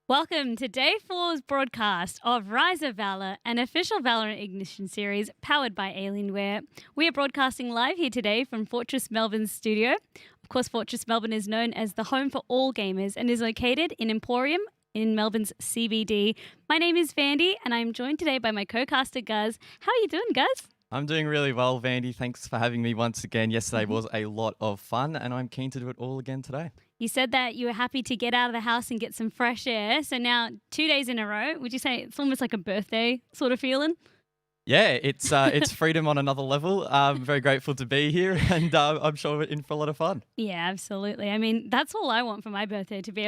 Welcome to Day 4's broadcast of Rise of Valour, an official Valorant Ignition series powered by Alienware. We are broadcasting live here today from Fortress Melbourne's studio. Of course, Fortress Melbourne is known as the home for all gamers and is located in Emporium in Melbourne's CBD. My name is Vandy and I'm joined today by my co-caster Guz. How are you doing, Guz? I'm doing really well, Vandy. Thanks for having me once again. Yesterday was a lot of fun and I'm keen to do it all again today. You said that you were happy to get out of the house and get some fresh air. So now 2 days in a row, would you say it's almost like a birthday sort of feeling? Yeah, it's freedom on another level. I'm very grateful to be here and I'm sure we're in for a lot of fun. Yeah, absolutely. I mean, that's all I want for my birthday, to be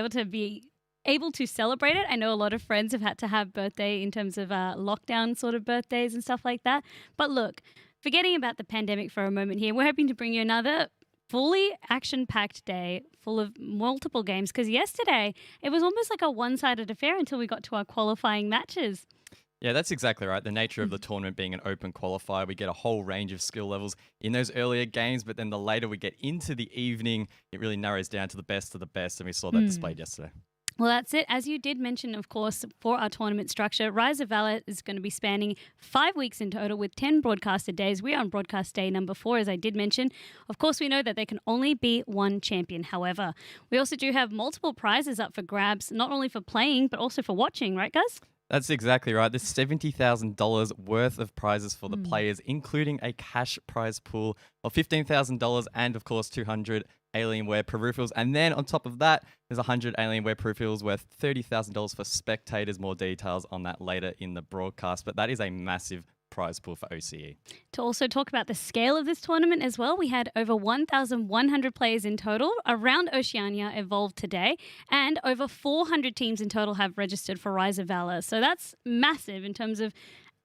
able to celebrate it. I know a lot of friends have had to have birthday in terms of lockdown sort of birthdays and stuff like that. But look, forgetting about the pandemic for a moment here, we're hoping to bring you another fully action-packed day full of multiple games, because yesterday it was almost like a one-sided affair until we got to our qualifying matches. Yeah, that's exactly right. The nature of the tournament being an open qualifier, we get a whole range of skill levels in those earlier games, but then the later we get into the evening, it really narrows down to the best of the best, and we saw that displayed yesterday. Well, that's it. As you did mention, of course, for our tournament structure, Rise of Valour is going to be spanning 5 weeks in total with 10 broadcasted days. We are on broadcast day number 4, as I did mention. Of course, we know that there can only be one champion. However, we also do have multiple prizes up for grabs, not only for playing, but also for watching. Right, guys? That's exactly right. There's $70,000 worth of prizes for the players, including a cash prize pool of $15,000 and, of course, 200 Alienware peripherals. And then on top of that, there's 100 Alienware peripherals worth $30,000 for spectators. More details on that later in the broadcast. But that is a massive prize pool for OCE. To also talk about the scale of this tournament as well, we had over 1,100 players in total around Oceania evolved today, and over 400 teams in total have registered for Rise of Valour. So that's massive in terms of.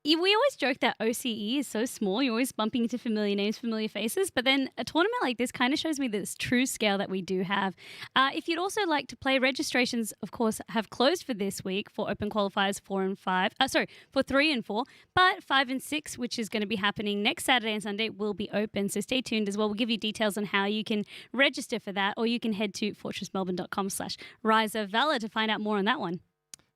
We always joke that OCE is so small. You're always bumping into familiar names, familiar faces. But then a tournament like this kind of shows me this true scale that we do have. If you'd also like to play, registrations, of course, have closed for this week for open qualifiers for 3 and 4. But 5 and 6, which is going to be happening next Saturday and Sunday, will be open. So stay tuned as well. We'll give you details on how you can register for that, or you can head to fortressmelbourne.com/riseofvalor to find out more on that one.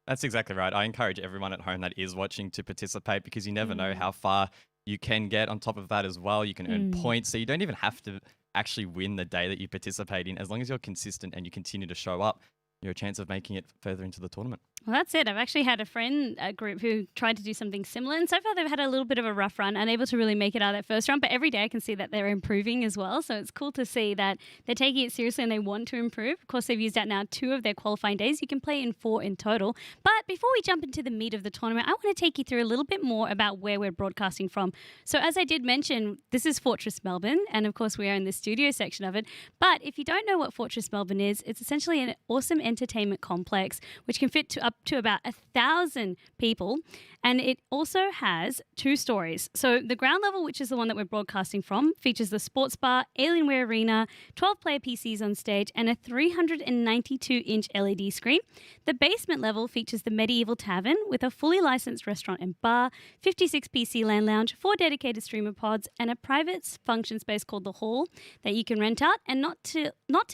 That's exactly right. I encourage everyone at home that is watching to participate, because you never know how far you can get. On top of that as well, you can earn points. So you don't even have to actually win the day that you participate in. As long as you're consistent and you continue to show up, you're a chance of making it further into the tournament. Well, that's it. I've actually had a friend group who tried to do something similar, and so far they've had a little bit of a rough run, unable to really make it out of that first round, but every day I can see that they're improving as well. So it's cool to see that they're taking it seriously and they want to improve. Of course, they've used out now 2 of their qualifying days. You can play in 4 in total. But before we jump into the meat of the tournament, I want to take you through a little bit more about where we're broadcasting from. So as I did mention, this is Fortress Melbourne, and of course we are in the studio section of it. But if you don't know what Fortress Melbourne is, it's essentially an awesome entertainment complex which can fit up to about 1,000 people, and it also has 2 stories. So the ground level, which is the one that we're broadcasting from, features the sports bar, Alienware arena, 12-player PCs on stage, and a 392-inch LED screen. The basement level features the Medieval Tavern with a fully licensed restaurant and bar, 56 PC LAN lounge, 4 dedicated streamer pods, and a private function space called the Hall that you can rent out, and not to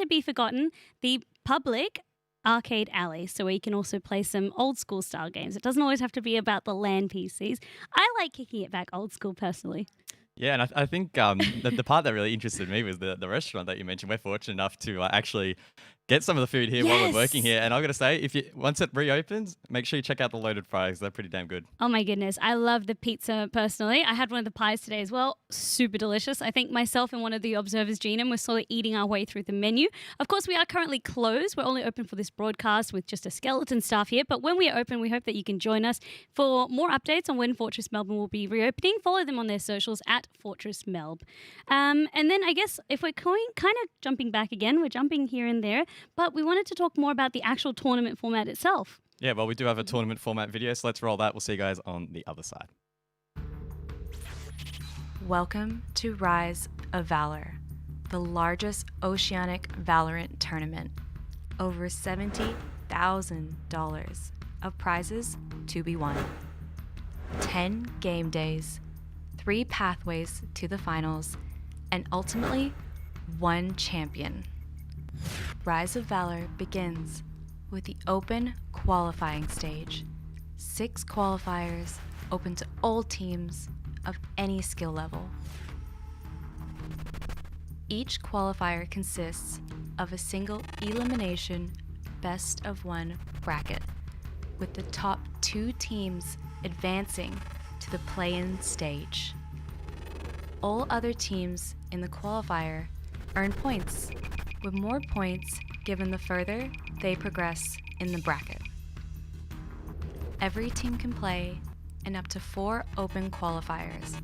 be forgotten, the public arcade alley, so where you can also play some old school style games. It doesn't always have to be about the LAN PCs. I like kicking it back old school personally. Yeah, and I think the part that really interested me was the restaurant that you mentioned. We're fortunate enough to actually get some of the food here while we're working here. And I've got to say, once it reopens, make sure you check out the loaded fries. They're pretty damn good. Oh my goodness. I love the pizza personally. I had one of the pies today as well. Super delicious. I think myself and one of the observers, Gina, were sort of eating our way through the menu. Of course, we are currently closed. We're only open for this broadcast with just a skeleton staff here. But when we are open, we hope that you can join us. For more updates on when Fortress Melbourne will be reopening, follow them on their socials at Fortress Melb. And then I guess if we're kind of jumping back again, we're jumping here and there, but we wanted to talk more about the actual tournament format itself. Yeah, well, we do have a tournament format video, so let's roll that. We'll see you guys on the other side. Welcome to Rise of Valor, the largest oceanic Valorant tournament. Over $70,000 of prizes to be won. 10 game days, 3 pathways to the finals, and ultimately, 1 champion. Rise of Valor begins with the open qualifying stage. 6 qualifiers open to all teams of any skill level. Each qualifier consists of a single elimination best of 1 bracket, with the top 2 teams advancing to the play-in stage. All other teams in the qualifier earn points, with more points given the further they progress in the bracket. Every team can play in up to 4 open qualifiers,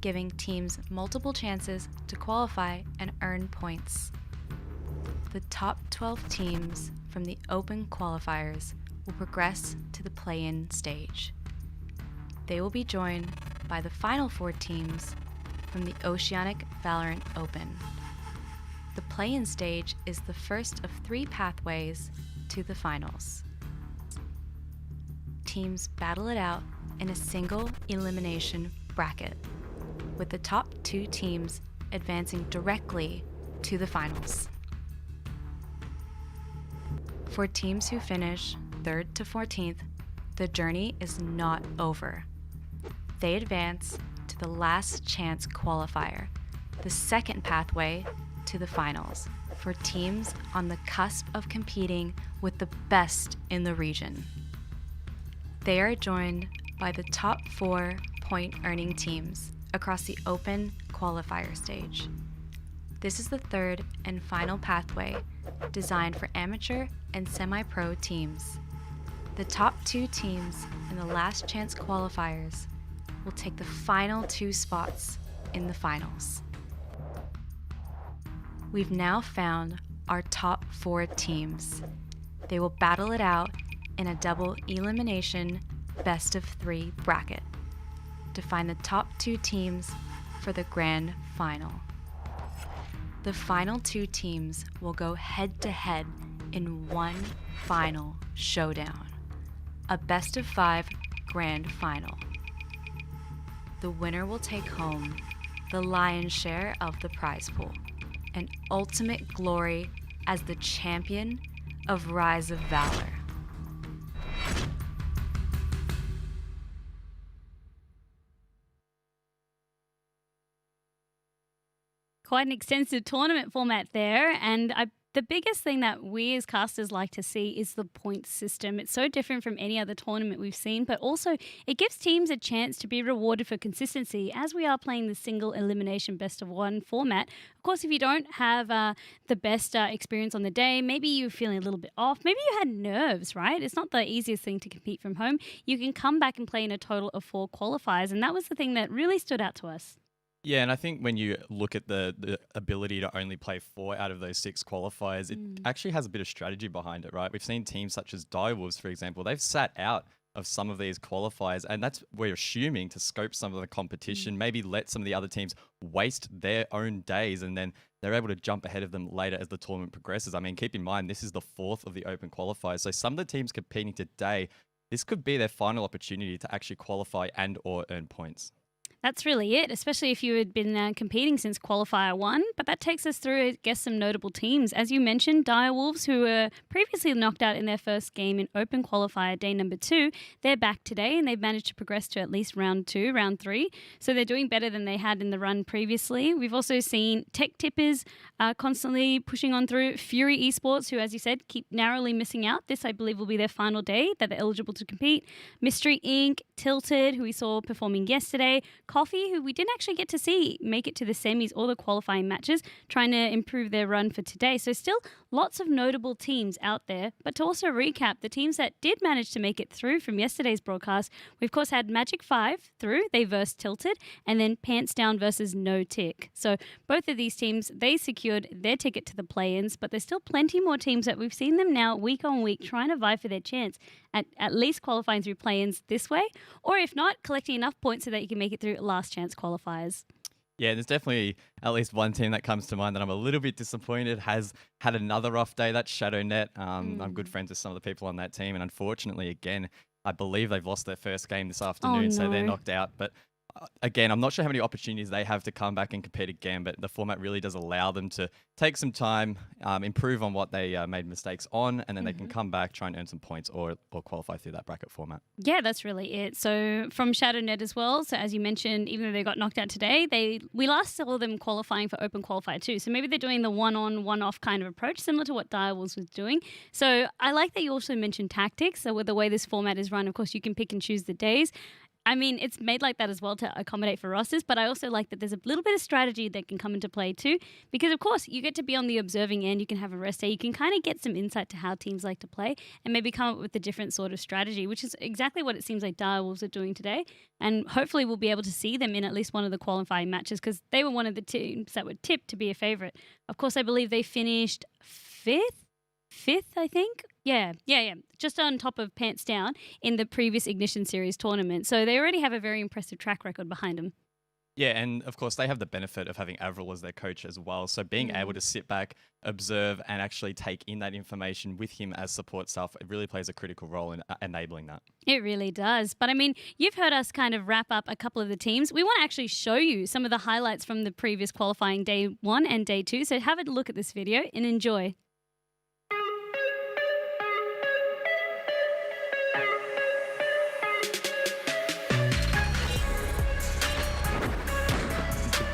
giving teams multiple chances to qualify and earn points. The top 12 teams from the open qualifiers will progress to the play-in stage. They will be joined by the final 4 teams from the Oceanic Valorant Open. The play-in stage is the first of 3 pathways to the finals. Teams battle it out in a single elimination bracket, with the top 2 teams advancing directly to the finals. For teams who finish 3rd to 14th, the journey is not over. They advance to the last chance qualifier, the second pathway to the finals, for teams on the cusp of competing with the best in the region. They are joined by the top 4 point-earning teams across the open qualifier stage. This is the 3rd and final pathway designed for amateur and semi-pro teams. The top 2 teams in the last chance qualifiers will take the final 2 spots in the finals. We've now found our top 4 teams. They will battle it out in a double elimination best of 3 bracket to find the top 2 teams for the grand final. The final 2 teams will go head-to-head in one final showdown, a best of 5 grand final. The winner will take home the lion's share of the prize pool and ultimate glory as the champion of Rise of Valor. Quite an extensive tournament format there, and the biggest thing that we as casters like to see is the point system. It's so different from any other tournament we've seen, but also it gives teams a chance to be rewarded for consistency as we are playing the single elimination best of 1 format. Of course, if you don't have the best experience on the day, maybe you're feeling a little bit off, maybe you had nerves, right? It's not the easiest thing to compete from home. You can come back and play in a total of 4 qualifiers, and that was the thing that really stood out to us. Yeah, and I think when you look at the ability to only play 4 out of those 6 qualifiers, it actually has a bit of strategy behind it, right? We've seen teams such as Direwolves, for example, they've sat out of some of these qualifiers, and that's we're assuming to scope some of the competition, maybe let some of the other teams waste their own days, and then they're able to jump ahead of them later as the tournament progresses. I mean, keep in mind, this is the 4th of the open qualifiers, so some of the teams competing today, this could be their final opportunity to actually qualify and or earn points. That's really it, especially if you had been competing since Qualifier 1. But that takes us through, I guess, some notable teams. As you mentioned, Direwolves, who were previously knocked out in their first game in Open Qualifier day number 2, they're back today and they've managed to progress to at least round 3. So they're doing better than they had in the run previously. We've also seen Tech Tippers constantly pushing on through. Fury Esports, who, as you said, keep narrowly missing out. This, I believe, will be their final day that they're eligible to compete. Mystery Inc., Tilted, who we saw performing yesterday. Coffee, who we didn't actually get to see make it to the semis or the qualifying matches, trying to improve their run for today. So still lots of notable teams out there. But to also recap, the teams that did manage to make it through from yesterday's broadcast, we of course had Magic 5 through, they versed Tilted, and then Pants Down versus No Tick. So both of these teams, they secured their ticket to the play-ins, but there's still plenty more teams that we've seen them now week on week trying to vie for their chance at least qualifying through play-ins this way, or if not, collecting enough points so that you can make it through last chance qualifiers. Yeah, there's definitely at least one team that comes to mind that I'm a little bit disappointed has had another rough day. That's ShadowNet. I'm good friends with some of the people on that team, and unfortunately, again, I believe they've lost their first game this afternoon, so they're knocked out. But again, I'm not sure how many opportunities they have to come back and compete again, but the format really does allow them to take some time, improve on what they made mistakes on, and then they can come back, try and earn some points or qualify through that bracket format. Yeah, that's really it. So from ShadowNet as well, so as you mentioned, even though they got knocked out today, we last saw them qualifying for Open Qualifier too. So maybe they're doing the one-on, one-off kind of approach, similar to what Direwolves was doing. So I like that you also mentioned tactics. So with the way this format is run, of course, you can pick and choose the days. I mean, it's made like that as well to accommodate for rosters, but I also like that there's a little bit of strategy that can come into play too, because of course you get to be on the observing end, you can have a rest day, you can kind of get some insight to how teams like to play and maybe come up with a different sort of strategy, which is exactly what it seems like Direwolves are doing today. And hopefully we'll be able to see them in at least one of the qualifying matches, because they were one of the teams that were tipped to be a favourite. Of course, I believe they finished fifth, I think. Yeah. Just on top of Pants Down in the previous Ignition Series tournament. So they already have a very impressive track record behind them. Yeah, and of course they have the benefit of having Avril as their coach as well. So being able to sit back, observe, and actually take in that information with him as support staff, it really plays a critical role in enabling that. It really does. But I mean, you've heard us kind of wrap up a couple of the teams. We want to actually show you some of the highlights from the previous qualifying day 1 and day 2. So have a look at this video and enjoy.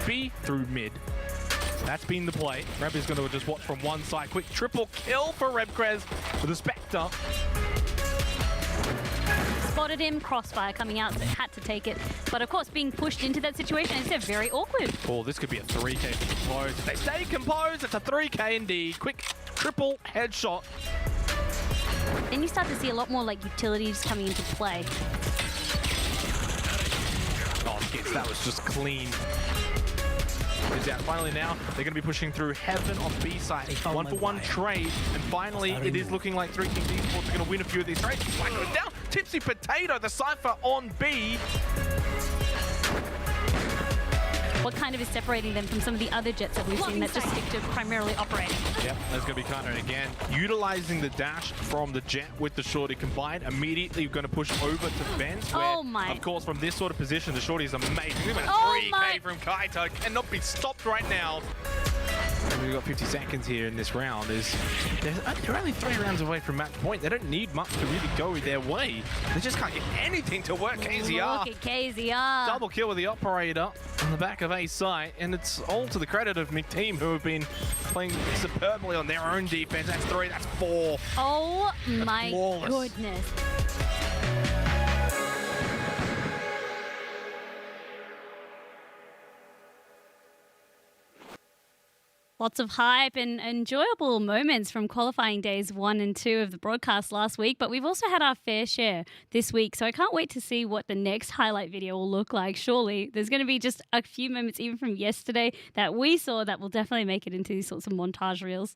B through mid. That's been the play. Reb is going to just watch from one side. Quick triple kill for Rebkrez with a Spectre. Spotted him, crossfire coming out, so had to take it. But of course, being pushed into that situation, it's very awkward. Oh, this could be a 3K composed. If they stay composed, it's a 3K indeed. Quick triple headshot. Then you start to see a lot more like utilities coming into play. Oh, Skits, that was just clean. Is out. Finally now, they're going to be pushing through Heaven on B side. 1-for-1 trade, and finally it is looking like 3 Kings Esports are going to win a few of these trades. Flag goes down. Tipsy Potato, the Cypher on B. What kind of is separating them from some of the other jets that we've seen that just stick to primarily operating? Yep, that's going to be Kana. And again, utilizing the dash from the jet with the shorty combined, immediately going to push over to Vents, where, of course, from this sort of position, the shorty is amazing. Look at 3K from Kaito. Cannot be stopped right now. We've got 50 seconds here in this round. They're only 3 rounds away from match point. They don't need much to really go their way. They just can't get anything to work. KZR. Look at KZR. Double kill with the operator on the back of A site. And it's all to the credit of McTeam, who have been playing superbly on their own defense. That's 3, that's 4. Oh my goodness. Lots of hype and enjoyable moments from qualifying days 1 and 2 of the broadcast last week, but we've also had our fair share this week, so I can't wait to see what the next highlight video will look like. Surely there's going to be just a few moments even from yesterday that we saw that will definitely make it into these sorts of montage reels.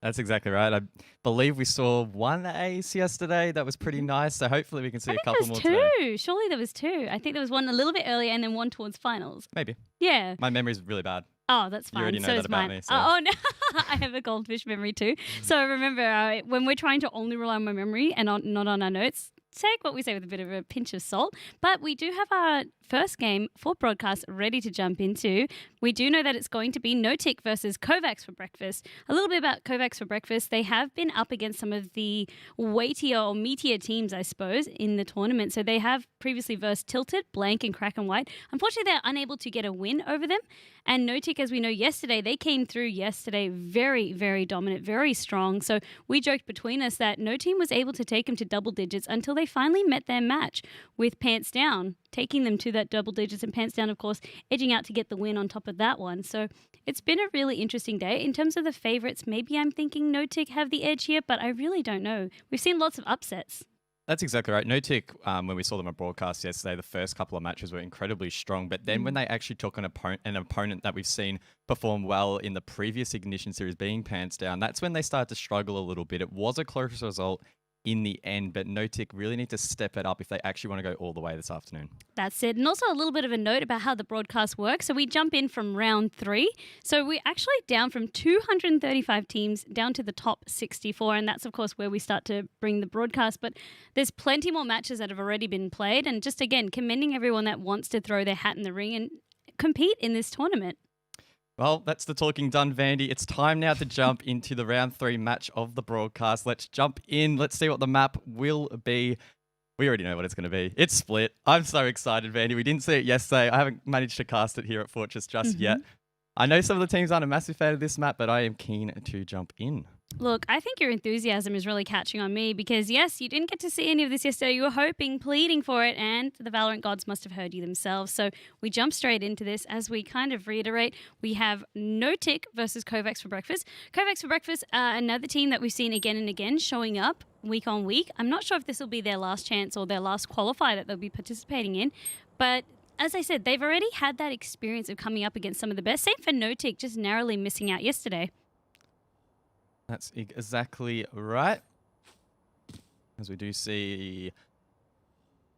That's exactly right. I believe we saw 1 ace yesterday. That was pretty nice. So hopefully we can see a couple more today. Two. Surely there was 2. I think there was one a little bit earlier and then one towards finals. Maybe. Yeah. My memory's really bad. Oh, that's fine. You already know that about me. So. Oh, no. I have a goldfish memory too. So remember, when we're trying to only rely on my memory and not on our notes, take what we say with a bit of a pinch of salt. But we do have our first game for broadcast ready to jump into. We do know that it's going to be Notic versus Kovacs for breakfast. A little bit about Kovacs for breakfast. They have been up against some of the weightier or meatier teams, I suppose, in the tournament. So they have previously versed Tilted, Blank, and Crack and White. Unfortunately, they're unable to get a win over them. And Notic, as we know yesterday, they came through yesterday very, very dominant, very strong. So we joked between us that no team was able to take them to double digits until they finally met their match with Pants Down, taking them to that double digits, and Pants Down, of course, edging out to get the win on top of that one. So it's been a really interesting day. In terms of the favourites, maybe I'm thinking Notic have the edge here, but I really don't know. We've seen lots of upsets. That's exactly right. Notic, when we saw them on broadcast yesterday, the first couple of matches were incredibly strong. But then when they actually took an opponent that we've seen perform well in the previous Ignition Series, being Pants Down, that's when they started to struggle a little bit. It was a close result in the end. But Notic really need to step it up if they actually want to go all the way this afternoon. That's it. And also a little bit of a note about how the broadcast works. So we jump in from round 3. So we're actually down from 235 teams down to the top 64. And that's, of course, where we start to bring the broadcast. But there's plenty more matches that have already been played. And just, again, commending everyone that wants to throw their hat in the ring and compete in this tournament. Well, that's the talking done, Vandy. It's time now to jump into the round 3 match of the broadcast. Let's jump in. Let's see what the map will be. We already know what it's going to be. It's Split. I'm so excited, Vandy. We didn't see it yesterday. I haven't managed to cast it here at Fortress just yet. I know some of the teams aren't a massive fan of this map, but I am keen to jump in. Look, I think your enthusiasm is really catching on me because, yes, you didn't get to see any of this yesterday. You were hoping, pleading for it, and the Valorant gods must have heard you themselves. So we jump straight into this. As we kind of reiterate, we have Notic versus Kovacs for breakfast. Kovacs for breakfast, another team that we've seen again and again showing up week on week. I'm not sure if this will be their last chance or their last qualifier that they'll be participating in, but as I said, they've already had that experience of coming up against some of the best. Same for Notic, just narrowly missing out yesterday. That's exactly right. As we do see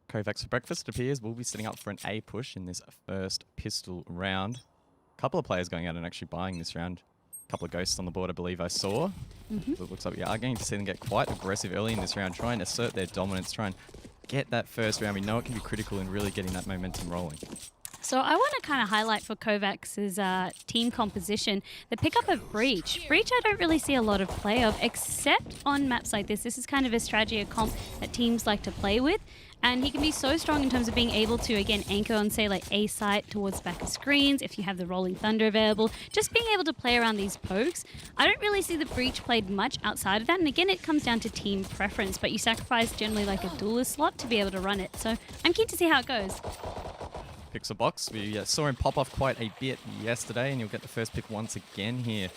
Kovacs for breakfast, it appears we'll be setting up for an A push in this first pistol round. A couple of players going out and actually buying this round. A couple of ghosts on the board, I believe I saw. So it looks like we are going to see them get quite aggressive early in this round, try and assert their dominance, try and get that first round. We know it can be critical in really getting that momentum rolling. So I want to kind of highlight for Kovacs' team composition the pickup of Breach. Breach I don't really see a lot of play of, except on maps like this. This is kind of a strategy, a comp that teams like to play with. And he can be so strong in terms of being able to, again, anchor on, say, like A site towards back of screens, if you have the Rolling Thunder available. Just being able to play around these pokes. I don't really see the Breach played much outside of that. And again, it comes down to team preference, but you sacrifice generally like a duelist slot to be able to run it. So I'm keen to see how it goes. Pixel Box, we saw him pop off quite a bit yesterday, and you'll get the first pick once again here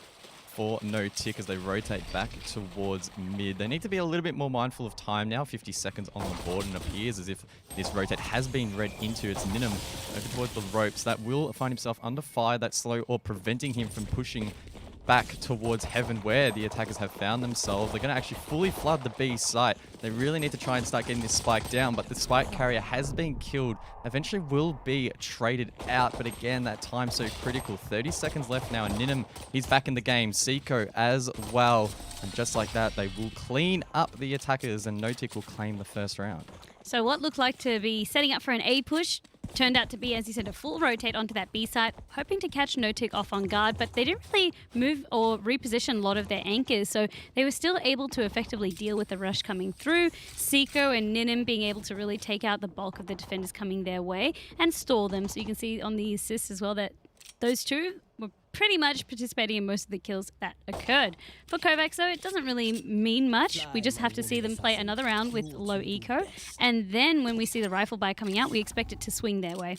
for Notic as they rotate back towards mid. They need to be a little bit more mindful of time now. 50 seconds on the board, and it appears as if this rotate has been read into its minimum over towards the ropes. That will find himself under fire, that slow, or preventing him from pushing back towards heaven where the attackers have found themselves. They're going to actually fully flood the B site. They really need to try and start getting this spike down, but the spike carrier has been killed. Eventually will be traded out, but again, that time so critical. 30 seconds left now, and Ninum, he's back in the game. Seiko as well. And just like that, they will clean up the attackers, and Notic will claim the first round. So what looked like to be setting up for an A push turned out to be, as you said, a full rotate onto that B site, hoping to catch Notic off on guard, but they didn't really move or reposition a lot of their anchors, so they were still able to effectively deal with the rush coming through. Seiko and Ninim being able to really take out the bulk of the defenders coming their way and stall them. So you can see on the assists as well that those two were pretty much participating in most of the kills that occurred. For Kovacs, though, it doesn't really mean much. We just have to see them play another round with low eco, and then when we see the rifle buy coming out, we expect it to swing their way.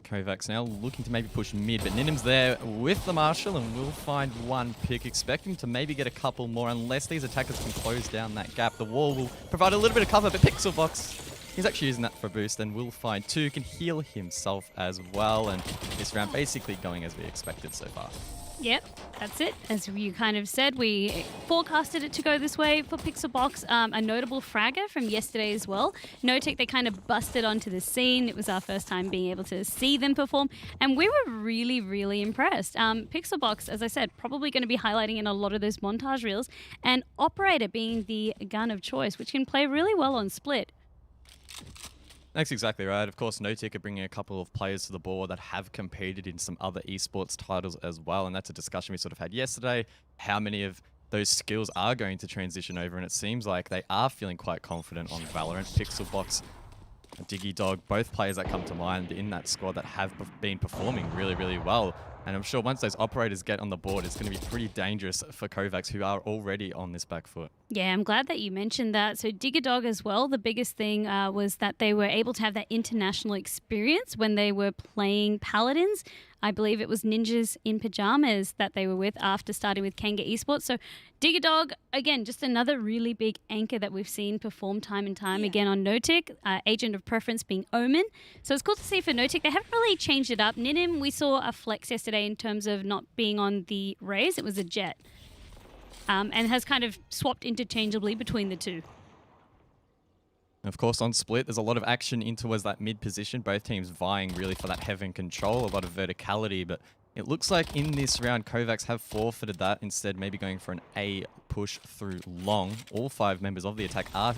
Kovacs now looking to maybe push mid, but Ninim's there with the Marshal and will find one pick, expecting to maybe get a couple more unless these attackers can close down that gap. The wall will provide a little bit of cover, but Pixel Box, he's actually using that for a boost, and will find two, can heal himself as well, and this round basically going as we expected so far. Yep, that's it. As you kind of said, we forecasted it to go this way for Pixel Box. A notable fragger from yesterday as well. Notic, they kind of busted onto the scene. It was our first time being able to see them perform, and we were really, really impressed. Pixel Box, as I said, probably going to be highlighting in a lot of those montage reels, and Operator being the gun of choice, which can play really well on Split. That's exactly right. Of course, Notic are bringing a couple of players to the board that have competed in some other esports titles as well, and that's a discussion we sort of had yesterday. How many of those skills are going to transition over, and it seems like they are feeling quite confident on Valorant. Pixel Box, Diggy Dog, both players that come to mind in that squad that have been performing really, really well. And I'm sure once those operators get on the board, it's going to be pretty dangerous for Kovacs, who are already on this back foot. Yeah, I'm glad that you mentioned that. So Digger Dog as well, the biggest thing was that they were able to have that international experience when they were playing Paladins. I believe it was Ninjas in Pajamas that they were with after starting with Kanga Esports. So Digger Dog, again, just another really big anchor that we've seen perform time and time again on Notic. Agent of preference being Omen. So it's cool to see for Notic. They haven't really changed it up. Ninim, we saw a flex yesterday in terms of not being on the Raze. It was a Jet. and has kind of swapped interchangeably between the two. Of course, on split, there's a lot of action in towards that mid position. Both teams vying really for that heaven control, a lot of verticality, but it looks like in this round, Kovacs have forfeited that, instead maybe going for an A push through long. All 5 members of the attack are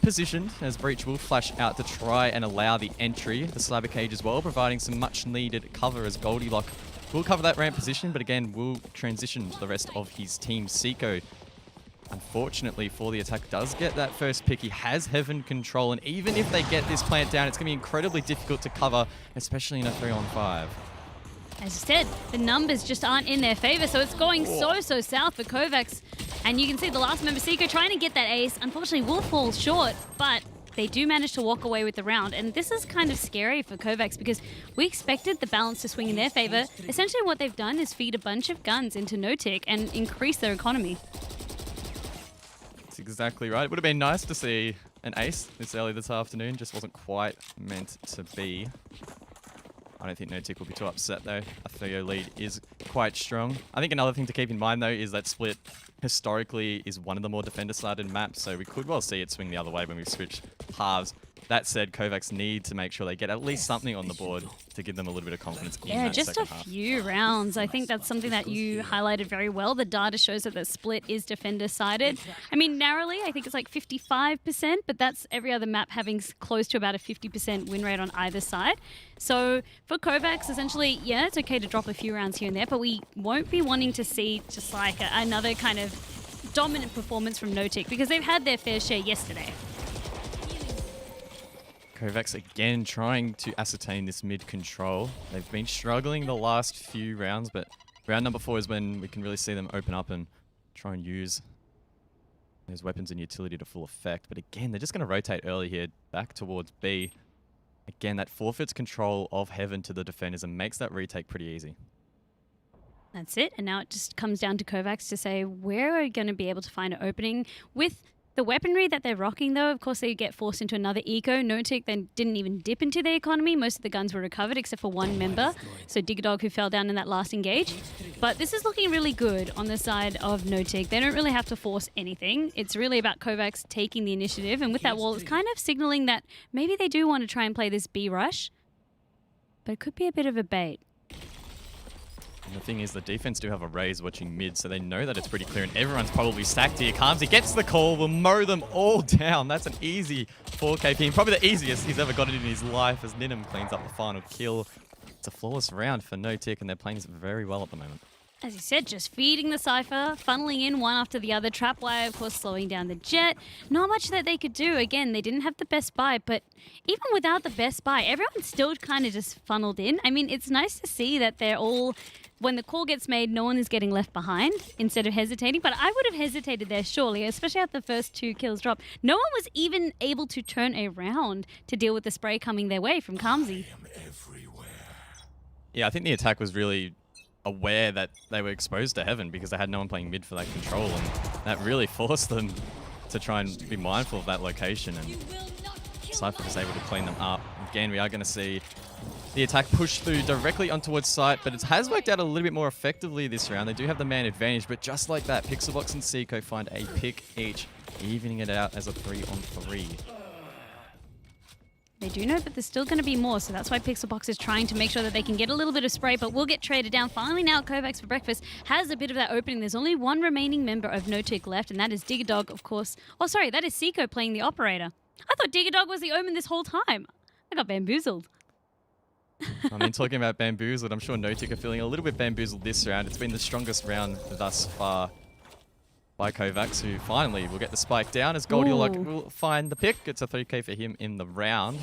positioned as Breach will flash out to try and allow the entry. The Cyber Cage as well, providing some much needed cover as Goldilocks will cover that ramp position, but again, will transition to the rest of his team. Seiko, unfortunately for the attack, does get that first pick. He has heaven control, and even if they get this plant down, it's going to be incredibly difficult to cover, especially in a 3-on-5. As I said, the numbers just aren't in their favor, so it's going so south for Kovacs. And you can see the last member, Seiko, trying to get that ace. Unfortunately, will fall short, but they do manage to walk away with the round. And this is kind of scary for Kovacs because we expected the balance to swing in their favor. Essentially, what they've done is feed a bunch of guns into no-tick and increase their economy. That's exactly right. It would have been nice to see an ace this early this afternoon. Just wasn't quite meant to be. I don't think no-tick will be too upset though. A 3-0 lead is quite strong. I think another thing to keep in mind though is that split historically is one of the more defender-sided maps, so we could well see it swing the other way when we switch halves. That said, Kovacs need to make sure they get at least something on the board to give them a little bit of confidence in that just a half. few rounds. I think that's something that you highlighted very well. The data shows that the split is defender-sided. I mean, narrowly, I think it's like 55%, but that's every other map having close to about a 50% win rate on either side. So for Kovacs, essentially, yeah, it's okay to drop a few rounds here and there, but we won't be wanting to see just like another kind of dominant performance from no-tick because they've had their fair share yesterday. Kovacs again trying to ascertain this mid control. They've been struggling the last few rounds, but round number 4 is when we can really see them open up and try and use those weapons and utility to full effect. But again, they're just going to rotate early here back towards B. Again, that forfeits control of heaven to the defenders and makes that retake pretty easy. That's it. And now it just comes down to Kovacs to say, where are we going to be able to find an opening with the weaponry that they're rocking, though? Of course, they get forced into another eco. no-tick then didn't even dip into the economy. Most of the guns were recovered except for one member. So Digerdog, who fell down in that last engage. But this is looking really good on the side of no-tick. They don't really have to force anything. It's really about Kovacs taking the initiative. And with that wall, it's kind of signaling that maybe they do want to try and play this B rush. But it could be a bit of a bait. And the thing is, the defense do have a raise watching mid, so they know that it's pretty clear, and everyone's probably stacked here. Kamsi gets the call, will mow them all down. That's an easy 4K ping, probably the easiest he's ever got it in his life, as Ninum cleans up the final kill. It's a flawless round for no-tick, and they're playing this very well at the moment. As you said, just feeding the Cypher, funneling in one after the other. Trapwire, of course, slowing down the Jet. Not much that they could do. Again, they didn't have the best buy, but even without the best buy, everyone still kind of just funneled in. I mean, it's nice to see that they're all... When the call gets made, no one is getting left behind instead of hesitating. But I would have hesitated there, surely, especially after the first 2 kills drop. No one was even able to turn around to deal with the spray coming their way from Kamsi. Yeah, I think the attack was really aware that they were exposed to heaven because they had no one playing mid for that control, and that really forced them to try and be mindful of that location, and Cypher was able to clean them up. Again, we are going to see the attack push through directly on towards site, but it has worked out a little bit more effectively this round. They do have the man advantage, but just like that, Pixelbox and Seiko find a pick each, evening it out as a 3-on-3. They do know that there's still going to be more, so that's why Pixelbox is trying to make sure that they can get a little bit of spray, but will get traded down. Finally now, Kovacs for breakfast has a bit of that opening. There's only one remaining member of no-tick left, and that is Digerdog, of course. Oh, sorry, that is Seiko playing the operator. I thought Digerdog was the Omen this whole time. I got bamboozled. I mean, talking about bamboozled, I'm sure no-tick are feeling a little bit bamboozled this round. It's been the strongest round thus far by Kovacs, who finally will get the spike down as Goldilocks will find the pick. It's a 3K for him in the round.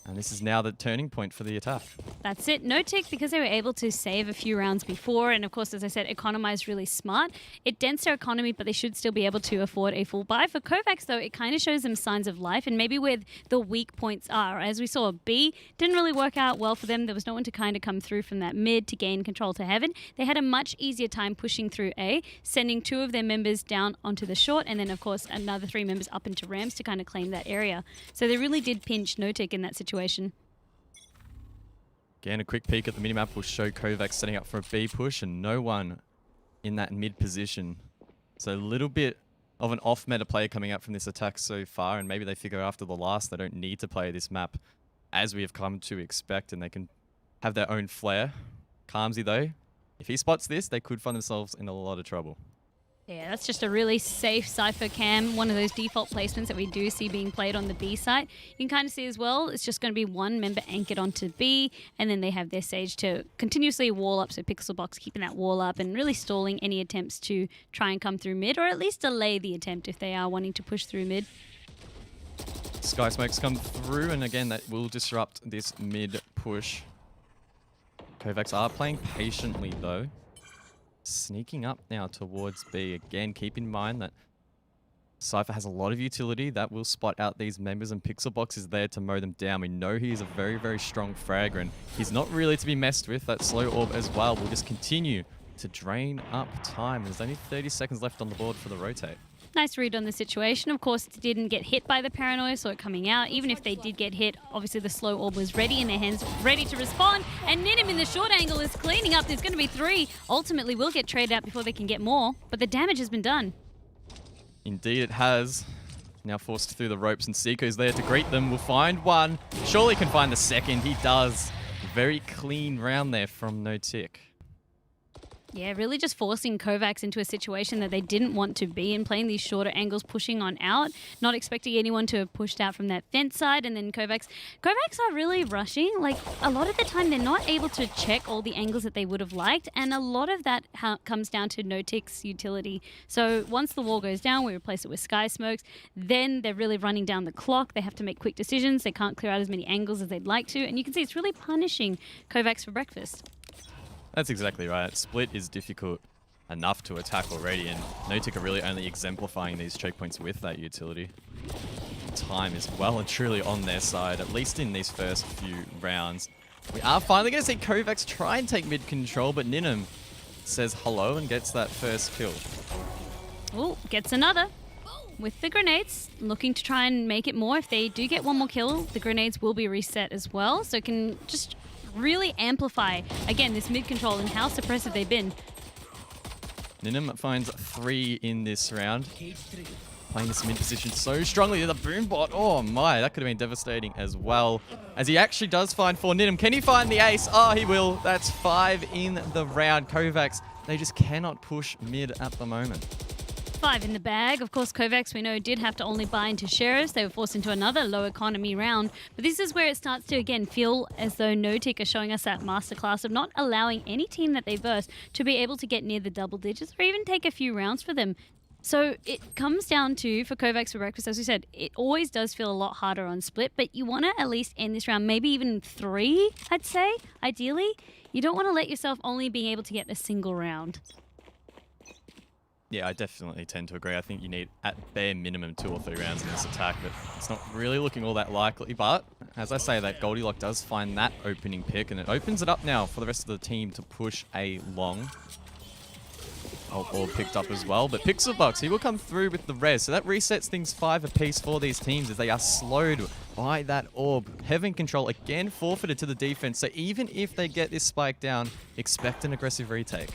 And this is now the turning point for the attack. That's it. no-tick, because they were able to save a few rounds before, and of course, as I said, economize really smart. It dents their economy, but they should still be able to afford a full buy. For Kovacs, though, it kind of shows them signs of life and maybe where the weak points are. As we saw, B didn't really work out well for them. There was no one to kind of come through from that mid to gain control to heaven. They had a much easier time pushing through A, sending 2 of their members down onto the short, and then, of course, another 3 members up into ramps to kind of claim that area. So they really did pinch no-tick in that situation. Again, a quick peek at the minimap will show Kovacs setting up for a B push, and no one in that mid position. So a little bit of an off-meta play coming out from this attack so far, and maybe they figure after the last they don't need to play this map as we have come to expect, and they can have their own flair. Calmsy, though, if he spots this, they could find themselves in a lot of trouble. Yeah, that's just a really safe Cypher cam, one of those default placements that we do see being played on the B site. You can kind of see as well, it's just going to be one member anchored onto B, and then they have their Sage to continuously wall up, so Pixelbox keeping that wall up and really stalling any attempts to try and come through mid, or at least delay the attempt if they are wanting to push through mid. Sky Smokes come through, and again, that will disrupt this mid push. Kovacs are playing patiently, though. Sneaking up now towards B. Again, keep in mind that Cypher has a lot of utility that will spot out these members, and Pixelbox is there to mow them down. We know he is a very, very strong fragger, and he's not really to be messed with. That slow orb as well will just continue to drain up time. There's only 30 seconds left on the board for the rotate. Nice read on the situation. Of course, it didn't get hit by the paranoia, saw it coming out. Even if they did get hit, obviously the slow orb was ready in their hands, ready to respond. And Ninim in the short angle is cleaning up. There's going to be 3. Ultimately, will get traded out before they can get more, but the damage has been done. Indeed, it has. Now forced through the ropes, and Seiko's there to greet them. Will find one. Surely can find the second. He does. Very clean round there from No Tick. Yeah, really just forcing Kovacs into a situation that they didn't want to be in, playing these shorter angles, pushing on out, not expecting anyone to have pushed out from that fence side, and then Kovacs are really rushing. Like, a lot of the time they're not able to check all the angles that they would have liked, and a lot of that comes down to No Tick's utility. So once the wall goes down, we replace it with Sky Smokes, then they're really running down the clock. They have to make quick decisions. They can't clear out as mmany angles as they'd like to, and you can see it's really punishing Kovacs for breakfast. That's exactly right. Split is difficult enough to attack already, and No Tick are really only exemplifying these choke points with that utility. Time is well and truly on their side, at least in these first few rounds. We are finally going to see Kovacs try and take mid control, but Ninim says hello and gets that first kill. Oh, gets another with the grenades, looking to try and make it more. If they do get one more kill, the grenades will be reset as well, so it can just really amplify, again, this mid control and how suppressive they've been. Ninim finds 3 in this round. Playing this mid position so strongly. The boom bot, oh my, that could have been devastating as well. As he actually does find 4. Ninim, can he find the ace? Oh, he will. That's 5 in the round. Kovacs, they just cannot push mid at the moment. 5 in the bag. Of course, Kovacs, we know, did have to only buy into Sheriffs. They were forced into another low economy round. But this is where it starts to, again, feel as though No Tick are showing us that masterclass of not allowing any team that they verse to be able to get near the double digits or even take a few rounds for them. So it comes down to, for Kovacs for breakfast, as we said, it always does feel a lot harder on split, but you want to at least end this round, maybe even 3, I'd say, ideally. You don't want to let yourself only being able to get a single round. Yeah, I definitely tend to agree. I think you need, at bare minimum, 2 or 3 rounds in this attack, but it's not really looking all that likely. But, as I say, that Goldilocks does find that opening pick, and it opens it up now for the rest of the team to push a long. All picked up as well, but Pixelbox, he will come through with the res, so that resets things 5 apiece for these teams as they are slowed by that orb. Heaven Control again forfeited to the defense, so even if they get this spike down, expect an aggressive retake.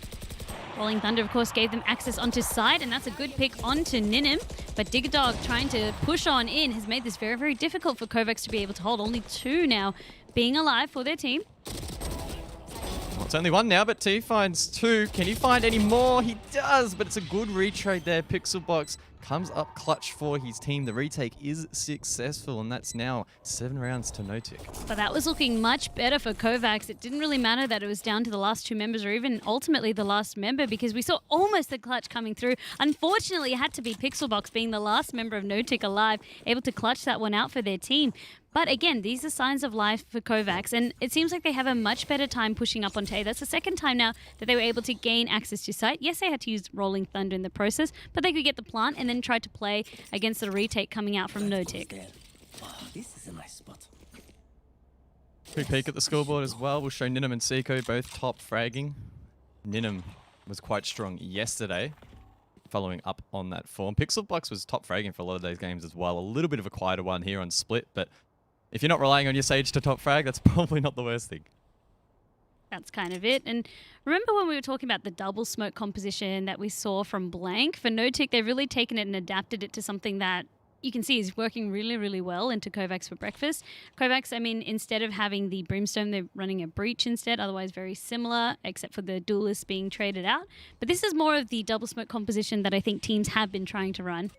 Rolling Thunder, of course, gave them access onto side, and that's a good pick onto Ninim. But Digerdog trying to push on in has made this very, very difficult for Kovacs to be able to hold. Only 2 now being alive for their team. Well, it's only 1 now, but T finds 2. Can he find any more? He does, but it's a good retrade there. Pixelbox comes up clutch for his team. The retake is successful, and that's now 7 rounds to No Tick. But that was looking much better for Kovacs. It didn't really matter that it was down to the last 2 members or even ultimately the last member, because we saw almost the clutch coming through. Unfortunately, it had to be Pixelbox being the last member of No Tick alive, able to clutch that one out for their team. But again, these are signs of life for Kovacs, and it seems like they have a much better time pushing up on Tay. That's the second time now that they were able to gain access to site. Yes, they had to use Rolling Thunder in the process, but they could get the plant and then try to play against the retake coming out from No Tick. This is a nice spot. Quick peek at the scoreboard as well. We'll show Ninim and Seiko both top fragging. Ninim was quite strong yesterday, following up on that form. Pixelbox was top fragging for a lot of those games as well. A little bit of a quieter one here on Split, but if you're not relying on your Sage to top frag, that's probably not the worst thing. That's kind of it. And remember when we were talking about the double smoke composition that we saw from Blank? For No-Tick, they've really taken it and adapted it to something that you can see is working really, really well into Kovacs for breakfast. Kovacs, I mean, instead of having the Brimstone, they're running a Breach instead, otherwise very similar, except for the Duelist being traded out. But this is more of the double smoke composition that I think teams have been trying to run.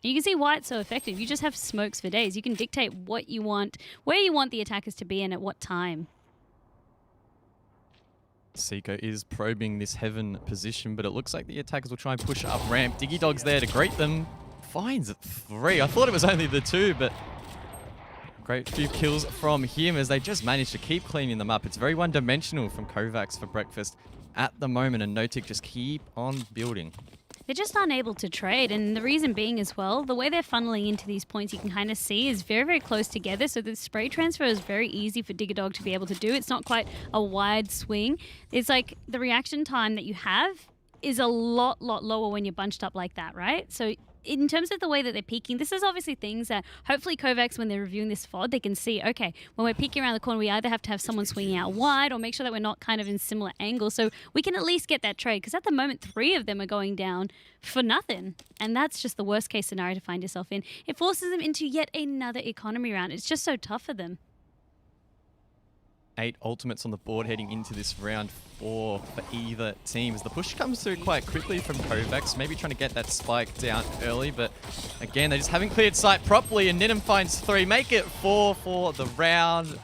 You can see why it's so effective. You just have smokes for days. You can dictate what you want, where you want the attackers to be and at what time. Seiko is probing this heaven position, but it looks like the attackers will try and push up ramp. Diggy Dog's there to greet them. Finds 3. I thought it was only the 2, but great few kills from him as they just managed to keep cleaning them up. It's very one-dimensional from Kovacs for breakfast at the moment, and No-Tick just keep on building. They're just unable to trade, and the reason being as well, the way they're funneling into these points you can kind of see is very, very close together, so the spray transfer is very easy for Digger Dog to be able to do. It's not quite a wide swing. It's like the reaction time that you have is a lot lower when you're bunched up like that, right? So in terms of the way that they're peeking, this is obviously things that hopefully Kovacs, when they're reviewing this VOD, they can see, okay, when we're peeking around the corner, we either have to have someone swinging out wide or make sure that we're not kind of in similar angles. So we can at least get that trade, because at the moment, 3 of them are going down for nothing. And that's just the worst case scenario to find yourself in. It forces them into yet another economy round. It's just so tough for them. 8 ultimates on the board heading into this round 4 for either team. As the push comes through quite quickly from Kovacs, maybe trying to get that spike down early, but again, they just haven't cleared sight properly, and Ninham finds 3. Make it 4 for the round.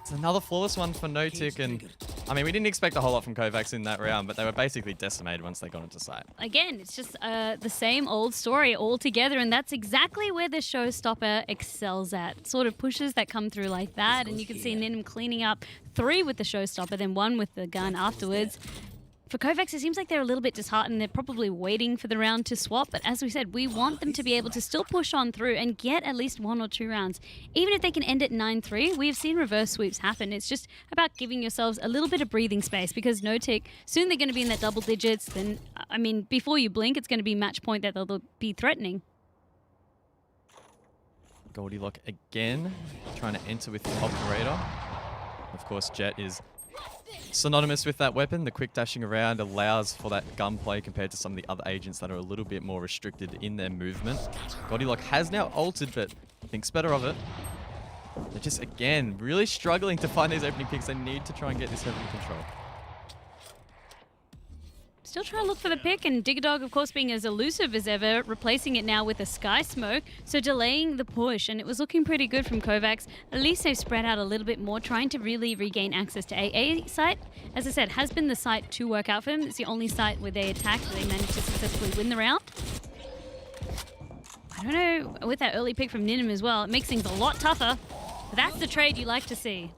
It's another flawless one for No-Tick, and I mean, we didn't expect a whole lot from Kovacs in that round, but they were basically decimated once they got into sight. Again, it's just the same old story all together, and that's exactly where the showstopper excels at. Sort of pushes that come through like that, and you can see Ninham cleaning up 3 with the showstopper, then 1 with the gun afterwards. For Kovacs, it seems like they're a little bit disheartened. They're probably waiting for the round to swap. But as we said, we want them to be able to still push on through and get at least 1 or 2 rounds. Even if they can end at 9-3, we have seen reverse sweeps happen. It's just about giving yourselves a little bit of breathing space, because No-Tick, soon they're going to be in that double digits. Then, I mean, before you blink, it's going to be match point that they'll be threatening. Goldilocks again, trying to enter with the operator. Of course, Jet is synonymous with that weapon. The quick dashing around allows for that gunplay compared to some of the other agents that are a little bit more restricted in their movement. Goldilocks has now ulted, but thinks better of it. They're just, again, really struggling to find these opening picks. They need to try and get this heaven control. Still trying to look for the pick, and Digger Dog, of course, being as elusive as ever, replacing it now with a Sky Smoke, so delaying the push, and it was looking pretty good from Kovacs. At least they've spread out a little bit more, trying to really regain access to AA site. As I said, has been the site to work out for them. It's the only site where they attacked, where they managed to successfully win the round. I don't know, with that early pick from Ninham as well, it makes things a lot tougher, but that's the trade you like to see.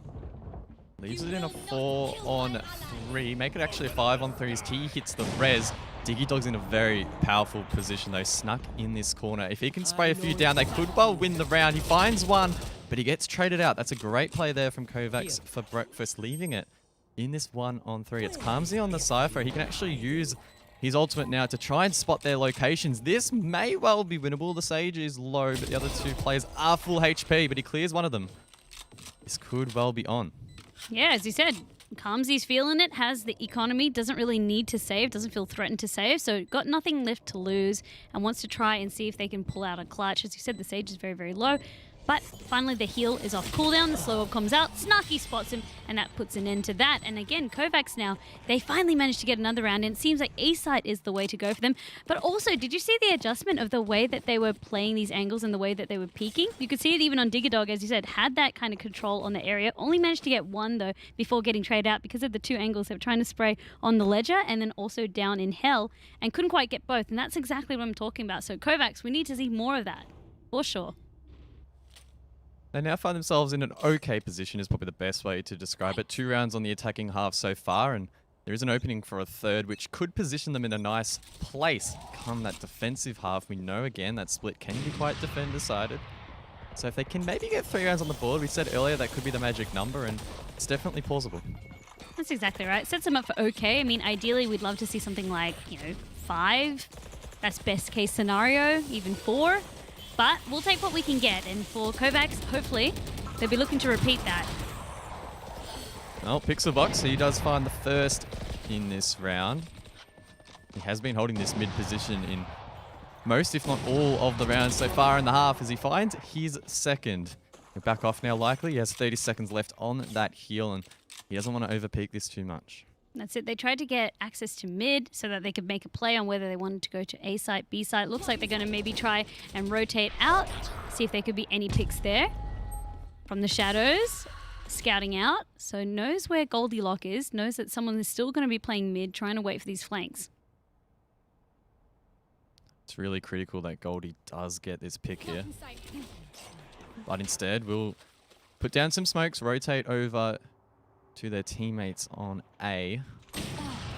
Leaves it in a 4-on-3. Make it actually a 5-on-3 as T hits the res. Diggy Dog's in a very powerful position though, snuck in this corner. If he can spray a few down, they could well win the round. He finds 1, but he gets traded out. That's a great play there from Kovacs for breakfast, leaving it in this 1-on-3. It's Kamsi on the Cypher. He can actually use his ultimate now to try and spot their locations. This may well be winnable. The Sage is low, but the other 2 players are full HP, but he clears one of them. This could well be on. Yeah, as you said, Kamsi's feeling it, has the economy, doesn't really need to save, doesn't feel threatened to save, so got nothing left to lose and wants to try and see if they can pull out a clutch. As you said, the Sage is very, very low. But finally the heal is off cooldown, the slow up comes out, Snarky spots him, and that puts an end to that. And again, Kovacs now, they finally managed to get another round, and it seems like A-site is the way to go for them. But also, did you see the adjustment of the way that they were playing these angles and the way that they were peaking? You could see it even on Digger Dog, as you said, had that kind of control on the area. Only managed to get 1 though before getting traded out because of the 2 angles they were trying to spray on the ledger and then also down in hell, and couldn't quite get both. And that's exactly what I'm talking about. So Kovacs, we need to see more of that, for sure. They now find themselves in an okay position is probably the best way to describe it. 2 rounds on the attacking half so far, and there is an opening for a 3rd, which could position them in a nice place. Come that defensive half, we know again that split can be quite defender-sided. So if they can maybe get 3 rounds on the board, we said earlier that could be the magic number, and it's definitely plausible. That's exactly right. Sets them up for okay. I mean, ideally, we'd love to see something like, 5. That's best case scenario, even 4. But we'll take what we can get, and for Kovacs, hopefully, they'll be looking to repeat that. Oh, Pixelbox, he does find the first in this round. He has been holding this mid position in most, if not all, of the rounds so far in the half as he finds his second. He'll back off now likely. He has 30 seconds left on that heal and he doesn't want to overpeak this too much. That's it. They tried to get access to mid so that they could make a play on whether they wanted to go to A site, B site. Looks like they're going to maybe try and rotate out, see if there could be any picks there. From the shadows, scouting out. So knows where Goldilocks is, knows that someone is still going to be playing mid, trying to wait for these flanks. It's really critical that Goldie does get this pick here. But instead, we'll put down some smokes, rotate over to their teammates on A.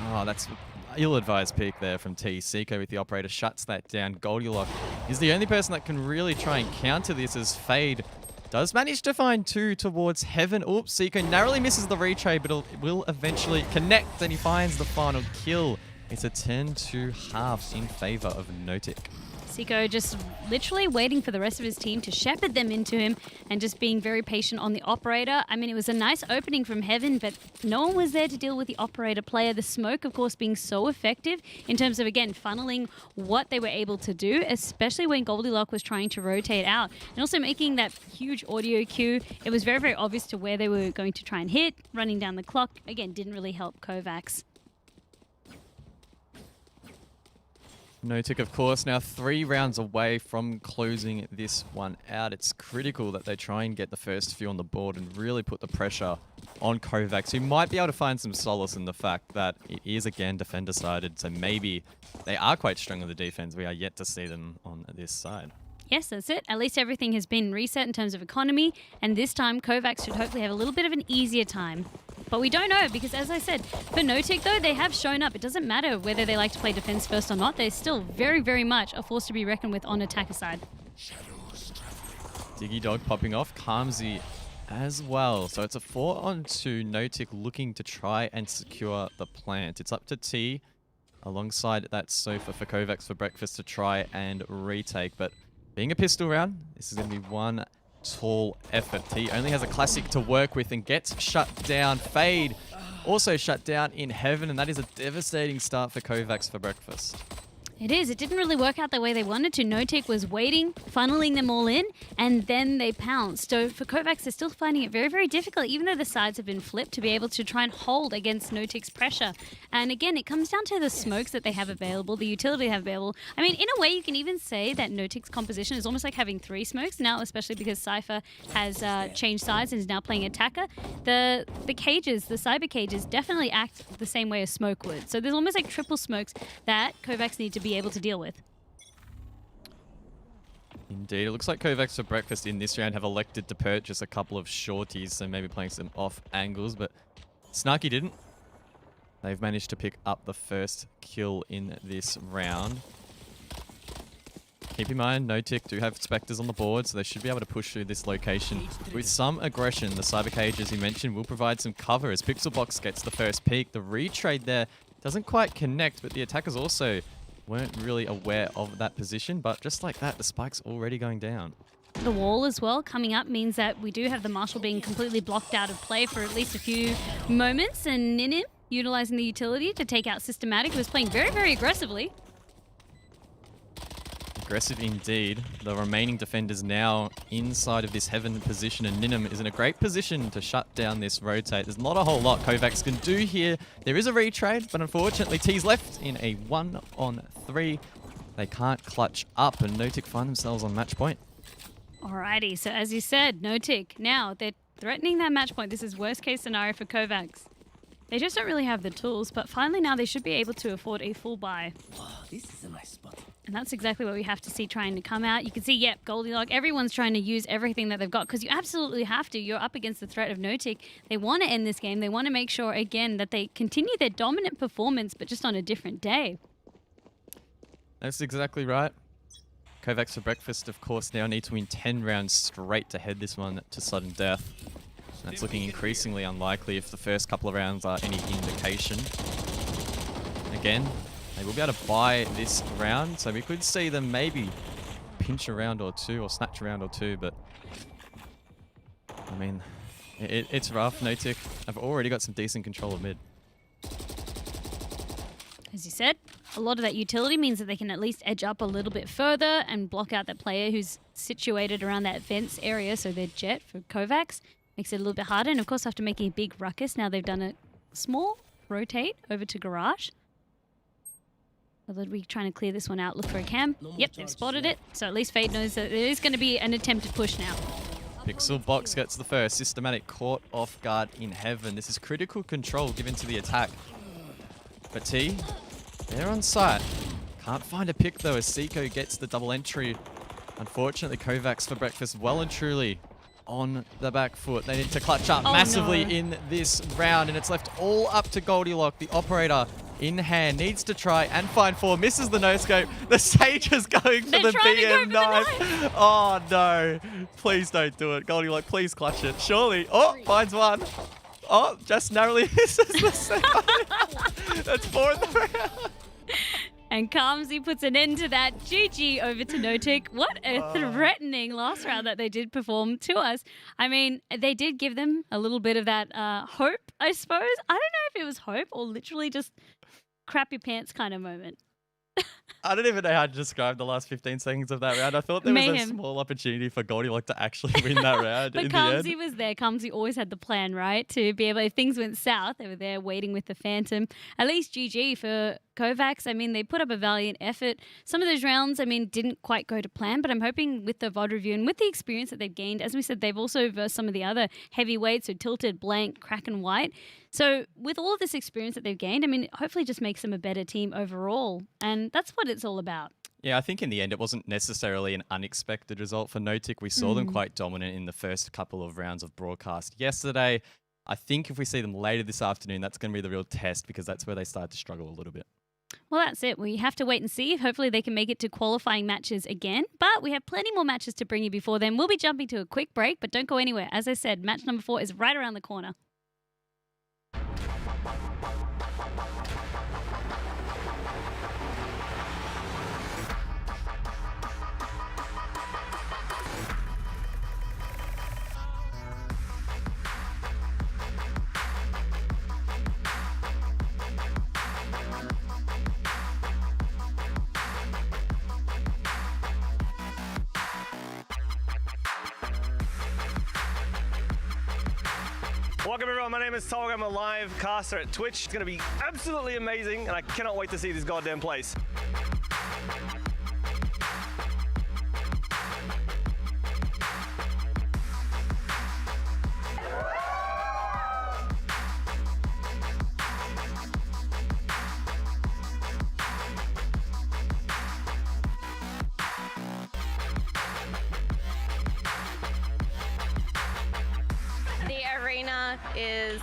Oh, that's an ill-advised pick there from T. Seiko with the operator shuts that down. Goldilocks is the only person that can really try and counter this as Fade does manage to find two towards Heaven. Oops, Seiko narrowly misses the retray, but it will eventually connect and he finds the final kill. It's a 10-2 in favor of Notic. Seiko just literally waiting for the rest of his team to shepherd them into him and just being very patient on the operator. I mean, it was a nice opening from Heaven, but no one was there to deal with the operator player. The smoke, of course, being so effective in terms of, again, funneling what they were able to do, especially when Goldilocks was trying to rotate out. And also making that huge audio cue. It was very, very obvious to where they were going to try and hit. Running down the clock, again, didn't really help Kovacs. Notic, of course, now 3 rounds away from closing this one out. It's critical that they try and get the first few on the board and really put the pressure on Kovacs, who might be able to find some solace in the fact that it is, again, defender-sided, so maybe they are quite strong on the defense. We are yet to see them on this side. Yes, that's it. At least everything has been reset in terms of economy, and this time Kovacs should hopefully have a little bit of an easier time. But we don't know, because as I said, for Notic though, they have shown up. It doesn't matter whether they like to play defense first or not. They're still very, very much a force to be reckoned with on attacker side. Diggy Dog popping off, Kamzi as well. So it's a 4-on-2, Notic looking to try and secure the plant. It's up to T alongside that sofa for Kovacs for breakfast to try and retake. But being a pistol round, this is going to be one tall effort. T only has a classic to work with and gets shut down. Fade also shut down in Heaven, and that is a devastating start for Kovacs for breakfast. It is. It didn't really work out the way they wanted to. Notic was waiting, funneling them all in, and then they pounced. So for Kovacs, they're still finding it very, very difficult, even though the sides have been flipped, to be able to try and hold against Notic's pressure. And again, it comes down to the smokes that they have available, the utility they have available. I mean, in a way, you can even say that Notic's composition is almost like having 3 smokes now, especially because Cypher has changed sides and is now playing attacker. The cages, the cyber cages, definitely act the same way as smoke would. So there's almost like triple smokes that Kovacs need to be able to deal with. Indeed, it looks like Kovacs for breakfast in this round have elected to purchase a couple of shorties, so maybe playing some off angles, but Snarky didn't. They've managed to pick up the first kill in this round. Keep in mind, Notic do have Spectres on the board, so they should be able to push through this location with some aggression. The cyber cage, as you mentioned, will provide some cover as Pixelbox gets the first peek. The retrade there doesn't quite connect, but the attackers also weren't really aware of that position, but just like that, the spike's already going down. The wall as well coming up means that we do have the Marshal being completely blocked out of play for at least a few moments, and Ninim utilizing the utility to take out Systematic, who was playing very, very aggressively. Aggressive indeed. The remaining defenders now inside of this Heaven position, and Ninim is in a great position to shut down this rotate. There's not a whole lot Kovacs can do here. There is a retrade, but unfortunately T's left in a 1-on-3. They can't clutch up, and Notic find themselves on match point. Alrighty, so as you said, Notic, now they're threatening that match point. This is worst case scenario for Kovacs. They just don't really have the tools, but finally now they should be able to afford a full buy. Oh, this is a nice spot. And that's exactly what we have to see trying to come out. You can see, yep, Goldilocks, everyone's trying to use everything that they've got, because you absolutely have to. You're up against the threat of Notic. They want to end this game. They want to make sure, again, that they continue their dominant performance, but just on a different day. That's exactly right. Kovacs for breakfast, of course, now need to win 10 rounds straight to head this one to sudden death. That's looking increasingly unlikely if the first couple of rounds are any indication. Again, they will be able to buy this round, so we could see them maybe pinch a round or two or snatch a round or two, but I mean, It's rough. Notic have already got some decent control of mid. As you said, a lot of that utility means that they can at least edge up a little bit further and block out that player who's situated around that vents area. So their jet for Kovacs makes it a little bit harder. And of course, after making a big ruckus, now they've done a small rotate over to garage. So they'll be trying to clear this one out, look for a cam. Yep, they've spotted it. So at least Fade knows that there is going to be an attempted push now. Pixel Box gets the first. Systematic caught off guard in heaven. This is critical control given to the attack. But T, they're on site. Can't find a pick though as Seiko gets the double entry. Unfortunately, Kovacs for breakfast well and truly on the back foot. They need to clutch up massively in this round, and it's left all up to Goldilocks, the operator in hand. Needs to try and find 4. Misses the no-scope. The Sage is going for the BM knife. Oh no. Please don't do it. Goldilocks, please clutch it. Surely. Oh, finds 1. Oh, just narrowly misses the second. That's 4 in the round. And Kamzi puts an end to that. GG over to Notic. What a threatening last round that they did perform to us. I mean, they did give them a little bit of that hope, I suppose. I don't know if it was hope or literally just crap your pants kind of moment. I don't even know how to describe the last 15 seconds of that round. I thought there was a small opportunity for Goldilocks to actually win that round. But Kamzi was there. Kamzi always had the plan, right? To be able, if things went south, they were there waiting with the Phantom. At least GG for Kovacs. I mean, they put up a valiant effort. Some of those rounds, I mean, didn't quite go to plan, but I'm hoping with the VOD review and with the experience that they've gained, as we said, they've also versed some of the other heavyweights, so Tilted, Blank, Kraken White. So with all of this experience that they've gained, I mean, hopefully just makes them a better team overall. And that's what it's all about. Yeah, I think in the end, it wasn't necessarily an unexpected result for Notic. We saw them quite dominant in the first couple of rounds of broadcast yesterday. I think if we see them later this afternoon, that's going to be the real test because that's where they start to struggle a little bit. Well, that's it. We have to wait and see. Hopefully they can make it to qualifying matches again. But we have plenty more matches to bring you before then. We'll be jumping to a quick break, but don't go anywhere. As I said, match number 4 is right around the corner. Welcome everyone, my name is Tolga. I'm a live caster at Twitch. It's going to be absolutely amazing and I cannot wait to see this goddamn place. Is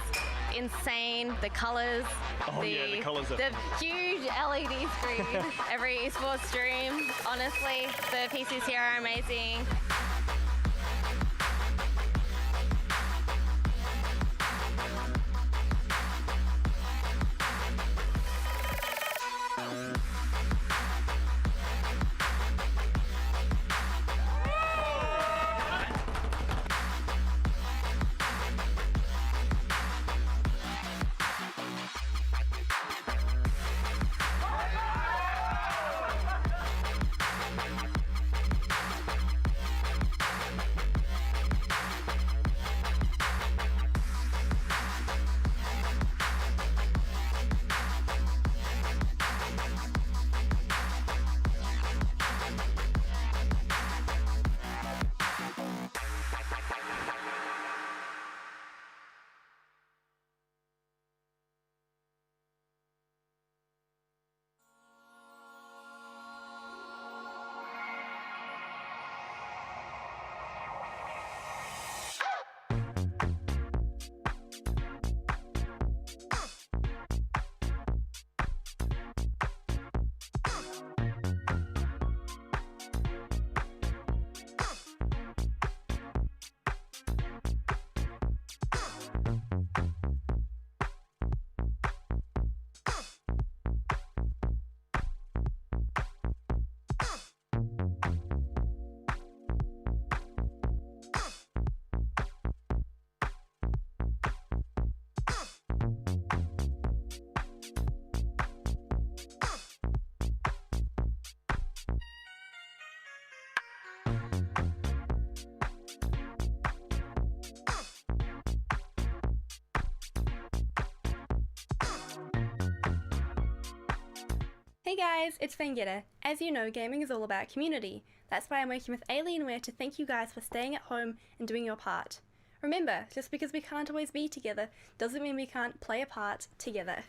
insane. The colors, the colors the huge LED screen. Every esports stream, honestly, the PCs here are amazing. Hey guys, it's Fangetta. As you know, gaming is all about community. That's why I'm working with Alienware to thank you guys for staying at home and doing your part. Remember, just because we can't always be together doesn't mean we can't play a part together.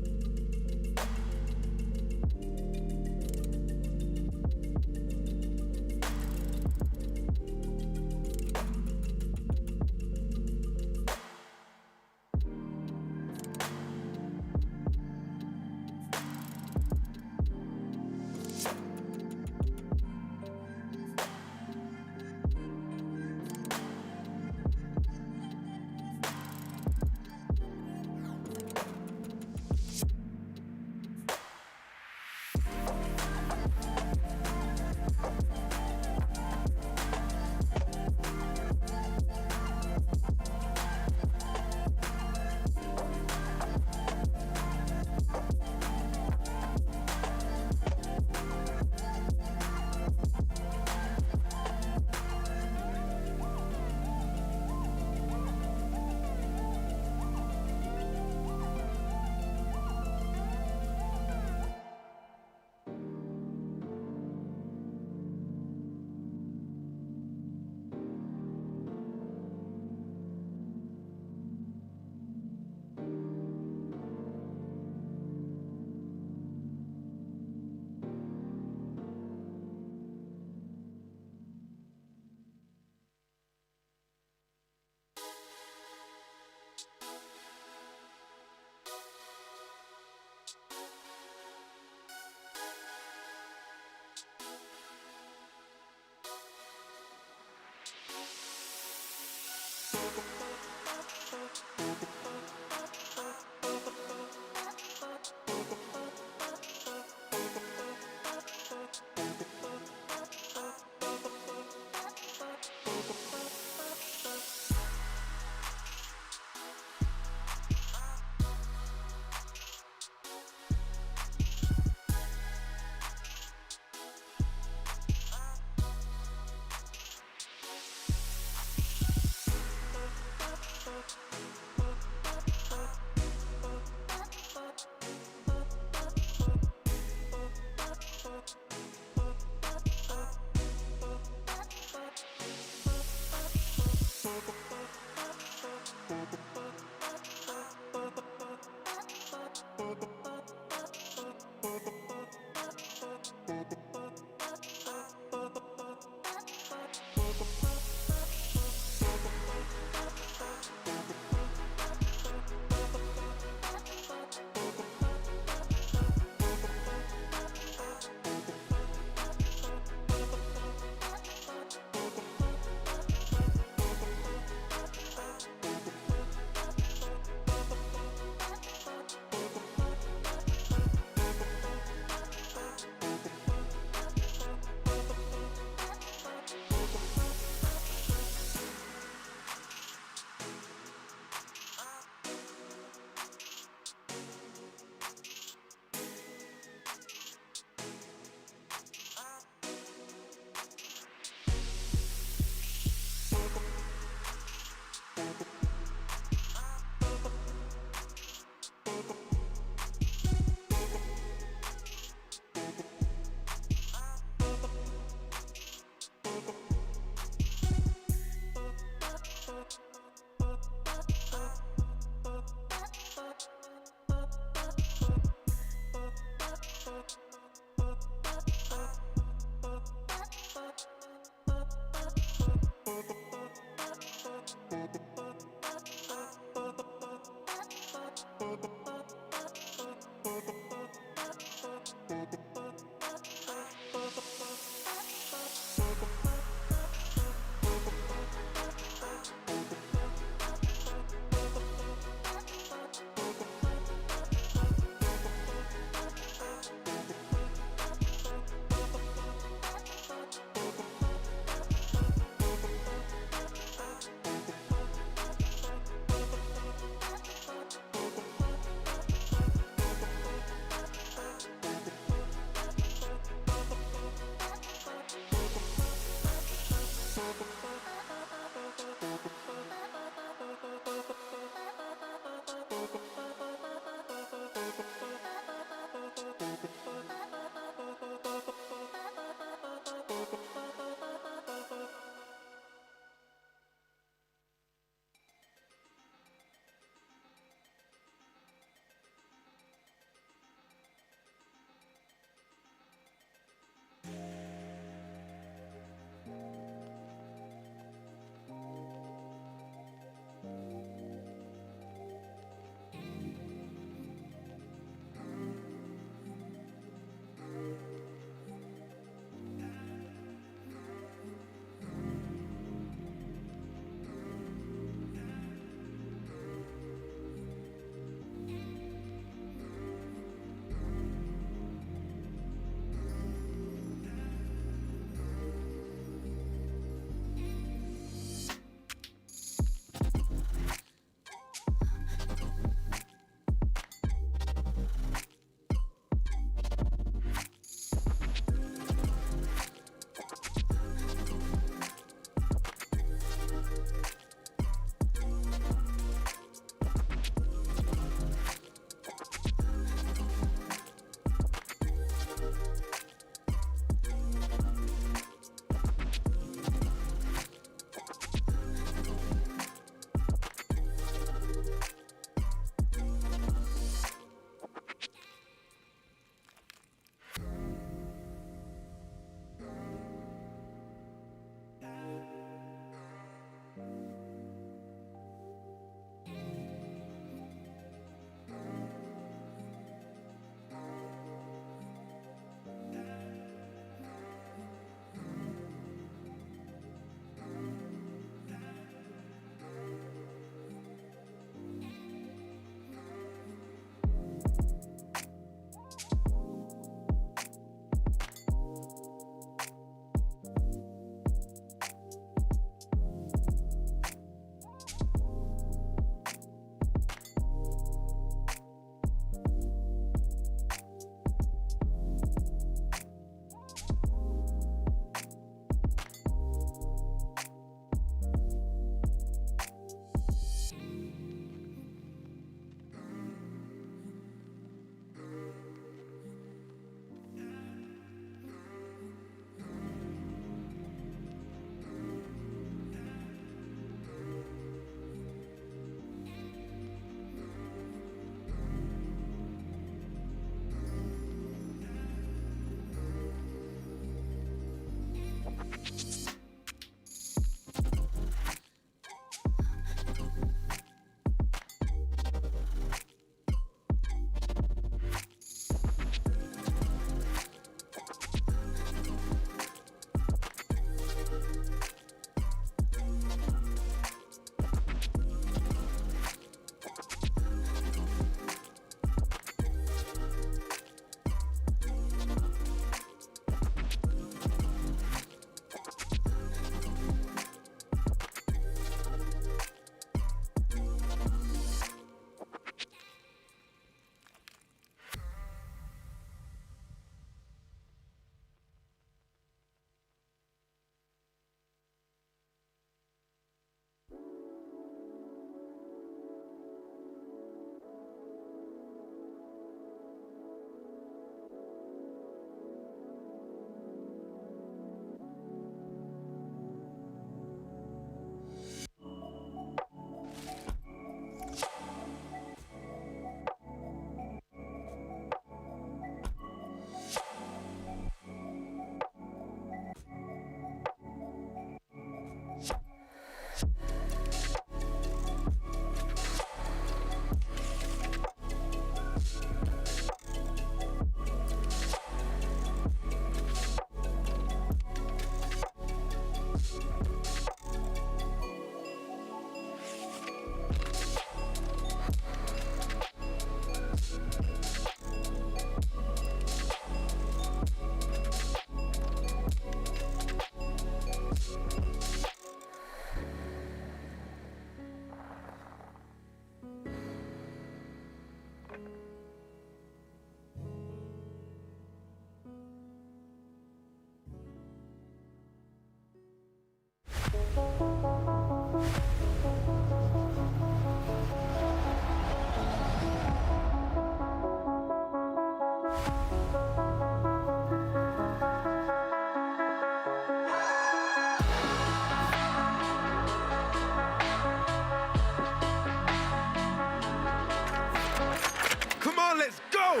let's go!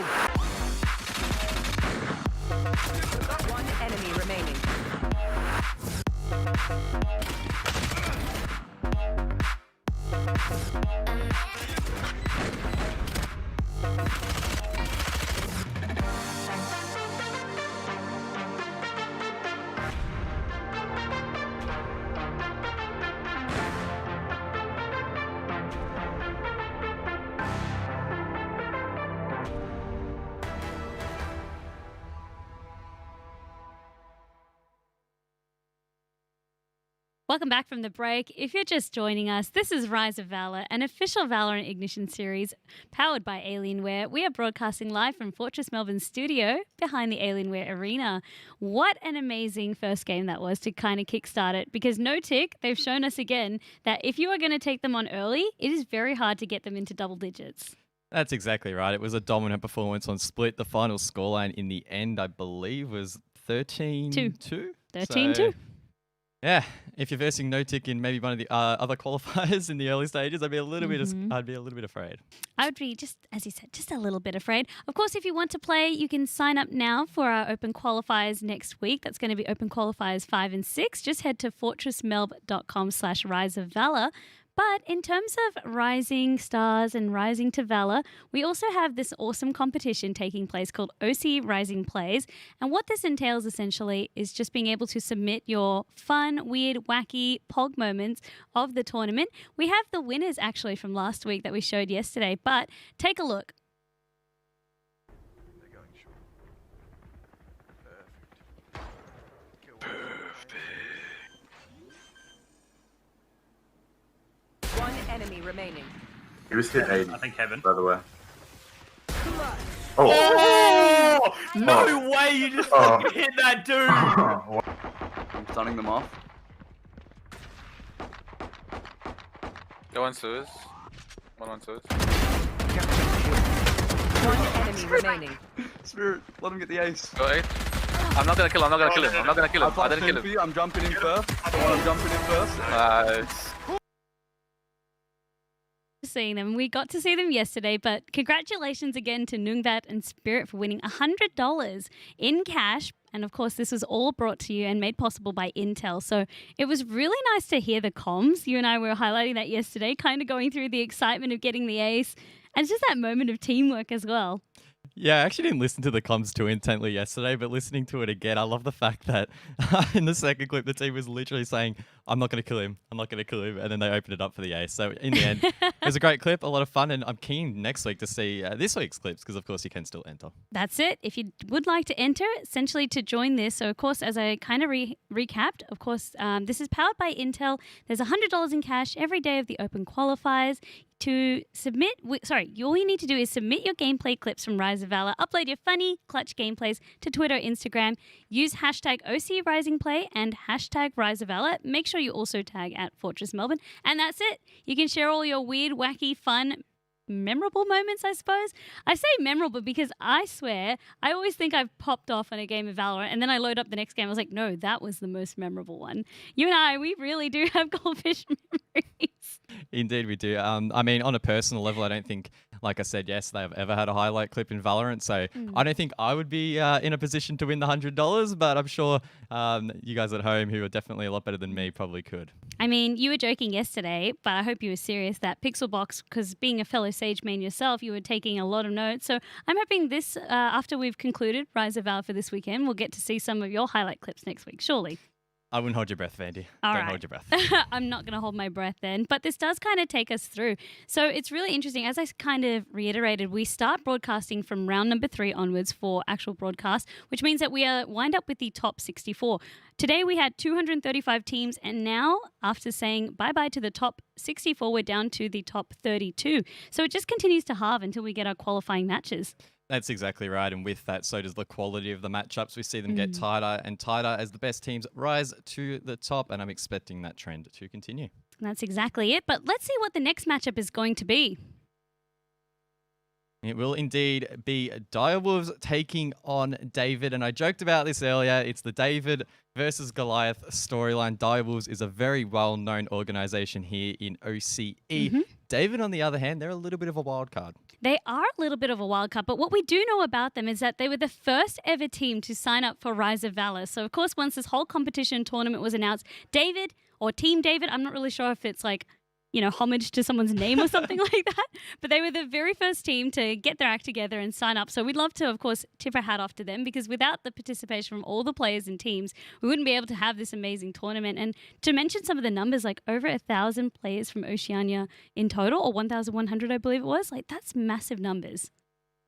One enemy remaining. Welcome back from the break. If you're just joining us, this is Rise of Valor, an official Valorant Ignition series powered by Alienware. We are broadcasting live from Fortress Melbourne's studio behind the Alienware Arena. What an amazing first game that was to kind of kickstart it, because no tick, they've shown us again that if you are going to take them on early, it is very hard to get them into double digits. That's exactly right. It was a dominant performance on Split. The final scoreline in the end, I believe, was 13-2. 13-2. Yeah, if you're versing no tick in maybe one of the other qualifiers in the early stages, I'd be a little bit afraid. I would be, just as you said, just a little bit afraid. Of course, if you want to play, you can sign up now for our Open Qualifiers next week. That's going to be Open Qualifiers 5 and 6. Just head to fortressmelb.com/riseofvalor. But in terms of rising stars and rising to valor, we also have this awesome competition taking place called OCE Rising Plays. And what this entails essentially is just being able to submit your fun, weird, wacky pog moments of the tournament. We have the winners actually from last week that we showed yesterday, but take a look. One enemy remaining. He was hit 80. I think heaven. By the way. Oh! No way you just fucking hit that dude! I'm stunning them off. Go on sewers. One on sewers. One enemy remaining. Spirit, let him get the ace. Go 8. I'm not gonna kill him. I didn't kill him. I'm jumping in first. I'm jumping in first. Nice. Seeing them. We got to see them yesterday, but congratulations again to Nungbat and Spirit for winning $100 in cash. And of course, this was all brought to you and made possible by Intel. So it was really nice to hear the comms. You and I were highlighting that yesterday, kind of going through the excitement of getting the ace. And it's just that moment of teamwork as well. Yeah, I actually didn't listen to the comms too intently yesterday, but listening to it again, I love the fact that in the second clip, the team was literally saying, I'm not going to kill him. I'm not going to kill him. And then they opened it up for the ace. So in the end, it was a great clip, a lot of fun. And I'm keen next week to see this week's clips because, of course, you can still enter. That's it. If you would like to enter, essentially to join this. So, of course, as I kind of recapped, of course, this is powered by Intel. There's $100 in cash every day of the open qualifiers. To submit, all you need to do is submit your gameplay clips from Rise of Valor, upload your funny, clutch gameplays to Twitter or Instagram, use hashtag OCE Rising Play and hashtag Rise of Valor. Make sure you also tag at Fortress Melbourne. And that's it. You can share all your weird, wacky, fun, memorable moments, I suppose. I say memorable because I swear I always think I've popped off on a game of Valorant and then I load up the next game. I was like, no, that was the most memorable one. You and I, we really do have goldfish memories. Indeed, we do. I mean, on a personal level, I don't think, like I said yesterday, I've ever had a highlight clip in Valorant. So I don't think I would be in a position to win the $100, but I'm sure you guys at home who are definitely a lot better than me probably could. I mean, you were joking yesterday, but I hope you were serious that Pixelbox, because being a fellow Sage main yourself, you were taking a lot of notes. So I'm hoping this, after we've concluded Rise of Valor for this weekend, we'll get to see some of your highlight clips next week, surely. I wouldn't hold your breath, Vandy. Don't hold your breath. I'm not going to hold my breath then. But this does kind of take us through. So it's really interesting. As I kind of reiterated, we start broadcasting from round number 3 onwards for actual broadcast, which means that we wind up with the top 64. Today we had 235 teams, and now after saying bye-bye to the top 64, we're down to the top 32. So it just continues to halve until we get our qualifying matches. That's exactly right. And with that, so does the quality of the matchups. We see them get tighter and tighter as the best teams rise to the top. And I'm expecting that trend to continue. That's exactly it. But let's see what the next matchup is going to be. It will indeed be Direwolves taking on David. And I joked about this earlier. It's the David versus Goliath storyline. Direwolves is a very well-known organization here in OCE. David, on the other hand, they're a little bit of a wild card. They are a little bit of a wild card, but what we do know about them is that they were the first ever team to sign up for Rise of Valor. So, of course, once this whole competition tournament was announced, David, or Team David, I'm not really sure if it's like, homage to someone's name or something like that. But they were the very first team to get their act together and sign up. So we'd love to, of course, tip our hat off to them, because without the participation from all the players and teams, we wouldn't be able to have this amazing tournament. And to mention some of the numbers, like over 1,000 players from Oceania in total, or 1,100, I believe it was. Like, that's massive numbers.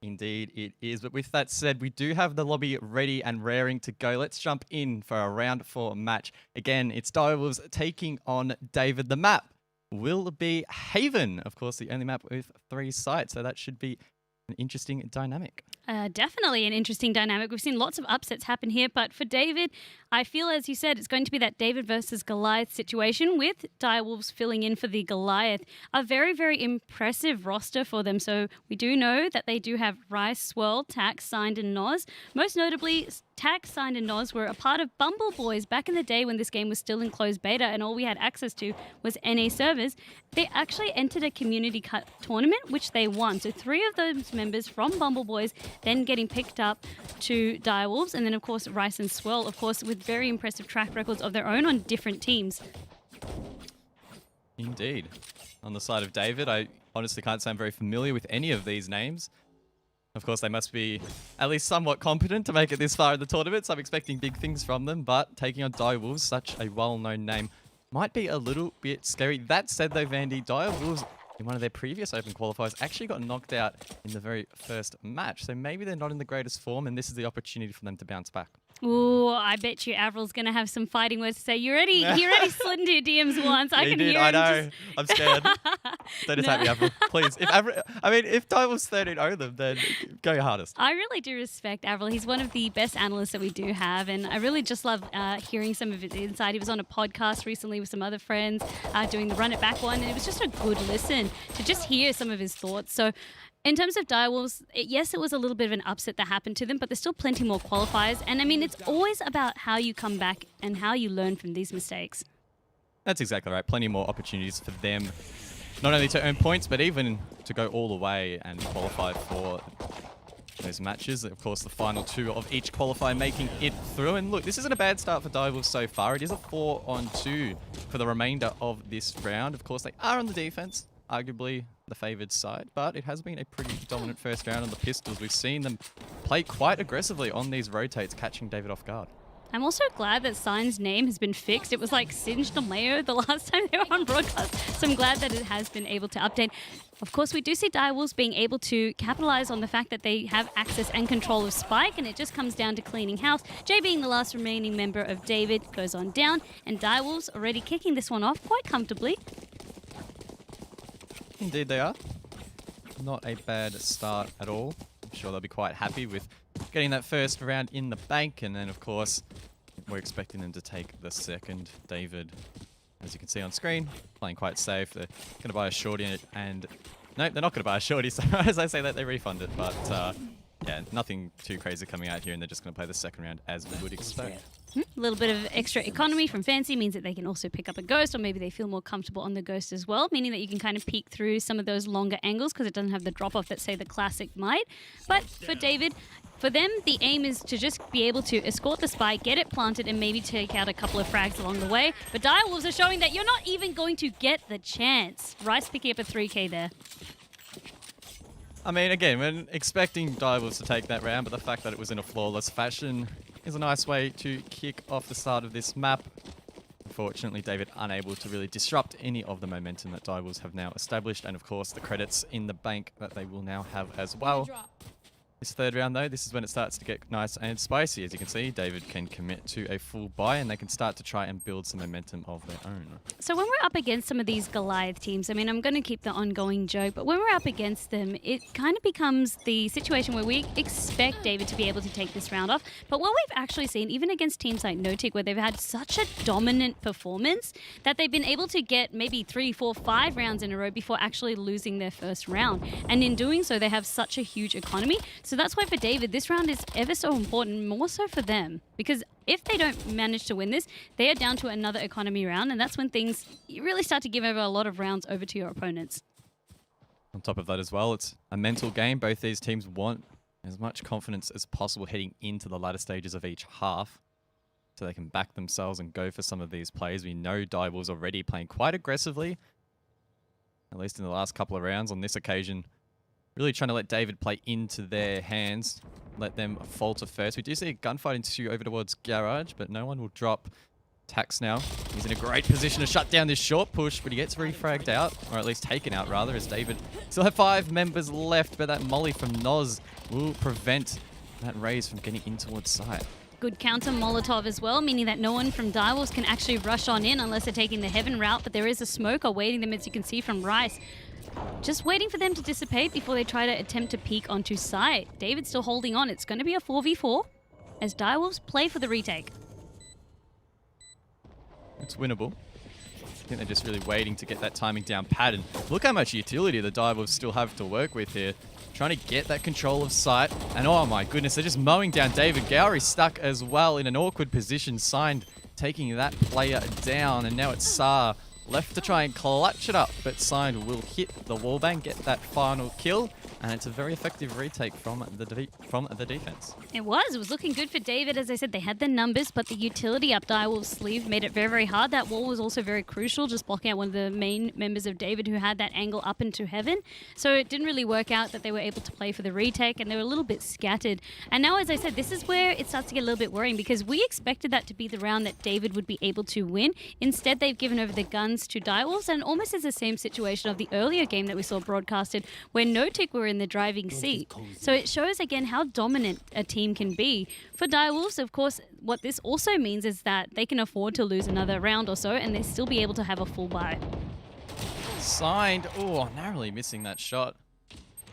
Indeed, it is. But with that said, we do have the lobby ready and raring to go. Let's jump in for a round 4 match. Again, it's Direwolves taking on David. The map will be Haven, of course, the only map with 3 sites. So that should be an interesting dynamic. Definitely an interesting dynamic. We've seen lots of upsets happen here, but for David, I feel, as you said, it's going to be that David versus Goliath situation, with Direwolves filling in for the Goliath. A very, very impressive roster for them. So we do know that they do have Rice, Swirl, Tax, Signed, and Noz. Most notably, Tax, Signed, and Noz were a part of Bumble Boys back in the day when this game was still in closed beta and all we had access to was NA servers. They actually entered a community cut tournament, which they won. So 3 of those members from Bumble Boys then getting picked up to Direwolves, and then, of course, Rice and Swirl, of course, with very impressive track records of their own on different teams. Indeed. On the side of David, I honestly can't say I'm very familiar with any of these names. Of course, they must be at least somewhat competent to make it this far in the tournament, so I'm expecting big things from them, but taking on Direwolves, such a well-known name, might be a little bit scary. That said, though, Vandy, Direwolves, in one of their previous open qualifiers, actually got knocked out in the very first match, so maybe they're not in the greatest form, and this is the opportunity for them to bounce back. Ooh, I bet you Avril's going to have some fighting words to say. He already slid into your DMs once. I can hear him. I know. I'm scared. Don't attack me, Avril. Please. If Direwolves 13-0 them, then go your hardest. I really do respect Avril. He's one of the best analysts that we do have, and I really just love hearing some of his insight. He was on a podcast recently with some other friends doing the Run It Back one, and it was just a good listen to just hear some of his thoughts. So in terms of Direwolves, yes, it was a little bit of an upset that happened to them, but there's still plenty more qualifiers. And I mean, it's always about how you come back and how you learn from these mistakes. That's exactly right. Plenty more opportunities for them, not only to earn points, but even to go all the way and qualify for those matches. Of course, the final 2 of each qualifier making it through. And look, this isn't a bad start for Direwolves so far. It is a 4-on-2 for the remainder of this round. Of course, they are on the defense, arguably the favoured side, but it has been a pretty dominant first round on the pistols. We've seen them play quite aggressively on these rotates, catching David off guard. I'm also glad that Sign's name has been fixed. It was like Singed Mayo the last time they were on broadcast, so I'm glad that it has been able to update. Of course, we do see Direwolves being able to capitalize on the fact that they have access and control of Spike, and it just comes down to cleaning house. Jay, being the last remaining member of David, goes on down, and Direwolves already kicking this one off quite comfortably. Indeed they are. Not a bad start at all. I'm sure they'll be quite happy with getting that first round in the bank, and then of course we're expecting them to take the second. David, as you can see on screen, playing quite safe. They're going to buy a shorty, and no, they're not going to buy a shorty, so as I say that, they refund it, but yeah, nothing too crazy coming out here, and they're just going to play the second round as we would expect. A little bit of extra economy from Fancy means that they can also pick up a Ghost, or maybe they feel more comfortable on the Ghost as well, meaning that you can kind of peek through some of those longer angles because it doesn't have the drop-off that, say, the Classic might. But for David, for them, the aim is to just be able to escort the spike, get it planted, and maybe take out a couple of frags along the way. But Direwolves are showing that you're not even going to get the chance. Rice picking up a 3K there. I mean, again, we're expecting Direwolves to take that round, but the fact that it was in a flawless fashion is a nice way to kick off the start of this map. Unfortunately, David unable to really disrupt any of the momentum that Direwolves have now established, and of course the credits in the bank that they will now have as well. This third round, though, this is when it starts to get nice and spicy. As you can see, David can commit to a full buy, and they can start to try and build some momentum of their own. So when we're up against some of these Goliath teams, I mean, I'm going to keep the ongoing joke, but when we're up against them, it kind of becomes the situation where we expect David to be able to take this round off. But what we've actually seen, even against teams like Notic, where they've had such a dominant performance that they've been able to get maybe 3, 4, 5 rounds in a row before actually losing their first round. And in doing so, they have such a huge economy. So that's why for David, this round is ever so important, more so for them. Because if they don't manage to win this, they are down to another economy round, and that's when things, you really start to give over a lot of rounds over to your opponents. On top of that as well, it's a mental game. Both these teams want as much confidence as possible heading into the latter stages of each half so they can back themselves and go for some of these plays. We know Direwolves already playing quite aggressively, at least in the last couple of rounds. On this occasion, really trying to let David play into their hands, let them falter first. We do see a gunfight ensue over towards Garage, but no one will drop. Tax now. He's in a great position to shut down this short push, but he gets refragged out, or at least taken out rather, as David still have 5 members left, but that molly from Noz will prevent that raise from getting in towards site. Good counter Molotov as well, meaning that no one from Direwolves can actually rush on in unless they're taking the Heaven route, but there is a smoke awaiting them, as you can see from Rice. Just waiting for them to dissipate before they try to attempt to peek onto site. David's still holding on. It's going to be a 4v4 as Direwolves play for the retake. It's winnable. I think they're just really waiting to get that timing down pat. And look how much utility the Direwolves still have to work with here. Trying to get that control of sight. And oh my goodness, they're just mowing down David. Gowry's stuck as well in an awkward position. Signed taking that player down. And now it's Saar left to try and clutch it up. But Signed will hit the wallbang, get that final kill. And it's a very effective retake from the defense. It was looking good for David. As I said, they had the numbers, but the utility up Direwolves' sleeve made it very, very hard. That wall was also very crucial, just blocking out one of the main members of David who had that angle up into Heaven. So it didn't really work out that they were able to play for the retake, and they were a little bit scattered. And now, as I said, this is where it starts to get a little bit worrying, because we expected that to be the round that David would be able to win. Instead, they've given over the guns to Direwolves, and almost as the same situation of the earlier game that we saw broadcasted, where Notic were in the driving seat. So it shows again how dominant a team can be. For Direwolves, of course, what this also means is that they can afford to lose another round or so and they still be able to have a full buy. Signed. Oh, narrowly missing that shot.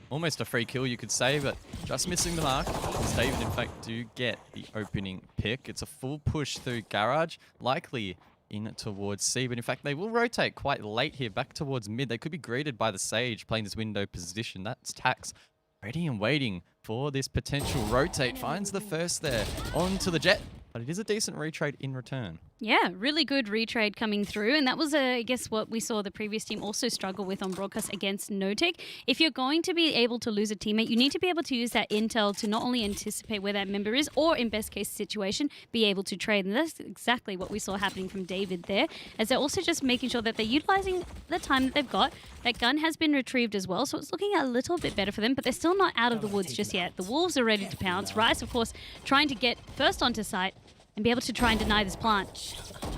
Almost a free kill, you could say, but just missing the mark. As David, in fact, do get the opening pick. It's a full push through Garage, likely in towards C, but in fact they will rotate quite late here back towards mid. They could be greeted by the Sage playing this window position. That's Tax ready and waiting for this potential rotate. Finds the first there onto the Jet, but it is a decent retrade in return. Yeah, really good retrade coming through, and that was, I guess, what we saw the previous team also struggle with on broadcast against Notic. If you're going to be able to lose a teammate, you need to be able to use that intel to not only anticipate where that member is, or in best case situation, be able to trade. And that's exactly what we saw happening from David there, as they're also just making sure that they're utilizing the time that they've got. That gun has been retrieved as well, so it's looking a little bit better for them, but they're still not out of the woods just yet. The Wolves are ready to pounce. Rice, of course, trying to get first onto site and be able to try and deny this plant.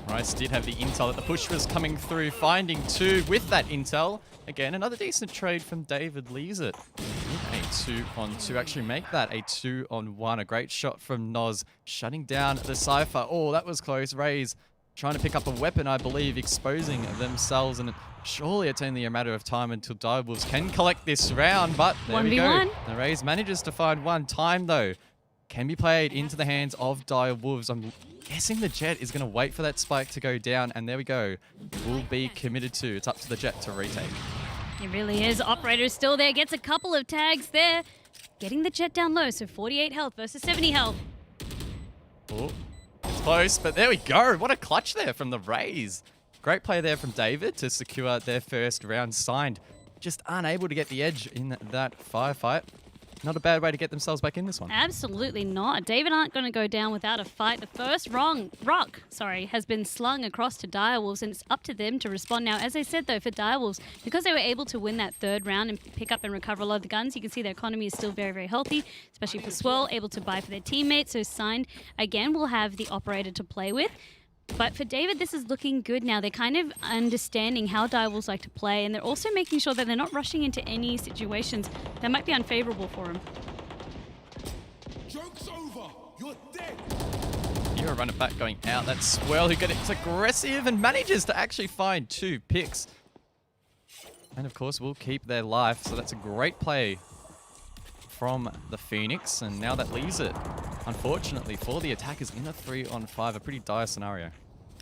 Rice did have the intel that the push was coming through, finding 2 with that intel. Again, another decent trade from David leaves it. A 2-on-2, actually make that a 2-on-1. A great shot from Noz, shutting down the Cypher. Oh, that was close. Raze trying to pick up a weapon, I believe, exposing themselves, and surely it's only a matter of time until Direwolves can collect this round, but there we go. The Raze manages to find one. Time, though, can be played into the hands of Direwolves. I'm guessing the Jet is going to wait for that spike to go down, and there we go. Will be committed to. It's up to the Jet to retake. It really is. Operator's still there, gets a couple of tags there. Getting the Jet down low, so 48 health versus 70 health. Oh, it's close, but there we go. What a clutch there from the Raze. Great play there from David to secure their first round. Signed. Just unable to get the edge in that firefight. Not a bad way to get themselves back in this one. Absolutely not. David aren't going to go down without a fight. The first rock has been slung across to Direwolves, and it's up to them to respond now. As I said, though, for Direwolves, because they were able to win that third round and pick up and recover a lot of the guns, you can see their economy is still very, very healthy, especially for Swirl, able to buy for their teammates. So Signed, again, will have the operator to play with. But for David, this is looking good now. They're kind of understanding how Direwolves like to play, and they're also making sure that they're not rushing into any situations that might be unfavorable for them. Joke's over. You're dead. You're a runner back going out. That's Swirl who gets aggressive and manages to actually find 2 picks. And of course, will keep their life. So that's a great play from the Phoenix, and now that leaves it, unfortunately, for the attackers in a 3-on-5, a pretty dire scenario.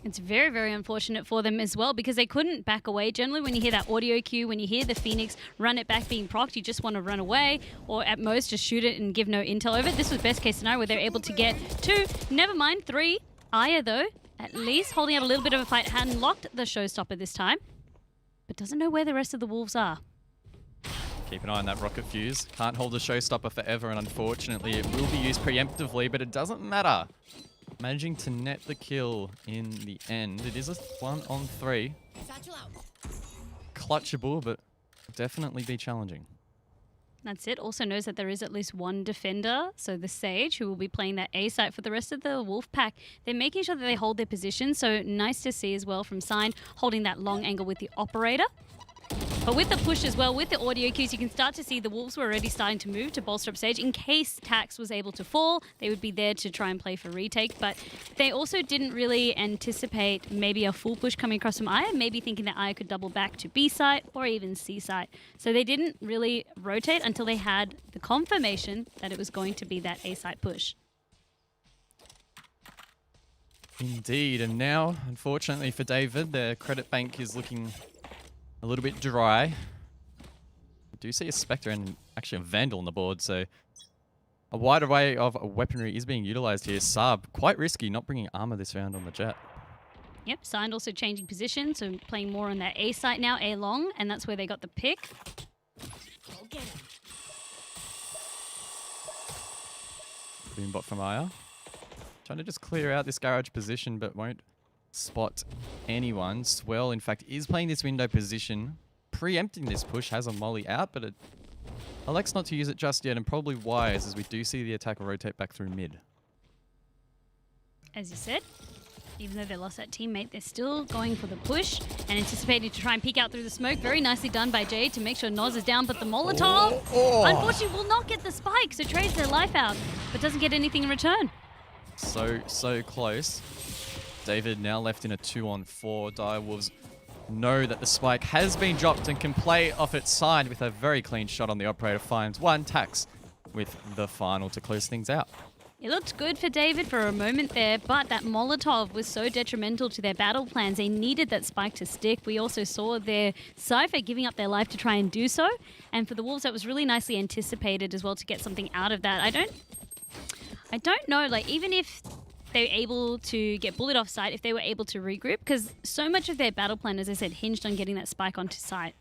It's very, very unfortunate for them as well, because they couldn't back away. Generally, when you hear that audio cue, when you hear the Phoenix run it back being procced, you just want to run away, or at most just shoot it and give no intel over. This was best case scenario where they're able to get 2, never mind 3. Aya, though, at least holding up a little bit of a fight, hadn't locked the showstopper this time, but doesn't know where the rest of the Wolves are. Keep an eye on that rocket fuse. Can't hold the showstopper forever, and unfortunately it will be used preemptively, but it doesn't matter. Managing to net the kill in the end. It is a 1-on-3. Clutchable, but definitely be challenging. That's it. Also knows that there is at least one defender, so the Sage, who will be playing that A site for the rest of the Wolf Pack. They're making sure that they hold their position, so nice to see as well from Sign, holding that long angle with the Operator. But with the push as well, with the audio cues, you can start to see the Wolves were already starting to move to bolster up Sage. In case Tax was able to fall, they would be there to try and play for retake. But they also didn't really anticipate maybe a full push coming across from Aya, maybe thinking that Aya could double back to B site or even C site. So they didn't really rotate until they had the confirmation that it was going to be that A site push. Indeed, and now, unfortunately for David, their credit bank is looking a little bit dry. I do see a Spectre and actually a Vandal on the board, so a wide array of weaponry is being utilized here. Saab, quite risky, not bringing armor this round on the Jet. Yep, Signed also changing position, so playing more on that A site now, A long, and that's where they got the pick. Boombot from Aya. Trying to just clear out this garage position, but won't spot anyone. Swell, in fact, is playing this window position, preempting this push, has a molly out, but it elects not to use it just yet, and probably wise, as we do see the attacker rotate back through mid. As you said, even though they lost that teammate, they're still going for the push and anticipating to try and peek out through the smoke. Very nicely done by Jade to make sure Noz is down, but the Molotov, unfortunately, will not get the spike, so trades their life out, but doesn't get anything in return. So close. David now left in a 2-on-4. Direwolves know that the spike has been dropped and can play off its side with a very clean shot on the Operator. Finds one, Tax with the final to close things out. It looked good for David for a moment there, but that Molotov was so detrimental to their battle plans. They needed that spike to stick. We also saw their Cypher giving up their life to try and do so. And for the Wolves, that was really nicely anticipated as well to get something out of that. I don't know, like, even if they were able to get bullet off site, if they were able to regroup, because so much of their battle plan, as I said, hinged on getting that spike onto site.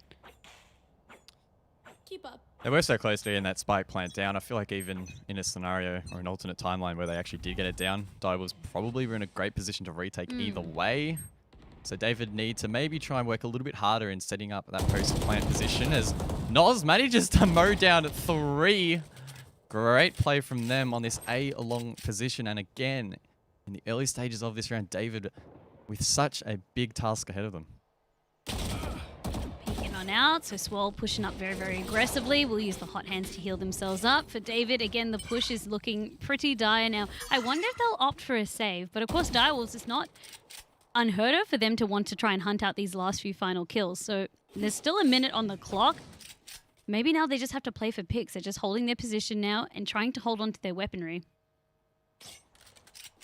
Keep up. They were so close to getting that spike plant down. I feel like even in a scenario or an alternate timeline where they actually did get it down, Direwolves probably were in a great position to retake either way. So David needs to maybe try and work a little bit harder in setting up that post-plant position as Noz manages to mow down 3. Great play from them on this A-long position. And again, in the early stages of this round, David with such a big task ahead of them. Peeking on out, so Swirl pushing up very, very aggressively. Will use the hot hands to heal themselves up. For David, again, the push is looking pretty dire now. I wonder if they'll opt for a save, but of course Direwolves is not unheard of for them to want to try and hunt out these last few final kills. So there's still a minute on the clock. Maybe now they just have to play for picks. They're just holding their position now and trying to hold on to their weaponry.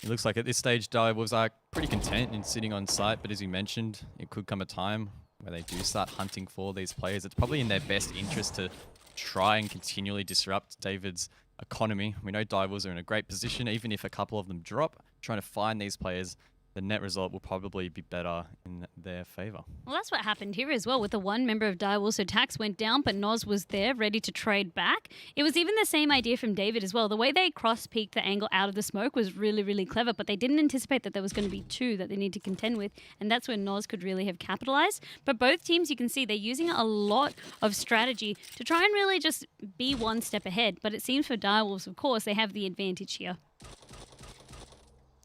It looks like at this stage, Direwolves are pretty content in sitting on site, but as you mentioned, it could come a time where they do start hunting for these players. It's probably in their best interest to try and continually disrupt David's economy. We know Direwolves are in a great position, even if a couple of them drop. Trying to find these players, the net result will probably be better in their favor. Well, that's what happened here as well with the one member of Direwolves. So Tax went down, but Noz was there, ready to trade back. It was even the same idea from David as well. The way they cross-peeked the angle out of the smoke was really, really clever, but they didn't anticipate that there was going to be 2 that they need to contend with, and that's where Noz could really have capitalized. But both teams, you can see, they're using a lot of strategy to try and really just be one step ahead. But it seems for Direwolves, of course, they have the advantage here.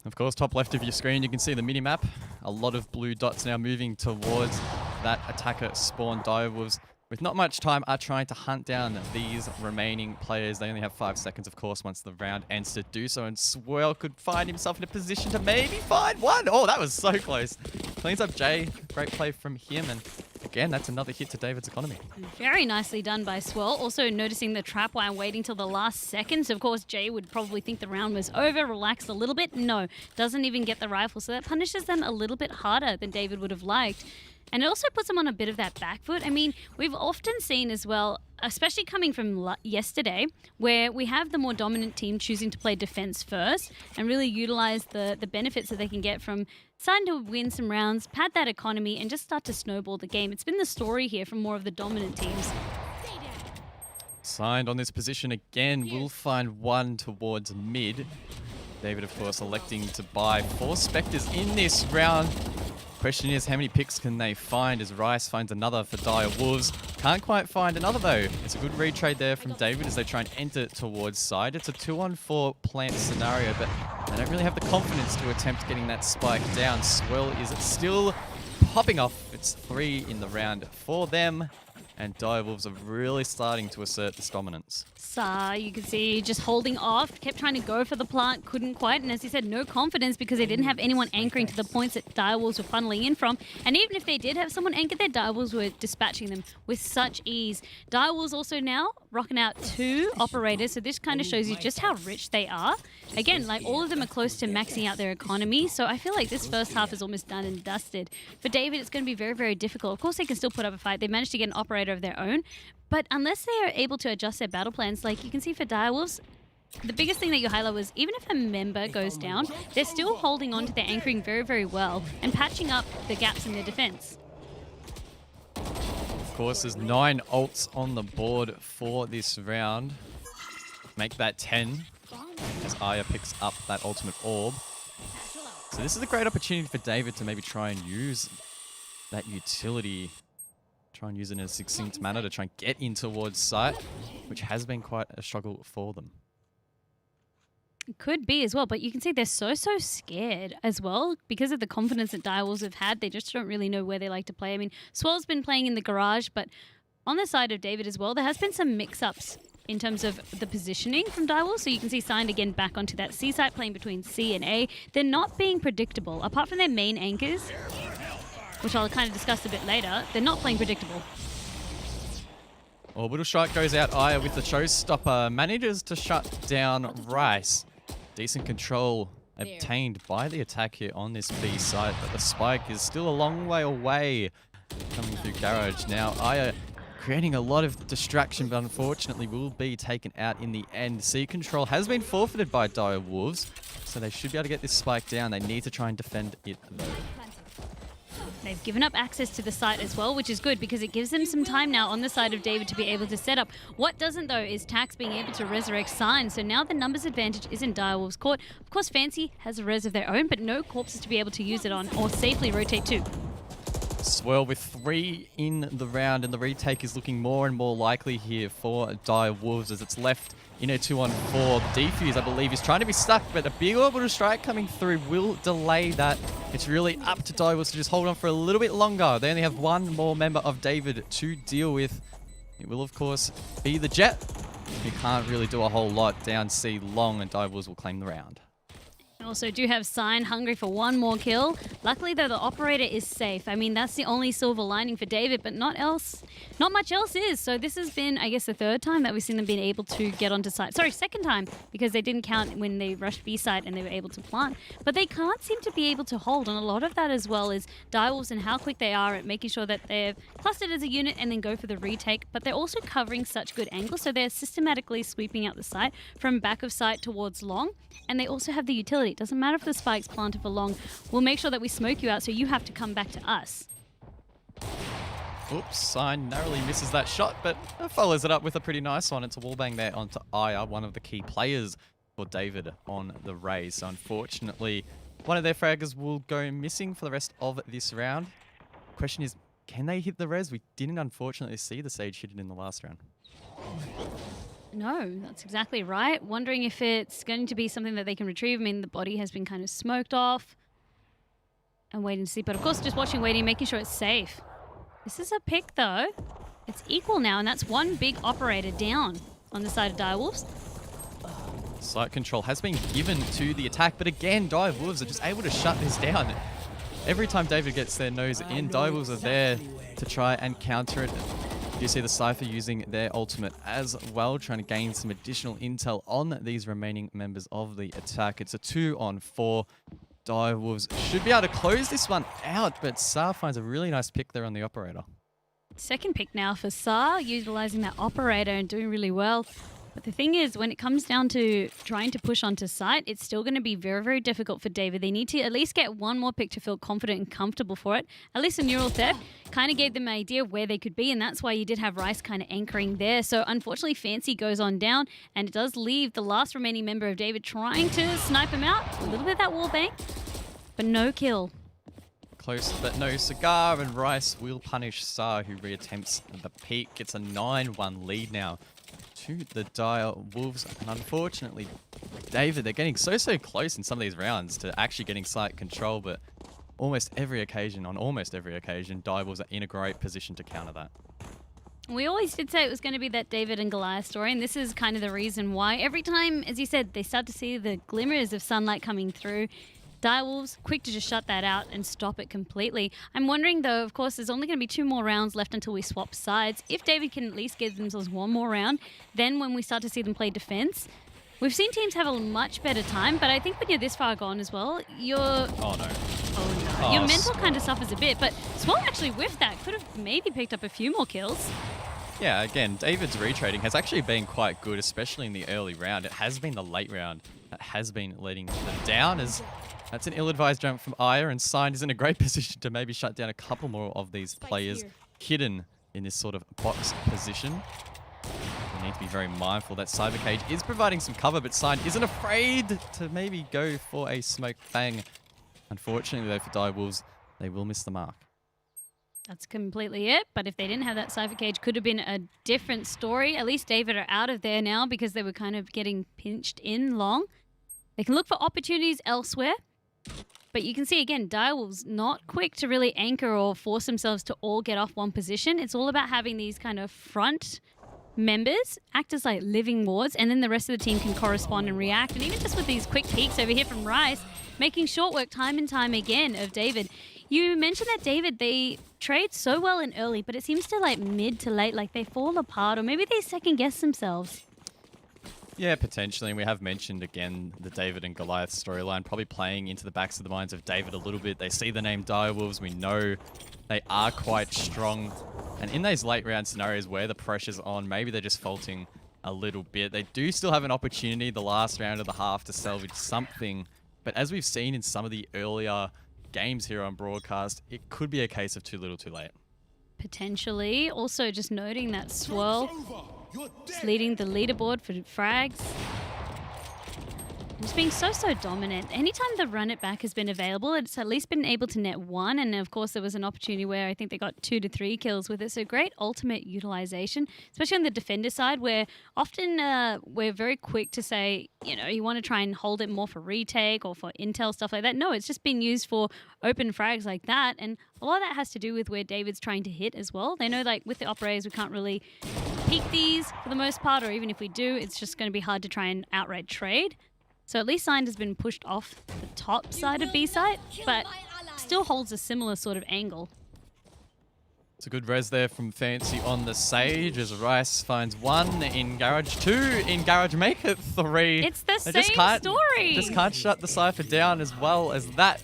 Of course, top left of your screen, you can see the minimap. A lot of blue dots now moving towards that attacker spawn. Direwolves, with not much time, are trying to hunt down these remaining players. They only have 5 seconds, of course, once the round ends to do so. And Swirl could find himself in a position to maybe find one. Oh, that was so close. Cleans up Jay. Great play from him. And again, that's another hit to David's economy. Very nicely done by Swirl. Also noticing the trap while waiting till the last seconds. Of course, Jay would probably think the round was over, relaxed a little bit. No, doesn't even get the rifle. So that punishes them a little bit harder than David would have liked. And it also puts them on a bit of that back foot. I mean, we've often seen as well, especially coming from yesterday, where we have the more dominant team choosing to play defense first and really utilize the benefits that they can get from starting to win some rounds, pad that economy, and just start to snowball the game. It's been the story here from more of the dominant teams. Signed on this position again. Will find one towards mid. David, of course, electing to buy 4 Spectres in this round. Question is, how many picks can they find as Rice finds another for Dire Wolves? Can't quite find another, though. It's a good retrade there from David as they try and enter towards side. It's a 2-on-4 plant scenario, but they don't really have the confidence to attempt getting that spike down. Swell is still popping off. It's 3 in the round for them. And Dire Wolves are really starting to assert this dominance. You can see just holding off, kept trying to go for the plant, couldn't quite, and as you said, no confidence because they didn't have anyone anchoring to the points that Dire Wolves were funneling in from. And even if they did have someone anchored there, Dire Wolves were dispatching them with such ease. Dire Wolves also now rocking out 2 operators, so this kind of shows you just how rich they are. Again, like all of them are close to maxing out their economy, so I feel like this first half is almost done and dusted. For David, it's going to be very, very difficult. Of course, they can still put up a fight. They managed to get an operator of their own, but unless they are able to adjust their battle plans, like you can see for Dire Wolves, the biggest thing that you highlight was even if a member goes down, they're still holding on to their anchoring very, very well and patching up the gaps in their defense. Of course, there's 9 ults on the board for this round. Make that 10 as Aya picks up that ultimate orb. So this is a great opportunity for David to maybe try and use that utility. Try and use it in a succinct manner to try and get in towards site, which has been quite a struggle for them. It could be as well, but you can see they're so scared as well because of the confidence that Dire Wolves have had. They just don't really know where they like to play. I mean, Swell's been playing in the garage, but on the side of David as well, there has been some mix-ups in terms of the positioning from Dire Wolves. So you can see Signed again back onto that C site, playing between C and A. They're not being predictable. Apart from their main anchors, which I'll kind of discuss a bit later, they're not playing predictable. Orbital Strike goes out. Aya with the showstopper manages to shut down Rice. Decent control obtained by the attack here on this B side, but the spike is still a long way away coming through garage. Now Aya creating a lot of distraction, but unfortunately will be taken out in the end. C control has been forfeited by Dire Wolves, so they should be able to get this spike down. They need to try and defend it though. They've given up access to the site as well, which is good because it gives them some time now on the side of David to be able to set up. What doesn't, though, is Tax being able to resurrect Sign. So now the numbers advantage is in Dire Wolves' court. Of course, Fancy has a res of their own, but no corpses to be able to use it on or safely rotate to. Swell with 3 in the round, and the retake is looking more and more likely here for Dire Wolves as it's left in a 2-on-4. Defuse, I believe, is trying to be stuck, but a big orbital strike coming through will delay that. It's really up to Dire Wolves to just hold on for a little bit longer. They only have 1 more member of David to deal with. It will, of course, be the Jet, who can't really do a whole lot down C long, and Dire Wolves will claim the round. Also do have Sign hungry for 1 more kill. Luckily, though, the operator is safe. I mean, that's the only silver lining for David, but not much else is. So this has been, I guess, the 3rd time that we've seen them being able to get onto site. Sorry, 2nd time, because they didn't count when they rushed B site and they were able to plant. But they can't seem to be able to hold, and a lot of that as well is Dire Wolves and how quick they are at making sure that they're clustered as a unit and then go for the retake. But they're also covering such good angles, so they're systematically sweeping out the site from back of site towards long. And they also have the utility. It doesn't matter if the spike's planted for long. We'll make sure that we smoke you out so you have to come back to us. Oops, Sign narrowly misses that shot, but follows it up with a pretty nice one. It's a wallbang there onto Aya, one of the key players for David on the raise. So unfortunately, one of their fraggers will go missing for the rest of this round. Question is, can they hit the res? We didn't unfortunately see the Sage hit it in the last round. No, that's exactly right. Wondering if it's going to be something that they can retrieve. I mean, the body has been kind of smoked off. And waiting to see. But of course, just watching, waiting, making sure it's safe. This is a pick, though. It's equal now, and that's 1 big operator down on the side of Dire Wolves. Site control has been given to the attack, but again, Dire Wolves are just able to shut this down. Every time David gets their nose in, Dire Wolves are there to try and counter it. You see the Cypher using their ultimate as well, trying to gain some additional intel on these remaining members of the attack. It's a 2-on-4. Dire Wolves should be able to close this one out, but Sar finds a really nice pick there on the operator. 2nd pick now for Sar, utilising that operator and doing really well. But the thing is, when it comes down to trying to push onto site, it's still going to be very, very difficult for David. They need to at least get one more pick to feel confident and comfortable for it. At least a neural theft kind of gave them an idea of where they could be, and that's why you did have Rice kind of anchoring there. So unfortunately, Fancy goes on down, and it does leave the last remaining member of David trying to snipe him out. A little bit of that wallbang, but no kill. Close, but no cigar, and Rice will punish Sar, who reattempts the peak. Gets a 9-1 lead now to the Dire Wolves. And unfortunately, David, they're getting so close in some of these rounds to actually getting site control, but on almost every occasion, Dire Wolves are in a great position to counter that. We always did say it was going to be that David and Goliath story, and this is kind of the reason why. Every time, as you said, they start to see the glimmers of sunlight coming through, Direwolves quick to just shut that out and stop it completely. I'm wondering though, of course, there's only going to be 2 more rounds left until we swap sides. If David can at least give themselves 1 more round, then when we start to see them play defense, we've seen teams have a much better time, but I think when you're this far gone as well, your mental Swell kind of suffers a bit, but Swell actually whiffed that. Could have maybe picked up a few more kills. Yeah, again, David's retrading has actually been quite good, especially in the early round. It has been the late round that has been letting them down, as that's an ill-advised jump from Aya, and Signed is in a great position to maybe shut down a couple more of these players hidden in this sort of box position. We need to be very mindful that Cyber Cage is providing some cover, but Signed isn't afraid to maybe go for a smoke bang. Unfortunately, though, for Dire Wolves, they will miss the mark. That's completely it. But if they didn't have that Cypher Cage, could have been a different story. At least David are out of there now because they were kind of getting pinched in long. They can look for opportunities elsewhere. But you can see, again, Direwolves not quick to really anchor or force themselves to all get off one position. It's all about having these kind of front members act as like living wards, and then the rest of the team can correspond and react. And even just with these quick peeks over here from Rice, making short work time and time again of David. You mentioned that David, they trade so well in early, but it seems to like mid to late, like they fall apart, or maybe they second guess themselves. Yeah, potentially. And we have mentioned, again, the David and Goliath storyline probably playing into the backs of the minds of David a little bit. They see the name Direwolves. We know they are quite strong. And in those late round scenarios where the pressure's on, maybe they're just falting a little bit. They do still have an opportunity the last round of the half to salvage something. But as we've seen in some of the earlier games here on broadcast, it could be a case of too little too late. Potentially. Also just noting that Swirl is leading the leaderboard for frags. Just being so dominant. Anytime the run it back has been available, it's at least been able to net 1. And of course, there was an opportunity where I think they got 2 to 3 kills with it. So great ultimate utilization, especially on the defender side, where often we're very quick to say, you know, you want to try and hold it more for retake or for intel, stuff like that. No, it's just been used for open frags like that. And a lot of that has to do with where David's trying to hit as well. They know, like, with the operators, we can't really peek these for the most part, or even if we do, it's just going to be hard to try and outright trade. So at least Signed has been pushed off the top side of B site, but still holds a similar sort of angle. It's a good res there from Fancy on the Sage as Rice finds 1 in Garage, 2 in Garage, make it 3. It's the same story. Just can't shut the Cypher down, as well as that.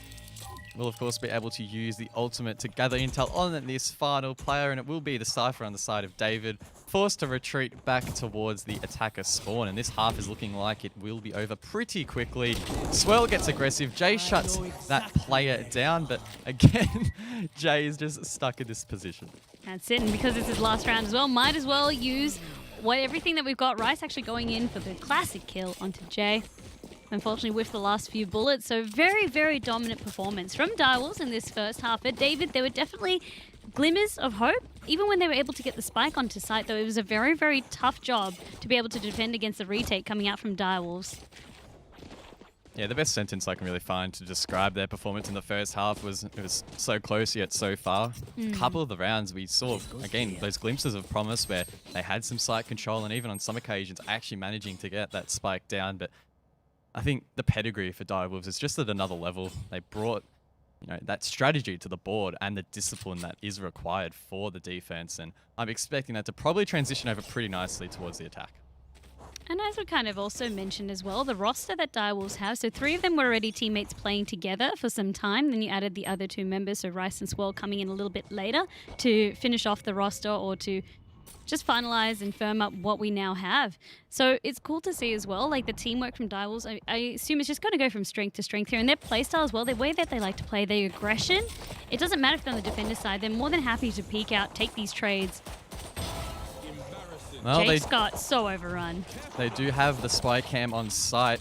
Will of course be able to use the ultimate to gather intel on this final player, and it will be the Cypher on the side of David, forced to retreat back towards the attacker spawn, and this half is looking like it will be over pretty quickly. Swirl gets aggressive, Jay shuts that player down, but again, Jay is just stuck in this position. That's it, and because this is last round as well, might as well use everything that we've got. Rice actually going in for the classic kill onto Jay. Unfortunately, with the last few bullets. So very dominant performance from Direwolves in this first half. But David, there were definitely glimmers of hope. Even when they were able to get the spike onto site, though, it was a very tough job to be able to defend against the retake coming out from Direwolves. Yeah, the best sentence I can really find to describe their performance in the first half was, it was so close yet so far. A couple of the rounds we saw, again, those glimpses of promise where they had some site control, and even on some occasions actually managing to get that spike down. But I think the pedigree for Direwolves is just at another level. They brought, you know, that strategy to the board and the discipline that is required for the defense, and I'm expecting that to probably transition over pretty nicely towards the attack. And as we kind of also mentioned as well, the roster that Direwolves have, so 3 of them were already teammates playing together for some time. Then you added the other 2 members, so Rice and Swirl coming in a little bit later to finish off the roster or to just finalize and firm up what we now have. So it's cool to see as well, like the teamwork from Direwolves. I assume it's just going to go from strength to strength here. And their playstyle as well, the way that they like to play, their aggression, it doesn't matter if they're on the defender side. They're more than happy to peek out, take these trades. Well, Jake's got so overrun. They do have the spy cam on site.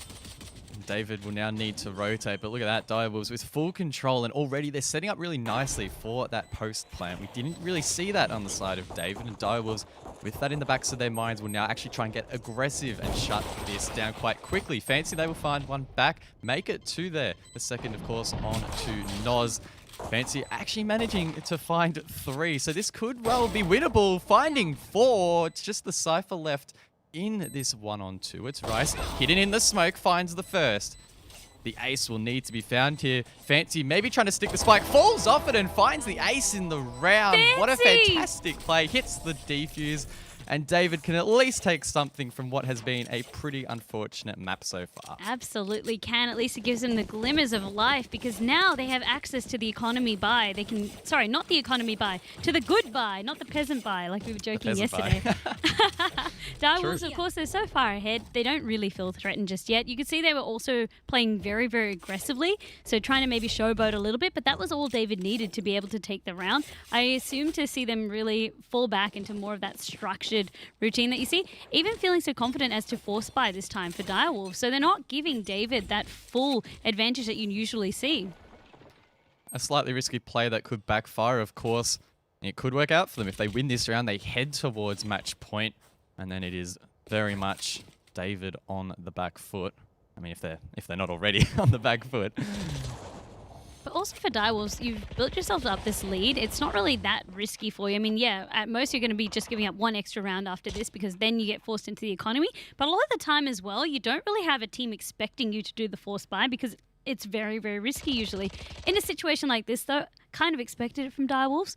David will now need to rotate, but look at that, Direwolves with full control, and already they're setting up really nicely for that post plant. We didn't really see that on the side of David, and Direwolves, with that in the backs of their minds, will now actually try and get aggressive and shut this down quite quickly. Fancy they will find one back, make it to there. The second, of course, on to Noz. Fancy actually managing to find 3, so this could well be winnable. Finding 4, it's just the Cypher left in this 1-on-2. It's Rice hidden in the smoke, finds the first. The ace will need to be found here. Fancy maybe trying to stick the spike, falls off it and finds the ace in the round. Fancy! What a fantastic play, hits the defuse. And David can at least take something from what has been a pretty unfortunate map so far. Absolutely can. At least it gives them the glimmers of life, because now they have access to the economy buy. They can, sorry, not the economy buy, to the good buy, not the peasant buy, like we were joking yesterday. Direwolves, of course, they're so far ahead. They don't really feel threatened just yet. You can see they were also playing very, very aggressively, so trying to maybe showboat a little bit, but that was all David needed to be able to take the round. I assume to see them really fall back into more of that structured routine that you see, even feeling so confident as to force buy this time for Direwolves. So they're not giving David that full advantage that you usually see. A slightly risky play that could backfire, of course. It could work out for them. If they win this round, they head towards match point, and then it is very much David on the back foot. I mean, if they're not already on the back foot. But also for Direwolves, you've built yourself up this lead. It's not really that risky for you. I mean, yeah, at most you're going to be just giving up 1 extra round after this, because then you get forced into the economy. But a lot of the time as well, you don't really have a team expecting you to do the force buy, because it's very, very risky usually. In a situation like this, though, kind of expected it from Direwolves.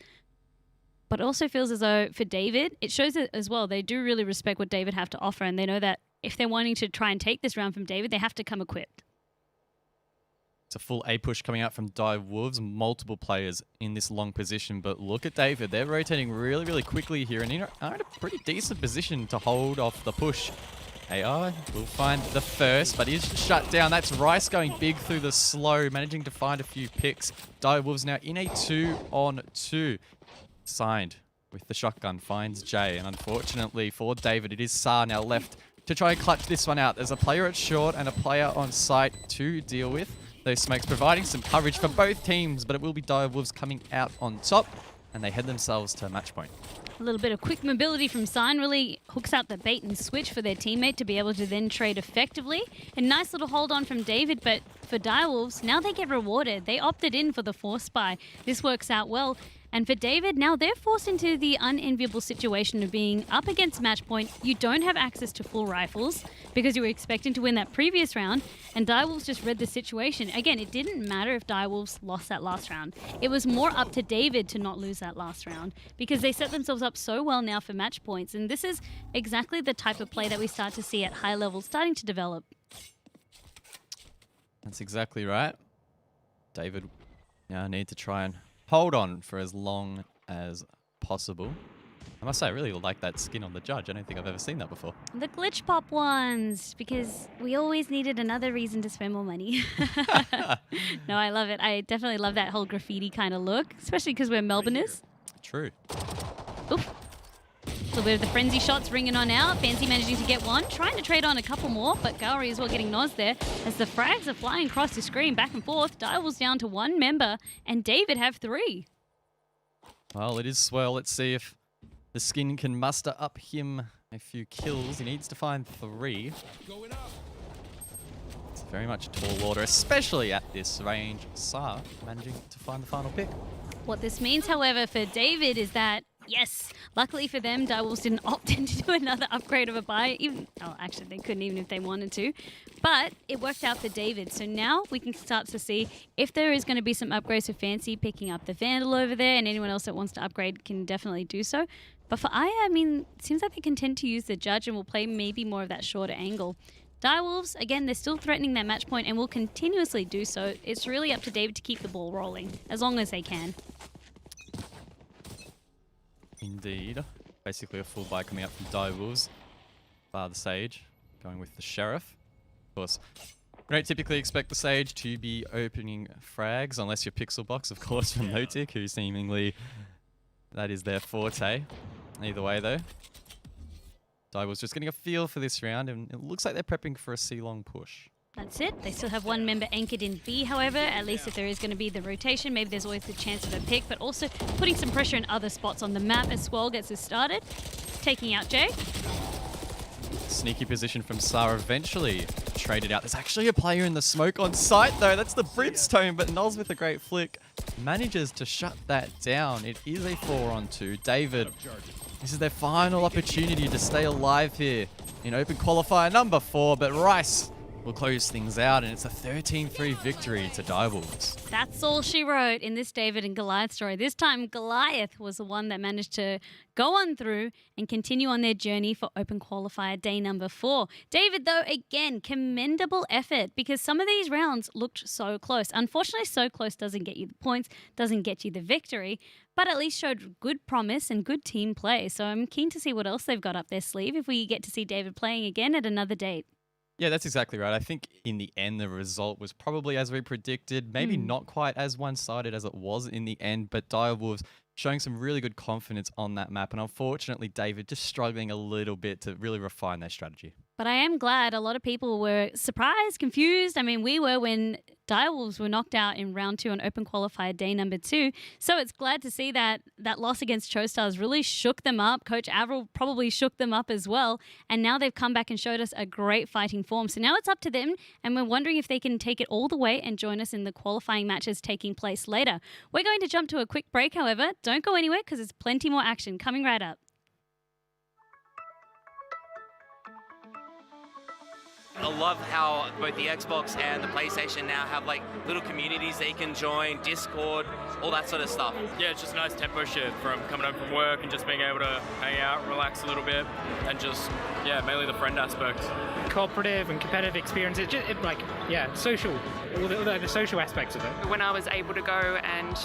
But it also feels as though for David, it shows it as well. They do really respect what David have to offer, and they know that if they're wanting to try and take this round from David, they have to come equipped. It's a full A push coming out from Direwolves. Multiple players in this long position, but look at David. They're rotating really, really quickly here, and are in a pretty decent position to hold off the push. AR will find the first, but he's shut down. That's Rice going big through the slow, managing to find a few picks. Direwolves now in a 2-on-2. Signed with the shotgun, finds Jay, and unfortunately for David, it is Saar now left to try and clutch this one out. There's a player at short and a player on site to deal with. Those smokes providing some coverage for both teams, but it will be Direwolves coming out on top, and they head themselves to match point. A little bit of quick mobility from Sign really hooks out the bait and switch for their teammate to be able to then trade effectively. A nice little hold on from David, but for Direwolves, now they get rewarded. They opted in for the force buy. This works out well. And for David, now they're forced into the unenviable situation of being up against match point. You don't have access to full rifles because you were expecting to win that previous round, and Direwolves just read the situation. Again, it didn't matter if Direwolves lost that last round. It was more up to David to not lose that last round because they set themselves up so well now for match points, and this is exactly the type of play that we start to see at high levels starting to develop. That's exactly right. David now need to try and hold on for as long as possible. I must say, I really like that skin on the judge. I don't think I've ever seen that before. The glitch pop ones, because we always needed another reason to spend more money. No, I love it. I definitely love that whole graffiti kind of look, especially because we're Melbourners. True. Oof. A little bit of the frenzy shots ringing on out. Fancy managing to get one. Trying to trade on a couple more, but Gallery as well getting Noz there. As the frags are flying across the screen back and forth. Direwolves down to 1 member, and David have 3. Well, it is Swirl. Let's see if the skin can muster up him a few kills. He needs to find 3. It's very much a tall order, especially at this range. Saar managing to find the final pick. What this means, however, for David is that, yes, luckily for them, Direwolves didn't opt in to do another upgrade of a buy. Actually, they couldn't even if they wanted to. But it worked out for David. So now we can start to see if there is going to be some upgrades for Fancy, picking up the Vandal over there, and anyone else that wants to upgrade can definitely do so. But for Aya, I mean, it seems like they can tend to use the Judge and will play maybe more of that shorter angle. Direwolves, again, they're still threatening that match point and will continuously do so. It's really up to David to keep the ball rolling, as long as they can. Indeed. Basically a full buy coming up from Direwolves. The Sage going with the Sheriff. Of course, we don't typically expect the Sage to be opening frags unless you're Pixel Box, of course, from Notic, who seemingly that is their forte. Either way, though, Direwolves just getting a feel for this round, and it looks like they're prepping for a C-long push. That's it. They still have one member anchored in B, however, at least if there is going to be the rotation. Maybe there's always the chance of a pick, but also putting some pressure in other spots on the map as Squall gets us started. Taking out Jay. Sneaky position from Sarah eventually traded out. There's actually a player in the smoke on site though. That's the Brimstone, but Nulls with a great flick manages to shut that down. It is a 4-on-2. David, this is their final opportunity to stay alive here in open qualifier number 4, but Rice will close things out, and it's a 13-3 victory to Direwolves. That's all she wrote in this David and Goliath story. This time, Goliath was the one that managed to go on through and continue on their journey for Open Qualifier day number 4. David, though, again, commendable effort because some of these rounds looked so close. Unfortunately, so close doesn't get you the points, doesn't get you the victory, but at least showed good promise and good team play. So I'm keen to see what else they've got up their sleeve if we get to see David playing again at another date. Yeah, that's exactly right. I think in the end, the result was probably as we predicted, maybe not quite as one-sided as it was in the end, but Direwolves showing some really good confidence on that map. And unfortunately, David just struggling a little bit to really refine their strategy. But I am glad a lot of people were surprised, confused. I mean, we were when Direwolves were knocked out in round 2 on Open Qualifier day number 2. So it's glad to see that that loss against Chostars really shook them up. Coach Avril probably shook them up as well. And now they've come back and showed us a great fighting form. So now it's up to them. And we're wondering if they can take it all the way and join us in the qualifying matches taking place later. We're going to jump to a quick break, however. Don't go anywhere because there's plenty more action coming right up. I love how both the Xbox and the PlayStation now have like little communities that you can join, Discord, all that sort of stuff. Yeah, it's just a nice tempo shift from coming home from work and just being able to hang out, relax a little bit, and just, yeah, mainly the friend aspect. Cooperative and competitive experience, social, all the social aspects of it. When I was able to go and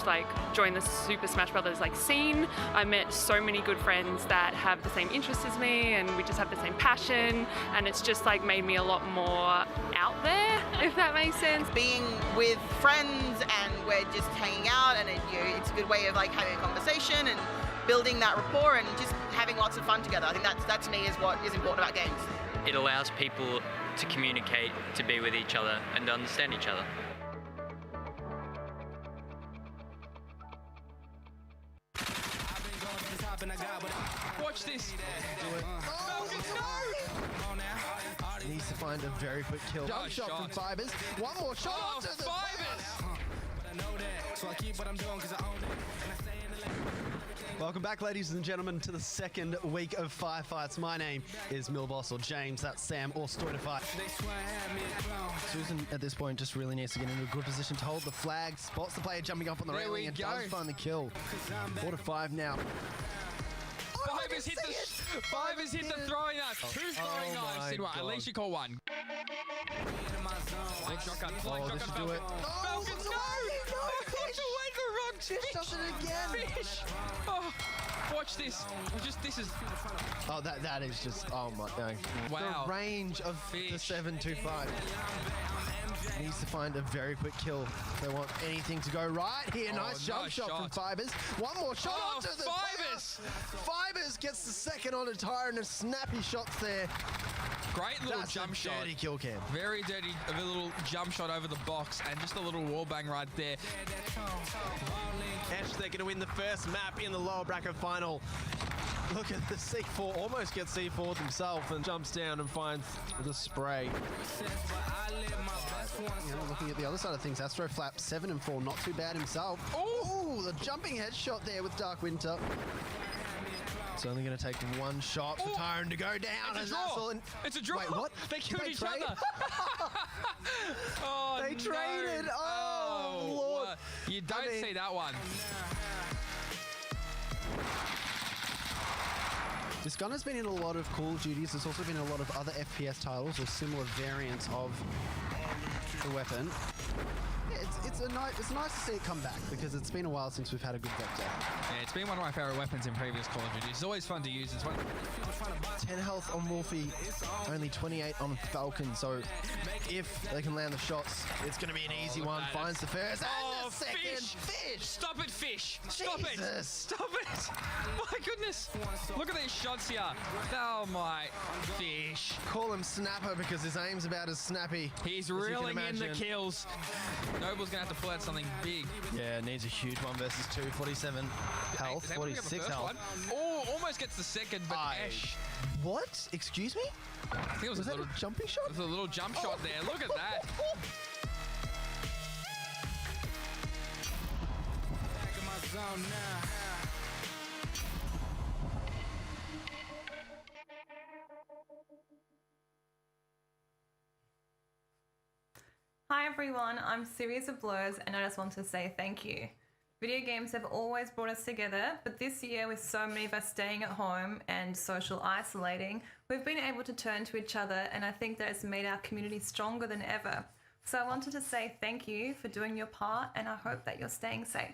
join the Super Smash Brothers scene, I met so many good friends that have the same interests as me, and we just have the same passion, and it's just made me a lot more out there, if that makes sense. Being with friends and we're just hanging out, and it's a good way of having a conversation and building that rapport and just having lots of fun together. I think that to me is what is important about games. It allows people to communicate, to be with each other and to understand each other. Watch this. Needs to find a very quick kill. Jump shot from Fibers. One more shot onto the Fibers. Welcome back, ladies and gentlemen, to the second week of Firefights. My name is Milboss or James. That's Sam or Stoitify. Susan, at this point, just really needs to get into a good position to hold the flag. Spots the player jumping up on the railing and does find the kill. 4-5 now. Fibers hit the throwing knife. Two throwing knives in one. At least you call one. Flank shotgun. This should do it. Falcons, no! It's away the wrong Fish does it again. Fish! Oh, watch this. This is... Oh, that is just... Oh, my... No. Wow. The range of Fish. the 725. Needs to find a very quick kill. They want anything to go right here. Nice jump shot from Fibers. One more shot onto the Fibers! Fibers gets the second on a tire and a snappy shots there. Great little That's jump a shot. dirty kill cam. Very dirty, a little jump shot over the box and just a little wall bang right there. Ash, they're going to win the first map in the lower bracket final. Look at the C4, almost gets C4 himself and jumps down and finds the spray. Looking at the other side of things, Astro Flap 7-4, not too bad himself. Oh, the jumping headshot there with Dark Winter. It's only going to take one shot for Tyron to go down. It's a draw. It's a draw. Wait, what? They killed each trade? other. Oh, they traded. No. Oh, Lord. You don't see that one. This gun has been in a lot of Call of Duties. There's also been a lot of other FPS titles or similar variants of the weapon. Yeah, it's nice to see it come back because it's been a while since we've had a good vector. Yeah, it's been one of my favourite weapons in previous Call of Duty. It's always fun to use. It's fun. 10 health on Wolfie, only 28 on Falcon. So if they can land the shots, it's going to be an easy one. Finds the first and the second. Fish! Stop it, Fish! Stop it! Jesus. Stop it! My goodness! Look at these shots here. Oh my, Fish! Call him Snapper because his aim's about as snappy. He's reeling in the kills. Noble's gonna have to pull out something big. Yeah, needs a huge 1 versus 2. 47 health, 46 health. Oh, almost gets the second, but Ash. What? Excuse me? I think it was a little jumping shot. It was a little jump shot there. Look at that. Back in my zone now. Hi everyone, I'm Series of Blurs and I just want to say thank you. Video games have always brought us together, but this year with so many of us staying at home and social isolating, we've been able to turn to each other and I think that has made our community stronger than ever. So I wanted to say thank you for doing your part and I hope that you're staying safe.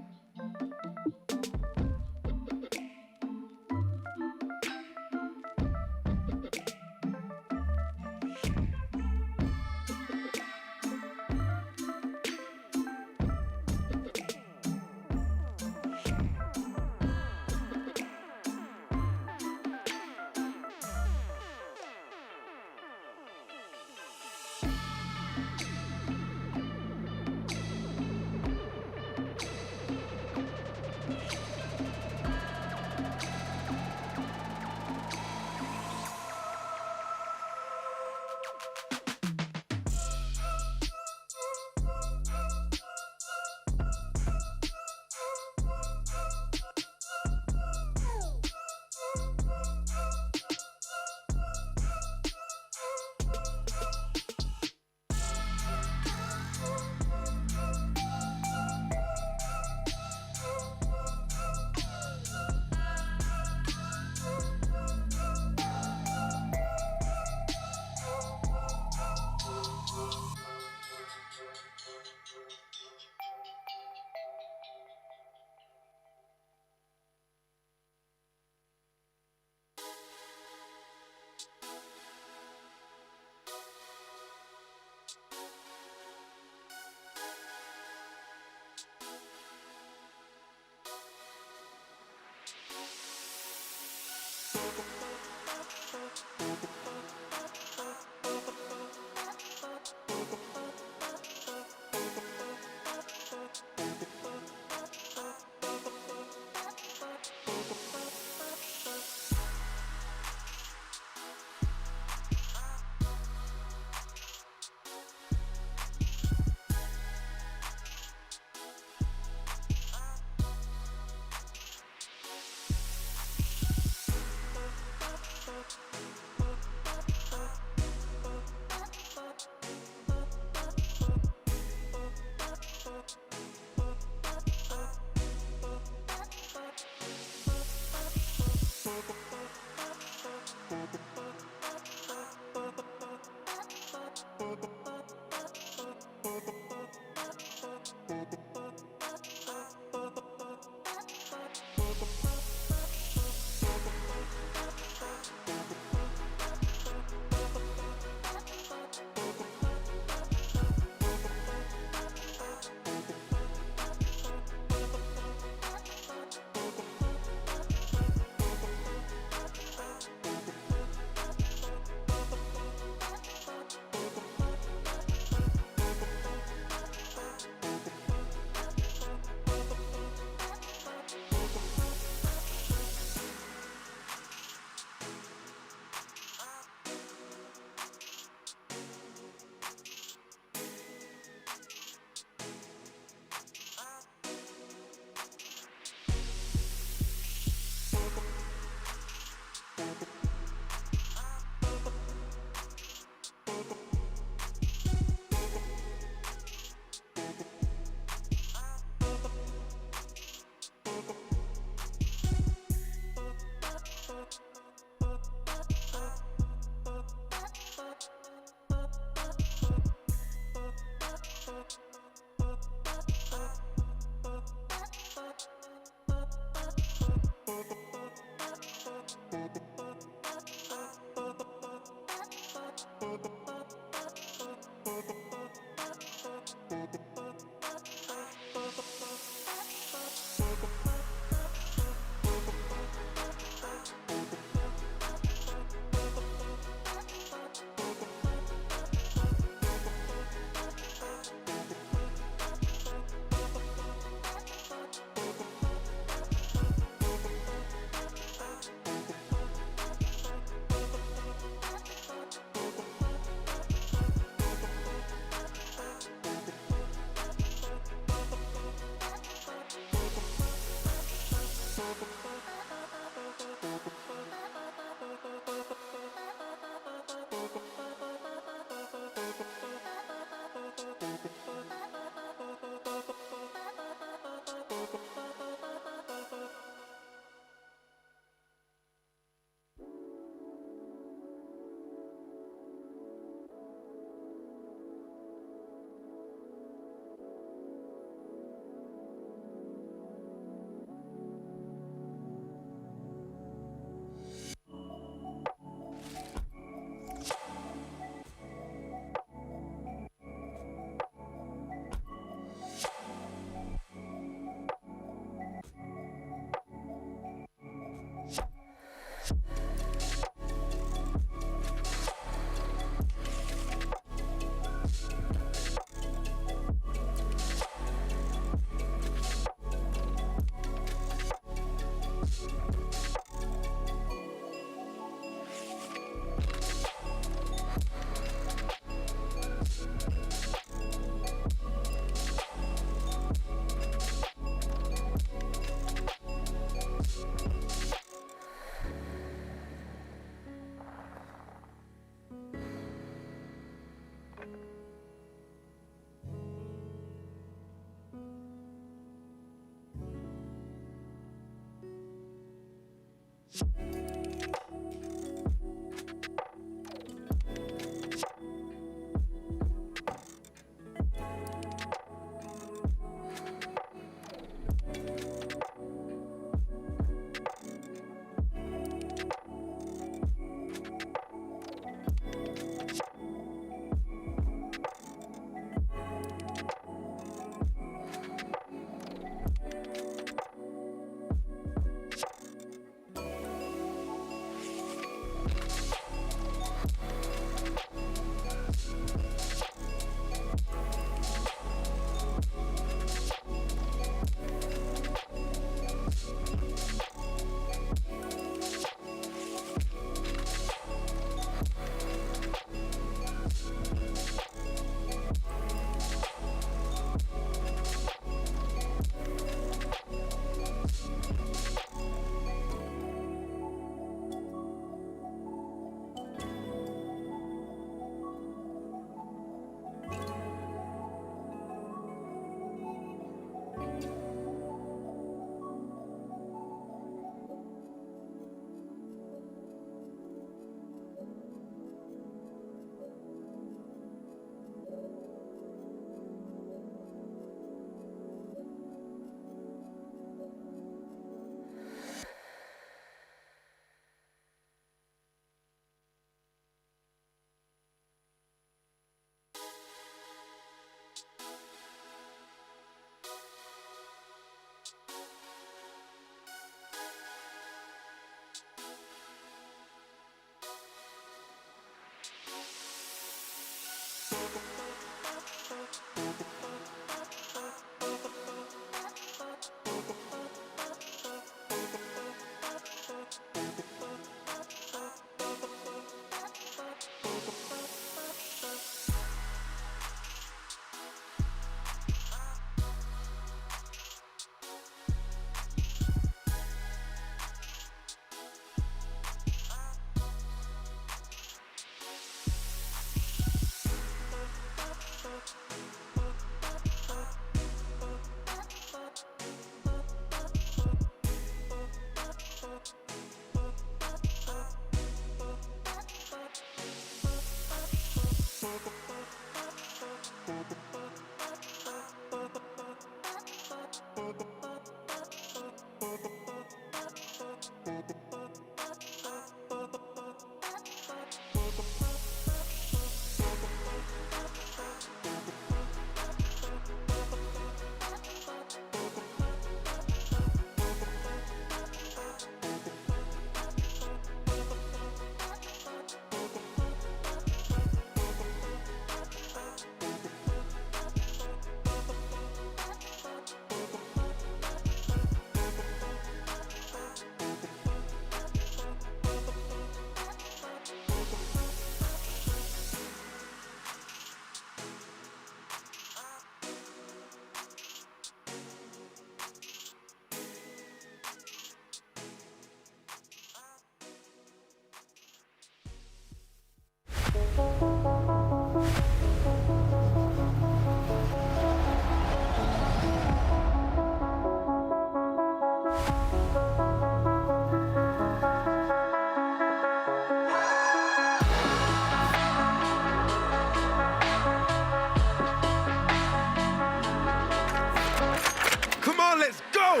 Let's go!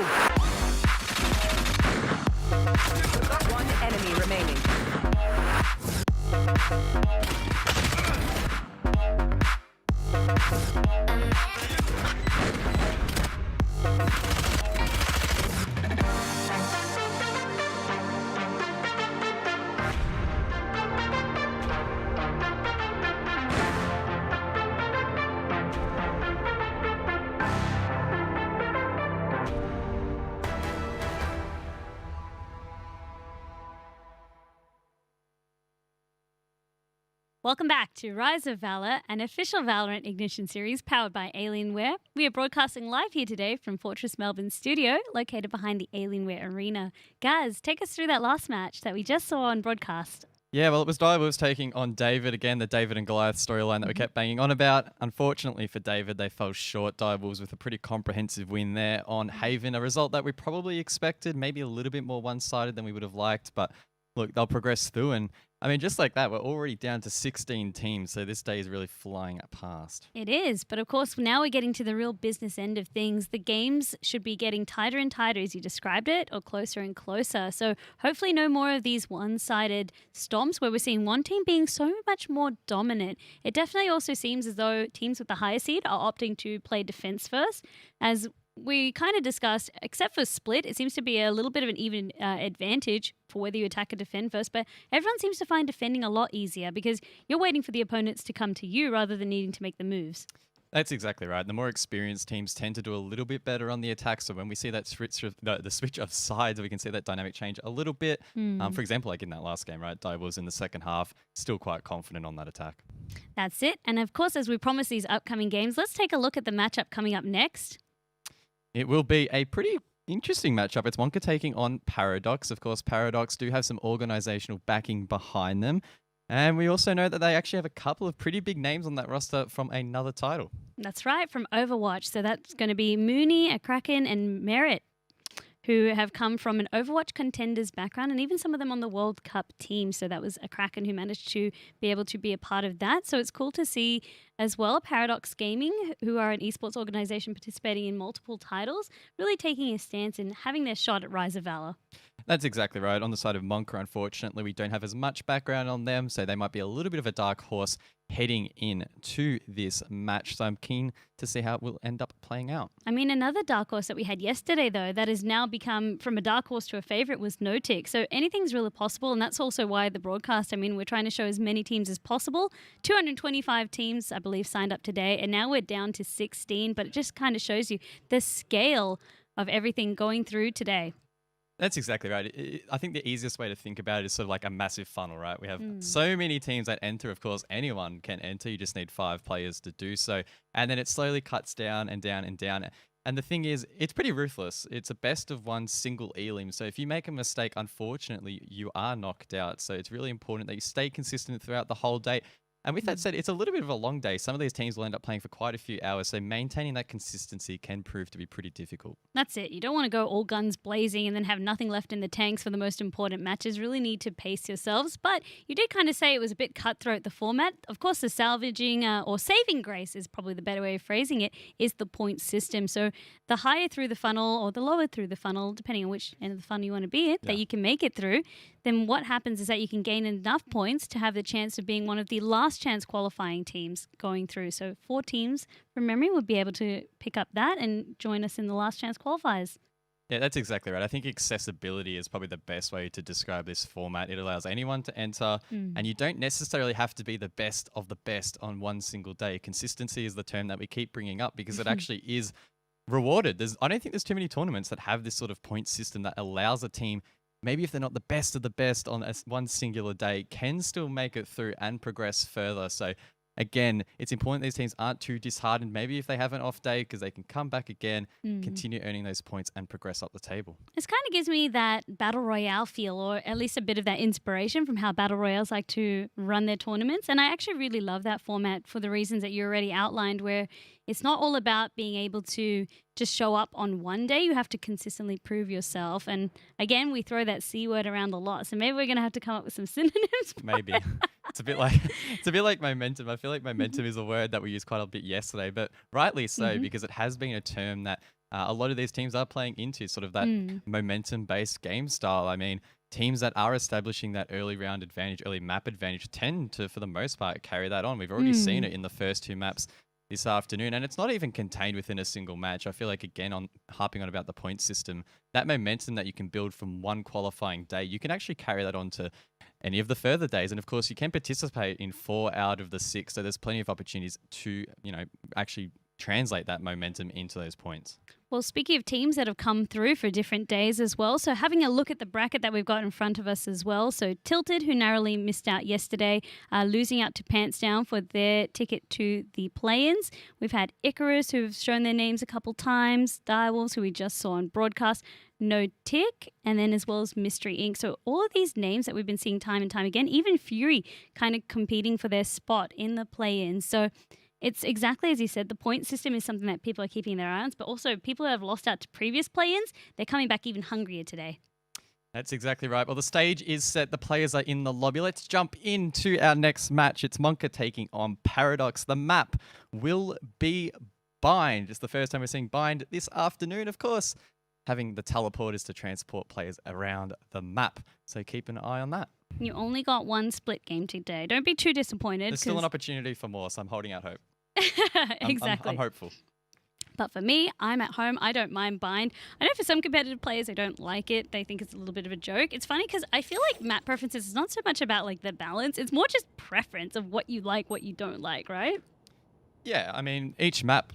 One enemy remaining. Welcome back to Rise of Valour, an official Valorant Ignition series powered by Alienware. We are broadcasting live here today from Fortress Melbourne studio, located behind the Alienware Arena. Gaz, take us through that last match that we just saw on broadcast. Yeah, well, it was Direwolves taking on David again, the David and Goliath storyline that we kept banging on about. Unfortunately for David, they fell short. Direwolves with a pretty comprehensive win there on Haven, a result that we probably expected, maybe a little bit more one-sided than we would have liked, but look, they'll progress through. And I mean, just like that, we're already down to 16 teams, so this day is really flying past. It is, but of course, now we're getting to the real business end of things. The games should be getting tighter and tighter, as you described it, or closer and closer. So hopefully no more of these one-sided stomps where we're seeing one team being so much more dominant. It definitely also seems as though teams with the higher seed are opting to play defense first, as we kind of discussed, except for split, it seems to be a little bit of an even advantage for whether you attack or defend first, but everyone seems to find defending a lot easier because you're waiting for the opponents to come to you rather than needing to make the moves. That's exactly right. The more experienced teams tend to do a little bit better on the attack. So when we see that the switch of sides, we can see that dynamic change a little bit. For example, like in that last game, right? Dai was in the second half, still quite confident on that attack. That's it. And of course, as we promise these upcoming games, let's take a look at the matchup coming up next. It will be a pretty interesting matchup. It's Wonka taking on Paradox. Of course, Paradox do have some organizational backing behind them. And we also know that they actually have a couple of pretty big names on that roster from another title. That's right, from Overwatch. So that's going to be Mooney, a Kraken, and Merit, who have come from an Overwatch contenders background and even some of them on the World Cup team. So that was a Kraken who managed to be able to be a part of that. So it's cool to see as well Paradox Gaming, who are an esports organization participating in multiple titles, really taking a stance and having their shot at Rise of Valor. That's exactly right. On the side of Monka, unfortunately, we don't have as much background on them, so they might be a little bit of a dark horse heading in to this match. So I'm keen to see how it will end up playing out. I mean, another dark horse that we had yesterday, though, that has now become from a dark horse to a favorite was Notic. So anything's really possible, and that's also why the broadcast, I mean, we're trying to show as many teams as possible. 225 teams, I believe, signed up today, and now we're down to 16, but it just kind of shows you the scale of everything going through today. That's exactly right. I think the easiest way to think about it is sort of like a massive funnel, right? We have so many teams that enter. Of course, anyone can enter. You just need 5 players to do so. And then it slowly cuts down and down and down. And the thing is, it's pretty ruthless. It's a best of one single elim. So if you make a mistake, unfortunately, you are knocked out. So it's really important that you stay consistent throughout the whole day. And with that said, it's a little bit of a long day. Some of these teams will end up playing for quite a few hours, so maintaining that consistency can prove to be pretty difficult. That's it. You don't want to go all guns blazing and then have nothing left in the tanks for the most important matches. Really need to pace yourselves. But you did kind of say it was a bit cutthroat, the format. Of course, the salvaging or saving grace is probably the better way of phrasing it, is the point system. So the higher through the funnel or the lower through the funnel, depending on which end of the funnel you want to be in, that you can make it through, then what happens is that you can gain enough points to have the chance of being one of the last chance qualifying teams going through. So 4 teams from memory would be able to pick up that and join us in the last chance qualifiers. Yeah, that's exactly right. I think accessibility is probably the best way to describe this format. It allows anyone to enter, and you don't necessarily have to be the best of the best on one single day. Consistency is the term that we keep bringing up because it actually is rewarded. I don't think there's too many tournaments that have this sort of point system that allows a team, maybe if they're not the best of the best on one singular day, can still make it through and progress further. So again, it's important these teams aren't too disheartened. Maybe if they have an off day, because they can come back again, continue earning those points and progress up the table. This kind of gives me that Battle Royale feel, or at least a bit of that inspiration from how Battle Royales like to run their tournaments. And I actually really love that format for the reasons that you already outlined, where it's not all about being able to just show up on one day. You have to consistently prove yourself. And again, we throw that C word around a lot. So maybe we're going to have to come up with some synonyms. Maybe. It's a bit like momentum. I feel like momentum is a word that we used quite a bit yesterday, but rightly so, because it has been a term that a lot of these teams are playing into, sort of that momentum-based game style. I mean, teams that are establishing that early round advantage, early map advantage, tend to, for the most part, carry that on. We've already seen it in the first 2 maps this afternoon, and it's not even contained within a single match. I feel like, again, on harping on about the point system, that momentum that you can build from one qualifying day, you can actually carry that on to any of the further days. And of course, you can participate in 4 out of the 6, so there's plenty of opportunities to, actually translate that momentum into those points. Well, speaking of teams that have come through for different days as well, so having a look at the bracket that we've got in front of us as well. So Tilted, who narrowly missed out yesterday, losing out to Pants Down for their ticket to the play-ins. We've had Icarus, who've shown their names a couple times, Direwolves, who we just saw on broadcast, No Tick, and then as well as Mystery Inc. So all of these names that we've been seeing time and time again, even Fury kind of competing for their spot in the play-ins. So it's exactly as you said, the point system is something that people are keeping their eye on, but also people who have lost out to previous play-ins, they're coming back even hungrier today. That's exactly right. Well, the stage is set. The players are in the lobby. Let's jump into our next match. It's Monka taking on Paradox. The map will be Bind. It's the first time we're seeing Bind this afternoon, of course, having the teleporters to transport players around the map. So keep an eye on that. You only got one split game today. Don't be too disappointed. There's still an opportunity for more, so I'm holding out hope. Exactly. I'm hopeful. But for me, I'm at home. I don't mind Bind. I know for some competitive players, they don't like it. They think it's a little bit of a joke. It's funny because I feel like map preferences is not so much about like the balance. It's more just preference of what you like, what you don't like, right? Yeah, I mean, each map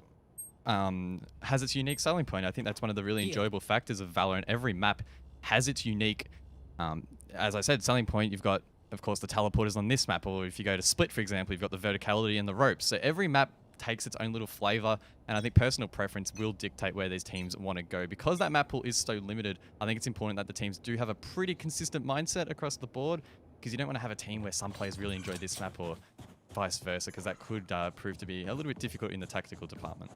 has its unique selling point. I think that's one of the really enjoyable factors of Valorant. Every map has its unique, as I said, selling point. You've got, of course, the teleporters on this map, or if you go to Split, for example, you've got the verticality and the ropes. So every map takes its own little flavor, and I think personal preference will dictate where these teams want to go. Because that map pool is so limited, I think it's important that the teams do have a pretty consistent mindset across the board, because you don't want to have a team where some players really enjoy this map or vice versa, because that could prove to be a little bit difficult in the tactical department.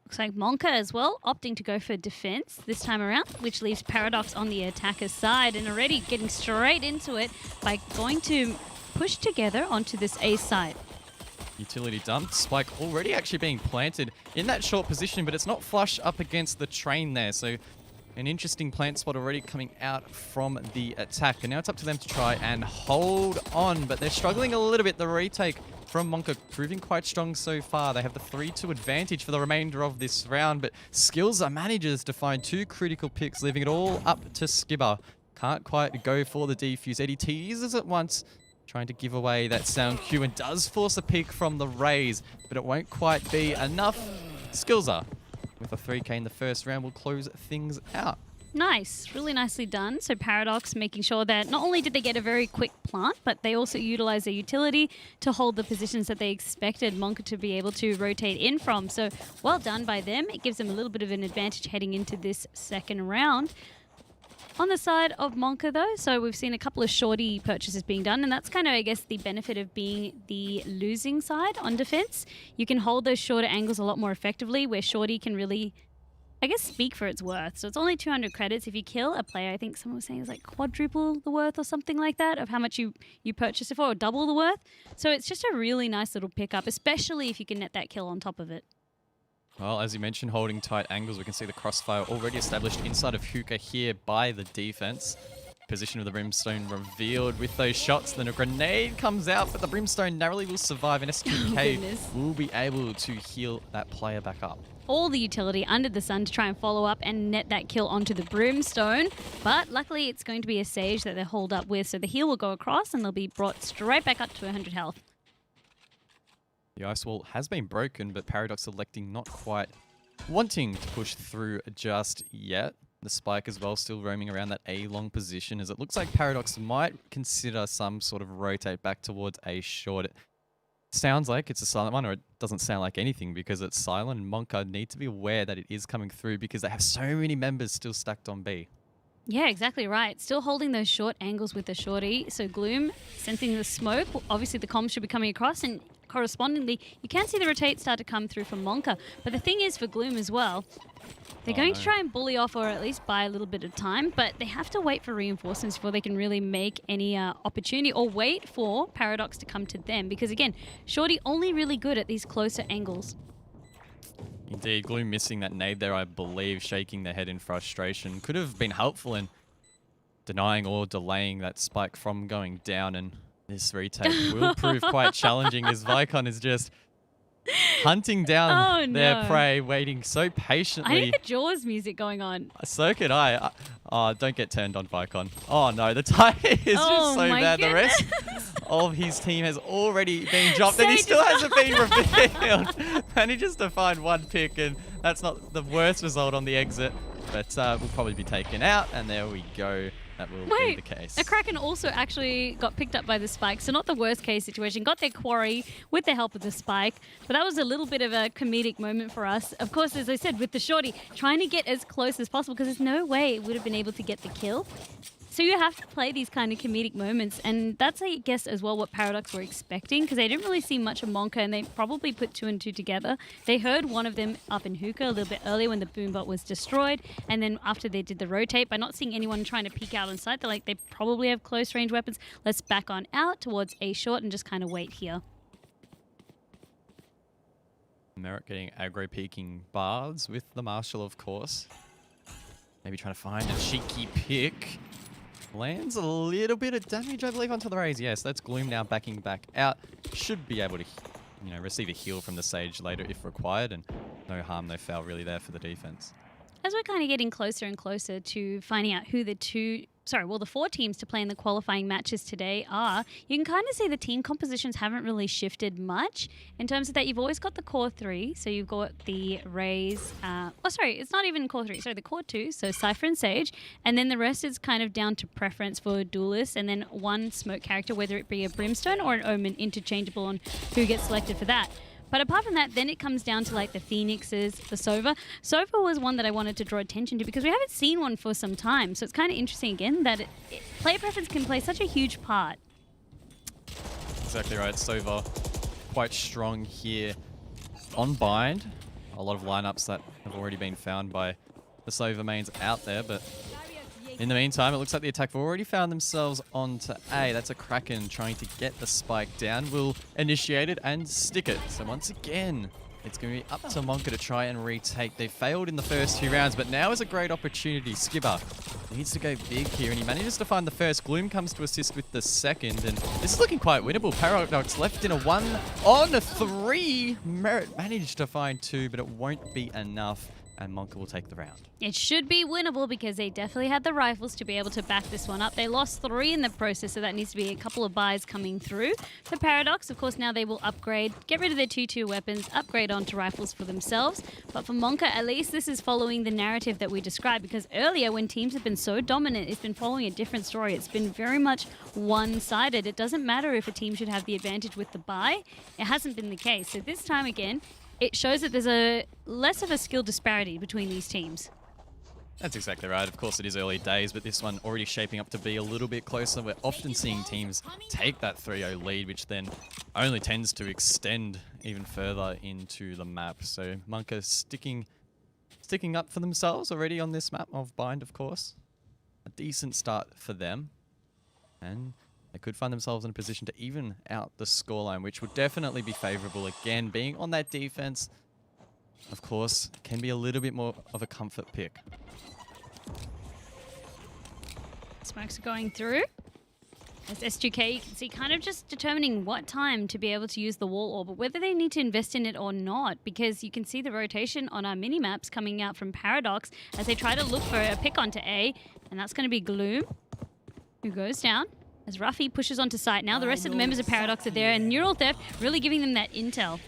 Looks like Monka as well, opting to go for defense this time around, which leaves Paradox on the attacker's side and already getting straight into it by going to push together onto this A site. Utility dumped. Spike already actually being planted in that short position, but it's not flush up against the train there. So an interesting plant spot already coming out from the attack. And now it's up to them to try and hold on, but they're struggling a little bit. The retake from Monka proving quite strong so far. They have the 3-2 advantage for the remainder of this round, but Skillsa manages to find 2 critical picks, leaving it all up to Skibber. Can't quite go for the defuse. Eddie teases it once, trying to give away that sound cue, and does force a pick from the Raze, but it won't quite be enough. Skillsa with a 3K in the first round will close things out. Nice, really nicely done. So Paradox making sure that not only did they get a very quick plant, but they also utilized their utility to hold the positions that they expected Monka to be able to rotate in from. So well done by them. It gives them a little bit of an advantage heading into this second round. On the side of Monka though, so we've seen a couple of shorty purchases being done, and that's kind of, I guess, the benefit of being the losing side on defense. You can hold those shorter angles a lot more effectively, where shorty can really, I guess, speak for its worth. So it's only 200 credits. If you kill a player, I think someone was saying it's like quadruple the worth or something like that of how much you purchase it for, or double the worth. So it's just a really nice little pickup, especially if you can net that kill on top of it. Well, as you mentioned, holding tight angles, we can see the crossfire already established inside of Hookah here by the defense. Position of the Brimstone revealed with those shots. Then a grenade comes out, but the Brimstone narrowly will survive, and SQK will be able to heal that player back up. All the utility under the sun to try and follow up and net that kill onto the Brimstone. But luckily, it's going to be a Sage that they hold up with, so the heal will go across and they'll be brought straight back up to 100 health. The ice wall has been broken, but Paradox electing not quite wanting to push through just yet. The Spike as well still roaming around that A-long position, as it looks like Paradox might consider some sort of rotate back towards A short. It sounds like it's a silent one, or it doesn't sound like anything because it's silent. And Monka need to be aware that it is coming through because they have so many members still stacked on B. Yeah, exactly right. Still holding those short angles with the shorty. So Gloom sensing the smoke. Obviously the comms should be coming across, and correspondingly, you can see the rotate start to come through from Monka. But the thing is for Gloom as well, they're going to try and bully off or at least buy a little bit of time, but they have to wait for reinforcements before they can really make any opportunity, or wait for Paradox to come to them. Because again, shorty only really good at these closer angles. Indeed, Gloom missing that nade there, I believe, shaking their head in frustration. Could have been helpful in denying or delaying that Spike from going down, and this retake will prove quite challenging as Vicon is just hunting down their prey, waiting so patiently. I need the Jaws music going on. So could I. Don't get turned on, Vicon. Oh no, the tie is just so bad. The rest of his team has already been dropped, and he still hasn't been revealed. Manages to find one pick, and That's not the worst result on the exit, but we'll probably be taken out, and there we go. That will be the case. A Kraken also actually got picked up by the spike, so not the worst case situation. Got their quarry with the help of the spike, but that was a little bit of a comedic moment for us. Of course, as I said, with the shorty, trying to get as close as possible because there's no way it would have been able to get the kill. So you have to play these kind of comedic moments, and that's, I guess, as well what Paradox were expecting, because they didn't really see much of Monka, and they probably put 2 and 2 together. They heard one of them up in hookah a little bit earlier when the boombot was destroyed, and then after they did the rotate, by not seeing anyone trying to peek out on sight, they're like, they probably have close range weapons. Let's back on out towards A short and just kind of wait here. Merit getting aggro peeking bards with the Marshal, of course. Maybe trying to find a cheeky pick. Lands a little bit of damage, I believe, onto the Raze. Yes, that's Gloom now backing back out. Should be able to, receive a heal from the Sage later if required, and no harm, no foul really there for the defense. As we're kind of getting closer and closer to finding out who the 4 teams to play in the qualifying matches today are, you can kind of see the team compositions haven't really shifted much in terms of that you've always got the core 3. So you've got the Raze, it's not even core 3, sorry, the core 2, so Cypher and Sage, and then the rest is kind of down to preference for duelists, and then one smoke character, whether it be a Brimstone or an Omen, interchangeable on who gets selected for that. But apart from that, then it comes down to like the Phoenixes, the Sova. Sova was one that I wanted to draw attention to because we haven't seen one for some time. So it's kind of interesting again that player preference can play such a huge part. Exactly right. Sova quite strong here on Bind. A lot of lineups that have already been found by the Sova mains out there, but in the meantime, it looks like the attack have already found themselves onto A. That's a Kraken trying to get the spike down. Will initiate it and stick it. So once again, it's going to be up to Monka to try and retake. They failed in the first 2 rounds, but now is a great opportunity. Skibber needs to go big here, and he manages to find the first. Gloom comes to assist with the second, and this is looking quite winnable. Paradox left in a 1-on-3. Merit managed to find 2, but it won't be enough, and Monka will take the round. It should be winnable because they definitely had the rifles to be able to back this one up. They lost 3 in the process, so that needs to be a couple of buys coming through. For Paradox, of course, now they will upgrade, get rid of their 2-2 weapons, upgrade onto rifles for themselves. But for Monka, at least this is following the narrative that we described, because earlier when teams have been so dominant, it's been following a different story. It's been very much one-sided. It doesn't matter if a team should have the advantage with the buy. It hasn't been the case. So this time again, it shows that there's a less of a skill disparity between these teams. That's exactly right. Of course, it is early days, but this one already shaping up to be a little bit closer. We're often seeing teams take that 3-0 lead, which then only tends to extend even further into the map. So Monka sticking up for themselves already on this map of Bind, of course. A decent start for them. And they could find themselves in a position to even out the scoreline, which would definitely be favorable. Again, being on that defense, of course, can be a little bit more of a comfort pick. Smokes are going through. As S2K, you can see kind of just determining what time to be able to use the wall orb, but whether they need to invest in it or not, because you can see the rotation on our mini-maps coming out from Paradox as they try to look for a pick onto A, and that's going to be Gloom, who goes down. As Ruffy pushes onto site. Now the rest of the members of Paradox are there, and Neural Theft really giving them that intel.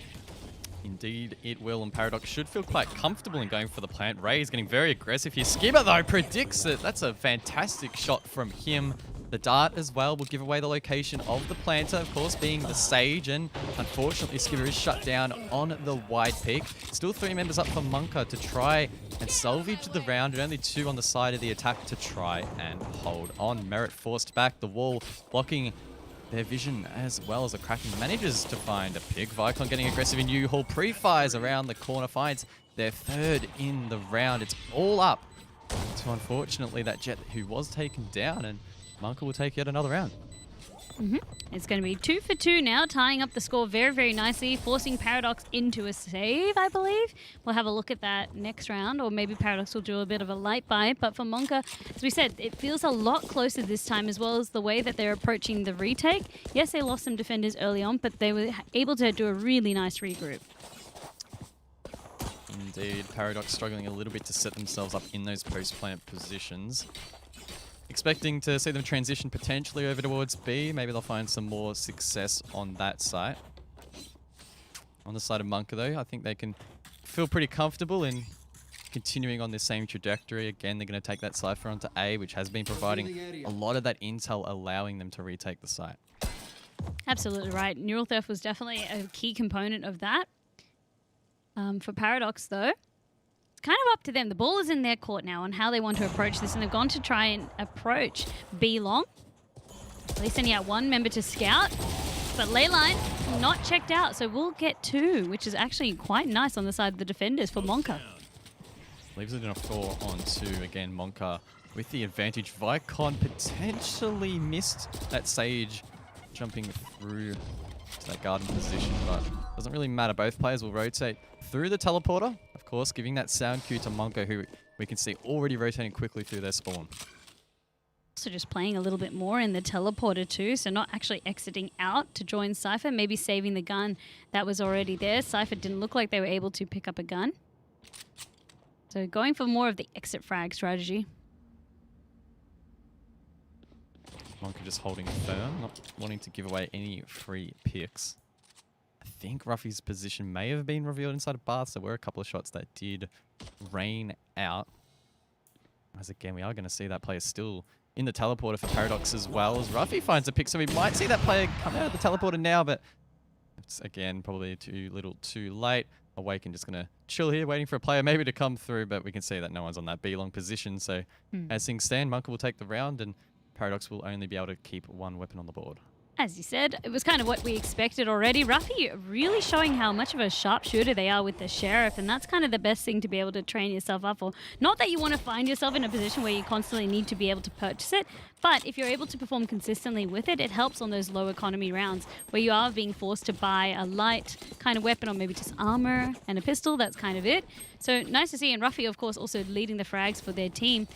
Indeed, it will, and Paradox should feel quite comfortable in going for the plant. Ray is getting very aggressive here. Skibber, though, predicts it. That's a fantastic shot from him. The dart as well will give away the location of the planter, of course, being the Sage, and unfortunately Skibber is shut down on the wide peak. Still 3 members up for Monka to try and salvage the round, and only 2 on the side of the attack to try and hold on. Merit forced back, the wall blocking their vision, as well as the Kraken manages to find a pick. Vicon getting aggressive in U-Haul, pre-fires around the corner, finds their 3rd in the round. It's all up to, unfortunately, that Jet who was taken down, and Monka will take yet another round. It's going to be 2 for 2 now, tying up the score very, very nicely, forcing Paradox into a save, I believe. We'll have a look at that next round, or maybe Paradox will do a bit of a light buy. But for Monka, as we said, it feels a lot closer this time, as well as the way that they're approaching the retake. Yes, they lost some defenders early on, but they were able to do a really nice regroup. Indeed, Paradox struggling a little bit to set themselves up in those post-plant positions. Expecting to see them transition potentially over towards B. Maybe they'll find some more success on that side. On the side of Monka, though, I think they can feel pretty comfortable in continuing on this same trajectory. Again, they're going to take that Cypher onto A, which has been providing a lot of that intel, allowing them to retake the site. Absolutely right. Neural theft was definitely a key component of that. For Paradox, though, it's kind of up to them. The ball is in their court now on how they want to approach this, and they've gone to try and approach B long. At least sending out one member to scout, but Leyline not checked out, so we'll get 2, which is actually quite nice on the side of the defenders for Monka. Leaves it in a 4-on-2. Again, Monka with the advantage. Vicon potentially missed that Sage jumping through to that garden position, but doesn't really matter. Both players will rotate through the teleporter, of course, giving that sound cue to Monka, who we can see already rotating quickly through their spawn. Also just playing a little bit more in the teleporter too, so not actually exiting out to join Cypher, maybe saving the gun that was already there. Cypher didn't look like they were able to pick up a gun. So going for more of the exit frag strategy. Monka just holding firm, not wanting to give away any free picks. I think Ruffy's position may have been revealed inside of Bath. There were a couple of shots that did rain out. As again, we are going to see that player still in the teleporter for Paradox as well, as Ruffy finds a pick. So we might see that player come out of the teleporter now, but it's again probably too little too late. Awaken just going to chill here, waiting for a player maybe to come through, but we can see that no one's on that B-long position. So as things stand, Monka will take the round, and Paradox will only be able to keep one weapon on the board. As you said, it was kind of what we expected already. Ruffy really showing how much of a sharpshooter they are with the Sheriff, and that's kind of the best thing to be able to train yourself up for. Not that you want to find yourself in a position where you constantly need to be able to purchase it, but if you're able to perform consistently with it, it helps on those low economy rounds where you are being forced to buy a light kind of weapon or maybe just armor and a pistol. That's kind of it. So nice to see, and Ruffy, of course, also leading the frags for their team.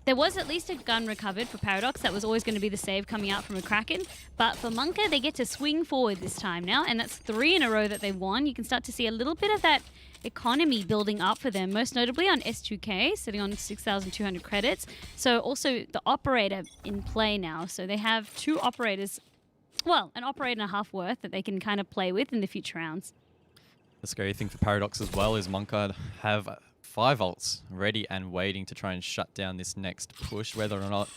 There was at least a gun recovered for Paradox. That was always going to be the save coming out from a Kraken. But for Monka, they get to swing forward this time now, and that's 3 in a row that they've won. You can start to see a little bit of that economy building up for them, most notably on S2K, sitting on 6,200 credits. So also the operator in play now. So they have 2 operators, well, an operator and a half worth that they can kind of play with in the future rounds. The scary thing for Paradox as well is Monka have 5 ults ready and waiting to try and shut down this next push. Whether or not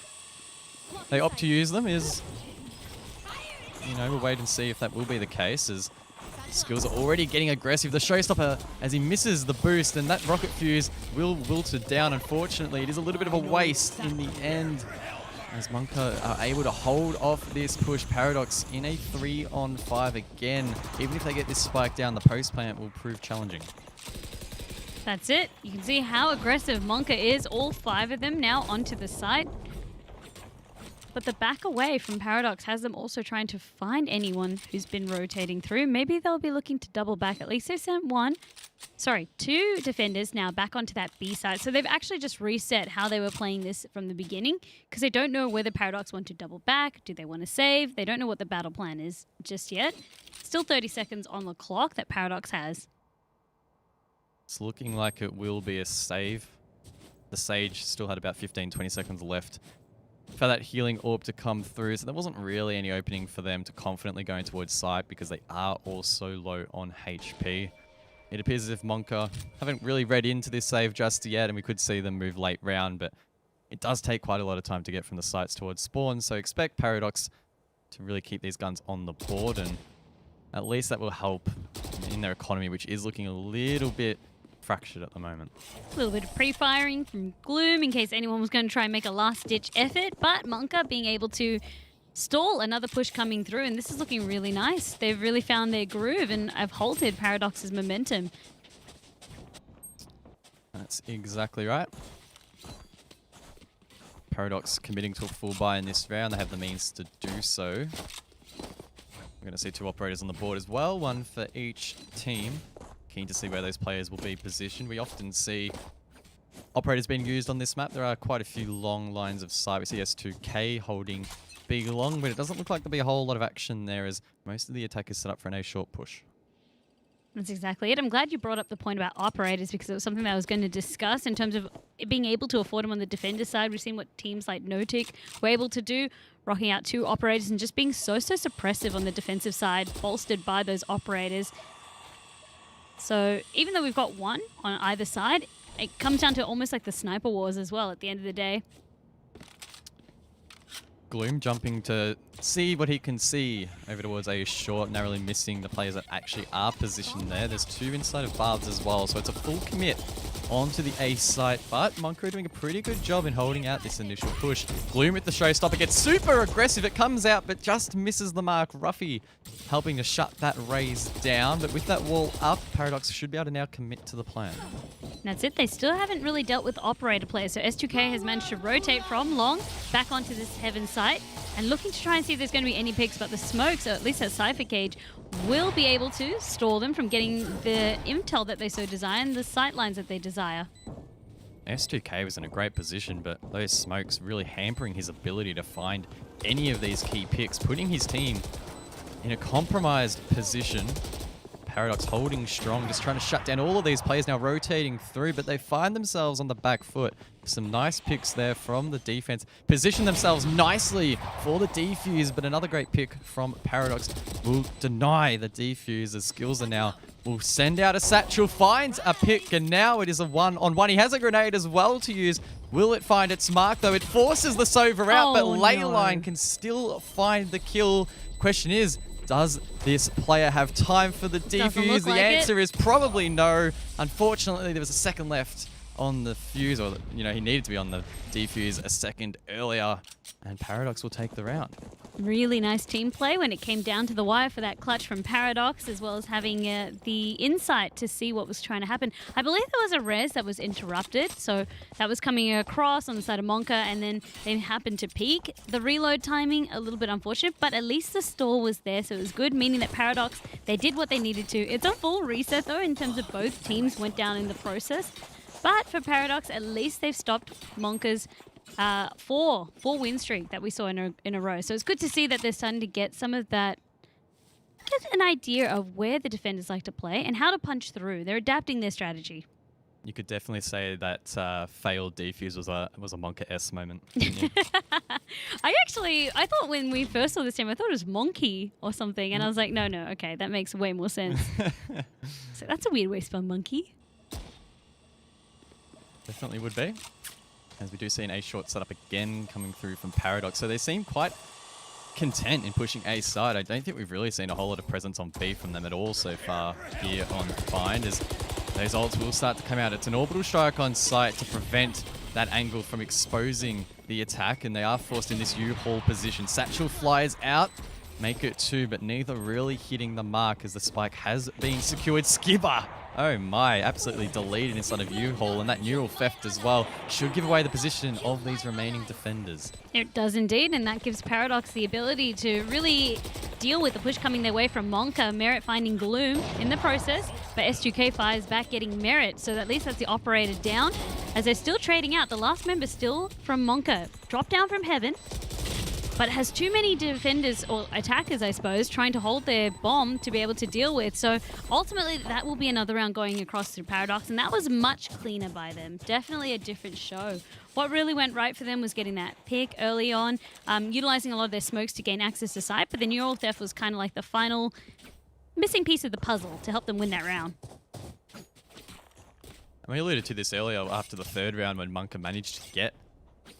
they opt to use them is, you know, we'll wait and see if that will be the case, as Skills are already getting aggressive. The Showstopper, as he misses the boost, and that Rocket Fuse will wilt it down. Unfortunately, it is a little bit of a waste in the end, as Monka are able to hold off this push. Paradox in a 3-on-5 again. Even if they get this spike down, the post plant will prove challenging. That's it. You can see how aggressive Monka is. All 5 of them now onto the site. But the back away from Paradox has them also trying to find anyone who's been rotating through. Maybe they'll be looking to double back. At least they've sent 2 defenders now back onto that B side. So they've actually just reset how they were playing this from the beginning, because they don't know whether Paradox want to double back. Do they want to save? They don't know what the battle plan is just yet. Still 30 seconds on the clock that Paradox has. It's looking like it will be a save. The Sage still had about 15-20 seconds left for that healing orb to come through, so there wasn't really any opening for them to confidently go in towards site, because they are also low on HP. It appears as if Monka haven't really read into this save just yet, and we could see them move late round, but it does take quite a lot of time to get from the sites towards spawn, so expect Paradox to really keep these guns on the board, and at least that will help in their economy, which is looking a little bit fractured at the moment. A little bit of pre-firing from Gloom in case anyone was going to try and make a last-ditch effort, but Monka being able to stall another push coming through, and this is looking really nice. They've really found their groove and have halted Paradox's momentum. That's exactly right. Paradox committing to a full buy in this round. They have the means to do so. We're going to see 2 operators on the board as well, 1 for each team. Keen to see where those players will be positioned. We often see operators being used on this map. There are quite a few long lines of sight. We see S2K holding big long, but it doesn't look like there'll be a whole lot of action there, as most of the attack is set up for an A short push. That's exactly it. I'm glad you brought up the point about operators, because it was something that I was going to discuss in terms of being able to afford them on the defender side. We've seen what teams like Notic were able to do, rocking out 2 operators and just being so suppressive on the defensive side, bolstered by those operators. So even though we've got one on either side, it comes down to almost like the sniper wars as well at the end of the day. Gloom jumping to see what he can see over towards A short, narrowly missing the players that actually are positioned there. There's two inside of baths as well, so it's a full commit onto the A site, but Monko doing a pretty good job in holding out this initial push. Gloom with the showstopper gets super aggressive. It comes out, but just misses the mark. Ruffy helping to shut that raise down, but with that wall up, Paradox should be able to now commit to the plan. That's it. They still haven't really dealt with operator players, so S2K has managed to rotate from long back onto this heaven site and looking to try and see if there's going to be any picks, but the smokes, or at least that Cypher Cage, will be able to stall them from getting the intel that they so desire and the sight lines that they desire. S2K was in a great position, but those smokes really hampering his ability to find any of these key picks, putting his team in a compromised position. Paradox holding strong, just trying to shut down all of these players now rotating through, but they find themselves on the back foot. Some nice picks there from the defense. Position themselves nicely for the defuse, but another great pick from Paradox will deny the defuse. The skills are now will send out a satchel, finds a pick, and now it is a one-on-one. He has a grenade as well to use. Will it find its mark, though? It forces the Sova out, but Leyline can still find the kill. Question is, does this player have time for the defuse? The answer is probably no. Unfortunately, there was a second left on the fuse, or he needed to be on the defuse a second earlier, and Paradox will take the round. Really nice team play when it came down to the wire for that clutch from Paradox, as well as having the insight to see what was trying to happen. I believe there was a res that was interrupted, so that was coming across on the side of Monka, and then they happened to peak. The reload timing, a little bit unfortunate, but at least the stall was there, so it was good, meaning that Paradox, they did what they needed to. It's a full reset, though, in terms of both teams went down in the process. But for Paradox, at least they've stopped Monka's four win streak that we saw in a row. So it's good to see that they're starting to get some of that, get an idea of where the defenders like to play and how to punch through. They're adapting their strategy. You could definitely say that failed defuse was a Monka S moment. I thought when we first saw this team, I thought it was Monkey or something, and I was like, no, okay, that makes way more sense. So that's a weird way to spell monkey. Definitely would be. As we do see an A short setup again coming through from Paradox. So they seem quite content in pushing A side. I don't think we've really seen a whole lot of presence on B from them at all so far here on Find, as those ults will start to come out. It's an orbital strike on site to prevent that angle from exposing the attack, and they are forced in this U-haul position. Satchel flies out, make it two, but neither really hitting the mark as the spike has been secured. Skibber! Oh my, absolutely deleted inside of U-haul, and that neural theft as well should give away the position of these remaining defenders. It does indeed, and that gives Paradox the ability to really deal with the push coming their way from Monka. Merit finding Gloom in the process, but S2K fires back getting Merit, so at least that's the operator down. As they're still trading out, the last member still from Monka. Drop down from heaven, but has too many defenders, or attackers I suppose, trying to hold their bomb to be able to deal with. So ultimately that will be another round going across through Paradox, and that was much cleaner by them. Definitely a different show. What really went right for them was getting that pick early on, utilizing a lot of their smokes to gain access to site, but the neural theft was kind of like the final missing piece of the puzzle to help them win that round. We alluded to this earlier after the third round when Monka managed to get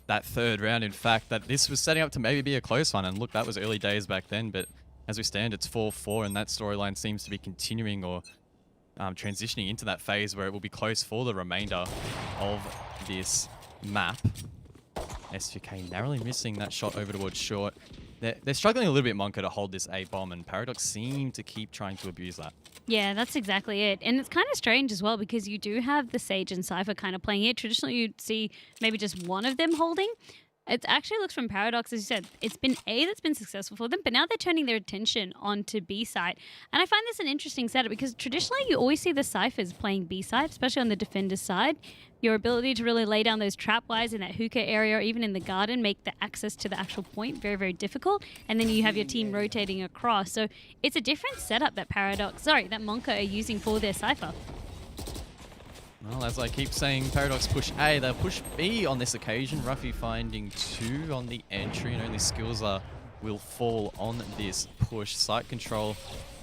that third round, in fact, that this was setting up to maybe be a close one. And look, that was early days back then, but as we stand, it's 4-4, and that storyline seems to be continuing or transitioning into that phase where it will be close for the remainder of this map. S2K narrowly missing that shot over towards short. They're struggling a little bit, Monka, to hold this A bomb, and Paradox seem to keep trying to abuse that. Yeah, that's exactly it. And it's kind of strange as well because you do have the Sage and Cypher kind of playing it. Traditionally, you'd see maybe just one of them holding. It actually looks from Paradox, as you said, it's been A that's been successful for them, but now they're turning their attention onto B side. And I find this an interesting setup because traditionally you always see the Cyphers playing B side, especially on the defender's side. Your ability to really lay down those trap wires in that hookah area or even in the garden make the access to the actual point very, very difficult. And then you have your team rotating across. So it's a different setup that that Monka are using for their Cypher. Well, as I keep saying, Paradox push A, they'll push B on this occasion. Ruffy finding 2 on the entry, and only skills will fall on this push. Site control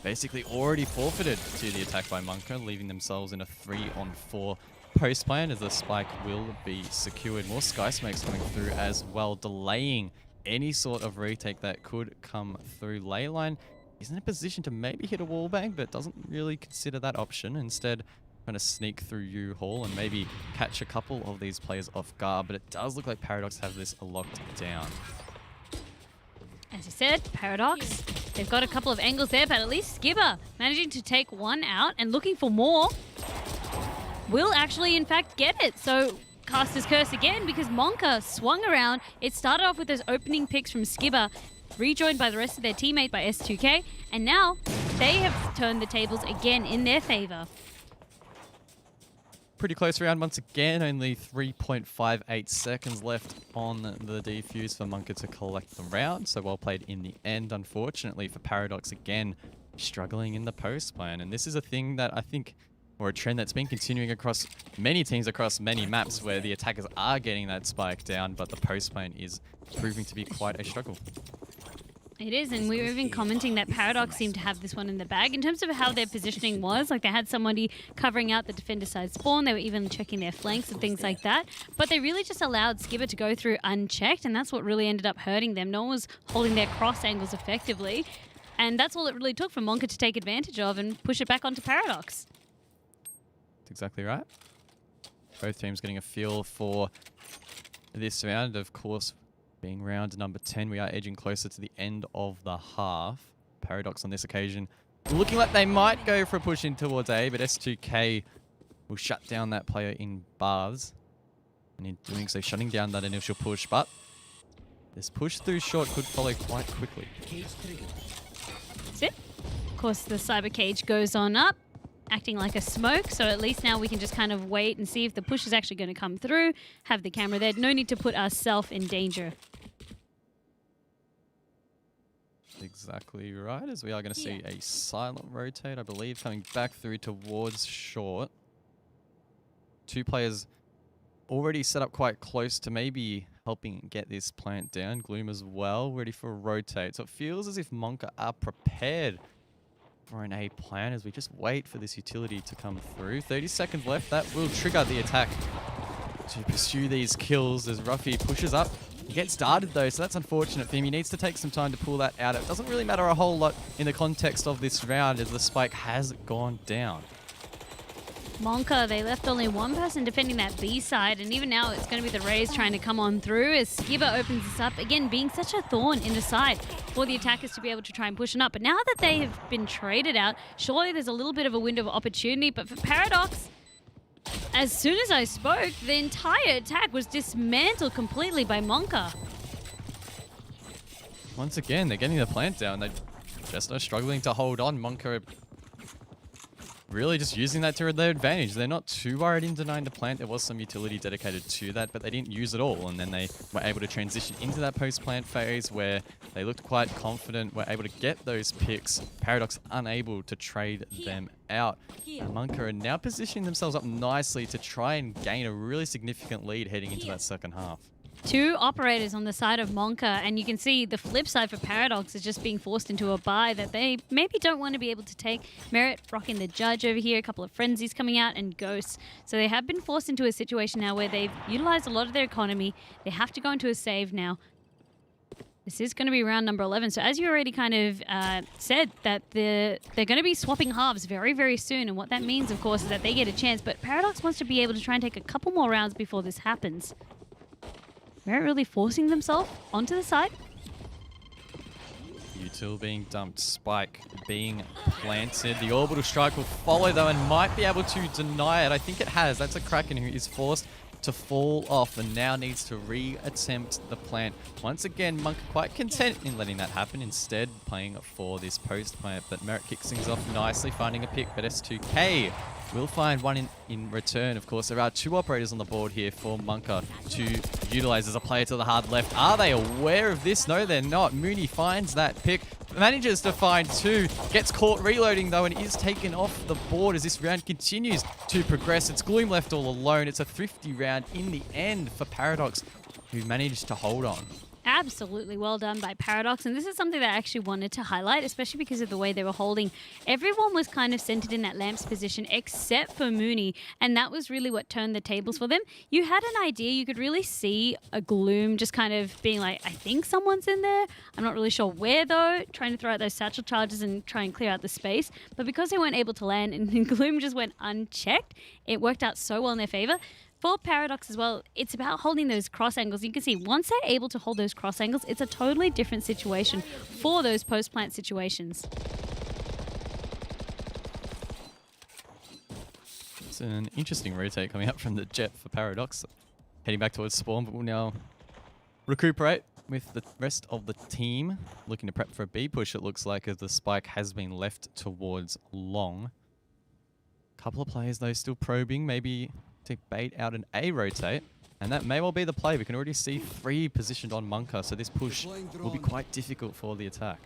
basically already forfeited to the attack by Monka, leaving themselves in a 3-on-4 post plan as the spike will be secured. More Sky Smokes coming through as well, delaying any sort of retake that could come through. Leyline is in a position to maybe hit a wallbang, but doesn't really consider that option. Instead, trying to sneak through U-Hall and maybe catch a couple of these players off guard, but it does look like Paradox have this locked down. As you said, Paradox, they've got a couple of angles there, but at least Skibber managing to take one out and looking for more. Will actually, in fact, get it. So, Caster's Curse again because Monka swung around. It started off with those opening picks from Skibber, rejoined by the rest of their teammate by S2K, and now they have turned the tables again in their favor. Pretty close round once again, only 3.58 seconds left on the defuse for Monka to collect the round. So well played in the end, unfortunately for Paradox again, struggling in the post plan. And this is a thing that I think, or a trend that's been continuing across many teams across many maps where the attackers are getting that spike down, but the post plan is proving to be quite a struggle. It is, and we were even commenting that Paradox seemed to have this one in the bag in terms of how their positioning was. Like, they had somebody covering out the defender side spawn. They were even checking their flanks and things like that. But they really just allowed Skibber to go through unchecked, and that's what really ended up hurting them. No one was holding their cross angles effectively. And that's all it really took for Monka to take advantage of and push it back onto Paradox. That's exactly right. Both teams getting a feel for this round, of course. Being round number 10, we are edging closer to the end of the half. Paradox on this occasion looking like they might go for a push in towards A, but S2K will shut down that player in baths. And in doing so, shutting down that initial push, but this push through short could follow quite quickly. That's it. Of course, the cyber cage goes on up, acting like a smoke, so at least now we can just kind of wait and see if the push is actually going to come through, have the camera there. No need to put ourselves in danger. Exactly right, as we are going to see a silent rotate, I believe, coming back through towards short. Two players already set up quite close to maybe helping get this plant down. Gloom as well, ready for a rotate. So it feels as if Monka are prepared for an A plan as we just wait for this utility to come through. 30 seconds left, that will trigger the attack to pursue these kills as Ruffy pushes up. He gets started though, so that's unfortunate for him. He needs to take some time to pull that out. It doesn't really matter a whole lot in the context of this round as the spike has gone down. Monka, they left only one person defending that B side, and even now it's going to be the Rays trying to come on through as Skibber opens this up, again being such a thorn in the side for the attackers to be able to try and push it up. But now that they have been traded out, surely there's a little bit of a window of opportunity, but for Paradox, as soon as I spoke, the entire attack was dismantled completely by Monka. Once again, they're getting the plant down. They just are struggling to hold on. Monka really just using that to their advantage. They're not too worried in denying the plant. There was some utility dedicated to that, but they didn't use it all. And then they were able to transition into that post-plant phase where they looked quite confident, were able to get those picks. Paradox unable to trade them out. And Monka are now positioning themselves up nicely to try and gain a really significant lead heading into that second half. Two operators on the side of Monka, and you can see the flip side for Paradox is just being forced into a buy that they maybe don't want to be able to take. Merit rocking the Judge over here, a couple of Frenzies coming out, and Ghosts. So they have been forced into a situation now where they've utilized a lot of their economy. They have to go into a save now. This is going to be round number 11. So as you already kind of said, that they're going to be swapping halves very, very soon. And what that means, of course, is that they get a chance. But Paradox wants to be able to try and take a couple more rounds before this happens. Merit really forcing themselves onto the side. Util being dumped, Spike being planted. The orbital strike will follow though and might be able to deny it. I think it has. That's a Kraken who is forced to fall off and now needs to re-attempt the plant. Once again, Monk quite content in letting that happen, instead playing for this post plant. But Merit kicks things off nicely, finding a pick, but S2K will find one in return. Of course, there are two operators on the board here for Monka to utilize as a player to the hard left. Are they aware of this? No, they're not. Mooney finds that pick, manages to find two, gets caught reloading though and is taken off the board as this round continues to progress. It's Gloom left all alone. It's a thrifty round in the end for Paradox, who managed to hold on. absolutely well done by Paradox. And this is something that I actually wanted to highlight, especially because of the way they were holding. Everyone was kind of centered in that lamps position except for Mooney. And that was really what turned the tables for them. You had an idea. You could really see a Gloom just kind of being like, I think someone's in there. I'm not really sure where, though. Trying to throw out those satchel charges and try and clear out the space. But because they weren't able to land and Gloom just went unchecked, it worked out so well in their favor. For Paradox as well, it's about holding those cross angles. You can see once they're able to hold those cross angles, it's a totally different situation for those post-plant situations. It's an interesting rotate coming up from the Jet for Paradox. Heading back towards spawn, but we'll now recuperate with the rest of the team. Looking to prep for a B push, it looks like, as the spike has been left towards long. Couple of players, though, still probing. Maybe to bait out an A rotate, and that may well be the play. We can already see 3 positioned on Monka, so this push will be quite difficult for the attack.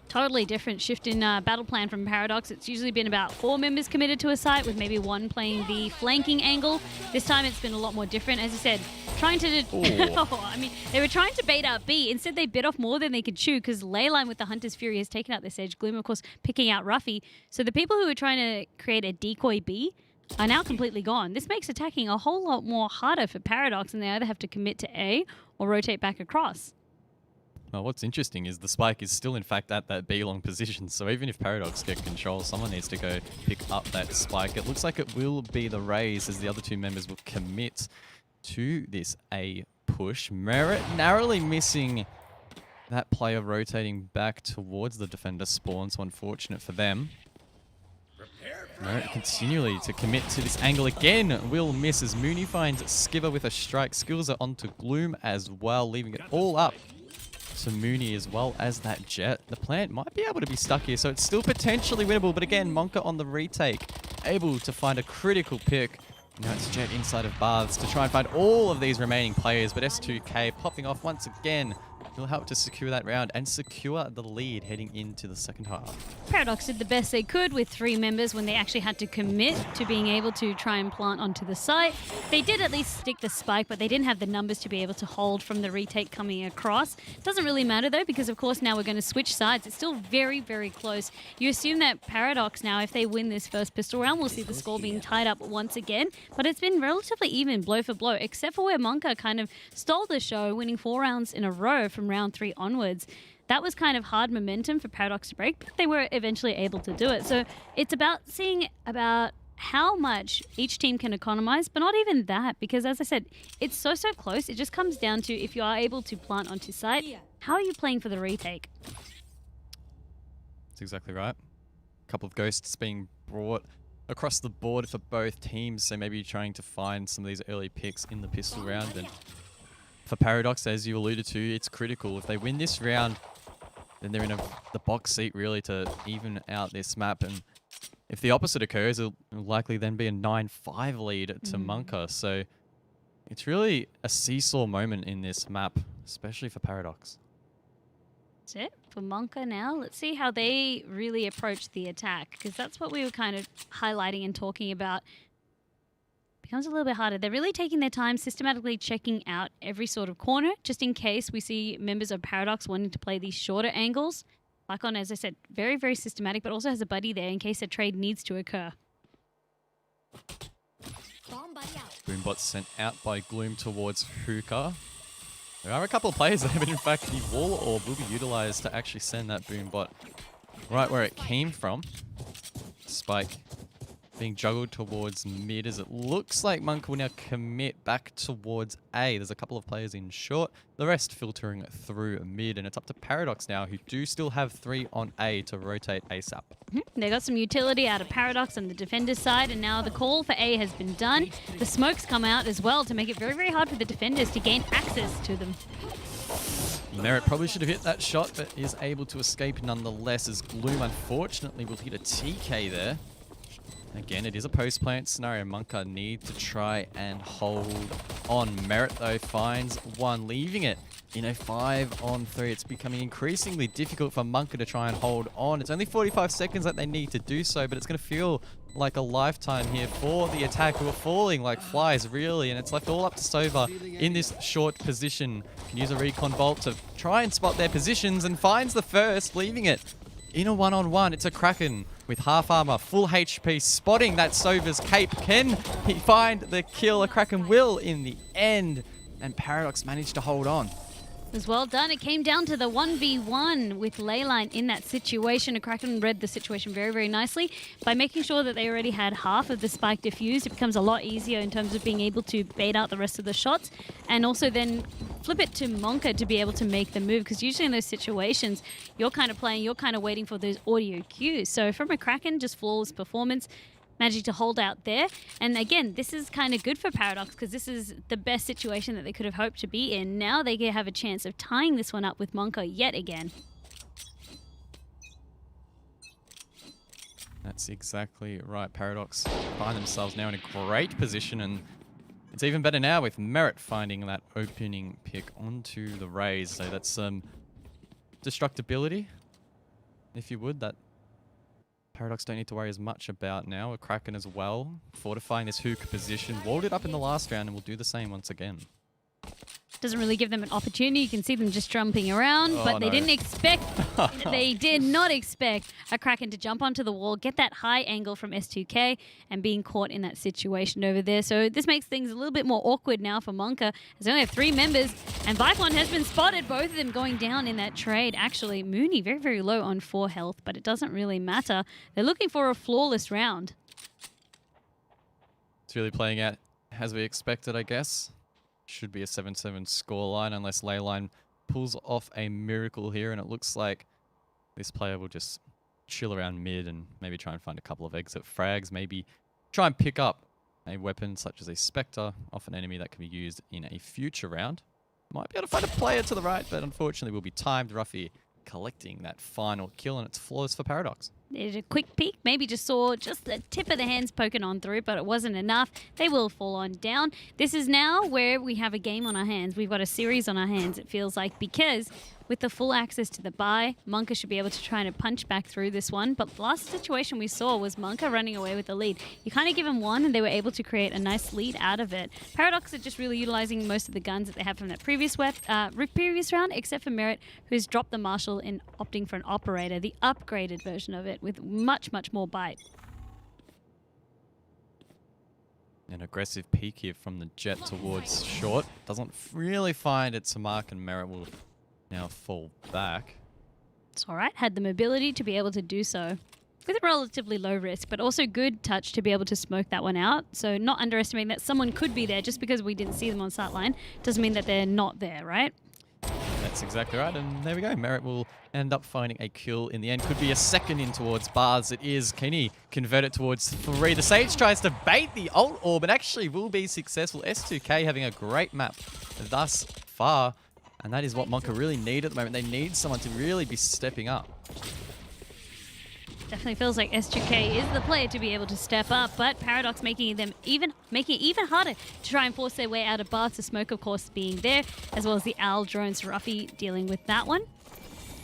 Totally different shift in battle plan from Paradox. It's usually been about 4 members committed to a site, with maybe 1 playing the flanking angle. This time it's been a lot more different. As you said, trying to... I mean, they were trying to bait out B. Instead, they bit off more than they could chew, because Leyline with the Hunter's Fury has taken out this edge. Gloom, of course, picking out Ruffy. So the people who were trying to create a decoy B are now completely gone. This makes attacking a whole lot more harder for Paradox, and they either have to commit to A or rotate back across. Well, what's interesting is the spike is still, in fact, at that B-long position. So even if Paradox get control, someone needs to go pick up that spike. It looks like it will be the Rays, as the other 2 members will commit to this A push. Merit narrowly missing that player rotating back towards the defender spawn, so unfortunate for them. Merit continually to commit to this angle again. Will miss as Mooney finds Skiver with a strike. Skills are onto Gloom as well, leaving it all up to Mooney as well as that Jet. The plant might be able to be stuck here, so it's still potentially winnable. But again, Monka on the retake, able to find a critical pick. Now it's Jet inside of Baths to try and find all of these remaining players, but S2K popping off once again. Will help to secure that round and secure the lead heading into the second half. Paradox did the best they could with 3 members when they actually had to commit to being able to try and plant onto the site. They did at least stick the spike, but they didn't have the numbers to be able to hold from the retake coming across. Doesn't really matter though, because of course now we're going to switch sides. It's still very, very close. You assume that Paradox now, if they win this first pistol round, we'll see the score being tied up once again. But it's been relatively even blow for blow, except for where Monka kind of stole the show, winning 4 rounds in a row from round 3 onwards. That was kind of hard momentum for Paradox to break, but they were eventually able to do it. So it's about seeing about how much each team can economize, but not even that, because as I said, it's so close. It just comes down to, if you are able to plant onto site, how are you playing for the retake? That's exactly right. A couple of ghosts being brought across the board for both teams, so maybe trying to find some of these early picks in the pistol round. And for Paradox, as you alluded to, it's critical. If they win this round, then they're in the box seat really to even out this map. And if the opposite occurs, it'll likely then be a 9-5 lead to Monka. So it's really a seesaw moment in this map, especially for Paradox. That's it for Monka now. Let's see how they really approach the attack, because that's what we were kind of highlighting and talking about. Becomes a little bit harder. They're really taking their time, systematically checking out every sort of corner, just in case we see members of Paradox wanting to play these shorter angles. Lycon, as I said, very, very systematic, but also has a buddy there in case a trade needs to occur. Boombot sent out by Gloom towards Hookah. There are a couple of players there, but in fact the wall orb will be utilized to actually send that Boombot right where it came from. Spike being juggled towards mid, as it looks like Monk will now commit back towards A. There's a couple of players in short, the rest filtering through mid, and it's up to Paradox now, who do still have 3 on A to rotate ASAP. They got some utility out of Paradox on the defender's side, and now the call for A has been done. The smokes come out as well to make it very, very hard for the defenders to gain access to them. Merit probably should have hit that shot, but is able to escape nonetheless, as Gloom unfortunately will hit a TK there. Again, it is a post-plant scenario. Monka need to try and hold on. Merit, though, finds 1, leaving it in a 5-on-3. It's becoming increasingly difficult for Monka to try and hold on. It's only 45 seconds that they need to do so, but it's going to feel like a lifetime here for the attack, who are falling like flies, really, and it's left all up to Sova in this short position. Can use a recon bolt to try and spot their positions, and finds the first, leaving it in a one-on-one. It's a Kraken with half armor, full HP, spotting that Sova's cape. Can he find the kill? A Kraken will in the end, and Paradox managed to hold on. It was well done. It came down to the 1v1 with Leyline in that situation. A Kraken read the situation very, very nicely. By making sure that they already had half of the spike diffused, it becomes a lot easier in terms of being able to bait out the rest of the shots, and also then flip it to Monka to be able to make the move, because usually in those situations, you're kind of playing, you're kind of waiting for those audio cues. So from a Kraken, just flawless performance. Managing to hold out there. And again, this is kind of good for Paradox, because this is the best situation that they could have hoped to be in. Now they have a chance of tying this one up with Monka yet again. That's exactly right. Paradox find themselves now in a great position, and it's even better now with Merit finding that opening pick onto the Raze. So that's some destructibility, if you would, that Paradox don't need to worry as much about now. A Kraken as well, fortifying this hook position. Walled it up in the last round and will do the same once again. Doesn't really give them an opportunity. You can see them just jumping around, but they didn't expect, they did not expect a Kraken to jump onto the wall, get that high angle from S2K, and being caught in that situation over there. So this makes things a little bit more awkward now for Monka, as they only have 3 members, and Vicon has been spotted, both of them going down in that trade. Actually, Mooney very, very low on 4 health, but it doesn't really matter. They're looking for a flawless round. It's really playing out as we expected, I guess. Should be a 7-7 scoreline unless Leyline pulls off a miracle here, and it looks like this player will just chill around mid and maybe try and find a couple of exit frags, maybe try and pick up a weapon such as a Spectre off an enemy that can be used in a future round. Might be able to find a player to the right, but unfortunately will be timed. Ruffy collecting that final kill, and it's flawless for Paradox. They did a quick peek, maybe just saw just the tip of the hands poking on through, but it wasn't enough. They will fall on down. This is now where we have a game on our hands. We've got a series on our hands, it feels like, because with the full access to the buy, Monka should be able to try and punch back through this one. But the last situation we saw was Monka running away with the lead. You kind of give them one, and they were able to create a nice lead out of it. Paradox are just really utilizing most of the guns that they have from that previous round, except for Merit, who's dropped the Marshal and opting for an Operator, the upgraded version of it, with much, much more bite. An aggressive peek here from the Jet towards short. Doesn't really find it to mark, and Merit will now fall back. It's all right. Had the mobility to be able to do so with a relatively low risk, but also good touch to be able to smoke that one out. So not underestimating that someone could be there. Just because we didn't see them on sight line doesn't mean that they're not there, right? That's exactly right, and there we go. Merit will end up finding a kill in the end. Could be a second in towards Bars. It is. Can he convert it towards 3? The Sage tries to bait the ult orb and actually will be successful. S2K having a great map thus far, and that is what Monka really need at the moment. They need someone to really be stepping up. Definitely feels like S2K is the player to be able to step up, but Paradox making it even harder to try and force their way out of Bars. The smoke, of course, being there, as well as the Owl drones. Ruffy dealing with that one.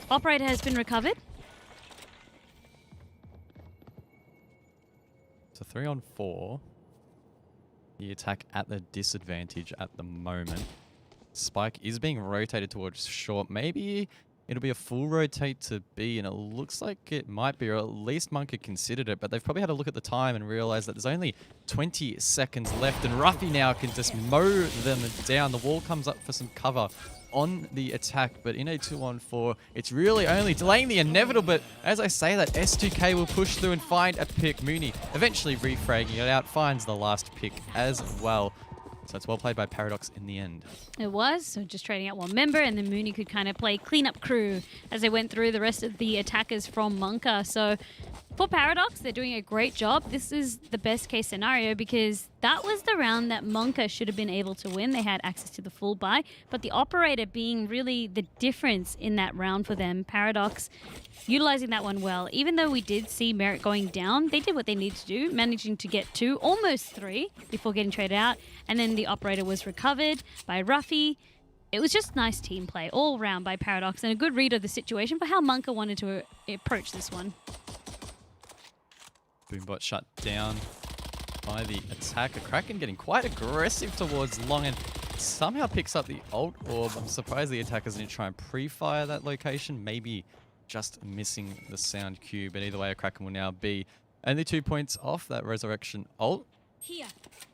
Operator has been recovered. So 3-on-4. The attack at the disadvantage at the moment. Spike is being rotated towards short. Maybe it'll be a full rotate to B, and it looks like it might be, or at least Monka considered it, but they've probably had a look at the time and realized that there's only 20 seconds left, and Ruffy now can just mow them down. The wall comes up for some cover on the attack, but in a 2-on-4, it's really only delaying the inevitable, but as I say that, S2K will push through and find a pick. Mooney eventually refragging it out, finds the last pick as well. So it's well played by Paradox in the end. It was, so just trading out one member, and then Mooney could kind of play cleanup crew as they went through the rest of the attackers from Monka. So for Paradox, they're doing a great job. This is the best case scenario because that was the round that Monka should have been able to win. They had access to the full buy, but the Operator being really the difference in that round for them. Paradox utilizing that one well. Even though we did see Merit going down, they did what they needed to do, managing to get 2, almost 3, before getting traded out. And then the Operator was recovered by Ruffy. It was just nice team play all round by Paradox, and a good read of the situation for how Monka wanted to approach this one. Boombot shut down by the attacker. Kraken getting quite aggressive towards long and somehow picks up the ult orb. I'm surprised the attackers didn't try and pre-fire that location. Maybe just missing the sound cue. But either way, a Kraken will now be only 2 points off that resurrection ult,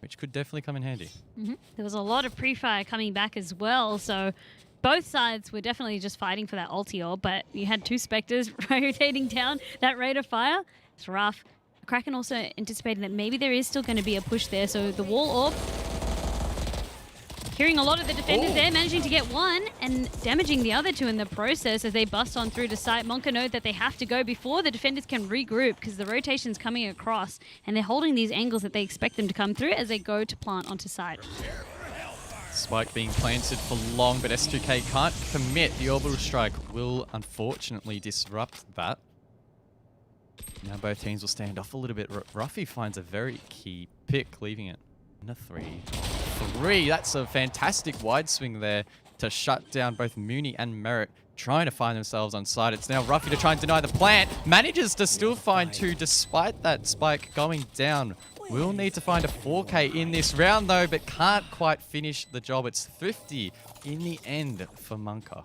which could definitely come in handy. There was a lot of pre-fire coming back as well, so both sides were definitely just fighting for that ulti orb, but you had two Spectres rotating down that rate of fire. It's rough. Kraken also anticipating that maybe there is still going to be a push there, so the wall orb, hearing a lot of the defenders there, managing to get one and damaging the other two in the process as they bust on through to site. Monka know that they have to go before the defenders can regroup because the rotation's coming across and they're holding these angles that they expect them to come through as they go to plant onto site. Spike being planted for long, but S2K can't commit. The orbital strike will unfortunately disrupt that. Now both teams will stand off a little bit. Ruffy finds a very key pick, leaving it in a 3-3. That's a fantastic wide swing there to shut down both Mooney and Merritt, trying to find themselves on side. It's now Ruffy to try and deny the plant. Manages to still find two despite that spike going down. Will need to find a 4K in this round though, but can't quite finish the job. It's 50 in the end for Monka.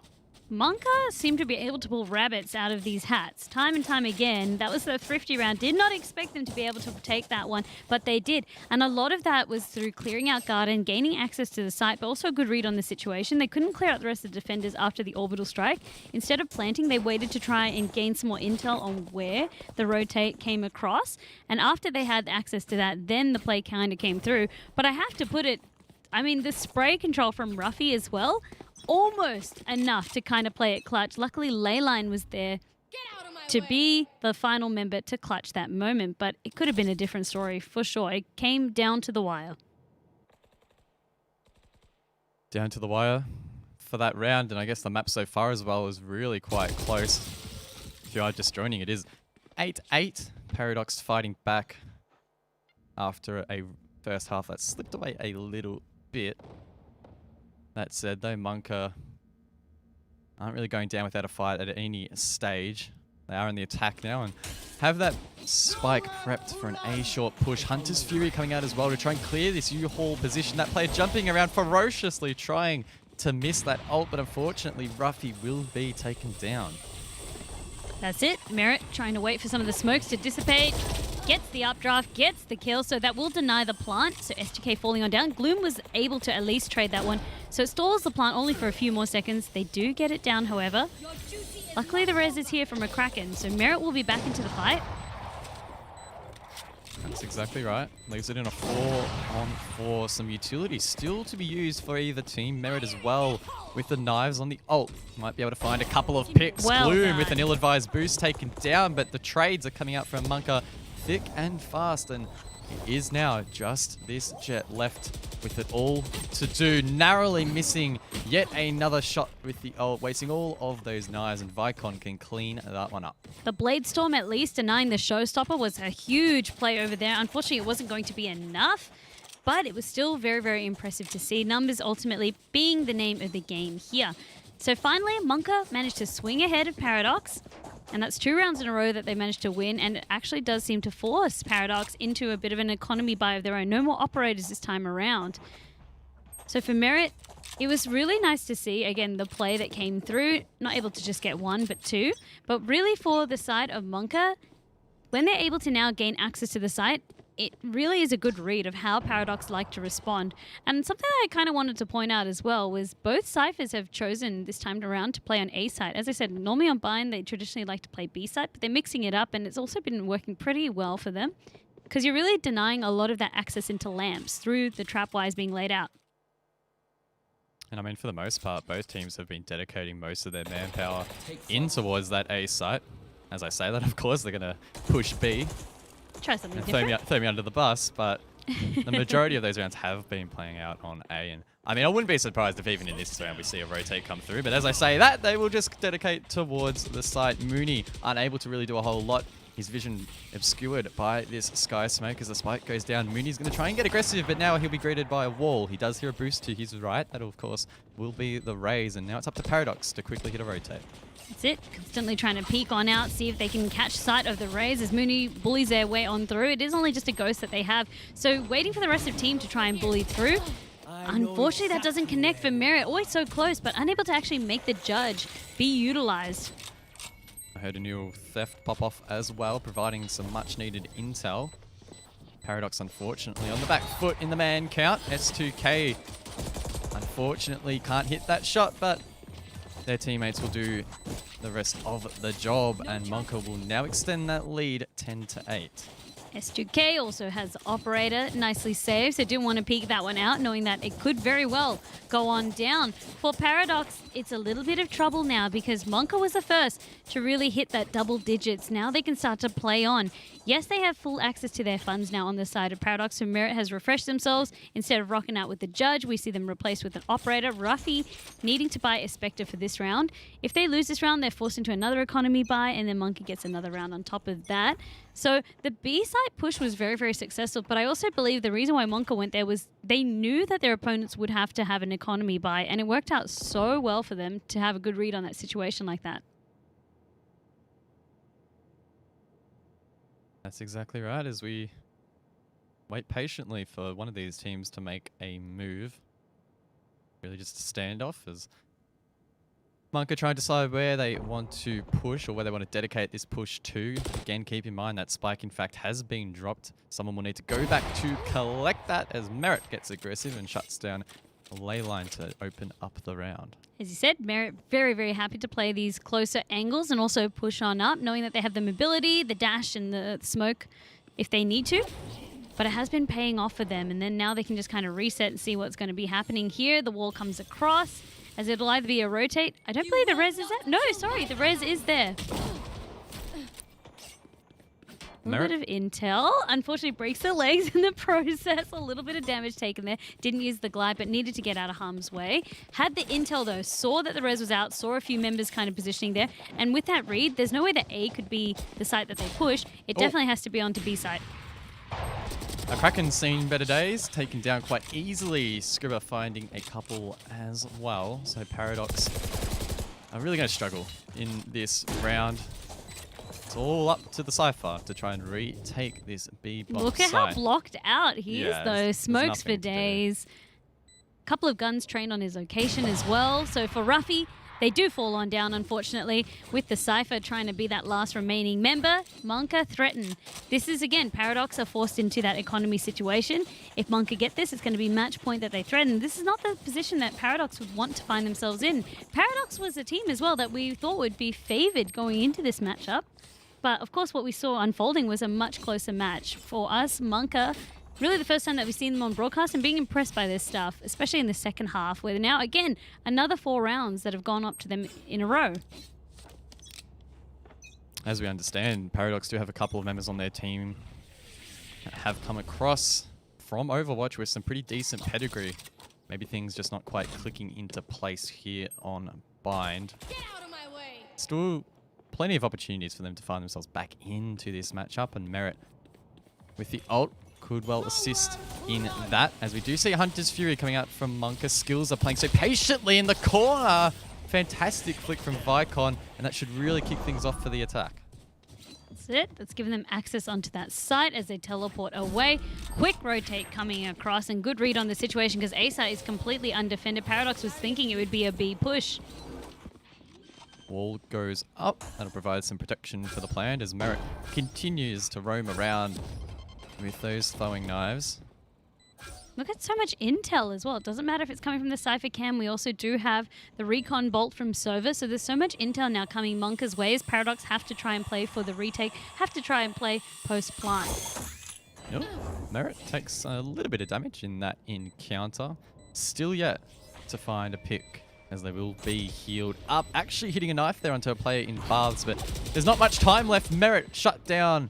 Monka seemed to be able to pull rabbits out of these hats time and time again. That was the thrifty round. Did not expect them to be able to take that one, but they did. And a lot of that was through clearing out garden, gaining access to the site, but also a good read on the situation. They couldn't clear out the rest of the defenders after the orbital strike. Instead of planting, they waited to try and gain some more intel on where the rotate came across. And after they had access to that, then the play kind of came through. But I have to put it, I mean, the spray control from Ruffy as well, almost enough to kind of play it clutch. Luckily, Leyline was there to be the final member to clutch that moment, but it could have been a different story for sure. It came down to the wire. Down to the wire for that round, and I guess the map so far as well is really quite close. If you are just joining, it is 8-8. Paradox fighting back after a first half that slipped away a little bit. That said, though, Monka aren't really going down without a fight at any stage. They are in the attack now and have that spike prepped for an A-short push. Hunter's Fury coming out as well to try and clear this U-Haul position. That player jumping around ferociously, trying to miss that ult, but unfortunately, Ruffy will be taken down. That's it. Merritt trying to wait for some of the smokes to dissipate. Gets the updraft, gets the kill, so that will deny the plant. So S2K falling on down. Gloom was able to at least trade that one. So it stalls the plant only for a few more seconds. They do get it down, however. Luckily, the res is here from a Kraken, so Merritt will be back into the fight. That's exactly right. Leaves it in a 4-on-4. Some utility still to be used for either team. Merritt as well with the knives on the ult. Might be able to find a couple of picks. Well Gloom done. with an ill-advised boost taken down, but the trades are coming out from Monka thick and fast, and it is now just this Jet left with it all to do. Narrowly missing yet another shot with the ult, wasting all of those knives, and Vicon can clean that one up. The Blade Storm at least denying the showstopper was a huge play over there. Unfortunately, it wasn't going to be enough, but it was still very, very impressive to see. Numbers ultimately being the name of the game here. So finally, Monka managed to swing ahead of Paradox, and that's 2 rounds in a row that they managed to win, and it actually does seem to force Paradox into a bit of an economy buy of their own. No more operators this time around. So for Merritt, it was really nice to see, again, the play that came through. Not able to just get 1, but 2. But really for the side of Monka, when they're able to now gain access to the site, it really is a good read of how Paradox like to respond. And something that I kind of wanted to point out as well was both Cyphers have chosen this time around to play on A site. As I said, normally on Bind, they traditionally like to play B site, but they're mixing it up, and it's also been working pretty well for them because you're really denying a lot of that access into lamps through the trap wires being laid out. And I mean, for the most part, both teams have been dedicating most of their manpower in towards that A site. As I say that, of course, they're going to push B. Try something and different. throw me under the bus, but the majority of those rounds have been playing out on A. And I mean, I wouldn't be surprised if even in this round we see a rotate come through. But as I say that, they will just dedicate towards the site. Mooney unable to really do a whole lot his vision obscured by this Sky Smoke as the spike goes down. Mooney's going to try and get aggressive, but now he'll be greeted by a wall. He does hear a boost to his right. That, of course, will be the Raze. And now it's up to Paradox to quickly hit a rotate. That's it. Constantly trying to peek on out, see if they can catch sight of the Raze as Mooney bullies their way on through. It is only just a ghost that they have. So waiting for the rest of the team to try and bully through. Unfortunately, that doesn't connect for Merit. Always so close, but unable to actually make the judge be utilized. I heard a new theft pop off as well, providing some much needed intel. Paradox, unfortunately, on the back foot in the man count. S2K, unfortunately, can't hit that shot, but their teammates will do the rest of the job, and Monka will now extend that lead 10-8. S2K also has Operator, nicely saved, so didn't want to peek that one out, knowing that it could very well go on down. For Paradox, it's a little bit of trouble now because Monka was the first to really hit that double digits. Now they can start to play on. Yes, they have full access to their funds now on the side of Paradox, so Merit has refreshed themselves. Instead of rocking out with the Judge, we see them replaced with an Operator. Ruffy needing to buy a Spectre for this round. If they lose this round, they're forced into another economy buy, and then Monka gets another round on top of that. So the B-side push was very, very successful, but I also believe the reason why Monka went there was they knew that their opponents would have to have an economy buy, and it worked out so well for them to have a good read on that situation like that. That's exactly right, as we wait patiently for one of these teams to make a move. Really just a standoff as Monka trying to decide where they want to push or where they want to dedicate this push to. Again, keep in mind that spike, in fact, has been dropped. Someone will need to go back to collect that as Merit gets aggressive and shuts down a ley line to open up the round. As you said, Merit very, very happy to play these closer angles and also push on up, knowing that they have the mobility, the dash, and the smoke if they need to. But it has been paying off for them, and then now they can just kind of reset and see what's going to be happening here. The wall comes across, as it'll either be a rotate. I don't believe the res is there. No, sorry, the res is there. A little bit of intel. Unfortunately, breaks their legs in the process. A little bit of damage taken there. Didn't use the glide, but needed to get out of harm's way. Had the intel, though. Saw that the res was out. Saw a few members kind of positioning there. And with that read, there's no way that A could be the site that they push. It definitely has to be onto B site. Kraken's seen better days, taken down quite easily. Scuba finding a couple as well. So Paradox are really going to struggle in this round. It's all up to the Cypher to try and retake this B box. Look at how blocked out he is, though. There's Smokes for days. Couple of guns trained on his location as well. So for Ruffy, they do fall on down, unfortunately, with the Cypher trying to be that last remaining member. Monka threatened. This is, again, Paradox are forced into that economy situation. If Monka get this, it's going to be match point that they threaten. This is not the position that Paradox would want to find themselves in. Paradox was a team as well that we thought would be favored going into this matchup. But, of course, what we saw unfolding was a much closer match. For us, Monka, really the first time that we've seen them on broadcast and being impressed by this stuff, especially in the second half, where now, again, another 4 rounds that have gone up to them in a row. As we understand, Paradox do have a couple of members on their team that have come across from Overwatch with some pretty decent pedigree. Maybe things just not quite clicking into place here on Bind. Get out of my way! Still plenty of opportunities for them to find themselves back into this matchup, and Merit with the ult could well assist in that, as we do see Hunter's Fury coming out from Monka. Skills are playing so patiently in the corner. Fantastic flick from Vicon, and that should really kick things off for the attack. That's it. That's giving them access onto that site as they teleport away. Quick rotate coming across, and good read on the situation because A site is completely undefended. Paradox was thinking it would be a B push. Wall goes up. That'll provide some protection for the plan as Merit continues to roam around with those throwing knives. Look at so much intel as well. It doesn't matter if it's coming from the Cypher cam. We also do have the recon bolt from Sova. So there's so much intel now coming Monka's way as Paradox have to try and play for the retake, have to try and play post-plant. Yep. Merit takes a little bit of damage in that encounter. Still yet to find a pick, as they will be healed up. Actually hitting a knife there onto a player in paths, but there's not much time left. Merit shut down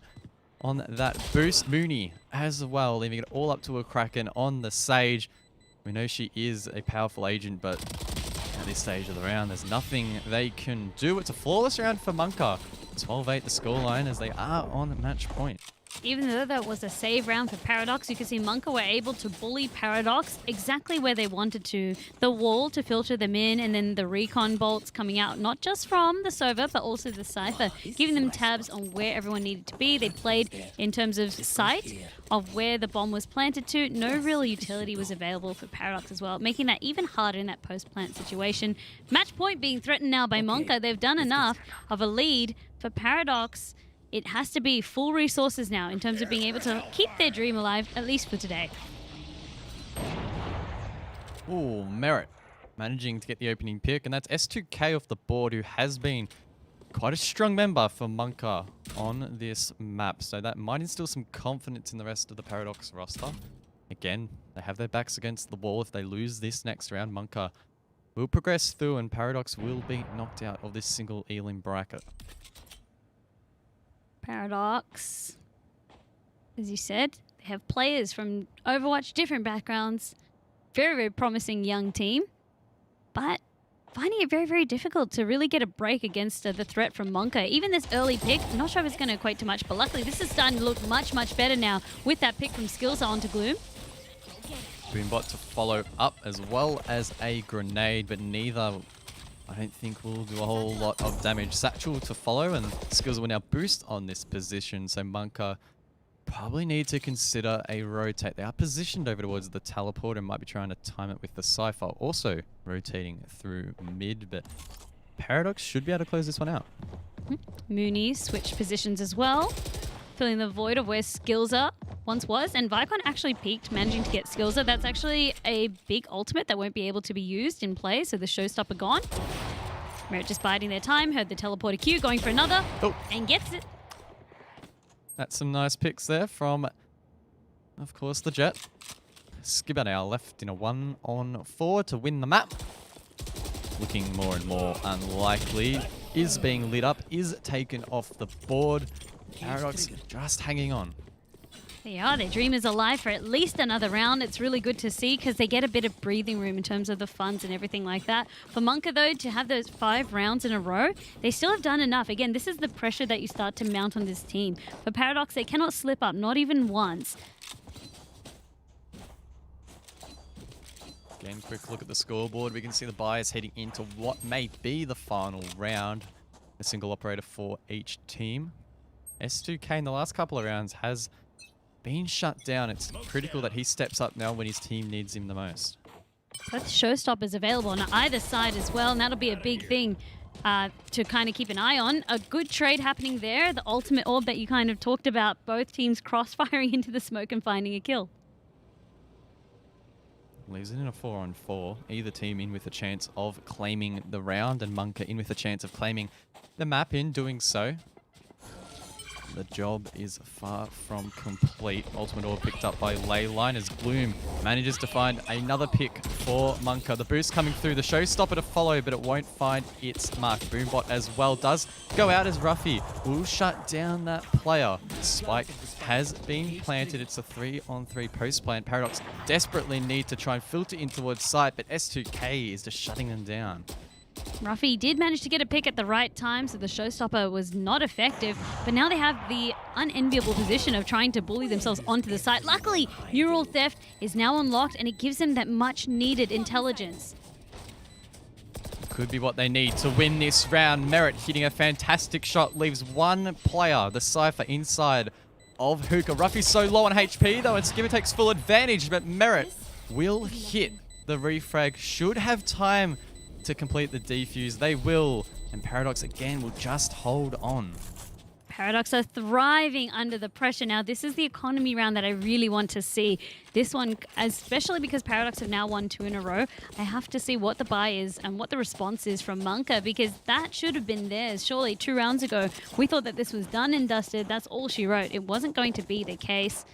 on that boost. Mooney as well, leaving it all up to a Kraken on the Sage. We know she is a powerful agent, but at this stage of the round, there's nothing they can do. It's a flawless round for Monka. 12-8 the scoreline as they are on match point. Even though that was a save round for Paradox, you can see Monka were able to bully Paradox exactly where they wanted to. The wall to filter them in, and then the recon bolts coming out, not just from the Sova, but also the Cypher, giving them tabs on where everyone needed to be. They played in terms of sight of where the bomb was planted to. No real utility was available for Paradox as well, making that even harder in that post-plant situation. Match point being threatened now by Monka. They've done enough of a lead for Paradox. It has to be full resources now in terms of being able to keep their dream alive, at least for today. Ooh, Merit managing to get the opening pick, and that's S2K off the board, who has been quite a strong member for Monka on this map. So that might instill some confidence in the rest of the Paradox roster. Again, they have their backs against the wall. If they lose this next round, Monka will progress through and Paradox will be knocked out of this single Elim bracket. Paradox, as you said, they have players from Overwatch, different backgrounds, very, very promising young team, but finding it very, very difficult to really get a break against the threat from Monka. Even this early pick, I'm not sure if it's going to equate to much, but luckily this is starting to look much, much better now with that pick from Skillsa onto Gloom. Boombot to follow up as well as a grenade, but neither I don't think will do a whole lot of damage. Satchel to follow, and Skills will now boost on this position, so Monka probably need to consider a rotate. They are positioned over towards the teleport and might be trying to time it with the Cypher, also rotating through mid, but Paradox should be able to close this one out. Mooney switched positions as well, filling the void of where Skillsa once was, and Vicon actually peaked, managing to get Skillsa. That's actually a big ultimate that won't be able to be used in play, so the showstopper gone. Merit just biding their time, heard the teleporter Q, going for another, and gets it. That's some nice picks there from, of course, the Jet. Skibber now left in a 1-on-4 to win the map. Looking more and more unlikely. Is being lit up, is taken off the board. Paradox just hanging on. They are. Their dream is alive for at least another round. It's really good to see because they get a bit of breathing room in terms of the funds and everything like that. For Monka, though, to have those 5 rounds in a row, they still have done enough. Again, this is the pressure that you start to mount on this team. For Paradox, they cannot slip up, not even once. Again, quick look at the scoreboard. We can see the buyers heading into what may be the final round. A single operator for each team. S2K in the last couple of rounds has been shut down. It's critical that he steps up now when his team needs him the most. Both showstoppers available on either side as well, and that'll be a big thing to kind of keep an eye on. A good trade happening there. The ultimate orb that you kind of talked about, both teams cross-firing into the smoke and finding a kill. Leaves it in a 4-on-4. Either team in with a chance of claiming the round, and Monka in with a chance of claiming the map in doing so. The job is far from complete. Ultimate Orb picked up by Leyline as Gloom manages to find another pick for Monka. The boost coming through, the showstopper to follow, but it won't find its mark. Boombot as well does go out as Ruffy will shut down that player. Spike has been planted. It's a 3-on-3 post-plant. Paradox desperately need to try and filter in towards site, but S2K is just shutting them down. Ruffy did manage to get a pick at the right time, so the showstopper was not effective, but now they have the unenviable position of trying to bully themselves onto the site. Luckily, Neural Theft is now unlocked, and it gives them that much-needed intelligence. Could be what they need to win this round. Merit hitting a fantastic shot, leaves one player, the Cypher, inside of Hookah. Ruffy's so low on HP, though, and Skimmer takes full advantage, but Merit will hit the refrag. Should have time to complete the defuse. They will, and Paradox again will just hold on. Paradox are thriving under the pressure now. This is the economy round that I really want to see. This one, especially because Paradox have now won 2 in a row, I have to see what the buy is and what the response is from Monka, because that should have been theirs. Surely 2 rounds ago, we thought that this was done and dusted. That's all she wrote. It wasn't going to be the case.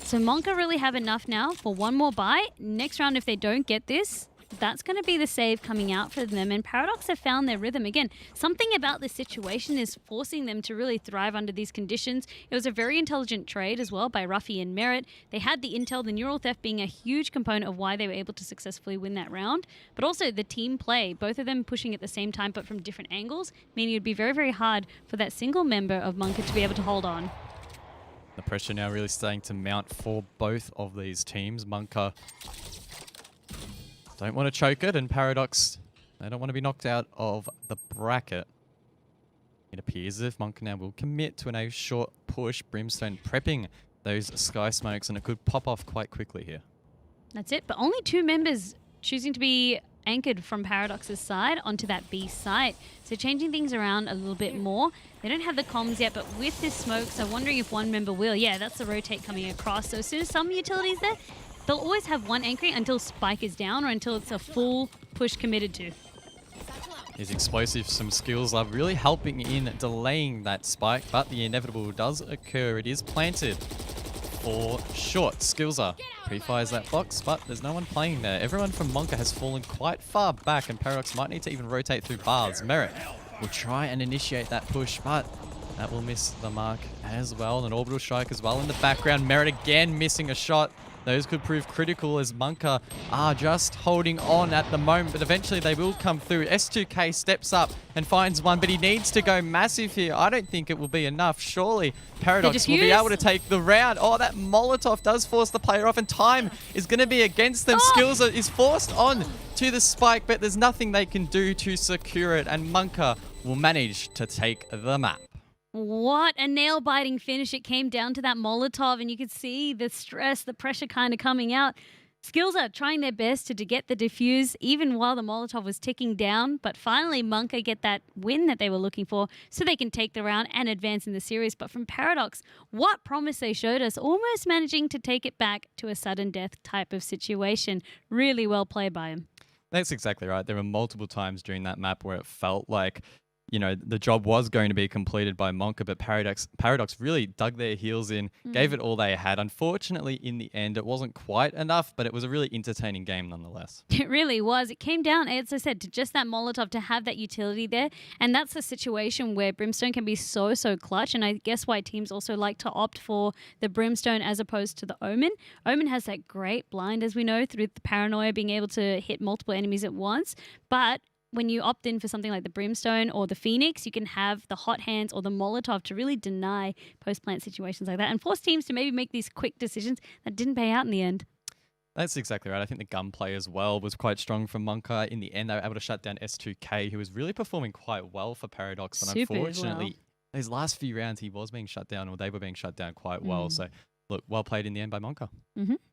So Monka really have enough now for one more buy. Next round, if they don't get this, that's going to be the save coming out for them. And Paradox have found their rhythm. Again, something about this situation is forcing them to really thrive under these conditions. It was a very intelligent trade as well by Ruffy and Merit. They had the intel, the neural theft being a huge component of why they were able to successfully win that round. But also the team play, both of them pushing at the same time but from different angles, meaning it would be very, very hard for that single member of Monka to be able to hold on. The pressure now really starting to mount for both of these teams. Monka don't want to choke it, and Paradox, they don't want to be knocked out of the bracket. It appears as if Monka now will commit to a short push. Brimstone prepping those sky smokes, and it could pop off quite quickly here. That's it, but only 2 members choosing to be anchored from Paradox's side onto that B site. So changing things around a little bit more. They don't have the comms yet, but with this smoke, so wondering if one member will. Yeah, that's the rotate coming across. So as soon as some utilities there, they'll always have one anchoring until Spike is down or until it's a full push committed to. His explosive, some skills are really helping in delaying that spike, but the inevitable does occur. It is planted for short. Skillser pre-fires that box, but there's no one playing there. Everyone from Monka has fallen quite far back, and Paradox might need to even rotate through bars. Merit will try and initiate that push, but that will miss the mark as well. An orbital strike as well in the background. Merit again missing a shot. Those could prove critical as Monka are just holding on at the moment, but eventually they will come through. S2K steps up and finds one, but he needs to go massive here. I don't think it will be enough. Surely Paradox will be able to take the round. Oh, that Molotov does force the player off, and time is going to be against them. Skillser is forced on to the spike, but there's nothing they can do to secure it, and Monka will manage to take the map. What a nail-biting finish. It came down to that Molotov, and you could see the stress, the pressure kind of coming out. Skillser trying their best to get the defuse, even while the Molotov was ticking down. But finally, Monka get that win that they were looking for, so they can take the round and advance in the series. But from Paradox, what promise they showed us, almost managing to take it back to a sudden death type of situation. Really well played by him. That's exactly right. There were multiple times during that map where it felt like, you know, the job was going to be completed by Monka, but Paradox really dug their heels in, gave it all they had. Unfortunately, in the end, it wasn't quite enough, but it was a really entertaining game nonetheless. It really was. It came down, as I said, to just that Molotov, to have that utility there. And that's a situation where Brimstone can be so, so clutch. And I guess why teams also like to opt for the Brimstone as opposed to the Omen. Omen has that great blind, as we know, through the paranoia, being able to hit multiple enemies at once. But when you opt in for something like the Brimstone or the Phoenix, you can have the hot hands or the Molotov to really deny post-plant situations like that and force teams to maybe make these quick decisions that didn't pay out in the end. That's exactly right. I think the gunplay as well was quite strong from Monka. In the end, they were able to shut down S2K, who was really performing quite well for Paradox. But unfortunately, those last few rounds, he was being shut down, or they were being shut down quite well. So, look, well played in the end by Monka.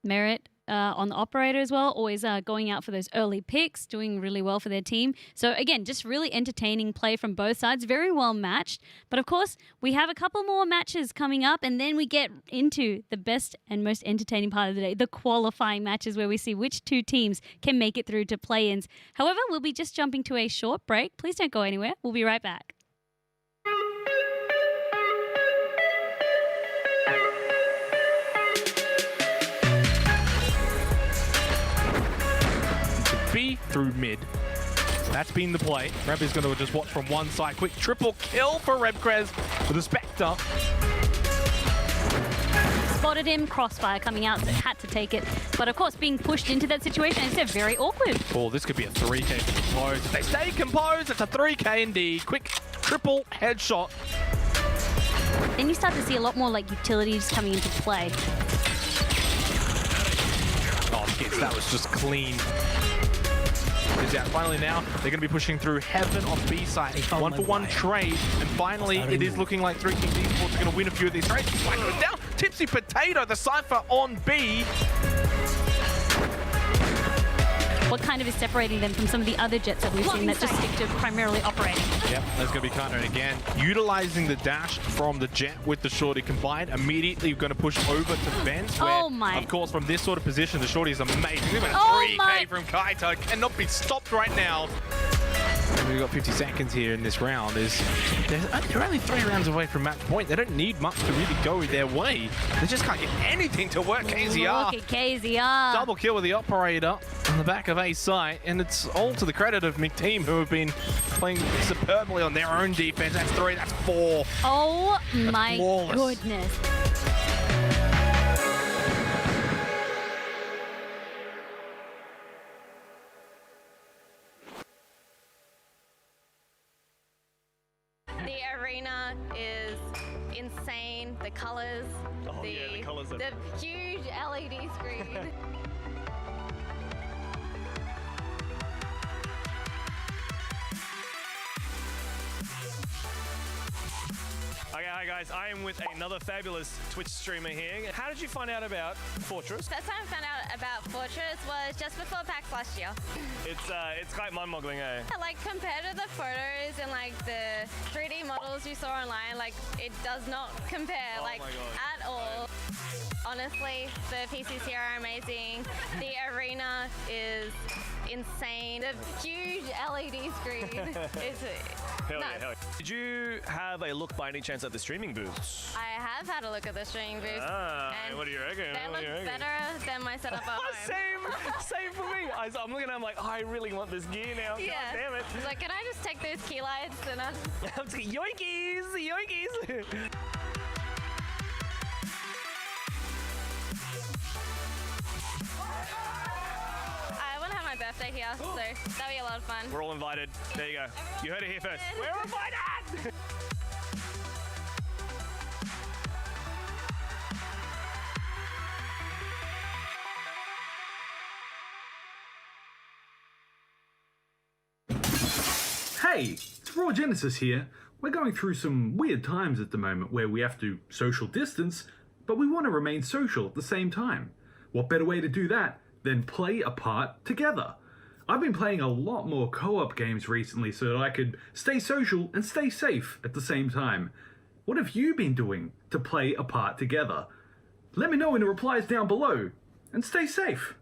Merit on the operator as well, always going out for those early picks, doing really well for their team. So again, just really entertaining play from both sides, very well matched. But of course, we have a couple more matches coming up, and then we get into the best and most entertaining part of the day, the qualifying matches, where we see which 2 teams can make it through to play-ins. However, we'll be just jumping to a short break. Please don't go anywhere. We'll be right back. B through mid. That's been the play. Reb is going to just watch from one side. Quick triple kill for Rebcrez with a Spectre. Spotted him, crossfire coming out, so had to take it. But of course, being pushed into that situation, it's very awkward. Oh, this could be a 3K for Composed. If they stay composed, it's a 3K indeed. Quick triple headshot. Then you start to see a lot more like utilities coming into play. Oh, yes, that was just clean. Yeah, finally now, they're going to be pushing through Heaven on B side. 1-for-1 trade, and finally it is looking like 3 Kings Esports are going to win a few of these trades. Spike goes down, Tipsy Potato, the Cypher on B. What kind of is separating them from some of the other jets that we've seen that just stick to primarily operating? Yep, that's going to be Carter. And again, utilizing the dash from the jet with the shorty combined, immediately going to push over to Vent. Where, of course, from this sort of position, the shorty is amazing. Look at 3K from Kaito. Cannot be stopped right now. we've got 50 seconds here in this round, is they're only 3 rounds away from match point. They don't need much to really go their way. They just can't get anything to work. KZR. Look at KZR. Double kill with the operator on the back of A site, and it's all to the credit of McTeam, who have been playing superbly on their own defense. That's 3, that's 4. Oh That's my flawless. goodness. The arena is insane. The colors, the colours the huge LED screen. Okay, hi guys, I am with another fabulous Twitch streamer here. How did you find out about Fortress? First time I found out about Fortress was just before PAX last year. It's quite mind-boggling, eh? Like compared to the photos and like the 3D models you saw online, like it does not compare like at all. Honestly, the PCs here are amazing. The arena is insane. The huge LED screen is Hell nuts. yeah, hell yeah. Did you have a look by any chance at the streaming booths? I have had a look at the streaming booths. And What do you reckon? they What do you look reckon? better than my setup at home. Same for me. I'm looking at it, I'm like, I really want this gear now. Yeah. God damn it. It's like, can I just take those key lights and I just... Yoinkies! Yoinkies! I want to have my birthday here, so that'll be a lot of fun. We're all invited. There you go. You heard it here first. We're invited! Hey, it's Raw Genesis here. We're going through some weird times at the moment where we have to social distance, but we want to remain social at the same time. What better way to do that than play a part together? I've been playing a lot more co-op games recently so that I could stay social and stay safe at the same time. What have you been doing to play a part together? Let me know in the replies down below, and stay safe.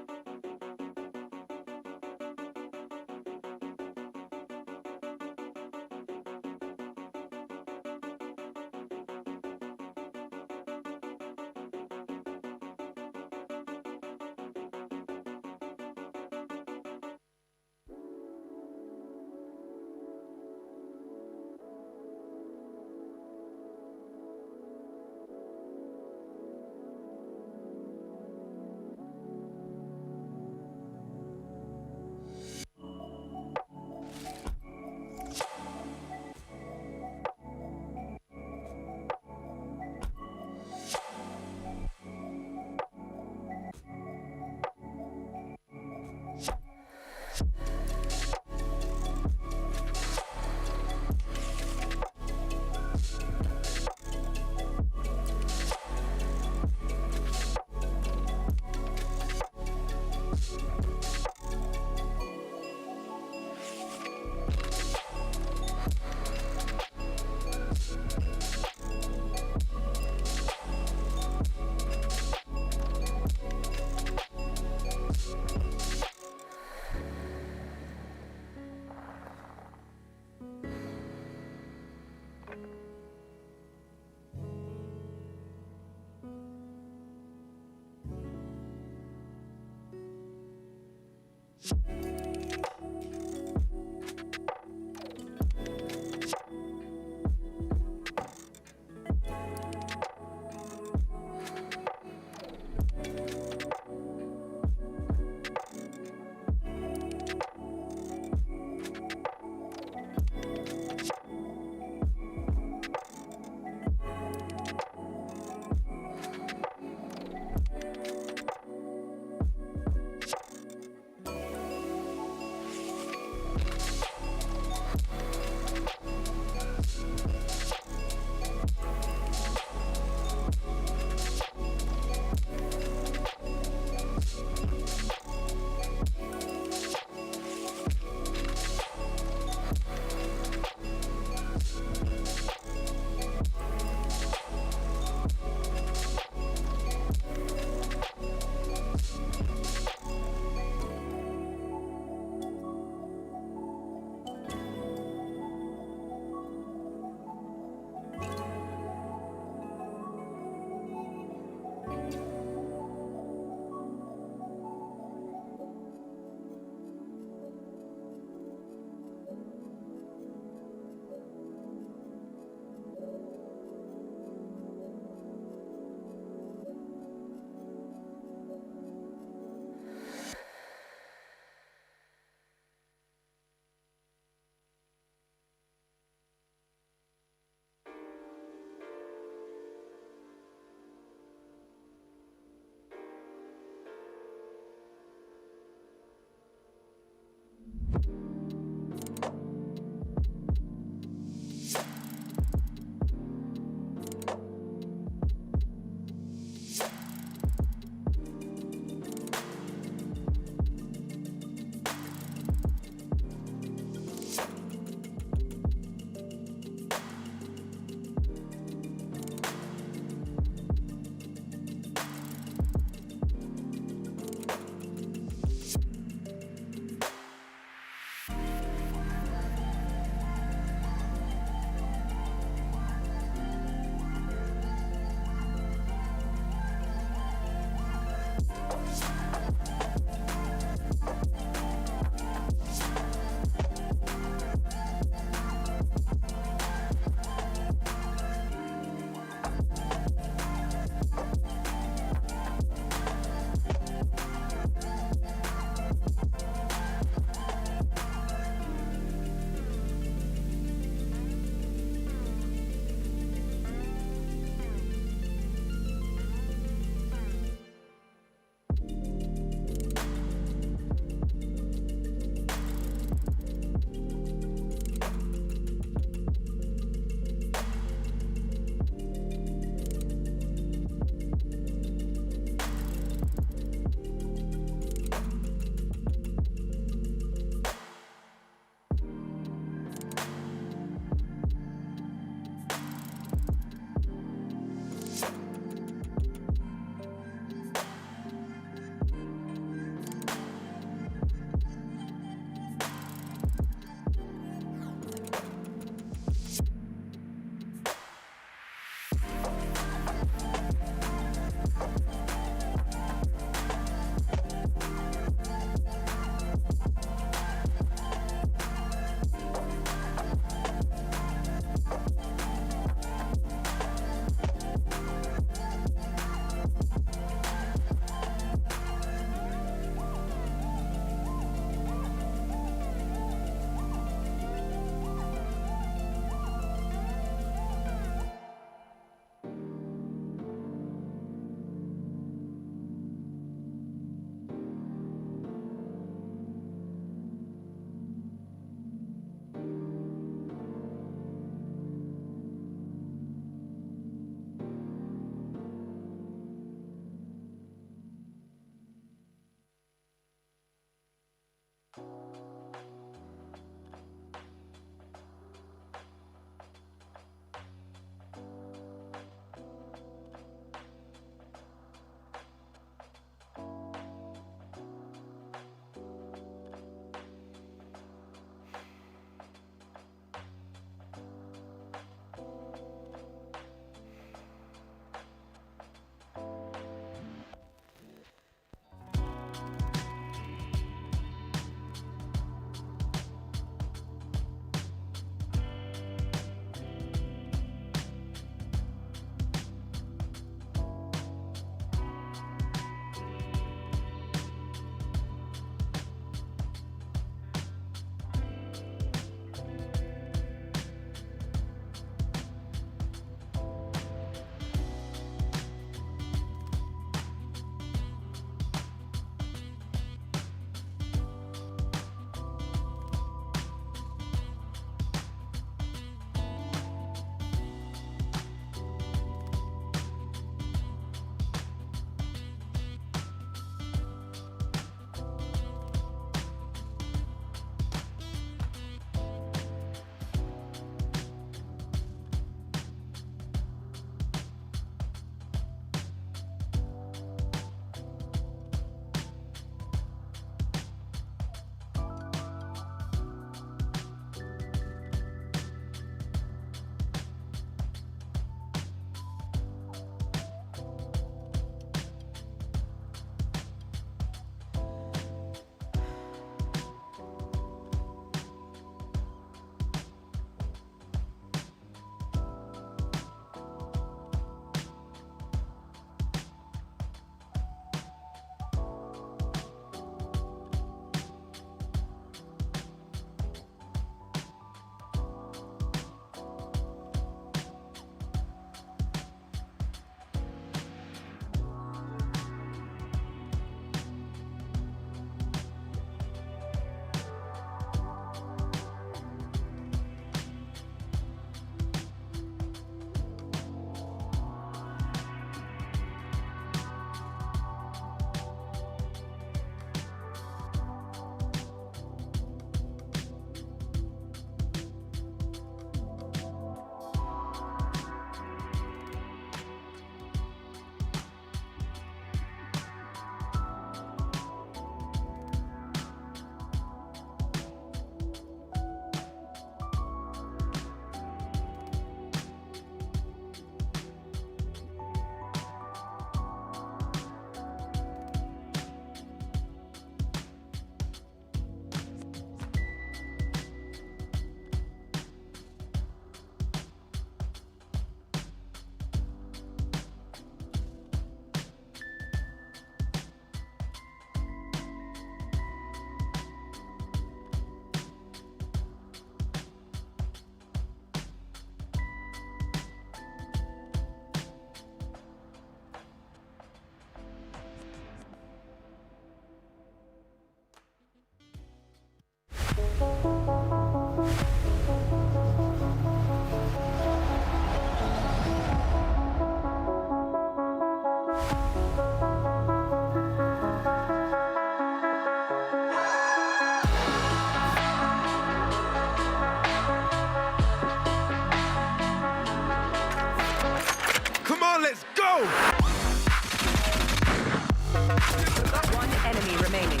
One enemy remaining.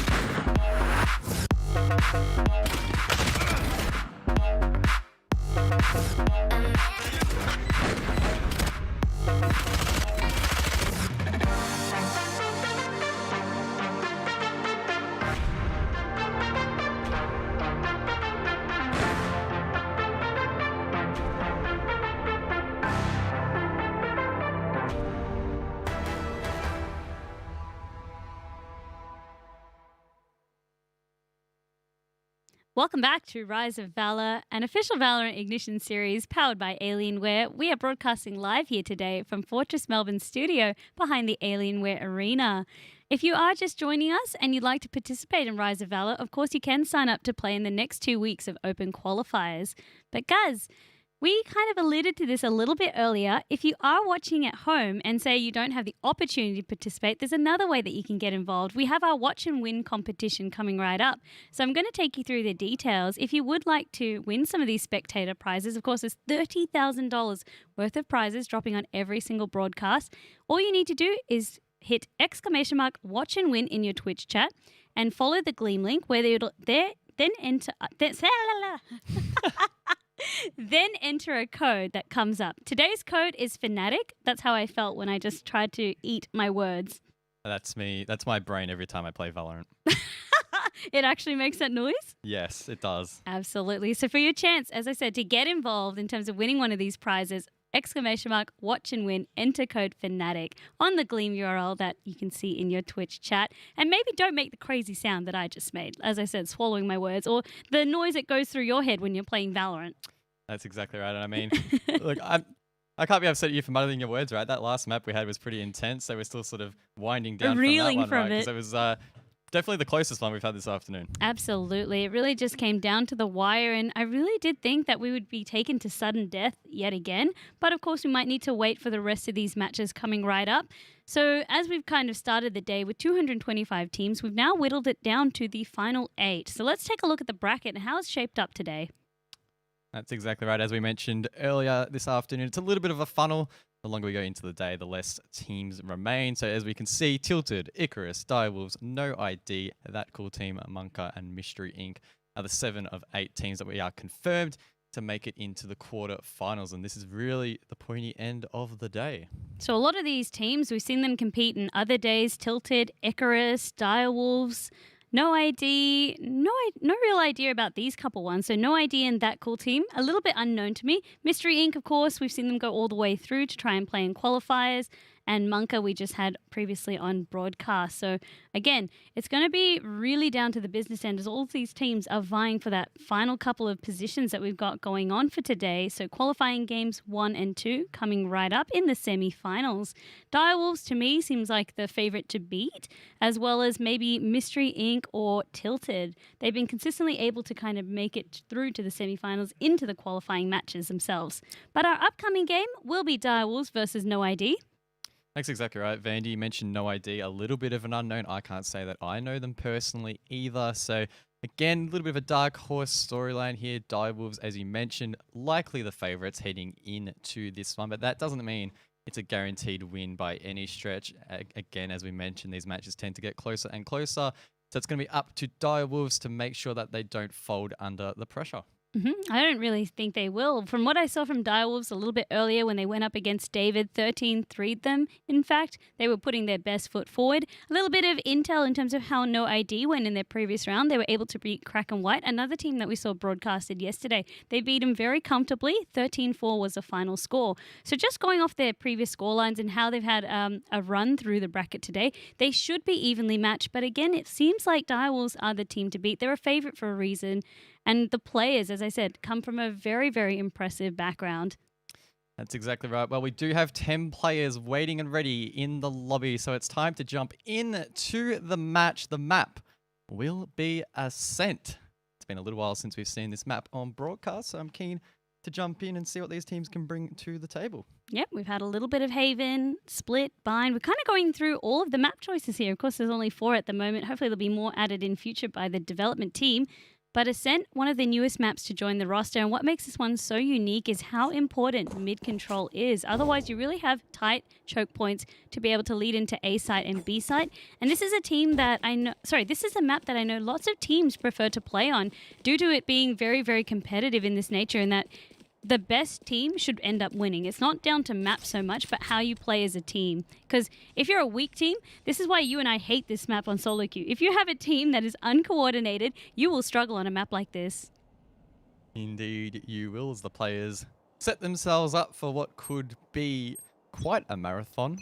Welcome back to Rise of Valor, an official Valorant Ignition series powered by Alienware. We are broadcasting live here today from Fortress Melbourne studio behind the Alienware Arena. If you are just joining us and you'd like to participate in Rise of Valor, of course you can sign up to play in the next 2 weeks of open qualifiers. But guys, we kind of alluded to this a little bit earlier. If you are watching at home and say you don't have the opportunity to participate, there's another way that you can get involved. We have our Watch and Win competition coming right up. So I'm going to take you through the details. If you would like to win some of these spectator prizes, of course, there's $30,000 worth of prizes dropping on every single broadcast. All you need to do is hit !Watch and Win in your Twitch chat and follow the Gleam link where then enter a code that comes up. Today's code is Fanatic. That's how I felt when I just tried to eat my words. That's me. That's my brain every time I play Valorant. It actually makes that noise? Yes, it does. Absolutely. So for your chance, as I said, to get involved in terms of winning one of these prizes, !Watch and Win, enter code Fanatic on the Gleam URL that you can see in your Twitch chat. And maybe don't make the crazy sound that I just made, as I said, swallowing my words, or the noise that goes through your head when you're playing Valorant. That's exactly right. And I mean, look, I can't be upset at you for muddling your words, right? That last map we had was pretty intense, so we're still sort of winding down Reeling from that one, from right? it. Because it was definitely the closest one we've had this afternoon. Absolutely. It really just came down to the wire, and I really did think that we would be taken to sudden death yet again. But of course, we might need to wait for the rest of these matches coming right up. So as we've kind of started the day with 225 teams, we've now whittled it down to the final 8. So let's take a look at the bracket and how it's shaped up today. That's exactly right. As we mentioned earlier this afternoon, it's a little bit of a funnel. The longer we go into the day, the less teams remain. So as we can see, Tilted, Icarus, Direwolves, No ID, That Cool Team, Monka, and Mystery Inc. are the 7 of 8 teams that we are confirmed to make it into the quarterfinals. And this is really the pointy end of the day. So a lot of these teams, we've seen them compete in other days. Tilted, Icarus, Direwolves, No ID, no real idea about these couple ones. So No ID and That Cool Team, a little bit unknown to me. Mystery Inc., of course, we've seen them go all the way through to try and play in qualifiers. And Monka we just had previously on broadcast. So again, it's going to be really down to the business end as all of these teams are vying for that final couple of positions that we've got going on for today. So qualifying games 1 and 2 coming right up in the semi-finals. Direwolves to me seems like the favourite to beat, as well as maybe Mystery Inc. or Tilted. They've been consistently able to kind of make it through to the semi-finals into the qualifying matches themselves. But our upcoming game will be Direwolves versus No ID. That's exactly right. Vandy, you mentioned No ID, a little bit of an unknown. I can't say that I know them personally either. So again, a little bit of a dark horse storyline here. Direwolves, as you mentioned, likely the favourites heading into this one. But that doesn't mean it's a guaranteed win by any stretch. Again, as we mentioned, these matches tend to get closer and closer. So it's going to be up to Direwolves to make sure that they don't fold under the pressure. I don't really think they will. From what I saw from Direwolves a little bit earlier when they went up against David, 13-3'd them. In fact, they were putting their best foot forward. A little bit of intel in terms of how No ID went in their previous round. They were able to beat Kraken White, another team that we saw broadcasted yesterday. They beat them very comfortably. 13-4 was the final score. So just going off their previous scorelines and how they've had a run through the bracket today, they should be evenly matched. But again, it seems like Direwolves are the team to beat. They're a favourite for a reason. And the players, as I said, come from a very, very impressive background. That's exactly right. Well, we do have 10 players waiting and ready in the lobby, so it's time to jump into the match. The map will be Ascent. It's been a little while since we've seen this map on broadcast, so I'm keen to jump in and see what these teams can bring to the table. Yep, we've had a little bit of Haven, Split, Bind. We're kind of going through all of the map choices here. Of course, there's only 4 at the moment. Hopefully there'll be more added in future by the development team. But Ascent, one of the newest maps to join the roster, and what makes this one so unique is how important mid-control is. Otherwise, you really have tight choke points to be able to lead into A site and B site. And this is a team that this is a map that I know lots of teams prefer to play on due to it being very, very competitive in this nature, and that the best team should end up winning. It's not down to map so much, but how you play as a team. Because if you're a weak team, this is why you and I hate this map on solo queue. If you have a team that is uncoordinated, you will struggle on a map like this. Indeed, you will, as the players set themselves up for what could be quite a marathon.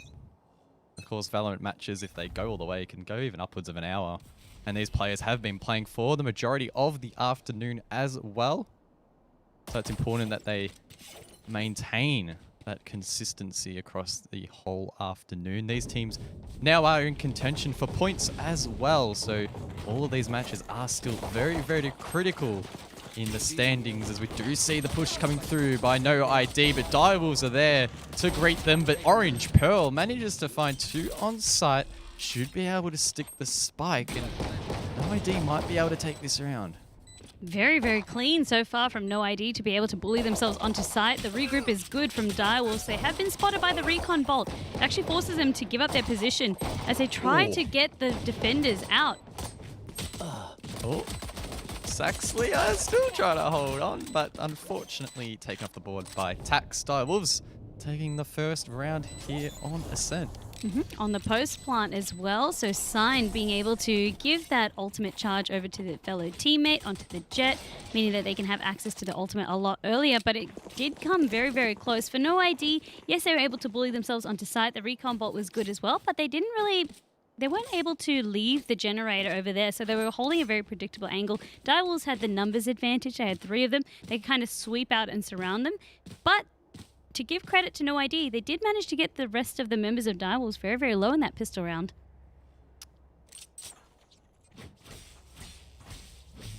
Of course, Valorant matches, if they go all the way, can go even upwards of an hour. And these players have been playing for the majority of the afternoon as well. So it's important that they maintain that consistency across the whole afternoon. These teams now are in contention for points as well. So all of these matches are still very, very critical in the standings, as we do see the push coming through by No ID, but Direwolves are there to greet them. But Orange Pearl manages to find 2 on site, should be able to stick the spike, and No ID might be able to take this round. Very, very clean so far from No ID to be able to bully themselves onto site. The regroup is good from Direwolves. They have been spotted by the recon bolt. It actually forces them to give up their position as they try to get the defenders out. Oh, Saxley are still trying to hold on, but unfortunately taken off the board by Tax. Direwolves taking the first round here on Ascent. On the post plant as well. So Sign being able to give that ultimate charge over to the fellow teammate onto the jet, meaning that they can have access to the ultimate a lot earlier, but it did come very, very close. For No ID, yes, they were able to bully themselves onto site. The recon bolt was good as well, but they weren't able to leave the generator over there, so they were holding a very predictable angle. Direwolves had the numbers advantage. They had 3 of them. They could kind of sweep out and surround them, but to give credit to No ID, they did manage to get the rest of the members of Direwolves very, very low in that pistol round.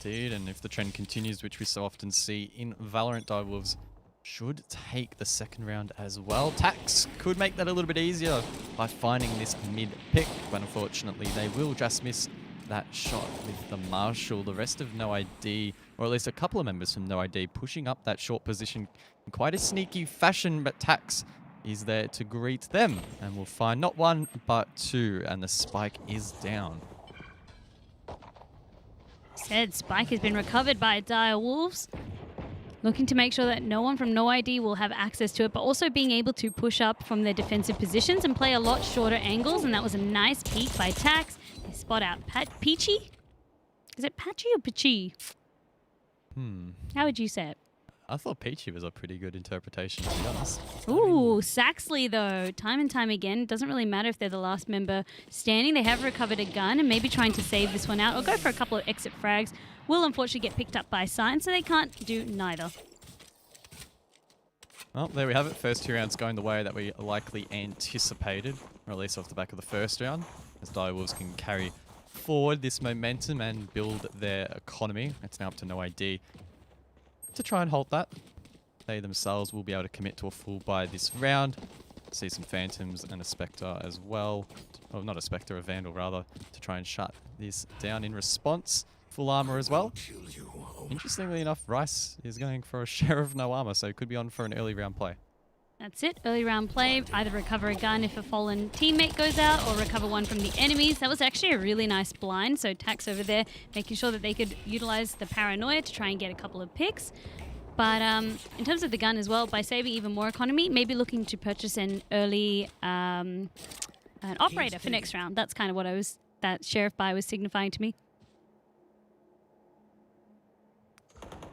Indeed, and if the trend continues, which we so often see in Valorant, Direwolves should take the second round as well. Tax could make that a little bit easier by finding this mid pick, but unfortunately they will just miss that shot with the Marshal. The rest of No ID, or at least a couple of members from No ID, pushing up that short position in quite a sneaky fashion, but Tax is there to greet them, and we'll find not 1 but 2, and the spike is down. Said spike has been recovered by Direwolves, looking to make sure that no one from No ID will have access to it, but also being able to push up from their defensive positions and play a lot shorter angles, and that was a nice peek by Tax. They spot out Peachy? Is it Patchy or Peachy? How would you say it? I thought Peachy was a pretty good interpretation, to be honest. Ooh, Saxley though, time and time again, it doesn't really matter if they're the last member standing. They have recovered a gun and maybe trying to save this one out or go for a couple of exit frags. Will unfortunately get picked up by Sign, so they can't do neither. Well, there we have it. First 2 rounds going the way that we likely anticipated, or at least off the back of the first round, as Direwolves can carry forward this momentum and build their economy. It's now up to No ID to try and halt that. They themselves will be able to commit to a full buy this round. See some Phantoms and a Spectre as well. Oh, not a Spectre, a Vandal rather, to try and shut this down in response. Full armor as well. Interestingly enough, Rice is going for a share of no armor, so could be on for an early round play. That's it, early round play. Either recover a gun if a fallen teammate goes out or recover one from the enemies. That was actually a really nice blind, so Tax over there making sure that they could utilize the paranoia to try and get a couple of picks. But in terms of the gun as well, by saving even more economy, maybe looking to purchase an early an operator for next round. That's kind of what that Sheriff buy was signifying to me.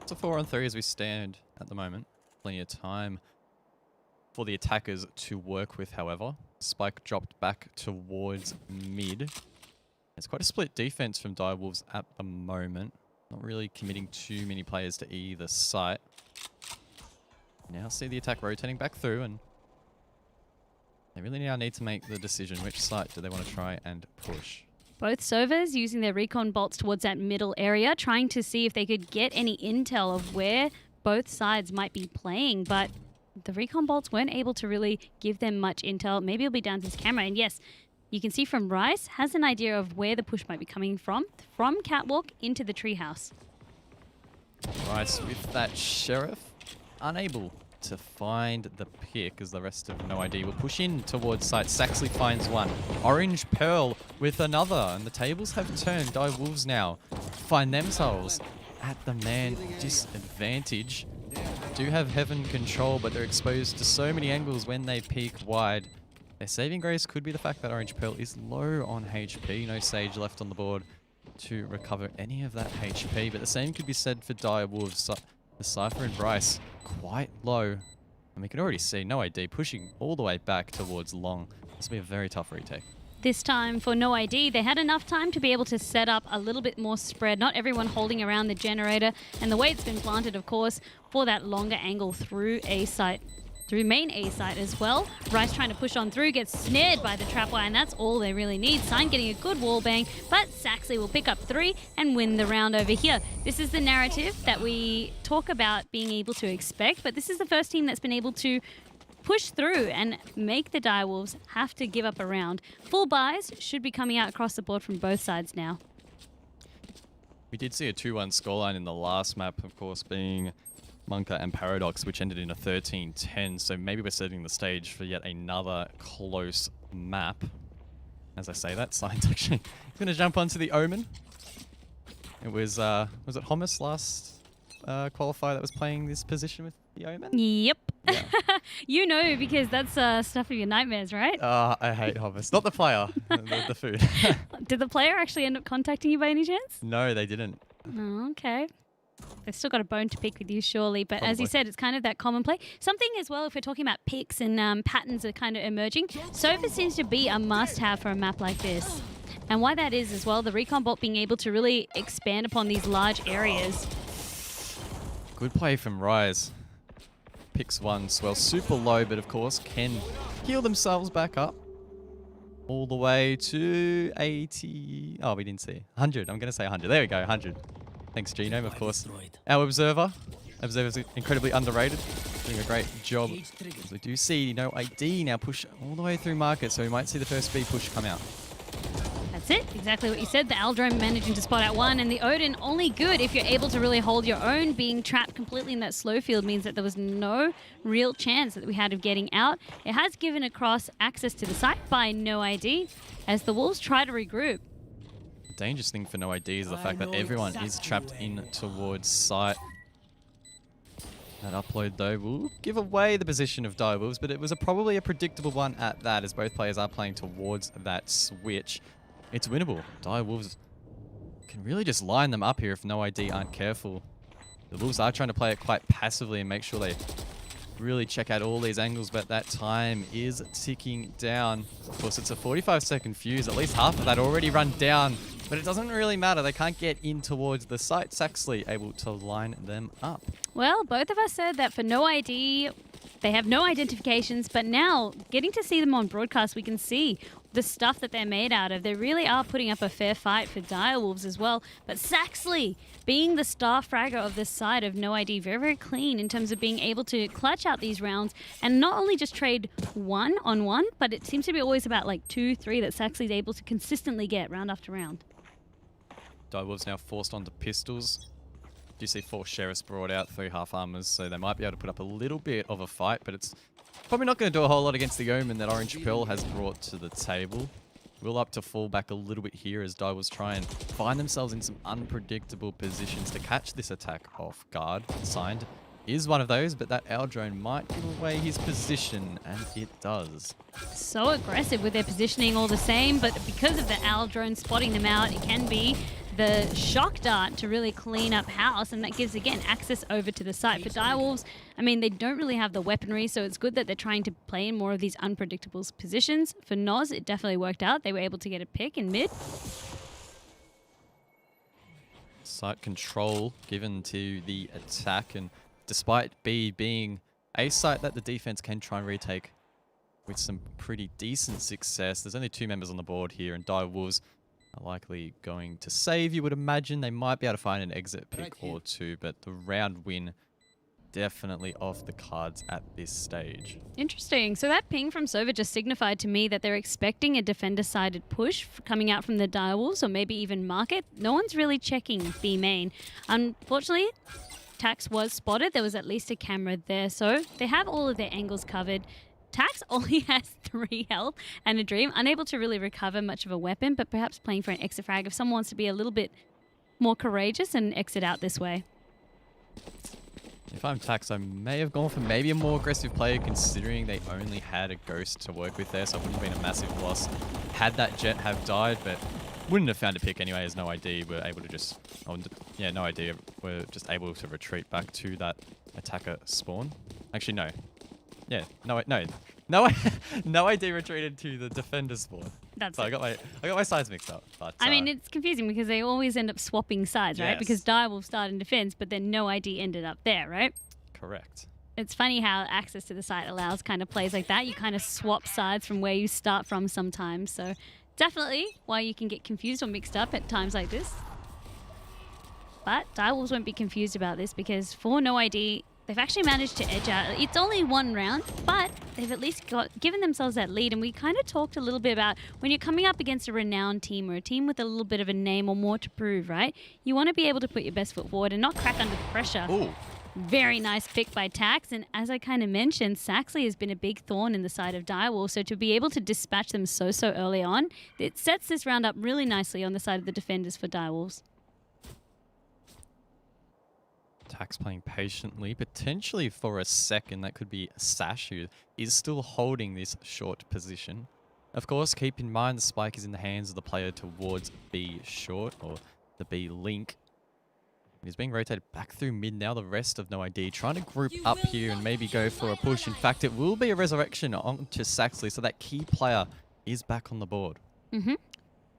It's a 4-on-3 as we stand at the moment. Plenty of time for the attackers to work with, however. Spike dropped back towards mid. It's quite a split defense from Direwolves at the moment. Not really committing too many players to either site. Now see the attack rotating back through, and they really now need to make the decision. Which site do they want to try and push? Both Sovers using their recon bolts towards that middle area, trying to see if they could get any intel of where both sides might be playing, but the recon bolts weren't able to really give them much intel. Maybe it'll be down to his camera, and yes, you can see from Rice has an idea of where the push might be coming from Catwalk into the treehouse. Rice with that Sheriff, unable to find the pick as the rest of No ID will push in towards site. Saxley finds one. Orange Pearl with another, and the tables have turned. Direwolves now find themselves at the man disadvantage. Do have Heaven control, but they're exposed to so many angles when they peek wide. Their saving grace could be the fact that Orange Pearl is low on HP. No Sage left on the board to recover any of that HP, but the same could be said for Direwolves. The Cypher and Bryce quite low, and we can already see No ID pushing all the way back towards long. This will be a very tough retake. This time for No ID, they had enough time to be able to set up a little bit more spread, not everyone holding around the generator, and the way it's been planted, of course, for that longer angle through A site, through main A site as well. Rice trying to push on through, gets snared by the trap wire, and that's all they really need. Sign getting a good wall bang, but Saxley will pick up 3 and win the round over here. This is the narrative that we talk about being able to expect, but this is the first team that's been able to push through and make the Direwolves have to give up a round. Full buys should be coming out across the board from both sides now. We did see a 2-1 scoreline in the last map, of course, being Monka and Paradox, which ended in a 13-10. So maybe we're setting the stage for yet another close map. As I say that, Sign's actually going to jump onto the Omen. It was it Homos last qualifier that was playing this position with the Omen? Yep. Yeah. You know, because that's stuff of your nightmares, right? I hate Homos. Not the player, the food. Did the player actually end up contacting you by any chance? No, they didn't. Oh, okay. They've still got a bone to pick with you, surely. But as you Probably. said, it's kind of that common play. Something as well, if we're talking about picks and patterns are kind of emerging, Sova seems to be a must-have for a map like this. And why that is as well, the Recon Bolt being able to really expand upon these large areas. Good play from Rise. Picks one, swell super low, but of course can heal themselves back up. All the way to 80... Oh, we didn't see. 100. I'm going to say 100. There we go, 100. Thanks, Genome, of course. Our Observer. Observer's incredibly underrated. Doing a great job. As we do see No ID now push all the way through market, so we might see the first B push come out. That's it. Exactly what you said. The Aldrome managing to spot out one, and the Odin only good if you're able to really hold your own. Being trapped completely in that slow field means that there was no real chance that we had of getting out. It has given across access to the site by No ID as the Wolves try to regroup. The dangerous thing for No ID is the fact that everyone is trapped in towards site. That upload, though, will give away the position of Direwolves, but it was probably a predictable one at that, as both players are playing towards that switch. It's winnable. Direwolves can really just line them up here if No ID aren't careful. The Wolves are trying to play it quite passively and make sure they really check out all these angles, but that time is ticking down. Of course, it's a 45-second fuse. At least half of that already run down, but it doesn't really matter. They can't get in towards the site. Saxley able to line them up. Well, both of us said that for No ID, they have no identifications, but now getting to see them on broadcast, we can see the stuff that they're made out of. They really are putting up a fair fight for Direwolves as well. But Saxley, being the star fragger of this side of No ID, very, very clean in terms of being able to clutch out these rounds and not only just trade 1-on-1, but it seems to be always about like 2-3 that Saxley's able to consistently get round after round. Direwolves now forced onto pistols. You see 4 sheriffs brought out, 3 half armors, so they might be able to put up a little bit of a fight, but it's probably not going to do a whole lot against the Omen that Orange Pearl has brought to the table. We'll up to fall back a little bit here as Direwolves try and find themselves in some unpredictable positions to catch this attack off guard. Signed is one of those, but that Owl drone might give away his position, and it does. So aggressive with their positioning all the same, but because of the Owl drone spotting them out, it can be the shock dart to really clean up house, and that gives, again, access over to the site. For Direwolves, I mean, they don't really have the weaponry, so it's good that they're trying to play in more of these unpredictable positions. For Noz, it definitely worked out. They were able to get a pick in mid. Site control given to the attack, and despite B being a site that the defense can try and retake with some pretty decent success, there's only 2 members on the board here, and Direwolves are likely going to save. You would imagine they might be able to find an exit pick or 2, but the round win definitely off the cards at this stage. Interesting. So that ping from Sova just signified to me that they're expecting a defender-sided push coming out from the Direwolves, or maybe even market. No one's really checking B main. Unfortunately, Tax was spotted. There was at least a camera there, so they have all of their angles covered. Tax only has 3 health and a dream, unable to really recover much of a weapon, but perhaps playing for an exit frag if someone wants to be a little bit more courageous and exit out this way. If I'm Tax, I may have gone for maybe a more aggressive player, considering they only had a Ghost to work with there, so it wouldn't have been a massive loss had that Jet have died, but wouldn't have found a pick anyway, as No ID were able to just... Oh, yeah, No ID were just able to retreat back to that attacker spawn. Actually, no. Yeah, no ID retreated to the defender spawn. That's So I got my sides mixed up. But I mean, it's confusing because they always end up swapping sides, right? Yes. Because Direwolf started in defense, but then No ID ended up there, right? correct. It's funny how access to the site allows kind of plays like that. You kind of swap sides from where you start from sometimes. So definitely why you can get confused or mixed up at times like this. But Direwolves won't be confused about this because for No ID, they've actually managed to edge out. It's only one round, but they've at least given themselves that lead. And we kind of talked a little bit about when you're coming up against a renowned team or a team with a little bit of a name or more to prove, right? You want to be able to put your best foot forward and not crack under the pressure. Ooh. Very nice pick by Tax. And as I kind of mentioned, Saxley has been a big thorn in the side of Direwolf. So to be able to dispatch them so early on, it sets this round up really nicely on the side of the defenders for Direwolves. Tax playing patiently, potentially for a second. That could be Sash, who is still holding this short position. Of course, keep in mind the spike is in the hands of the player towards B short, or the B link. He's being rotated back through mid now. The rest of No ID trying to group up here and maybe go for a push. In fact, it will be a resurrection onto Saxley, so that key player is back on the board.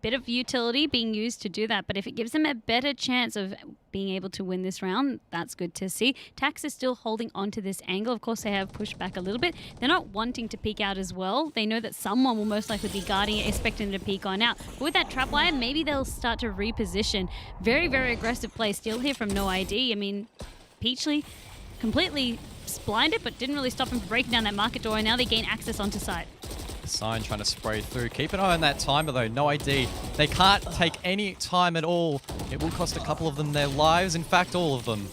Bit of utility being used to do that, but if it gives them a better chance of being able to win this round, that's good to see. Tax is still holding on to this angle. Of course, they have pushed back a little bit. They're not wanting to peek out as well. They know that someone will most likely be guarding it, expecting to peek on out. But with that trap wire, maybe they'll start to reposition. Very, very aggressive play still here from No ID. I mean, Peachley completely blinded, but didn't really stop him from breaking down that market door, and now they gain access onto site. Sign trying to spray through. Keep an eye on that timer though. No ID. They can't take any time at all. It will cost a couple of them their lives. In fact, all of them.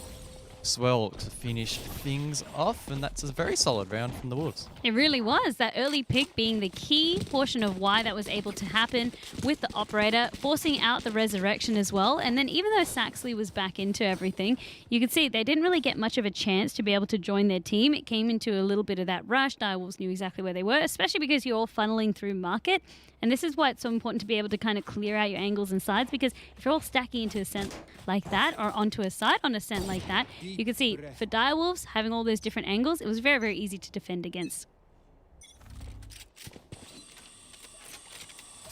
Swell to finish things off, and that's a very solid round from the Wolves. It really was. That early pick being the key portion of why that was able to happen with the operator, forcing out the resurrection as well. And then even though Saxley was back into everything, you could see they didn't really get much of a chance to be able to join their team. It came into a little bit of that rush. Direwolves knew exactly where they were, especially because you're all funneling through market. And this is why it's so important to be able to kind of clear out your angles and sides, because if you're all stacking into a scent like that or onto a side on a scent like that, you can see for Direwolves, having all those different angles, it was very, very easy to defend against.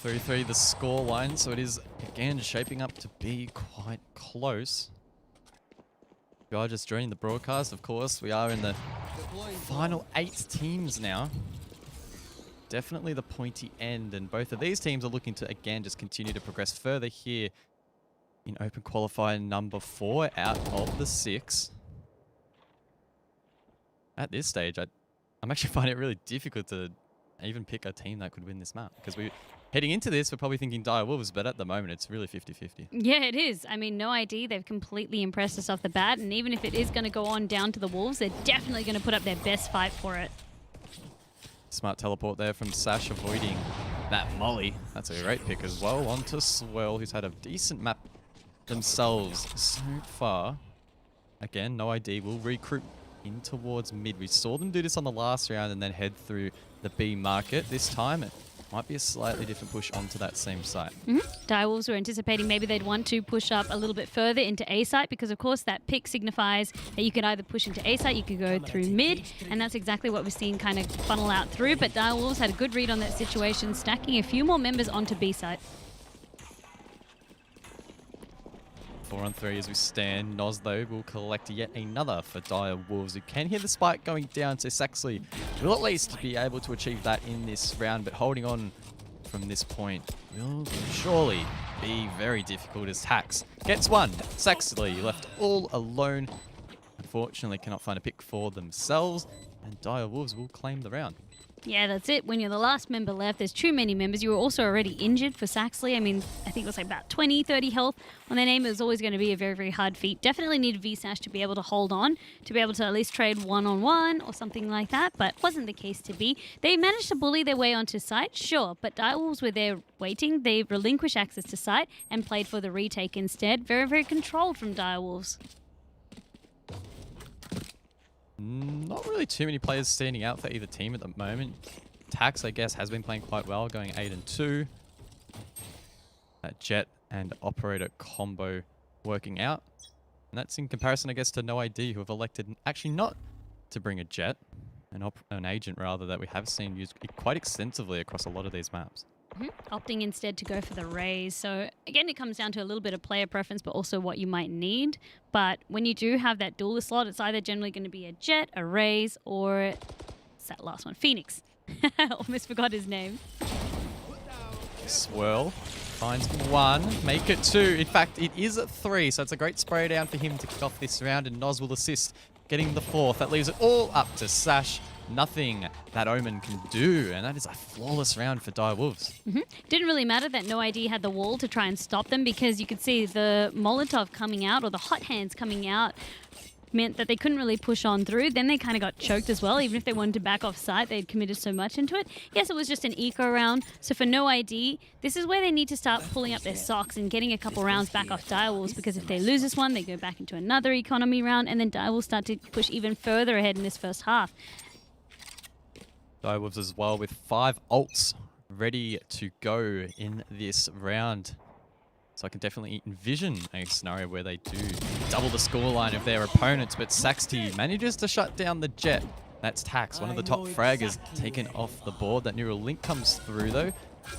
3-3 the score line, so it is again shaping up to be quite close. We are just joining the broadcast, of course. We are in the final 8 teams now. Definitely the pointy end, and both of these teams are looking to, again, just continue to progress further here in Open Qualifier number 4 out of the 6. At this stage, I'm actually finding it really difficult to even pick a team that could win this map, because heading into this, we're probably thinking Direwolves, but at the moment, it's really 50-50. Yeah, it is. I mean, No ID, they've completely impressed us off the bat, and even if it is going to go on down to the Wolves, they're definitely going to put up their best fight for it. Smart teleport there from Sash, avoiding that molly. That's a great pick as well. On to Swell, who's had a decent map themselves so far. Again, No ID will recruit in towards mid. We saw them do this on the last round and then head through the B market. This time, it might be a slightly different push onto that same site. Direwolves were anticipating maybe they'd want to push up a little bit further into A site, because of course that pick signifies that you could either push into A site, you could go through mid, and that's exactly what we've seen kind of funnel out through. But Direwolves had a good read on that situation, stacking a few more members onto B site. 4-on-3 as we stand. Noz, though, will collect yet another for Direwolves, who can hear the spike going down to Saxley. Will at least be able to achieve that in this round, but holding on from this point will surely be very difficult as Tax gets one. Saxley left all alone. Unfortunately, cannot find a pick for themselves, and Direwolves will claim the round. Yeah, that's it. When you're the last member left, there's too many members. You were also already injured for Saxley. I mean, I think it was like about 20, 30 health on their name. It was always going to be a very, very hard feat. Definitely needed VSash to be able to hold on, to be able to at least trade one-on-one or something like that, but wasn't the case to be. They managed to bully their way onto site, sure, but Direwolves were there waiting. They relinquished access to site and played for the retake instead. Very, very controlled from Direwolves. Not really too many players standing out for either team at the moment. Tax, I guess, has been playing quite well, going 8-2. That Jet and Operator combo working out. And that's in comparison, I guess, to No ID, who have elected actually not to bring a Jet, an agent rather, that we have seen used quite extensively across a lot of these maps. Opting instead to go for the raise. So again, it comes down to a little bit of player preference, but also what you might need. But when you do have that duelist slot, it's either generally going to be a Jet, a raise, or it's that last one, Phoenix. Almost forgot his name. Swirl finds one, make it two. In fact, it is at three, so it's a great spray down for him to kick off this round, and Noz will assist, getting the fourth. That leaves it all up to Sash. Nothing that Omen can do, and that is a flawless round for Dire Wolves. Didn't really matter that No ID had the wall to try and stop them, because you could see the Molotov coming out, or the hot hands coming out, meant that they couldn't really push on through. Then they kind of got choked as well. Even if they wanted to back off site, they'd committed so much into it. Yes, it was just an eco round. So for No ID, this is where they need to start pulling up their socks and getting a couple rounds back off Dire Wolves, because if they lose this one, they go back into another economy round, and then Dire Wolves start to push even further ahead in this first half. Dire Wolves as well with 5 ults ready to go in this round. So I can definitely envision a scenario where they do double the scoreline of their opponents, but Saxty manages to shut down the Jet. That's Tax, one of the top fraggers, taken off the board. That neural link comes through though.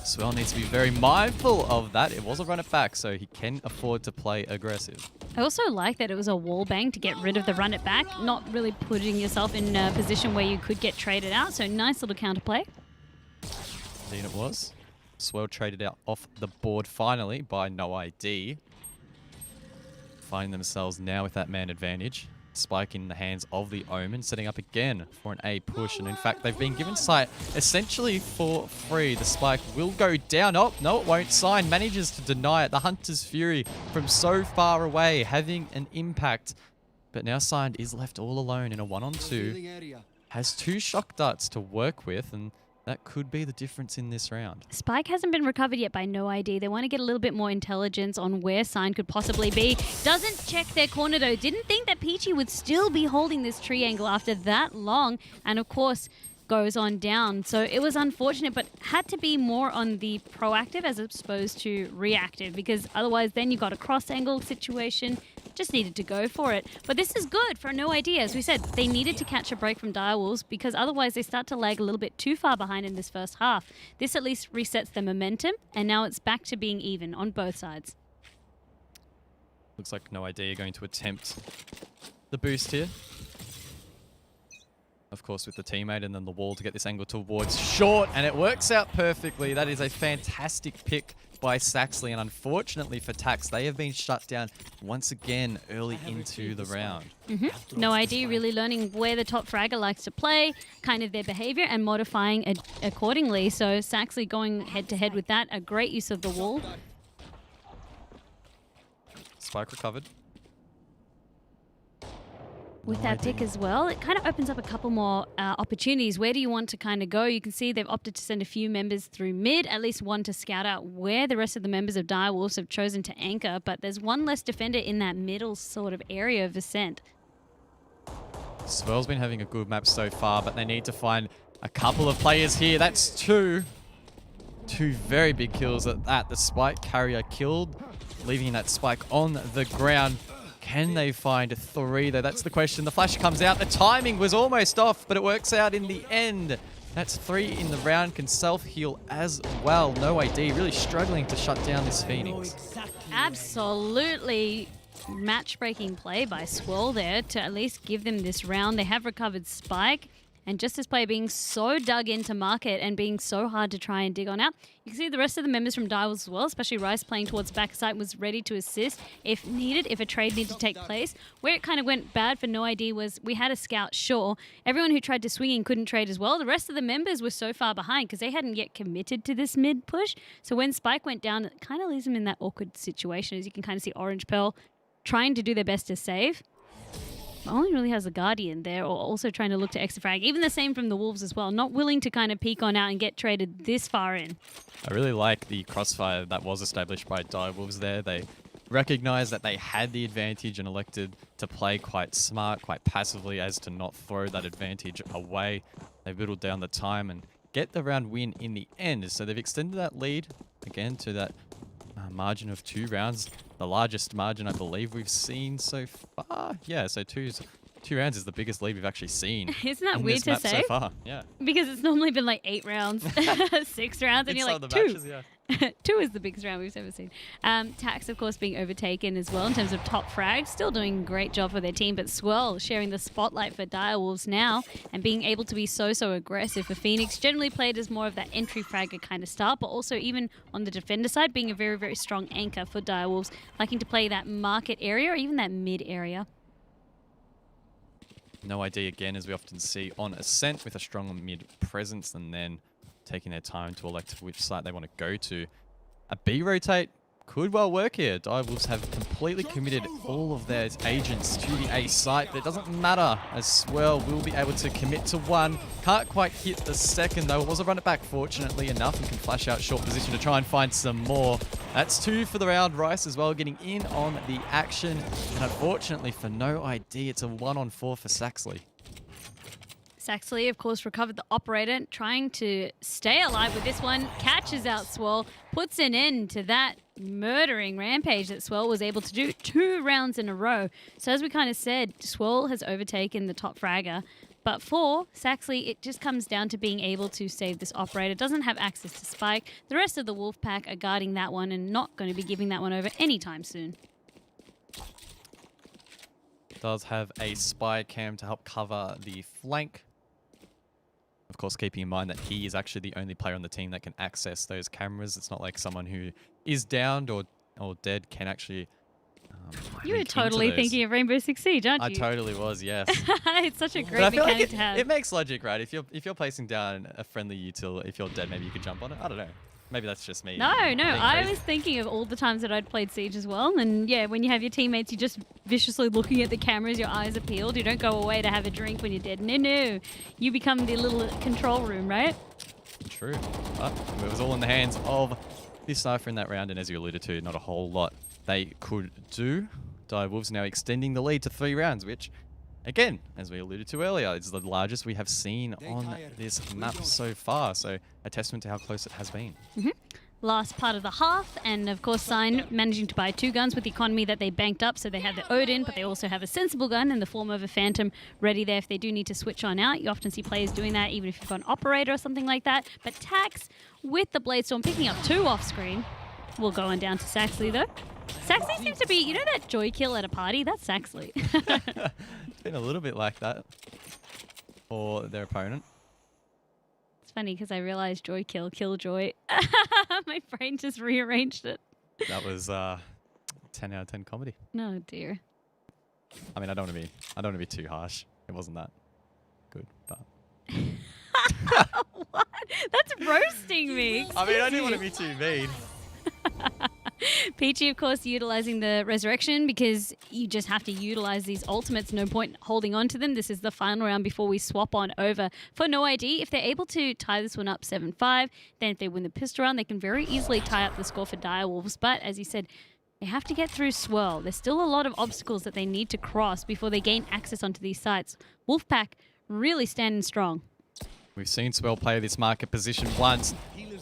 Swell needs to be very mindful of that. It was a run it back, so he can afford to play aggressive. I also like that it was a wall bang to get rid of the run it back, not really putting yourself in a position where you could get traded out. So nice little counterplay. Indeed it was. Swell traded out off the board finally by No ID. Finding themselves now with that man advantage. Spike in the hands of the Omen, setting up again for an A push. And in fact, they've been given sight essentially for free. The Spike will go down. Oh, no, it won't. Sign manages to deny it. The Hunter's Fury from so far away having an impact. But now Signed is left all alone in a 1-on-2. Has 2 shock darts to work with, and that could be the difference in this round. Spike hasn't been recovered yet by No ID. They want to get a little bit more intelligence on where Sign could possibly be. Doesn't check their corner though. Didn't think that Peachy would still be holding this tree angle after that long. And of course, goes on down. So it was unfortunate, but had to be more on the proactive as opposed to reactive, because otherwise then you got a cross angle situation. Just needed to go for it. But this is good for No ID. As we said, they needed to catch a break from Dire Wolves, because otherwise they start to lag a little bit too far behind in this first half. This at least resets the momentum, and now it's back to being even on both sides. Looks like No ID are going to attempt the boost here. Of course, with the teammate and then the wall to get this angle towards short, and it works out perfectly. That is a fantastic pick by Saxley, and unfortunately for Tax, they have been shut down once again early into the round. No ID really learning where the top fragger likes to play, kind of their behavior, and modifying it accordingly. So Saxley going head-to-head with that, a great use of the wall. Spike recovered. With that pick as well, it kind of opens up a couple more opportunities. Where do you want to kind of go? You can see they've opted to send a few members through mid, at least one to scout out where the rest of the members of Dire Wolves have chosen to anchor, but there's one less defender in that middle sort of area of ascent. Swell's been having a good map so far, but they need to find a couple of players here. That's two very big kills at that. The Spike carrier killed, leaving that Spike on the ground. Can they find 3 though? That's the question. The flash comes out. The timing was almost off, but it works out in the end. That's 3 in the round. Can self-heal as well. No ID. Really struggling to shut down this Phoenix. Absolutely match-breaking play by Swirl there to at least give them this round. They have recovered Spike. And just this play being so dug into market and being so hard to try and dig on out, you can see the rest of the members from Dire Wolves as well, especially Rice playing towards back side, was ready to assist if needed, if a trade needed to take place. Where it kind of went bad for No ID was we had a scout, sure. Everyone who tried to swing in couldn't trade as well. The rest of the members were so far behind because they hadn't yet committed to this mid push. So when Spike went down, it kind of leaves them in that awkward situation, as you can kind of see Orange Pearl trying to do their best to save. Only really has a Guardian there, or also trying to look to extra frag. Even the same from the Wolves as well. Not willing to kind of peek on out and get traded this far in. I really like the crossfire that was established by Dire Wolves there. They recognized that they had the advantage and elected to play quite smart, quite passively, as to not throw that advantage away. They whittled down the time and get the round win in the end. So they've extended that lead again to that margin of 2 rounds. The largest margin I believe we've seen so far. Yeah, so 2's 2 rounds is the biggest lead we've actually seen. Isn't that in weird this to map say? so far. Yeah. Because it's normally been like 8 rounds, 6 rounds, and you're like, 2. Matches, yeah. 2 is the biggest round we've ever seen. Tax, of course, being overtaken as well in terms of top frag. Still doing a great job for their team, but Swirl sharing the spotlight for Direwolves now and being able to be so aggressive for Phoenix. Generally played as more of that entry fragger kind of style, but also even on the defender side, being a very, very strong anchor for Direwolves, liking to play that market area or even that mid area. No ID again, as we often see on Ascent, with a strong mid presence and then taking their time to elect which site they want to go to. A B rotate could well work here. Direwolves have completely committed all of their agents to the A site, but it doesn't matter, as Swirl will be able to commit to 1. Can't quite hit the second, though. It was a run it back, fortunately enough, and can flash out short position to try and find some more. That's 2 for the round. Rice as well getting in on the action. And unfortunately for no ID, it's a 1-on-4 for Saxley. Saxley, of course, recovered the operator, trying to stay alive with this one, catches out Swirl, puts an end to that murdering rampage that Swirl was able to do 2 rounds in a row. So as we kind of said, Swirl has overtaken the top fragger. But for Saxley, it just comes down to being able to save this operator. Doesn't have access to Spike. The rest of the Wolfpack are guarding that one and not going to be giving that one over anytime soon. Does have a spy cam to help cover the flank. Of course, keeping in mind that he is actually the only player on the team that can access those cameras. It's not like someone who is downed or dead can actually You were totally thinking of Rainbow Six Siege, aren't you? I totally was, yes. It's such a great mechanic to have. It makes logic, right? If you're placing down a friendly util, if you're dead, maybe you could jump on it. I don't know. Maybe that's just me. No, I was thinking of all the times that I'd played Siege as well. And yeah, when you have your teammates, you're just viciously looking at the cameras, your eyes are peeled. You don't go away to have a drink when you're dead. No. You become the little control room, right? True. But it was all in the hands of this Cypher in that round. And as you alluded to, not a whole lot they could do. Direwolves now extending the lead to 3 rounds, which, again, as we alluded to earlier, is the largest we have seen on this map so far. So a testament to how close it has been. Last part of the half, and of course Sign managing to buy 2 guns with the economy that they banked up. So they have the Odin, but they also have a sensible gun in the form of a Phantom ready there if they do need to switch on out. You often see players doing that, even if you've got an operator or something like that. But Tax with the Bladestorm picking up 2 off screen. We'll go on down to Saxley though. Saxley seems to be, you know that joy kill at a party? That's Saxley. It's been a little bit like that for their opponent. It's funny because I realized joy kill, killjoy. My brain just rearranged it. That was 10 out of 10 comedy. No, dear. I mean, I don't want to be too harsh. It wasn't that good, but What? That's roasting me. I mean, I didn't want to be too mean. Peachy, of course, utilizing the Resurrection because you just have to utilize these ultimates. No point holding on to them. This is the final round before we swap on over for no ID. If they're able to tie this one up 7-5, then if they win the pistol round, they can very easily tie up the score for Direwolves. But as you said, they have to get through Swirl. There's still a lot of obstacles that they need to cross before they gain access onto these sites. Wolfpack really standing strong. We've seen Swirl play this market position once.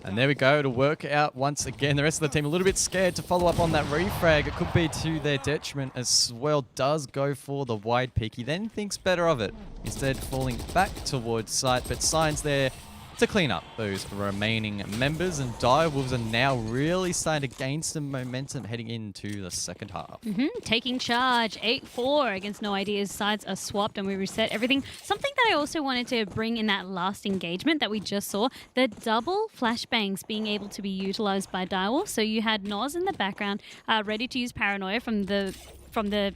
And there we go to work out once again. The rest of the team a little bit scared to follow up on that refrag. It could be to their detriment as Swirl does go for the wide peak. He then thinks better of it, instead falling back towards site. But Signs there to clean up those remaining members. And Direwolves are now really starting to gain some momentum heading into the second half. Taking charge, 8-4 against No Ideas. Sides are swapped and we reset everything. Something that I also wanted to bring in that last engagement that we just saw, the double flashbangs being able to be utilized by Direwolves. So you had Noz in the background, ready to use Paranoia from the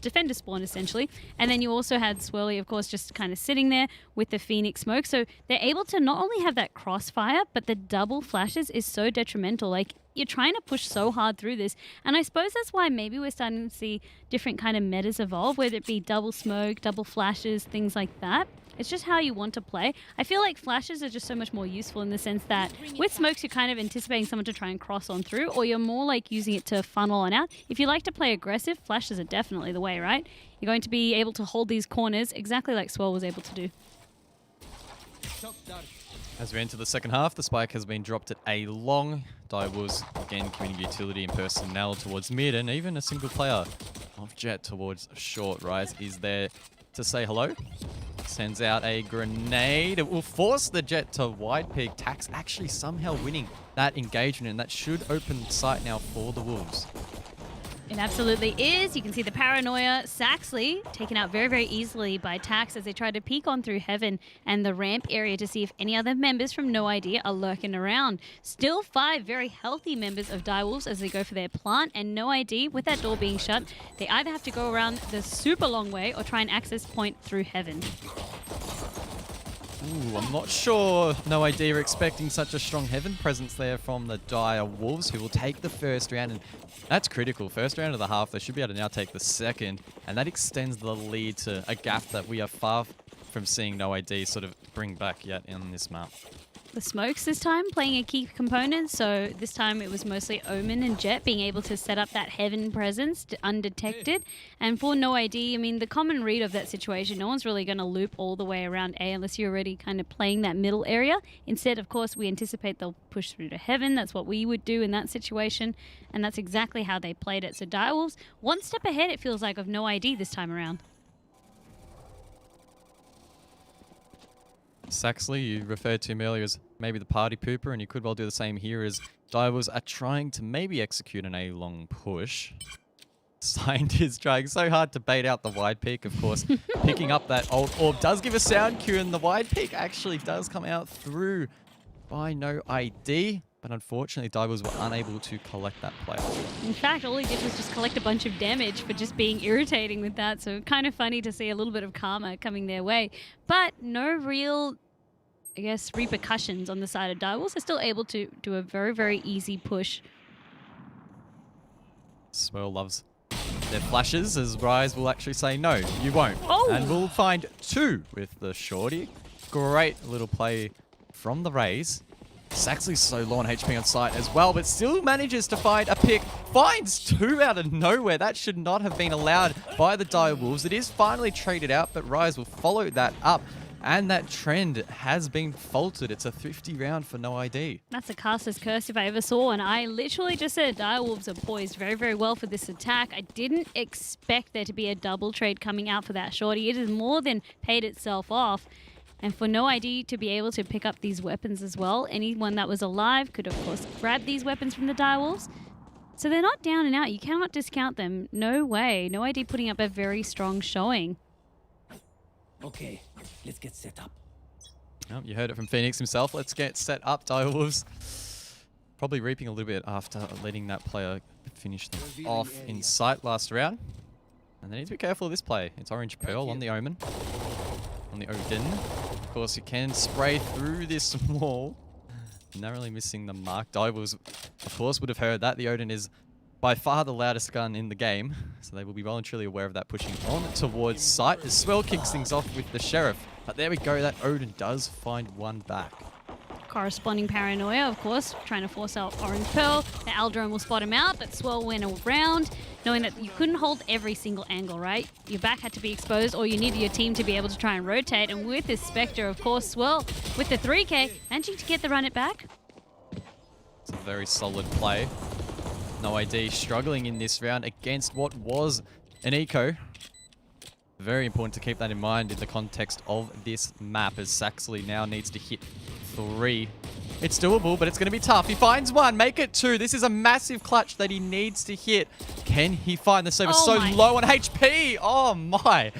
defender spawn, essentially. And then you also had Swirly, of course, just kind of sitting there with the Phoenix smoke. So they're able to not only have that crossfire, but the double flashes is so detrimental. Like, you're trying to push so hard through this. And I suppose that's why maybe we're starting to see different kind of metas evolve, whether it be double smoke, double flashes, things like that. It's just how you want to play. I feel like flashes are just so much more useful in the sense that with smokes, you're kind of anticipating someone to try and cross on through, or you're more like using it to funnel on out. If you like to play aggressive, flashes are definitely the way, right? You're going to be able to hold these corners exactly like Swirl was able to do. As we enter the second half, the spike has been dropped at A long. Direwolves again committing utility and personnel towards mid, and even a single player of Jet towards short. Rise is there to say hello. Sends out a grenade. It will force the Jet to wide peak. Tax actually somehow winning that engagement, and that should open sight now for the Wolves. It absolutely is. You can see the paranoia. Saxley taken out very, very easily by Tax as they try to peek on through Heaven and the ramp area to see if any other members from No Idea are lurking around. Still 5 very healthy members of Direwolves as they go for their plant, and No ID, with that door being shut, they either have to go around the super long way or try and access point through Heaven. Ooh, I'm not sure No Idea are expecting such a strong Heaven presence there from the Dire Wolves, who will take the first round, and that's critical. First round of the half, they should be able to now take the second, and that extends the lead to a gap that we are far from seeing No ID sort of bring back yet in this map. The smokes this time playing a key component, so this time it was mostly Omen and Jet being able to set up that Heaven presence undetected. And for No ID, I mean, the common read of that situation, no one's really going to loop all the way around A unless you're already kind of playing that middle area. Instead, of course, we anticipate they'll push through to Heaven. That's what we would do in that situation, and that's exactly how they played it. So Direwolves, one step ahead, it feels like, of No ID this time around. Saxley, you referred to him earlier as maybe the party pooper, and you could well do the same here as Direwolves are trying to maybe execute an A-long push. Scientist trying so hard to bait out the wide peak, of course. Picking up that old orb does give a sound cue, and the wide peak actually does come out through by No ID. But unfortunately, Direwolves were unable to collect that player. In fact, all he did was just collect a bunch of damage for just being irritating with that. So kind of funny to see a little bit of karma coming their way. But no real, I guess, repercussions on the side of Direwolves. They're still able to do a very, very easy push. Swirl loves their flashes, as Rise will actually say, no, you won't. Oh. And we'll find 2 with the shorty. Great little play from the Rays. Saxley's so low on HP on site as well, but still manages to find a pick. Finds 2 out of nowhere. That should not have been allowed by the Dire Wolves. It is finally traded out, but Rise will follow that up. And that trend has been faltered. It's a 50 round for No ID. That's a caster's curse if I ever saw one. I literally just said Direwolves are poised very, very well for this attack. I didn't expect there to be a double trade coming out for that shorty. It has more than paid itself off. And for No ID to be able to pick up these weapons as well, anyone that was alive could, of course, grab these weapons from the Direwolves. So they're not down and out. You cannot discount them. No way. No ID putting up a very strong showing. Okay, let's get set up. Oh, you heard it from Phoenix himself. Let's get set up, Direwolves. Probably reaping a little bit after letting that player finish them off in sight last round. And they need to be careful of this play. It's Orange Pearl on the Omen. On the Odin. Of course, you can spray through this wall. Narrowly missing the mark. Direwolves, of course, would have heard that. The Odin is by far the loudest gun in the game, so they will be well and truly aware of that, pushing on towards sight as Swell kicks things off with the Sheriff. But there we go, that Odin does find one back. Corresponding paranoia, of course, trying to force out Orange Pearl. The Aldrome will spot him out, but Swell went around, knowing that you couldn't hold every single angle, right? Your back had to be exposed, or you needed your team to be able to try and rotate. And with this Spectre, of course, Swell, with the 3K, managing to get the run it back. It's a very solid play. No ID struggling in this round against what was an eco. Very important to keep that in mind in the context of this map, as Saxley now needs to hit 3. It's doable, but it's going to be tough. He finds 1, make it 2. This is a massive clutch that he needs to hit. Can he find the service? So low on HP. Oh my.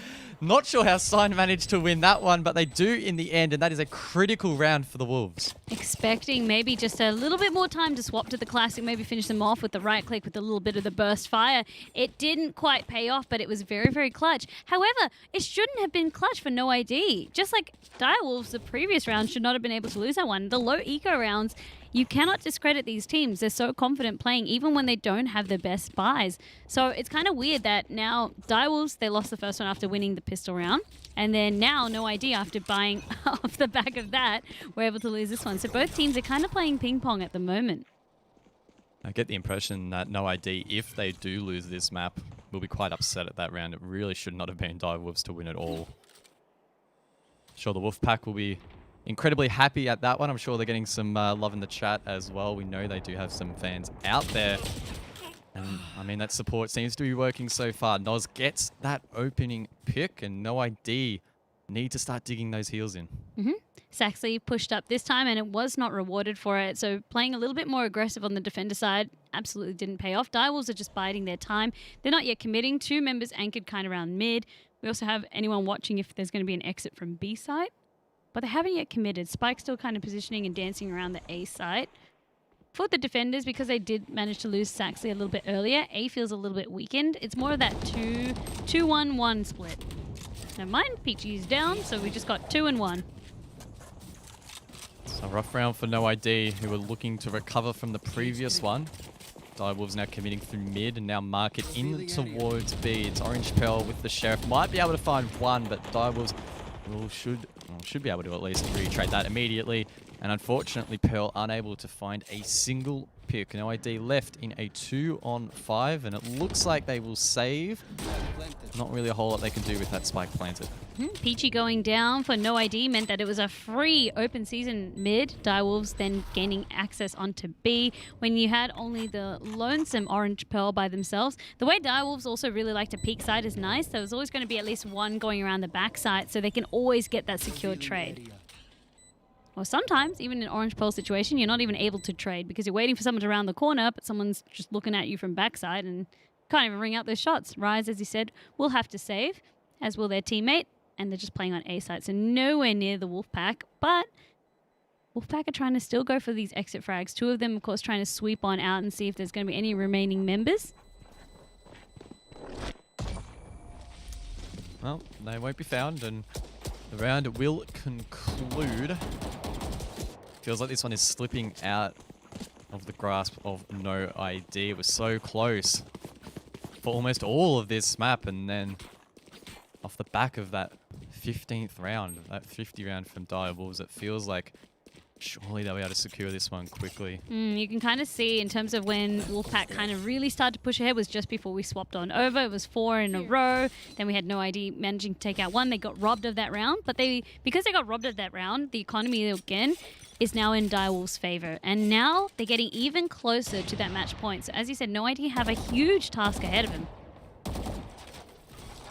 Not sure how Sign managed to win that one, but they do in the end, and that is a critical round for the Wolves. Expecting maybe just a little bit more time to swap to the classic, maybe finish them off with the right click with a little bit of the burst fire. It didn't quite pay off, but it was very, very clutch. However, it shouldn't have been clutch for No ID. Just like Direwolves, the previous round should not have been able to lose that one. The low eco rounds, you cannot discredit these teams. They're so confident playing, even when they don't have the best buys. So it's kind of weird that now Direwolves, they lost the first one after winning the pistol round. And then now No ID, after buying off the back of that, we're able to lose this one. So both teams are kind of playing ping pong at the moment. I get the impression that No ID, if they do lose this map, will be quite upset at that round. It really should not have been Direwolves to win it all. Sure, the Wolfpack will be incredibly happy at that one. I'm sure they're getting some love in the chat as well. We know they do have some fans out there. And I mean, that support seems to be working so far. Noz gets that opening pick, and No ID need to start digging those heels in. Saxley pushed up this time and it was not rewarded for it. So playing a little bit more aggressive on the defender side absolutely didn't pay off. Direwolves are just biding their time. They're not yet committing. 2 members anchored kind of around mid. We also have anyone watching if there's going to be an exit from B side. But they haven't yet committed. Spike's still kind of positioning and dancing around the A side. For the defenders, because they did manage to lose Saxley a little bit earlier, A feels a little bit weakened. It's more of that 2-1-1 split. Never mind, Peachy's down, so we just got 2 and 1. So rough round for No ID, who were looking to recover from the previous one. Direwolves now committing through mid and now mark it in towards B. It's Orange Pearl with the Sheriff. Might be able to find one, but Direwolves should be able to at least retrade that immediately. And unfortunately, Pearl unable to find a single pick. No ID left in a 2-on-5, and it looks like they will save. Not really a whole lot they can do with that spike planted. Peachy going down for No ID meant that it was a free open season mid. Direwolves then gaining access onto B when you had only the lonesome Orange Pearl by themselves. The way Direwolves also really like to peek side is nice. There's always going to be at least one going around the back side so they can always get that secured trade. Or sometimes, even in Orange Pearl situation, you're not even able to trade because you're waiting for someone to round the corner, but someone's just looking at you from backside and can't even ring out those shots. Rise, as you said, will have to save, as will their teammate, and they're just playing on A side, so nowhere near the Wolfpack, but Wolfpack are trying to still go for these exit frags. 2 of them, of course, trying to sweep on out and see if there's going to be any remaining members. Well, they won't be found, and the round will conclude. Feels like this one is slipping out of the grasp of No ID. It was so close for almost all of this map, and then off the back of that 15th round, that 50 round from Direwolves, it feels like surely they'll be able to secure this one quickly. You can kind of see in terms of when Wolfpack kind of really started to push ahead was just before we swapped on over. It was 4 in a row. Then we had No ID managing to take out 1. They got robbed of that round, but because they got robbed of that round, the economy again is now in Direwolves' favor. And now they're getting even closer to that match point. So as you said, No ID have a huge task ahead of them.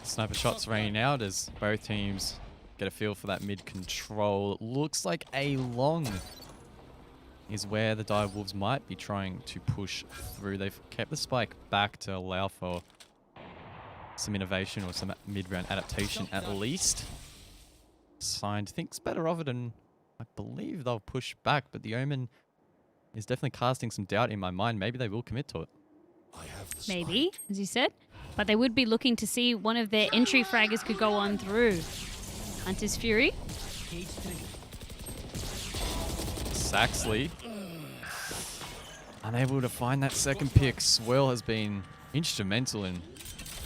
Sniper shots raining out as both teams get a feel for that mid control. It looks like A long is where the Direwolves might be trying to push through. They've kept the spike back to allow for some innovation or some mid-round adaptation at least. Signed thinks better of it, and I believe they'll push back, but the Omen is definitely casting some doubt in my mind. Maybe they will commit to it. Maybe, as you said. But they would be looking to see one of their entry fraggers could go on through. Hunter's Fury. Saxley unable to find that second pick. Swirl has been instrumental in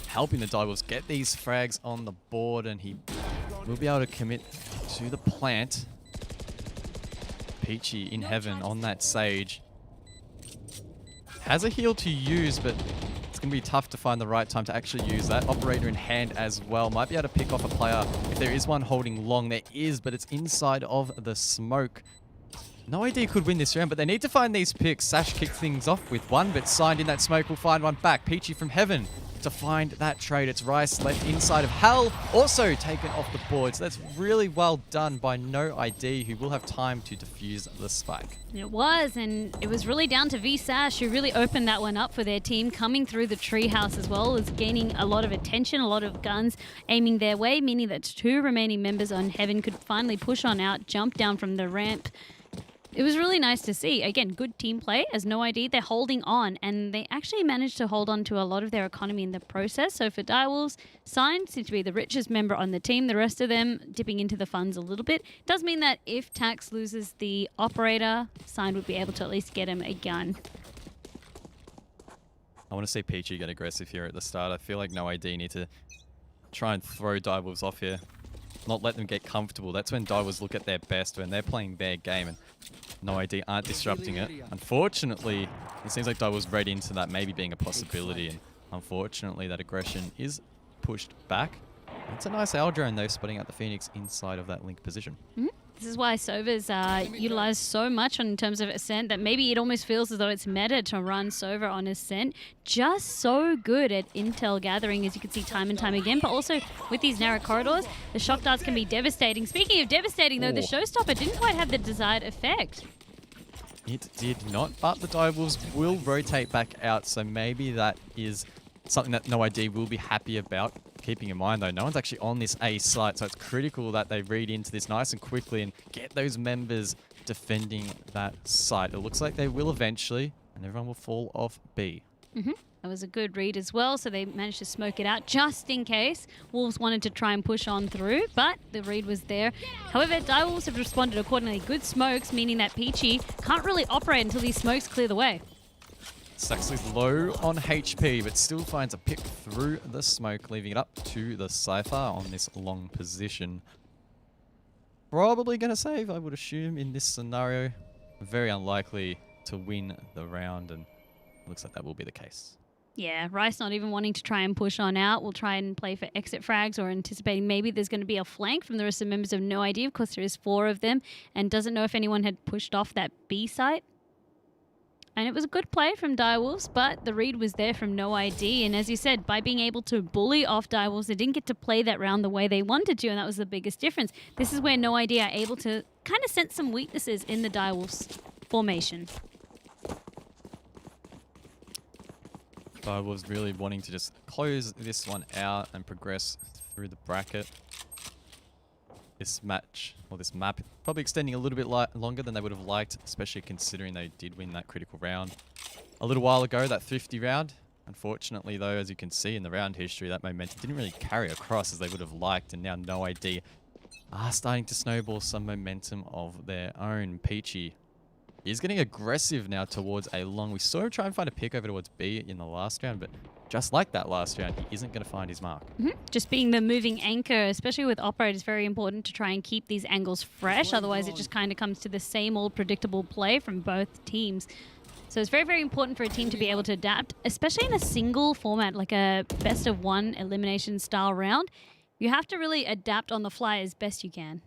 helping the Direwolves get these frags on the board, and he will be able to commit to the plant. Peachy in heaven on that Sage. Has a heal to use, but it's going to be tough to find the right time to actually use that. Operator in hand as well. Might be able to pick off a player if there is one holding long. There is, but it's inside of the smoke. No ID could win this round, but they need to find these picks. Sash kicked things off with one, but signed in that smoke will find one back. Peachy from heaven to find that trade. It's Rice left inside of Hell, also taken off the board. So that's really well done by No ID, who will have time to defuse the spike. It was, and it was really down to V-Sash, who really opened that one up for their team. Coming through the treehouse as well, was gaining a lot of attention, a lot of guns aiming their way, meaning that 2 remaining members on Heaven could finally push on out, jump down from the ramp. It was really nice to see. Again, good team play as No ID. They're holding on, and they actually managed to hold on to a lot of their economy in the process. So for Direwolves, Signed seems to be the richest member on the team. The rest of them dipping into the funds a little bit. Does mean that if Tax loses the operator, Signed would be able to at least get him a gun. I want to see Peachy get aggressive here at the start. I feel like No ID need to try and throw Direwolves off here. Not let them get comfortable. That's when Direwolves look at their best, when they're playing their game, and No ID aren't disrupting it. Unfortunately, it seems like Direwolves read into that maybe being a possibility, and unfortunately that aggression is pushed back. It's a nice L drone though, spotting out the Phoenix inside of that link position. This is why Sova's utilized so much in terms of Ascent that maybe it almost feels as though it's meta to run Sova on Ascent. Just so good at intel gathering, as you can see time and time again, but also with these narrow corridors, the shock darts can be devastating. Speaking of devastating though, the Showstopper didn't quite have the desired effect. It did not, but the Direwolves will rotate back out, so maybe that is something that No ID will be happy about. Keeping in mind though, no one's actually on this A site, so it's critical that they read into this nice and quickly and get those members defending that site. It looks like they will eventually, and everyone will fall off B. That was a good read as well, so they managed to smoke it out just in case Wolves wanted to try and push on through, but the read was there. However, Direwolves have responded accordingly. Good smokes, meaning that Peachy can't really operate until these smokes clear the way. Saxley's low on HP, but still finds a pick through the smoke, leaving it up to the Cypher on this long position. Probably going to save, I would assume, in this scenario. Very unlikely to win the round, and looks like that will be the case. Yeah, Rice not even wanting to try and push on out. We'll try and play for exit frags, or anticipating maybe there's going to be a flank from the rest of the members of No ID. Of course, there is 4 of them, and doesn't know if anyone had pushed off that B site. And it was a good play from Direwolves, but the read was there from No ID. And as you said, by being able to bully off Direwolves, they didn't get to play that round the way they wanted to, and that was the biggest difference. This is where No ID are able to kind of sense some weaknesses in the Direwolves formation. Direwolves really wanting to just close this one out and progress through the bracket. This match, or this map, probably extending a little bit longer than they would have liked, especially considering they did win that critical round a little while ago, that 50 round. Unfortunately, though, as you can see in the round history, that momentum didn't really carry across as they would have liked, and now No ID are starting to snowball some momentum of their own. Peachy is getting aggressive now towards A long. We saw him try and find a pick over towards B in the last round, but just like that last round, he isn't going to find his mark. Just being the moving anchor, especially with Operate, is very important to try and keep these angles fresh. Otherwise, it just kind of comes to the same old predictable play from both teams. So it's very, very important for a team to be able to adapt, especially in a single format, like a best-of-1 elimination style round. You have to really adapt on the fly as best you can.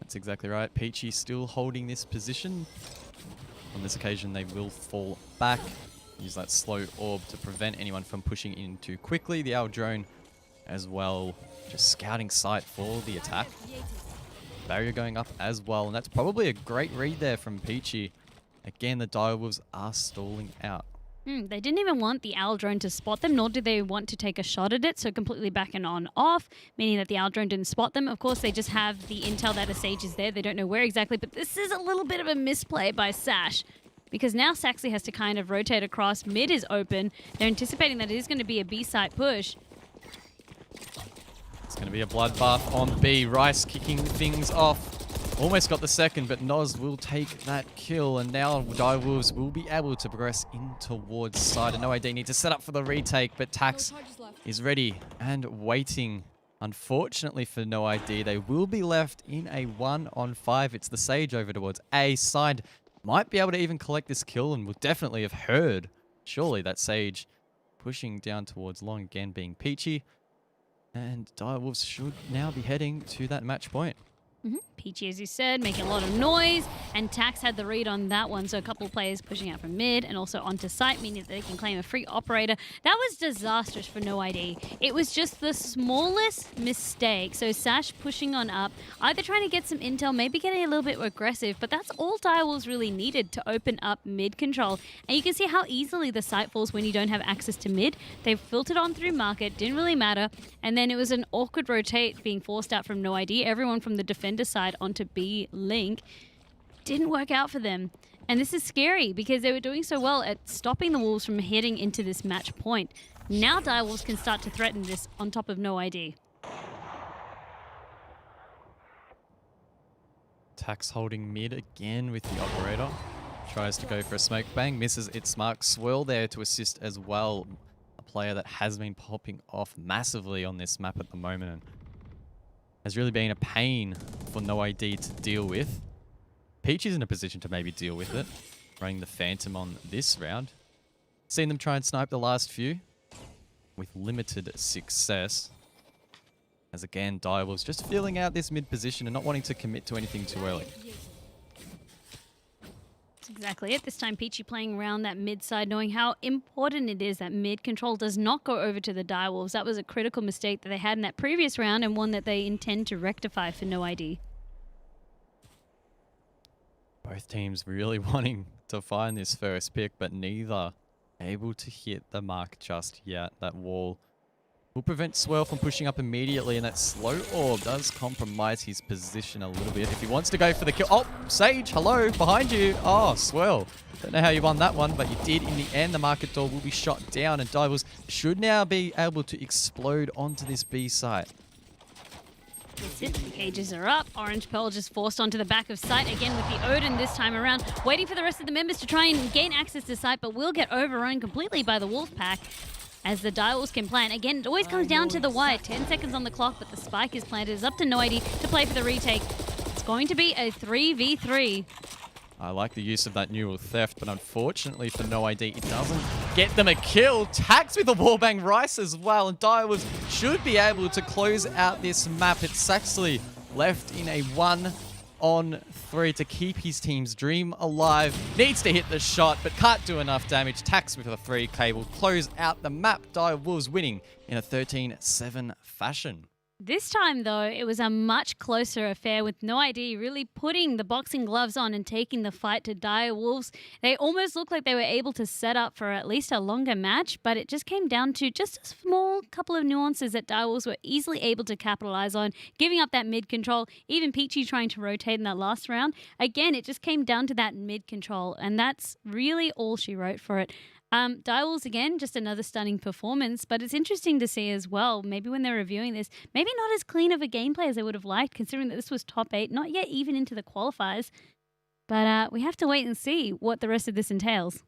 That's exactly right. Peachy still holding this position. On this occasion, they will fall back. Use that slow orb to prevent anyone from pushing in too quickly. The Owl drone as well, just scouting sight for the attack. Barrier going up as well, and that's probably a great read there from Peachy. Again, the Direwolves are stalling out. They didn't even want the Owl drone to spot them, nor did they want to take a shot at it, so completely backing on off, meaning that the Owl drone didn't spot them. Of course, they just have the intel that a Sage is there. They don't know where exactly, but this is a little bit of a misplay by Sash, because now Saxley has to kind of rotate across. Mid is open. They're anticipating that it is going to be a B site push. It's going to be a bloodbath on B. Rice kicking things off. Almost got the second, but Noz will take that kill, and now Direwolves will be able to progress in towards side. And No ID need to set up for the retake, but Tax is ready and waiting. Unfortunately for No ID, they will be left in a 1-on-5. It's the Sage over towards A side. Might be able to even collect this kill, and will definitely have heard, surely, that Sage pushing down towards long, again being Peachy. And Direwolves should now be heading to that match point. Peachy, as you said, making a lot of noise, and Tax had the read on that one, so a couple of players pushing out from mid and also onto site, meaning that they can claim a free operator. That was disastrous for No ID. It was just the smallest mistake. So Sash pushing on up, either trying to get some intel, maybe getting a little bit aggressive, but that's all Direwolves really needed to open up mid control. And you can see how easily the site falls when you don't have access to mid. They've filtered on through market, didn't really matter, and then it was an awkward rotate being forced out from No ID. Everyone from the defender side onto B link didn't work out for them, and this is scary because they were doing so well at stopping the Wolves from heading into this match point. Now Direwolves can start to threaten this on top of No ID. Tax holding mid again with the operator. Tries to go for a smoke bang, misses its mark. Swirl there to assist as well. A player that has been popping off massively on this map at the moment and has really been a pain for No ID to deal with. Peach is in a position to maybe deal with it, running the Phantom on this round. Seen them try and snipe the last few with limited success. As again, Direwolves just filling out this mid position and not wanting to commit to anything too early. That's exactly it. This time Peachy playing around that mid side, knowing how important it is that mid control does not go over to the Direwolves. That was a critical mistake that they had in that previous round and one that they intend to rectify for No ID. Both teams really wanting to find this first pick, but neither able to hit the mark just yet. That wall will prevent Swirl from pushing up immediately, and that slow orb does compromise his position a little bit if he wants to go for the kill. Oh, Sage, hello, behind you. Oh, Swirl. Don't know how you won that one, but you did in the end. The market door will be shot down, and Divers should now be able to explode onto this B site. That's it. The cages are up. Orange Pearl just forced onto the back of site again with the Odin this time around, waiting for the rest of the members to try and gain access to site, but will get overrun completely by the Wolfpack as the Direwolves can plant. Again, it always comes down to the wire. 10 seconds on the clock, but the spike is planted. It's up to No ID to play for the retake. It's going to be a 3v3. I like the use of that neural theft, but unfortunately for No ID, it doesn't get them a kill. Tax with a wallbang Rice as well, and Direwolves should be able to close out this map. It's Saxley left in a 1-on-3 to keep his team's dream alive. Needs to hit the shot, but can't do enough damage. Tax with a 3K will close out the map. Direwolves winning in a 13-7 fashion. This time, though, it was a much closer affair with No ID really putting the boxing gloves on and taking the fight to Direwolves. They almost looked like they were able to set up for at least a longer match, but it just came down to just a small couple of nuances that Direwolves were easily able to capitalize on, giving up that mid control, even Peachy trying to rotate in that last round. Again, it just came down to that mid control, and that's really all she wrote for it. Direwolves, again, just another stunning performance, but it's interesting to see as well, maybe when they're reviewing this, maybe not as clean of a gameplay as they would have liked, considering that this was top 8, not yet even into the qualifiers. But we have to wait and see what the rest of this entails.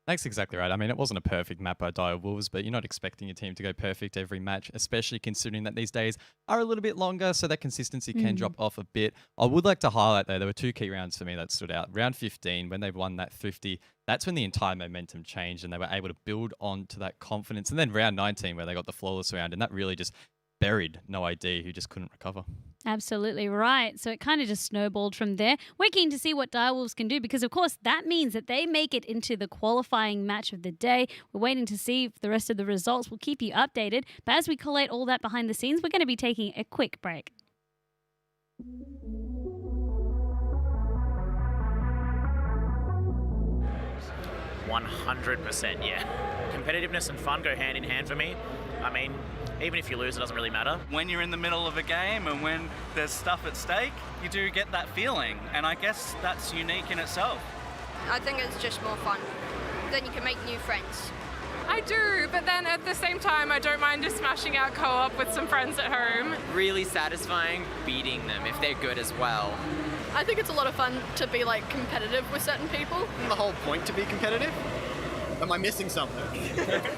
That's exactly right. I mean, it wasn't a perfect map by Direwolves, but you're not expecting your team to go perfect every match, especially considering that these days are a little bit longer, so that consistency can drop off a bit. I would like to highlight, though, there were 2 key rounds for me that stood out. Round 15, when they won that 50, that's when the entire momentum changed and they were able to build on to that confidence. And then round 19, where they got the flawless round, and that really just buried No ID, who just couldn't recover. Absolutely right. So it kind of just snowballed from there. We're keen to see what Direwolves can do because, of course, that means that they make it into the qualifying match of the day. We're waiting to see the rest of the results. We'll keep you updated. But as we collate all that behind the scenes, we're going to be taking a quick break. 100%, yeah. Competitiveness and fun go hand in hand for me. I mean, even if you lose, it doesn't really matter. When you're in the middle of a game and when there's stuff at stake, you do get that feeling, and I guess that's unique in itself. I think it's just more fun. Then you can make new friends. I do, but then at the same time, I don't mind just smashing out co-op with some friends at home. Really satisfying beating them if they're good as well. I think it's a lot of fun to be like competitive with certain people. The whole point to be competitive? Am I missing something?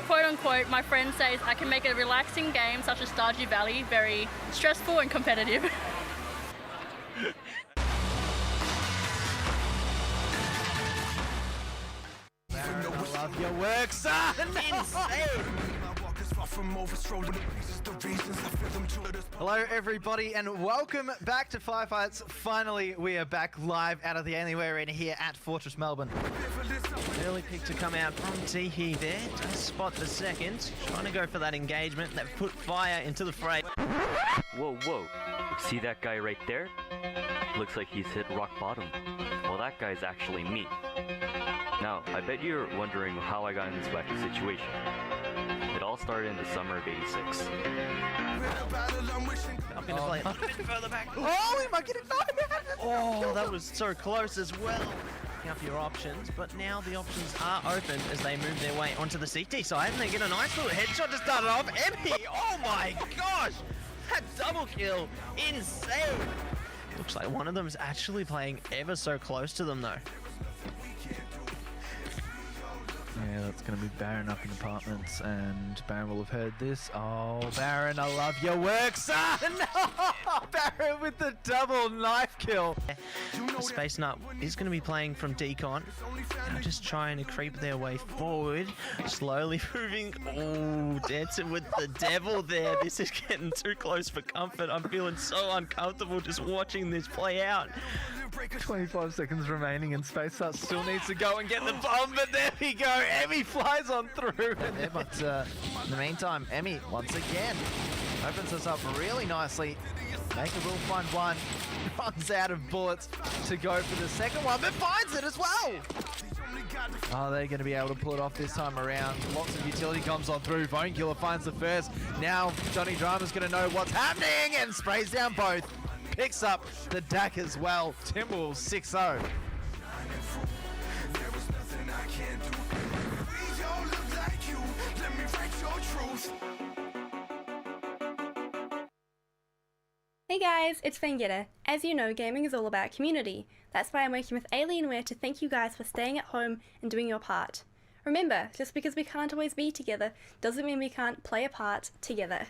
Quote unquote, my friend says I can make a relaxing game such as Stardew Valley very stressful and competitive. Love your work, son! Hello everybody and welcome back to Firefights. Finally we are back live out of the Anywhere Arena here at Fortress Melbourne. Early pick to come out from Teehee there. Does spot the second. Trying to go for that engagement. They've put fire into the fray. Whoa, whoa. See that guy right there? Looks like he's hit rock bottom. Well, that guy's actually me. Now, I bet you're wondering how I got in this wacky situation. It all started in the summer of '86. Up into play. A bit further back. Oh, he might get it. Oh, that was so close as well. Picking up your options, but now the options are open as they move their way onto the CT side, and they get a nice little headshot to start it off. MP, oh my gosh! That double kill, insane! Looks like one of them is actually playing ever so close to them though. Yeah, that's going to be Baron up in apartments, and Baron will have heard this. Oh, Baron, I love your work, son! No! Baron with the double knife kill. Space Nut is going to be playing from decon. Now just trying to creep their way forward. Slowly moving. Oh, dancing with the devil there. This is getting too close for comfort. I'm feeling so uncomfortable just watching this play out. 25 seconds remaining, and Space Nut still needs to go and get the bomb, but there we go. Emmy flies on through. But in the meantime, Emmy, once again, opens us up really nicely. Maker will find one, runs out of bullets to go for the second one, but finds it as well. Oh, they're going to be able to pull it off this time around. Lots of utility comms on through. Phone Killer finds the first. Now Johnny Drama's going to know what's happening and sprays down both. Picks up the DAC as well. Timberwolves 6-0. Hey guys, it's Fangetta. As you know, gaming is all about community. That's why I'm working with Alienware to thank you guys for staying at home and doing your part. Remember, just because we can't always be together doesn't mean we can't play a part together.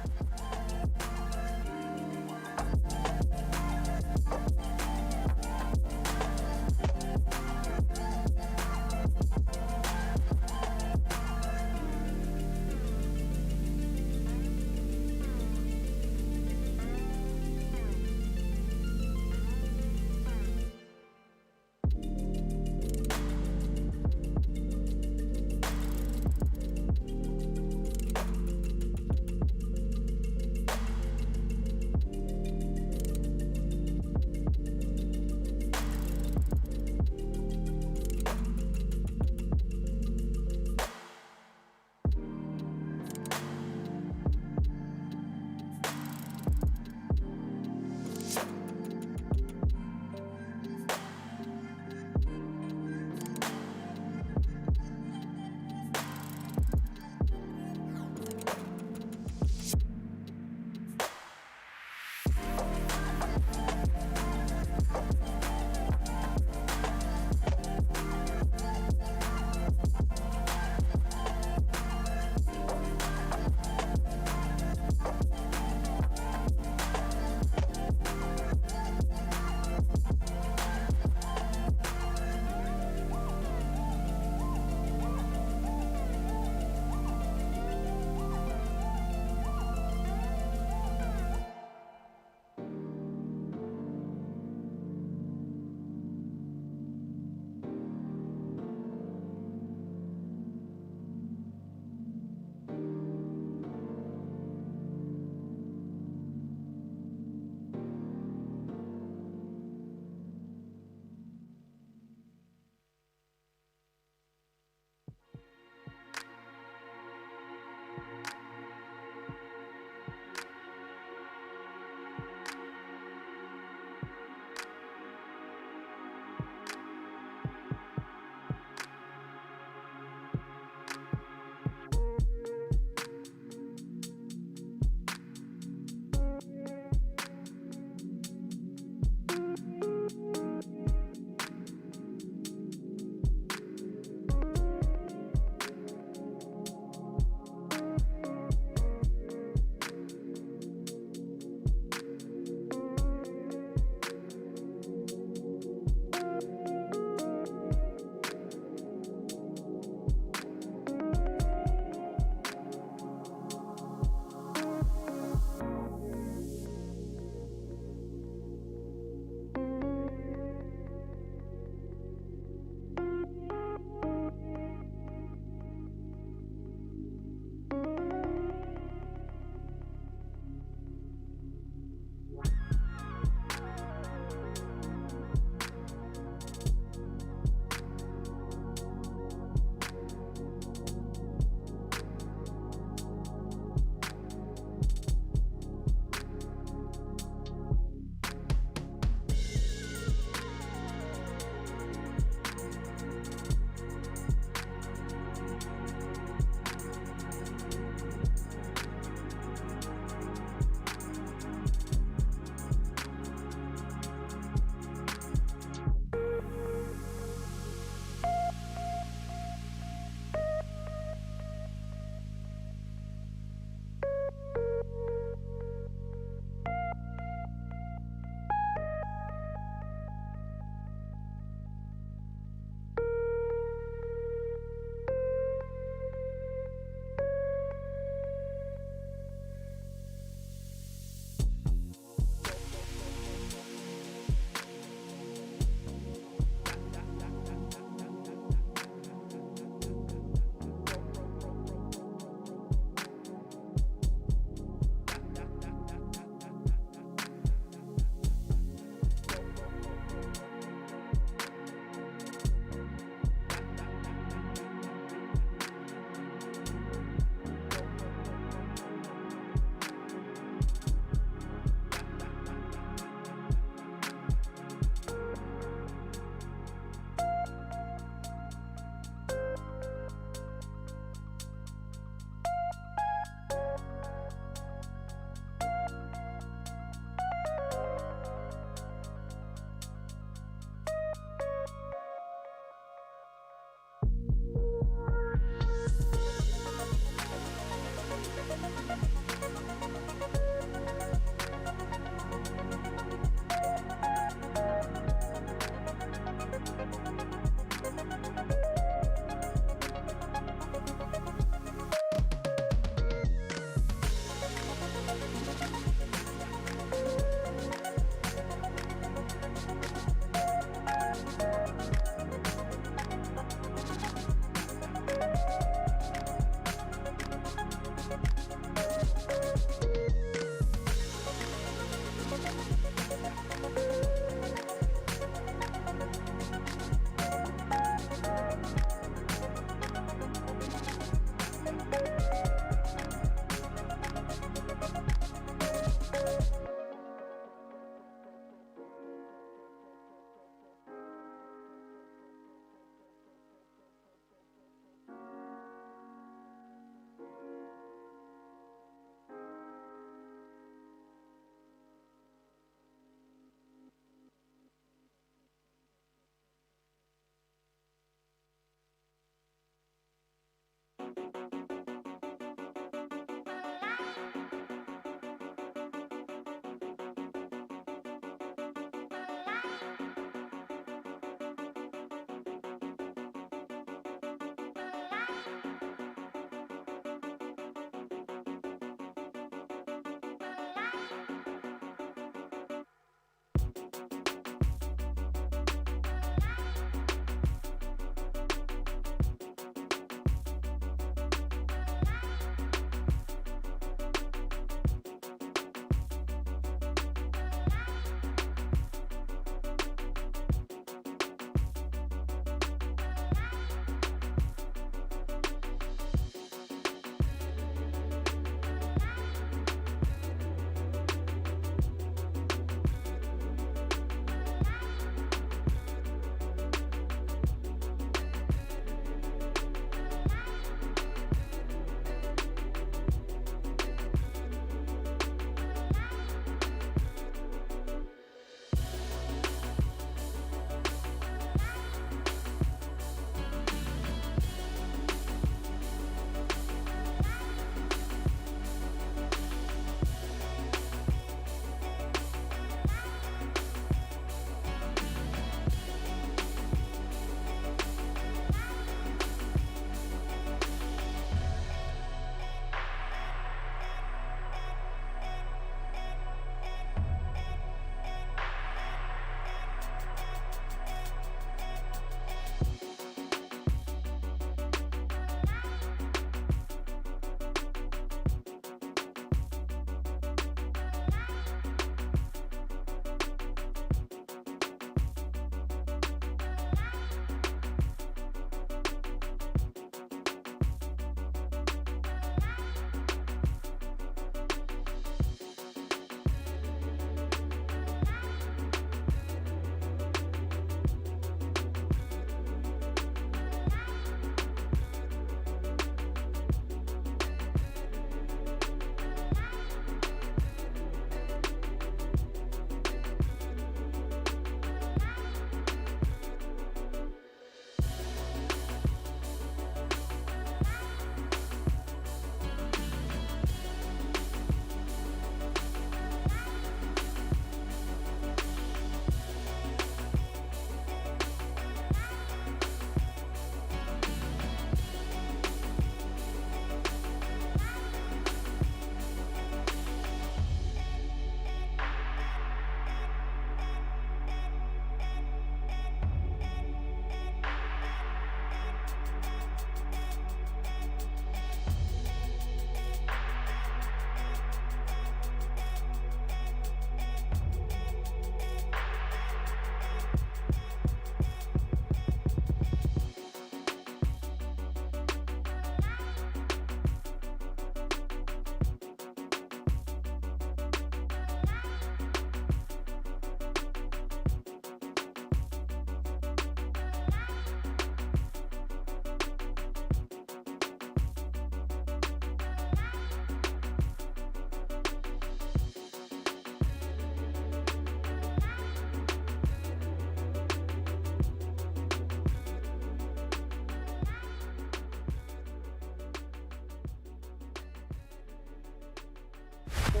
Come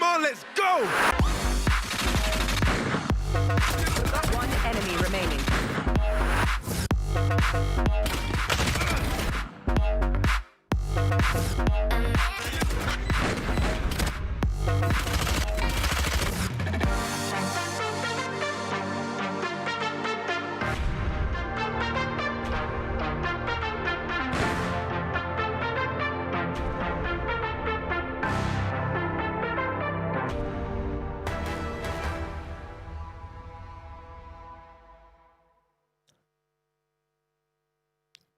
on, let's go! One enemy remaining.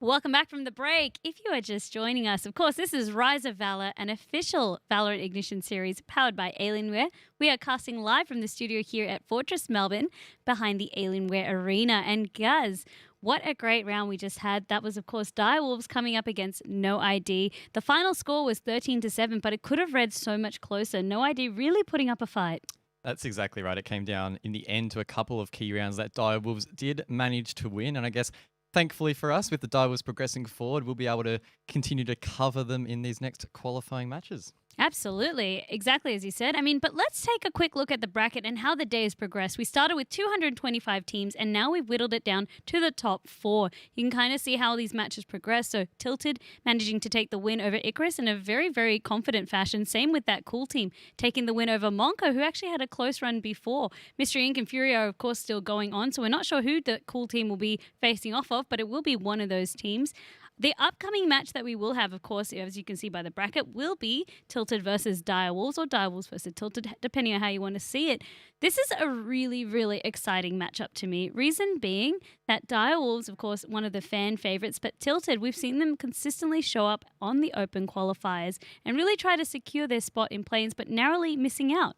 Welcome back from the break. If you are just joining us, of course, this is Rise of Valor, an official Valorant Ignition series powered by Alienware. We are casting live from the studio here at Fortress Melbourne behind the Alienware Arena. And Gaz, what a great round we just had. That was, of course, Direwolves coming up against No ID. The final score was 13-7, but it could have read so much closer. No ID really putting up a fight. That's exactly right. It came down in the end to a couple of key rounds that Direwolves did manage to win. And I guess thankfully for us, with the Direwolves progressing forward, we'll be able to continue to cover them in these next qualifying matches. Absolutely. Exactly as you said. I mean, but let's take a quick look at the bracket and how the day has progressed. We started with 225 teams and now we've whittled it down to the top 4. You can kind of see how these matches progress. So Tilted managing to take the win over Icarus in a very, very confident fashion. Same with that Cool team taking the win over Monko, who actually had a close run before. Mystery Inc. and Fury are, of course, still going on. So we're not sure who the Cool team will be facing off of, but it will be one of those teams. The upcoming match that we will have, of course, as you can see by the bracket, will be Tilted versus Direwolves or Direwolves versus Tilted, depending on how you want to see it. This is a really, really exciting matchup to me. Reason being that Direwolves, of course, one of the fan favorites, but Tilted, we've seen them consistently show up on the open qualifiers and really try to secure their spot in planes, but narrowly missing out.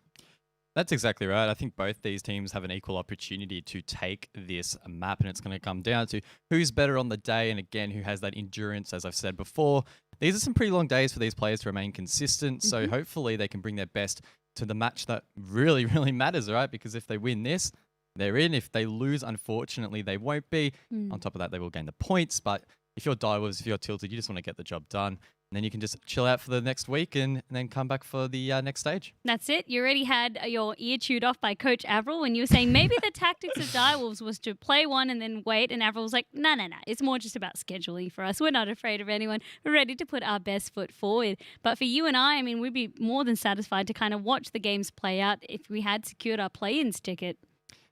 That's exactly right. I think both these teams have an equal opportunity to take this map, and it's going to come down to who's better on the day and, again, who has that endurance, as I've said before. These are some pretty long days for these players to remain consistent, so hopefully they can bring their best to the match that really, really matters, right? Because if they win this, they're in. If they lose, unfortunately, they won't be. On top of that, they will gain the points, but if you're Direwolves, if you're Tilted, you just want to get the job done. And then you can just chill out for the next week and then come back for the next stage. That's it. You already had your ear chewed off by Coach Avril when you were saying maybe the tactics of Direwolves was to play one and then wait. And Avril was like, no. It's more just about scheduling for us. We're not afraid of anyone. We're ready to put our best foot forward. But for you and I mean, we'd be more than satisfied to kind of watch the games play out if we had secured our play-ins ticket.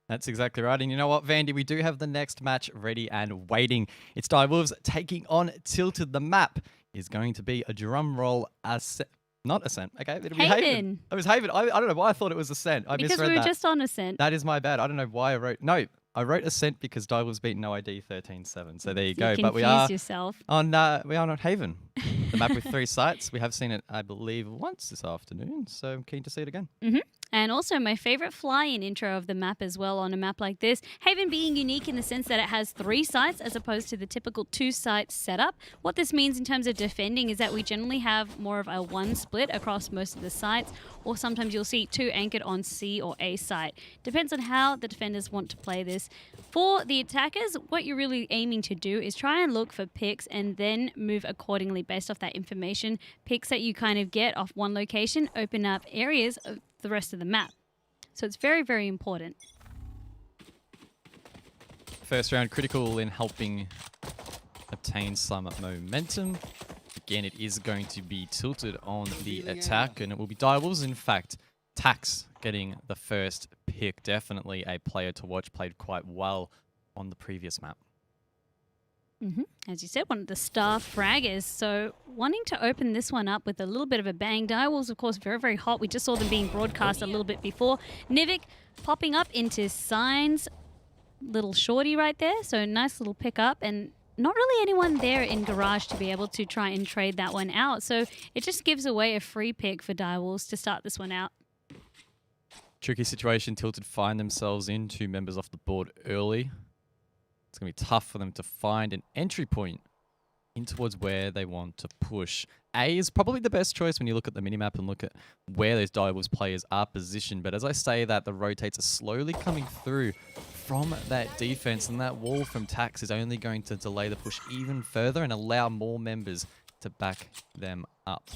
That's exactly right. And you know what, Vandy? We do have the next match ready and waiting. It's Direwolves taking on Tilted. The map is going to be a drum roll not Ascent. Okay, it'll be Haven. It was Haven. I don't know why I thought it was Ascent. I because misread we were that. just on Ascent. That is my bad. I don't know why I wrote... No, I wrote Ascent because Direwolves beat No ID 13-7. So there you go. But we are yourself. on Haven. The map with 3 sites. We have seen it, I believe, once this afternoon. So I'm keen to see it again. And also my favorite fly-in intro of the map as well on a map like this. Haven being unique in the sense that it has 3 sites as opposed to the typical 2-site setup. What this means in terms of defending is that we generally have more of a 1 split across most of the sites, or sometimes you'll see 2 anchored on C or A site. Depends on how the defenders want to play this. For the attackers, what you're really aiming to do is try and look for picks and then move accordingly based off that information. Picks that you kind of get off one location open up areas of the rest of the map. So it's very, very important. First round critical in helping obtain some momentum. Again, it is going to be Tilted on the attack, and it will be Direwolves. In fact, Tax getting the first pick. Definitely a player to watch. Played quite well on the previous map. As you said, one of the star fraggers. So wanting to open this one up with a little bit of a bang. Direwolves, of course, very, very hot. We just saw them being broadcast a little bit before. Nivik popping up into Signs. Little shorty right there. So nice little pick up. And not really anyone there in Garage to be able to try and trade that one out. So it just gives away a free pick for Direwolves to start this one out. Tricky situation. Tilted find themselves in 2 members off the board early. it's going to be tough for them to find an entry point in towards where they want to push. A is probably the best choice when you look at the minimap and look at where those Direwolves players are positioned. But as I say that, the rotates are slowly coming through from that defense, and that wall from Tax is only going to delay the push even further and allow more members to back them up.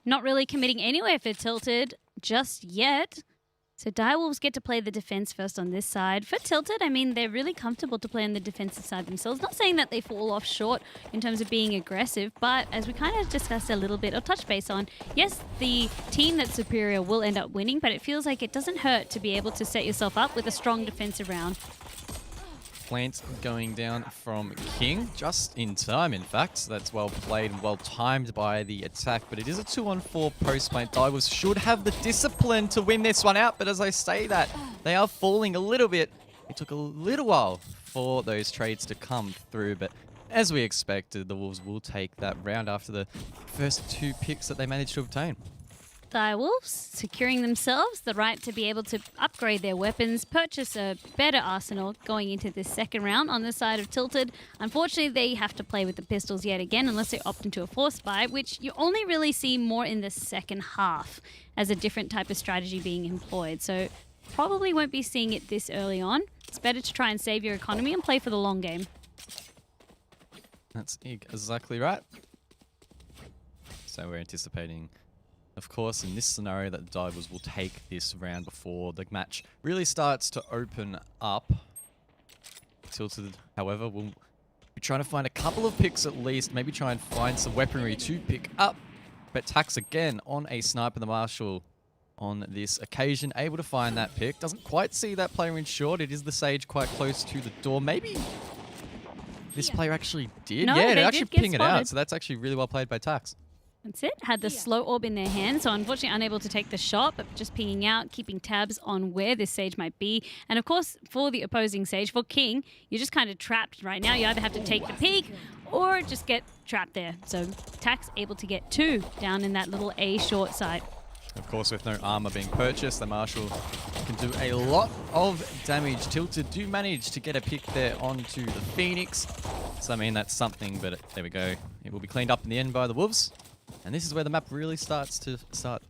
Not really committing anywhere for Tilted just yet. So Direwolves get to play the defense first on this side. For Tilted, I mean, they're really comfortable to play on the defensive side themselves. Not saying that they fall off short in terms of being aggressive, but as we kind of discussed a little bit or touched base on, yes, the team that's superior will end up winning, but it feels like it doesn't hurt to be able to set yourself up with a strong defensive round. Plant going down from King, just in time, in fact. That's well played and well timed by the attack, but it is a 2-on-4 post-plant. Direwolves should have the discipline to win this one out, but as I say that, they are falling a little bit. It took a little while for those trades to come through, but as we expected, the Wolves will take that round after the first 2 picks that they managed to obtain. Direwolves securing themselves the right to be able to upgrade their weapons, purchase a better arsenal going into this second round. On the side of Tilted, unfortunately, they have to play with the pistols yet again unless they opt into a force buy, which you only really see more in the second half as a different type of strategy being employed. So probably won't be seeing it this early on. It's better to try and save your economy and play for the long game. That's exactly right. So we're anticipating, of course, in this scenario, that the Divers will take this round before the match really starts to open up. Tilted, however, will be trying to find a couple of picks at least, maybe try and find some weaponry to pick up. But Tax again on a sniper, the Marshal on this occasion, able to find that pick. Doesn't quite see that player in short. It is the Sage quite close to the door. Maybe this player actually did. No, yeah, they actually did get ping it spotted. out. So that's actually really well played by Tax. That's it. Had the slow orb in their hand, so unfortunately unable to take the shot, but just pinging out, keeping tabs on where this Sage might be. And of course, for the opposing Sage, for King, you're just kind of trapped right now. You either have to take the peek or just get trapped there. So Tax able to get 2 down in that little A short side. Of course, with no armor being purchased, the Marshal can do a lot of damage. Tilted do manage to get a pick there onto the Phoenix. So, I mean, that's something, but there we go. It will be cleaned up in the end by the Wolves. And this is where the map really starts to stutter.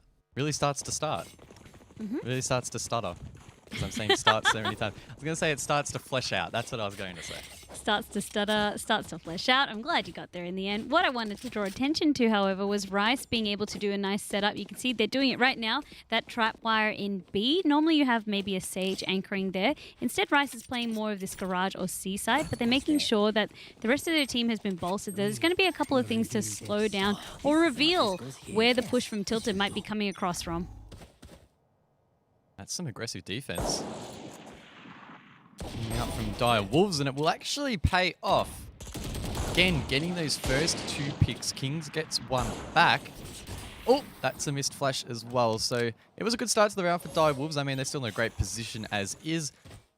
Because I'm saying starts so many times. I was going to say it starts to flesh out. That's what I was going to say. Starts to stutter, starts to flesh out. I'm glad you got there in the end. What I wanted to draw attention to, however, was Rice being able to do a nice setup. You can see they're doing it right now. That trap wire in B. Normally you have maybe a Sage anchoring there. Instead, Rice is playing more of this garage or C side, but they're making sure that the rest of their team has been bolstered. There's going to be a couple of things to slow down or reveal where the push from Tilted might be coming across from. That's some aggressive defense. Coming out from Direwolves, and it will actually pay off. Again, getting those first 2 picks. Kings gets 1 back. Oh, that's a missed flash as well. So it was a good start to the round for Direwolves. I mean, they're still in a great position as is.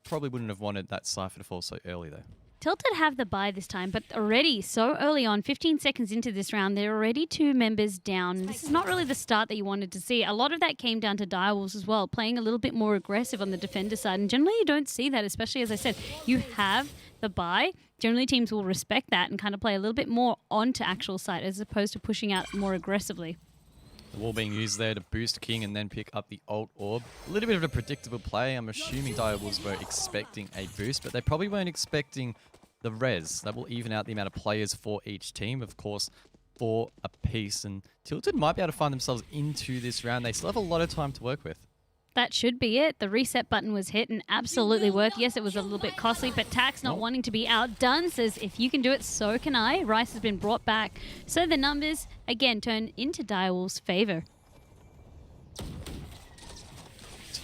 Probably wouldn't have wanted that Cypher to fall so early, though. Tilted have the buy this time, but already so early on, 15 seconds into this round, they're already 2 members down. This is not really the start that you wanted to see. A lot of that came down to Direwolves as well, playing a little bit more aggressive on the defender side. And generally you don't see that, especially as I said, you have the buy. Generally teams will respect that and kind of play a little bit more onto actual site as opposed to pushing out more aggressively. The wall being used there to boost King and then pick up the ult orb. A little bit of a predictable play. I'm assuming Direwolves were expecting a boost, but they probably weren't expecting the res. That will even out the amount of players for each team, of course, 4 apiece. And Tilted might be able to find themselves into this round. They still have a lot of time to work with. That should be it. The reset button was hit and absolutely worth. Yes, it was a little bit costly, but Tax not wanting to be outdone says, if you can do it, so can I. Rice has been brought back. So the numbers, again, turn into Direwolves' favor.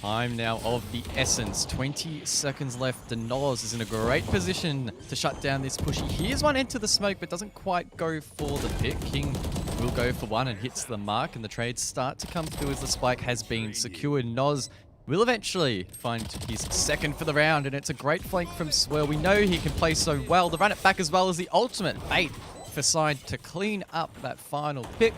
Time now of the essence. 20 seconds left. Denoz is in a great position to shut down this push. He hears one enter the smoke, but doesn't quite go for the pick. King will go for one and hits the mark, and the trades start to come through as the spike has been secured. Noz will eventually find his second for the round, and it's a great flank from Swirl. We know he can play so well. The run it back as well as the ultimate bait for Side to clean up that final pick.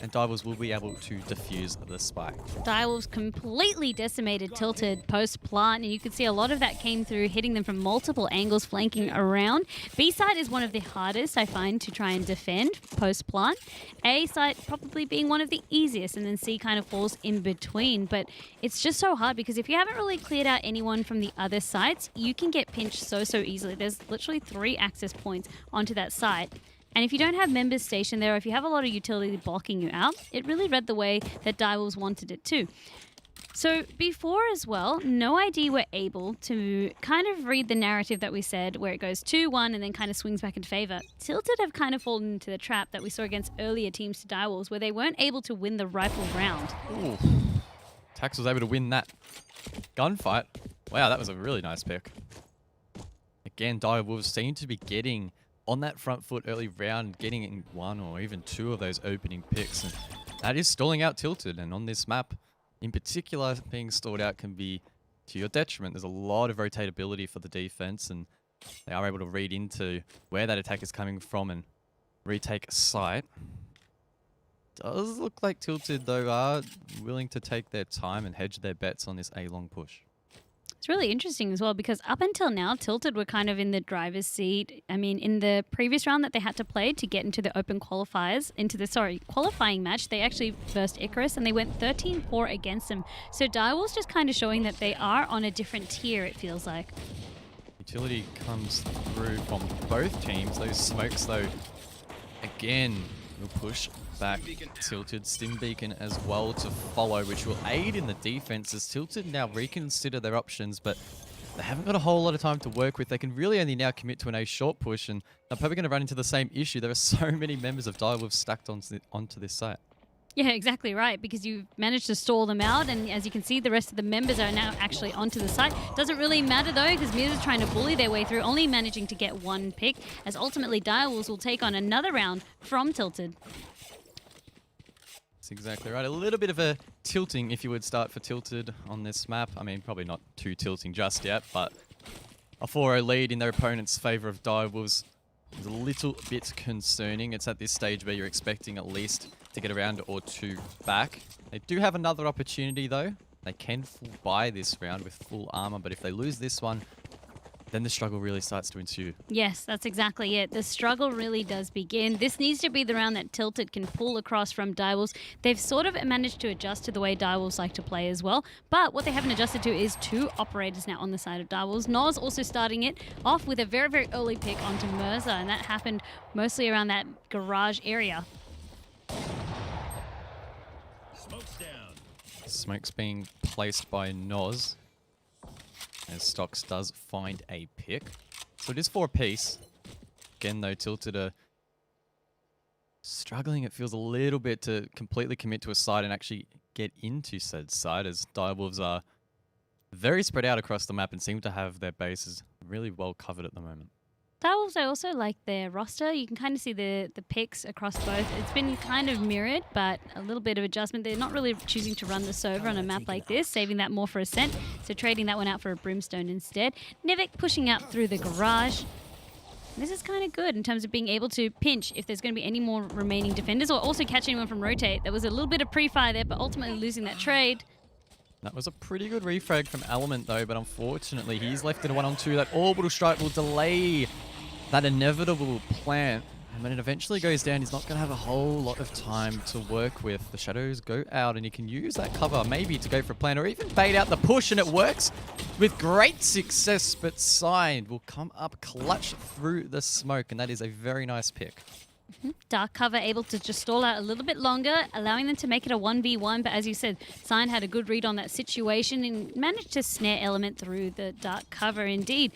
and Divers will be able to defuse the spike. Direwolves completely decimated Tilted post-plant, and you could see a lot of that came through, hitting them from multiple angles, flanking around. B-side is one of the hardest, I find, to try and defend post-plant. A-side probably being one of the easiest, and then C kind of falls in between. But it's just so hard because if you haven't really cleared out anyone from the other sites, you can get pinched so easily. There's literally 3 access points onto that site. And if you don't have members stationed there, or if you have a lot of utility blocking you out, it really read the way that Direwolves wanted it to. So before as well, No ID were able to kind of read the narrative that we said, where it goes 2-1 and then kind of swings back in favour. Tilted have kind of fallen into the trap that we saw against earlier teams to Direwolves, where they weren't able to win the rifle round. Ooh. Tax was able to win that gunfight. Wow, that was a really nice pick. Again, Direwolves seem to be getting on that front foot early round, getting in 1 or even 2 of those opening picks, and that is stalling out Tilted. And on this map in particular, being stalled out can be to your detriment. There's a lot of rotatability for the defense, and they are able to read into where that attack is coming from and retake a site. Does look like Tilted, though, are willing to take their time and hedge their bets on this A-long push. It's really interesting as well because up until now, Tilted were kind of in the driver's seat. I mean, in the previous round that they had to play to get into the open qualifiers, qualifying match, they actually versed Icarus and they went 13-4 against them. So Direwolves just kind of showing that they are on a different tier, it feels like. Utility comes through from both teams. Those smokes, though, again, will push back Tilted. Stim Beacon as well to follow, which will aid in the defense as Tilted now reconsider their options, but they haven't got a whole lot of time to work with. They can really only now commit to an A short push, and they're probably going to run into the same issue. There are so many members of Direwolves stacked onto this site. Yeah, exactly right, because you've managed to stall them out, and as you can see, the rest of the members are now actually onto the site. Doesn't really matter, though, because Miz is trying to bully their way through, only managing to get 1 pick, as ultimately Direwolves will take on another round from Tilted. That's exactly right. A little bit of a tilting, if you would start for Tilted on this map. I mean, probably not too tilting just yet, but a 4-0 lead in their opponent's favour of Direwolves is a little bit concerning. It's at this stage where you're expecting at least to get a round or 2 back. They do have another opportunity, though. They can full buy this round with full armor, but if they lose this one, then the struggle really starts to ensue. Yes, that's exactly it. The struggle really does begin. This needs to be the round that Tilted can pull across from Direwolves. They've sort of managed to adjust to the way Direwolves like to play as well, but what they haven't adjusted to is 2 operators now on the side of Direwolves. Noz also starting it off with a very early pick onto Mirza, and that happened mostly around that garage area. Smoke's being placed by Noz, as Stocks does find a pick. So it is 4 apiece. Again, though, Tilted are struggling, it feels a little bit, to completely commit to a side and actually get into said side, as Direwolves are very spread out across the map and seem to have their bases really well covered at the moment. Direwolves, I also like their roster. You can kind of see the picks across both. It's been kind of mirrored, but a little bit of adjustment. They're not really choosing to run the Sova on a map like this, saving that more for Ascent, so trading that one out for a Brimstone instead. Nevik pushing out through the garage. This is kind of good in terms of being able to pinch if there's going to be any more remaining defenders, or also catch anyone from rotate. There was a little bit of pre-fire there, but ultimately losing that trade. That was a pretty good refrag from Element, though, but unfortunately he's left in a 1-on-2. That orbital strike will delay that inevitable plant, and when it eventually goes down, he's not going to have a whole lot of time to work with. The shadows go out, and he can use that cover maybe to go for a plant, or even bait out the push, and it works with great success, but Side will come up clutch through the smoke, and that is a very nice pick. Dark cover able to just stall out a little bit longer, allowing them to make it a 1v1. But as you said, Sign had a good read on that situation and managed to snare Element through the dark cover indeed.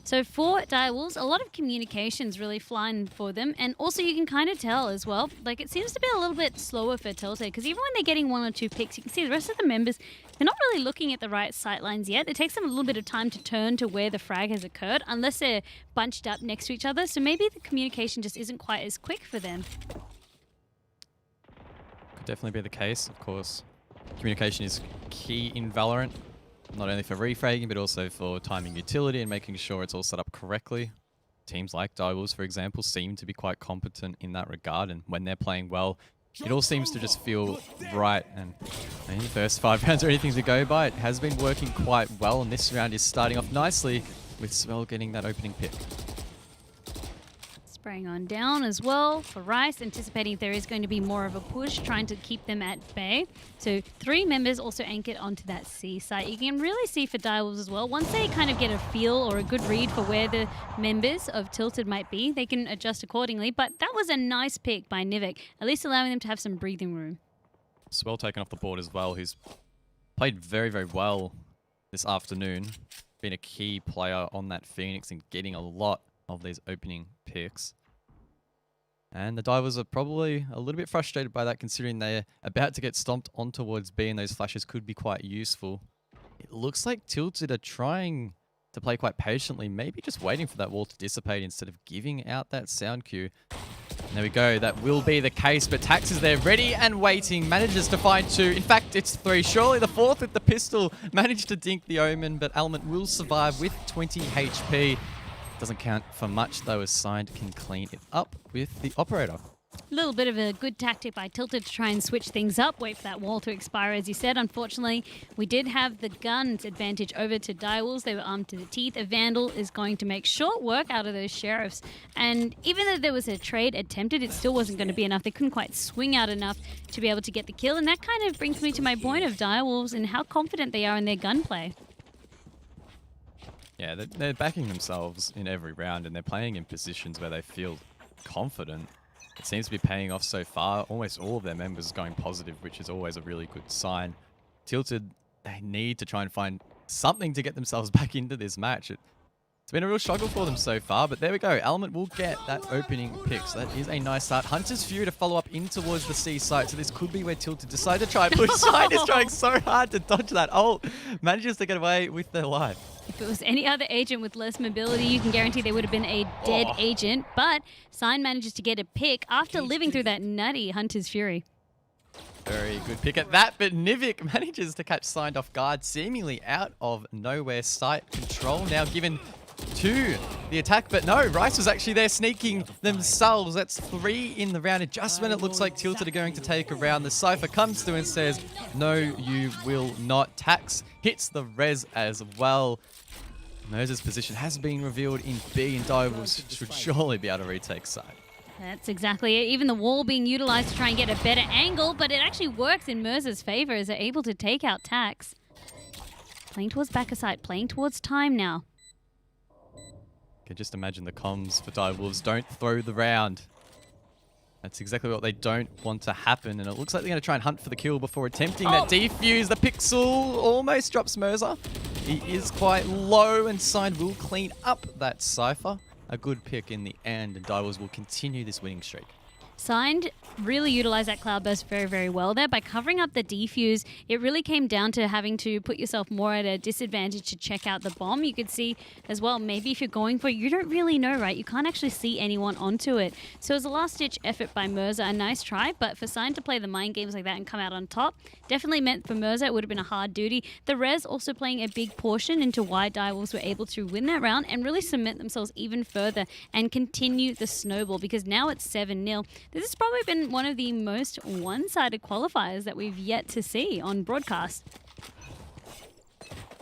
So for Direwolves, a lot of communications really flying for them, and also you can kind of tell as well, like it seems to be a little bit slower for Tilted, because even when they're getting 1 or 2 picks, you can see the rest of the members, they're not really looking at the right sight lines yet. It takes them a little bit of time to turn to where the frag has occurred, unless they're bunched up next to each other, so maybe the communication just isn't quite as quick for them. Could definitely be the case, of course. Communication is key in Valorant. Not only for refragging, but also for timing utility and making sure it's all set up correctly. Teams like Direwolves, for example, seem to be quite competent in that regard, and when they're playing well, it all seems to just feel right. And in the first 5 rounds or anything to go by, it has been working quite well. And this round is starting off nicely with Swell getting that opening pick. Spraying on down as well for Rice, anticipating there is going to be more of a push, trying to keep them at bay. So 3 members also anchored onto that C site. You can really see for Direwolves as well, once they kind of get a feel or a good read for where the members of Tilted might be, they can adjust accordingly. But that was a nice pick by Nivik, at least allowing them to have some breathing room. Swell taken off the board as well, who's played very, very well this afternoon. Been a key player on that Phoenix and getting a lot of these opening picks. And the Divers are probably a little bit frustrated by that, considering they're about to get stomped on towards B, and those flashes could be quite useful. It looks like Tilted are trying to play quite patiently, maybe just waiting for that wall to dissipate instead of giving out that sound cue. And there we go, that will be the case, but Tax is there ready and waiting, manages to find 2. In fact, it's 3. Surely the 4th with the pistol managed to dink the Omen, but Element will survive with 20 HP. Doesn't count for much though, as Signed can clean it up with the Operator. A little bit of a good tactic by Tilted to try and switch things up, wait for that wall to expire, as you said. Unfortunately, we did have the guns advantage over to Direwolves. They were armed to the teeth. A Vandal is going to make short work out of those Sheriffs. And even though there was a trade attempted, it still wasn't going to be enough. They couldn't quite swing out enough to be able to get the kill. And that kind of brings me to my point of Direwolves and how confident they are in their gunplay. Yeah, they're backing themselves in every round, and they're playing in positions where they feel confident. It seems to be paying off so far. Almost all of their members going positive, which is always a really good sign. Tilted, they need to try and find something to get themselves back into this match. It's been a real struggle for them so far, but there we go. Element will get that opening pick, so that is a nice start. Hunter's Fury to follow up in towards the C site, so this could be where Tilted decide to try and push. Sign is trying so hard to dodge that ult. Manages to get away with their life. If it was any other agent with less mobility, you can guarantee they would have been a dead agent. But Sign manages to get a pick after living through that nutty Hunter's Fury. Very good pick at that, but Nivik manages to catch Signed off guard, seemingly out of nowhere. Sight control now given to the attack, but no, Rice was actually there sneaking themselves. That's 3 in the round, and just when it looks like Tilted are going to take a round, the Cypher comes through and says, no, you will not. Tax hits the res as well. Moses' position has been revealed in B, and Direwolves should surely be able to retake side. That's exactly it. Even the wall being utilized to try and get a better angle, but it actually works in Mercer's favor as they're able to take out Tax. Playing towards back of site, playing towards time now. Can just imagine the comms for Direwolves. Don't throw the round. That's exactly what they don't want to happen, and it looks like they're going to try and hunt for the kill before attempting that defuse. The Pixel almost drops Mercer. He is quite low, and Signed will clean up that Cypher. A good pick in the end, and Direwolves will continue this winning streak. Signed really utilized that cloud burst very, very well there. By covering up the defuse, it really came down to having to put yourself more at a disadvantage to check out the bomb. You could see as well, maybe if you're going for it, you don't really know, right? You can't actually see anyone onto it. So it was a last-ditch effort by Mercer. A nice try, but for Signed to play the mind games like that and come out on top, definitely meant for Mercer it would have been a hard duty. The res also playing a big portion into why Direwolves were able to win that round and really cement themselves even further and continue the snowball, because now it's 7-0. This has probably been one of the most one-sided qualifiers that we've yet to see on broadcast.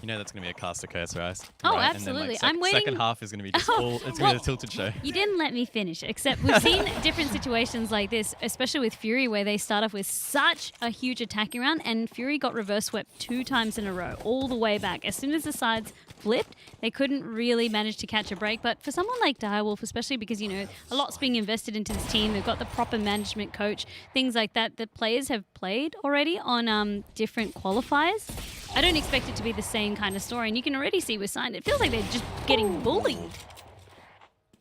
You know that's going to be a caster curse, right? Oh, right? absolutely. And then, I'm waiting. Second half is going to be just all. It's going to be a Tilted show. You didn't let me finish, except we've seen different situations like this, especially with Fury, where they start off with such a huge attacking round, and Fury got reverse swept 2 times in a row, all the way back. As soon as the sides flipped, they couldn't really manage to catch a break. But for someone like Direwolf, especially because, you know, a lot's being invested into this team, they've got the proper management coach, things like that. The players have played already on different qualifiers. I don't expect it to be the same kind of story, and you can already see with Signed, it feels like they're just getting bullied.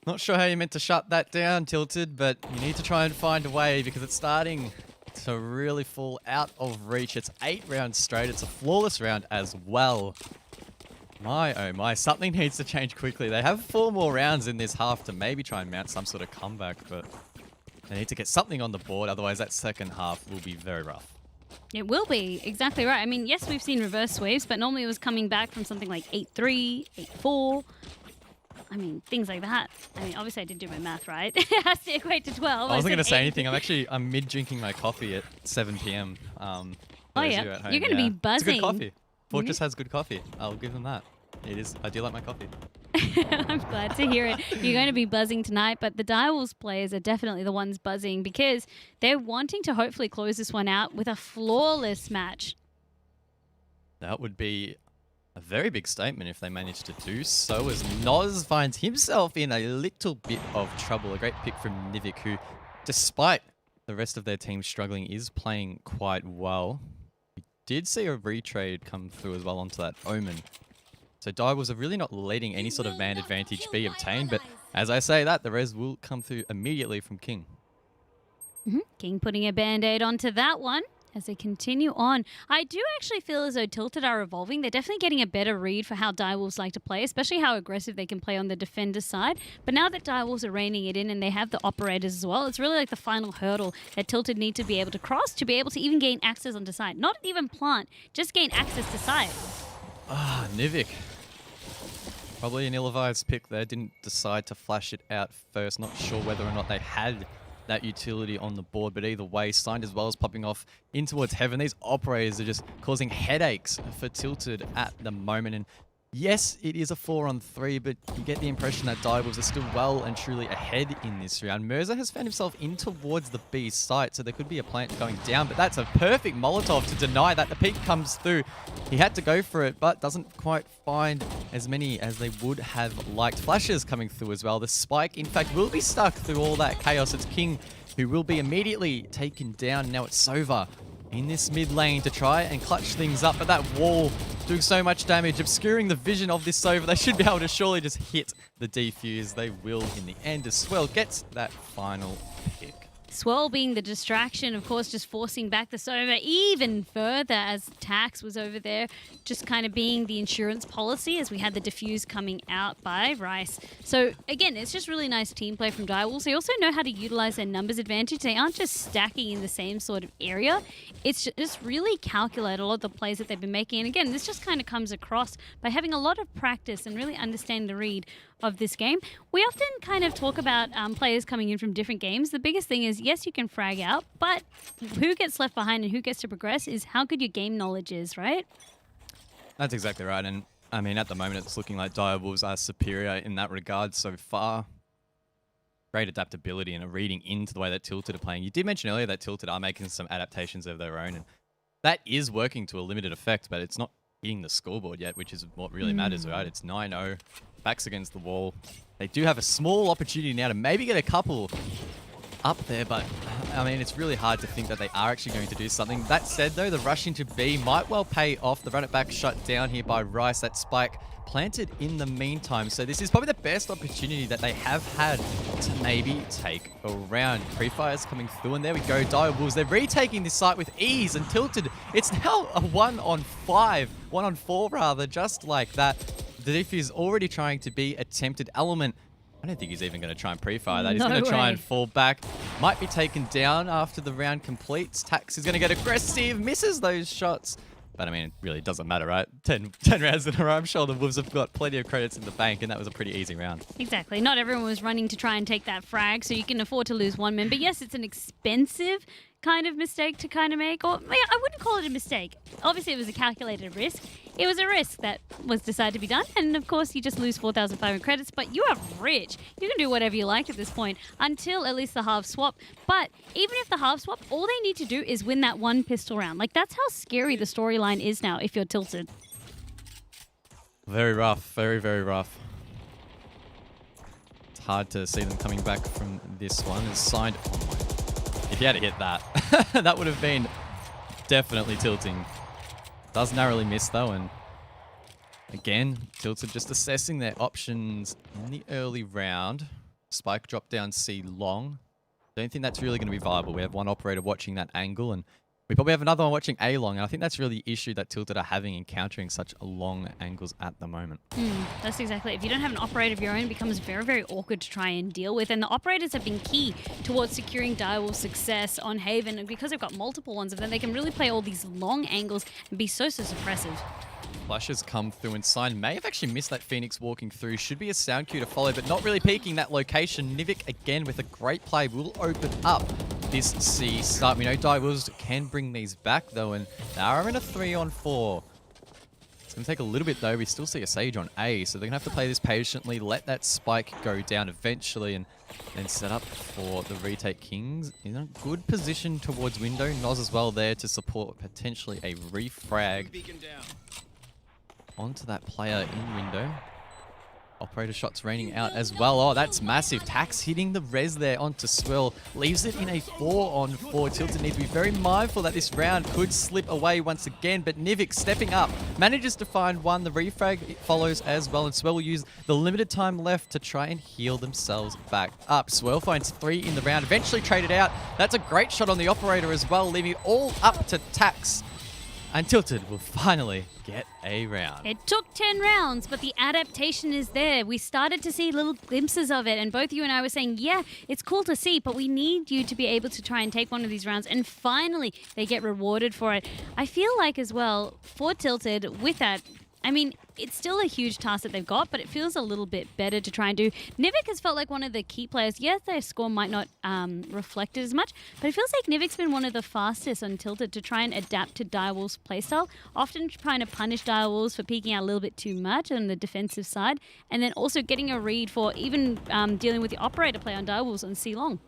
Not sure how you meant to shut that down, Tilted, but you need to try and find a way, because it's starting to really fall out of reach. It's 8 rounds straight. It's a flawless round as well. My, oh my, something needs to change quickly. They have 4 more rounds in this half to maybe try and mount some sort of comeback, but they need to get something on the board, otherwise that second half will be very rough. It will be, exactly right. I mean, yes, we've seen reverse sweeps, but normally it was coming back from something like 8-3, 8-4. I mean, things like that. I mean, obviously I did do my math right. It has to equate to 12. I wasn't going to say 8. anything. I'm mid-drinking my coffee at 7 p.m. Oh, yeah. You're going to be buzzing. It's good coffee. Fortress has good coffee. I'll give them that. It is. I do like my coffee. I'm glad to hear it. You're going to be buzzing tonight, but the Direwolves players are definitely the ones buzzing because they're wanting to hopefully close this one out with a flawless match. That would be a very big statement if they manage to do so, as Noz finds himself in a little bit of trouble. A great pick from Nivik, who, despite the rest of their team struggling, is playing quite well. We did see a retrade come through as well onto that Omen. So Direwolves are really not letting any sort of man advantage be obtained, but as I say that, the res will come through immediately from King. King putting a band-aid onto that one as they continue on. I do actually feel as though Tilted are evolving. They're definitely getting a better read for how Direwolves like to play, especially how aggressive they can play on the defender side. But now that Direwolves are reining it in and they have the operators as well, it's really like the final hurdle that Tilted need to be able to cross to be able to even gain access onto side. Not even plant, just gain access to side. Nivik. Probably an ill-advised pick there. Didn't decide to flash it out first. Not sure whether or not they had that utility on the board, but either way, Signed as well as popping off in towards Heaven. These operators are just causing headaches for Tilted at the moment. And yes, it is a 4-on-3, but you get the impression that Direwolves are still well and truly ahead in this round. Mirza has found himself in towards the B site, so there could be a plant going down, but that's a perfect Molotov to deny that. The peek comes through. He had to go for it, but doesn't quite find as many as they would have liked. Flashes coming through as well. The spike, in fact, will be stuck through all that chaos. It's King who will be immediately taken down. Now it's Sova in this mid lane to try and clutch things up, but that wall doing so much damage, obscuring the vision of this Sova. They should be able to surely just hit the defuse. They will in the end as Swell gets that final pick. Swell being the distraction, of course, just forcing back the Sova even further as Tax was over there, just kind of being the insurance policy as we had the diffuse coming out by Rice. So again, it's just really nice team play from Direwolves. They also know how to utilize their numbers advantage. They aren't just stacking in the same sort of area. It's just really calculate a lot of the plays that they've been making. And again, this just kind of comes across by having a lot of practice and really understanding the read of this game. We often kind of talk about players coming in from different games. The biggest thing is, yes, you can frag out, but who gets left behind and who gets to progress is how good your game knowledge is, right? That's exactly right. And I mean, at the moment, it's looking like Direwolves are superior in that regard so far. Great adaptability and a reading into the way that Tilted are playing. You did mention earlier that Tilted are making some adaptations of their own, and that is working to a limited effect, but it's not hitting the scoreboard yet, which is what really matters, right? It's 9-0, backs against the wall. They do have a small opportunity now to maybe get a couple up there, but I mean, it's really hard to think that they are actually going to do something. That said, though, the rush into B might well pay off. The run it back shut down here by Rice. That spike planted in the meantime. So this is probably the best opportunity that they have had to maybe take a round. Pre-fires coming through, and there we go. Direwolves, they're retaking this site with ease and Tilted. It's now a 1-on-5, 1-on-4 rather, just like that. The defuse is already trying to be attempted. Element, I don't think he's even going to try and pre-fire that. He's going to try and fall back. Might be taken down after the round completes. Tax is going to get aggressive, misses those shots. But I mean, it really doesn't matter, right? 10 rounds in a row. I'm sure the Wolves have got plenty of credits in the bank, and that was a pretty easy round. Exactly. Not everyone was running to try and take that frag, so you can afford to lose one man. But yes, it's an expensive kind of mistake to kind of make. Or I wouldn't call it a mistake. Obviously, it was a calculated risk. It was a risk that was decided to be done. And of course, you just lose 4,500 credits, but you are rich. You can do whatever you like at this point until at least the half swap. But even if the half swap, all they need to do is win that one pistol round. Like, that's how scary the storyline is now if you're Tilted. Very rough. Very, very rough. It's hard to see them coming back from this one. It's Signed. If you had to hit that, that would have been definitely tilting. Does narrowly miss though, and again, Tilted just assessing their options in the early round. Spike drop down C long. Don't think that's really going to be viable. We have one operator watching that angle, and we probably have another one watching A long, and I think that's really the issue that Tilted are having encountering such long angles at the moment. That's exactly it. If you don't have an operator of your own, it becomes very, very awkward to try and deal with. And the operators have been key towards securing Direwolves' success on Haven. And because they've got multiple ones of them, they can really play all these long angles and be so suppressive. Flashes come through and Sign may have actually missed that Phoenix walking through. Should be a sound cue to follow, but not really peeking that location. Nivik, again, with a great play, will open up this C start. We know Direwolves can bring these back, though, and they are in a 3-on-4. It's going to take a little bit, though. We still see a Sage on A, so they're going to have to play this patiently, let that spike go down eventually, and then set up for the retake. Kings in a good position towards window. Noz as well there to support potentially a refrag onto that player in window. Operator shots raining out as well. Oh, that's massive. Tax hitting the res there onto Swill. Leaves it in a 4-on-4. Tilted need to be very mindful that this round could slip away once again. But Nivik stepping up. Manages to find one. The refrag follows as well. And Swill will use the limited time left to try and heal themselves back up. Swill finds 3 in the round. Eventually traded out. That's a great shot on the Operator as well. Leaving it all up to Tax. And Tilted will finally get a round. It took 10 rounds, but the adaptation is there. We started to see little glimpses of it, and both you and I were saying, yeah, it's cool to see, but we need you to be able to try and take one of these rounds, and finally they get rewarded for it. I feel like as well, for Tilted, with that, I mean, it's still a huge task that they've got, but it feels a little bit better to try and do. Nivik has felt like one of the key players. Yes, their score might not reflect it as much, but it feels like Nivik's been one of the fastest on Tilted to try and adapt to Direwolves' playstyle, often trying to punish Direwolves for peeking out a little bit too much on the defensive side, and then also getting a read for even dealing with the Operator play on Direwolves on C-Long.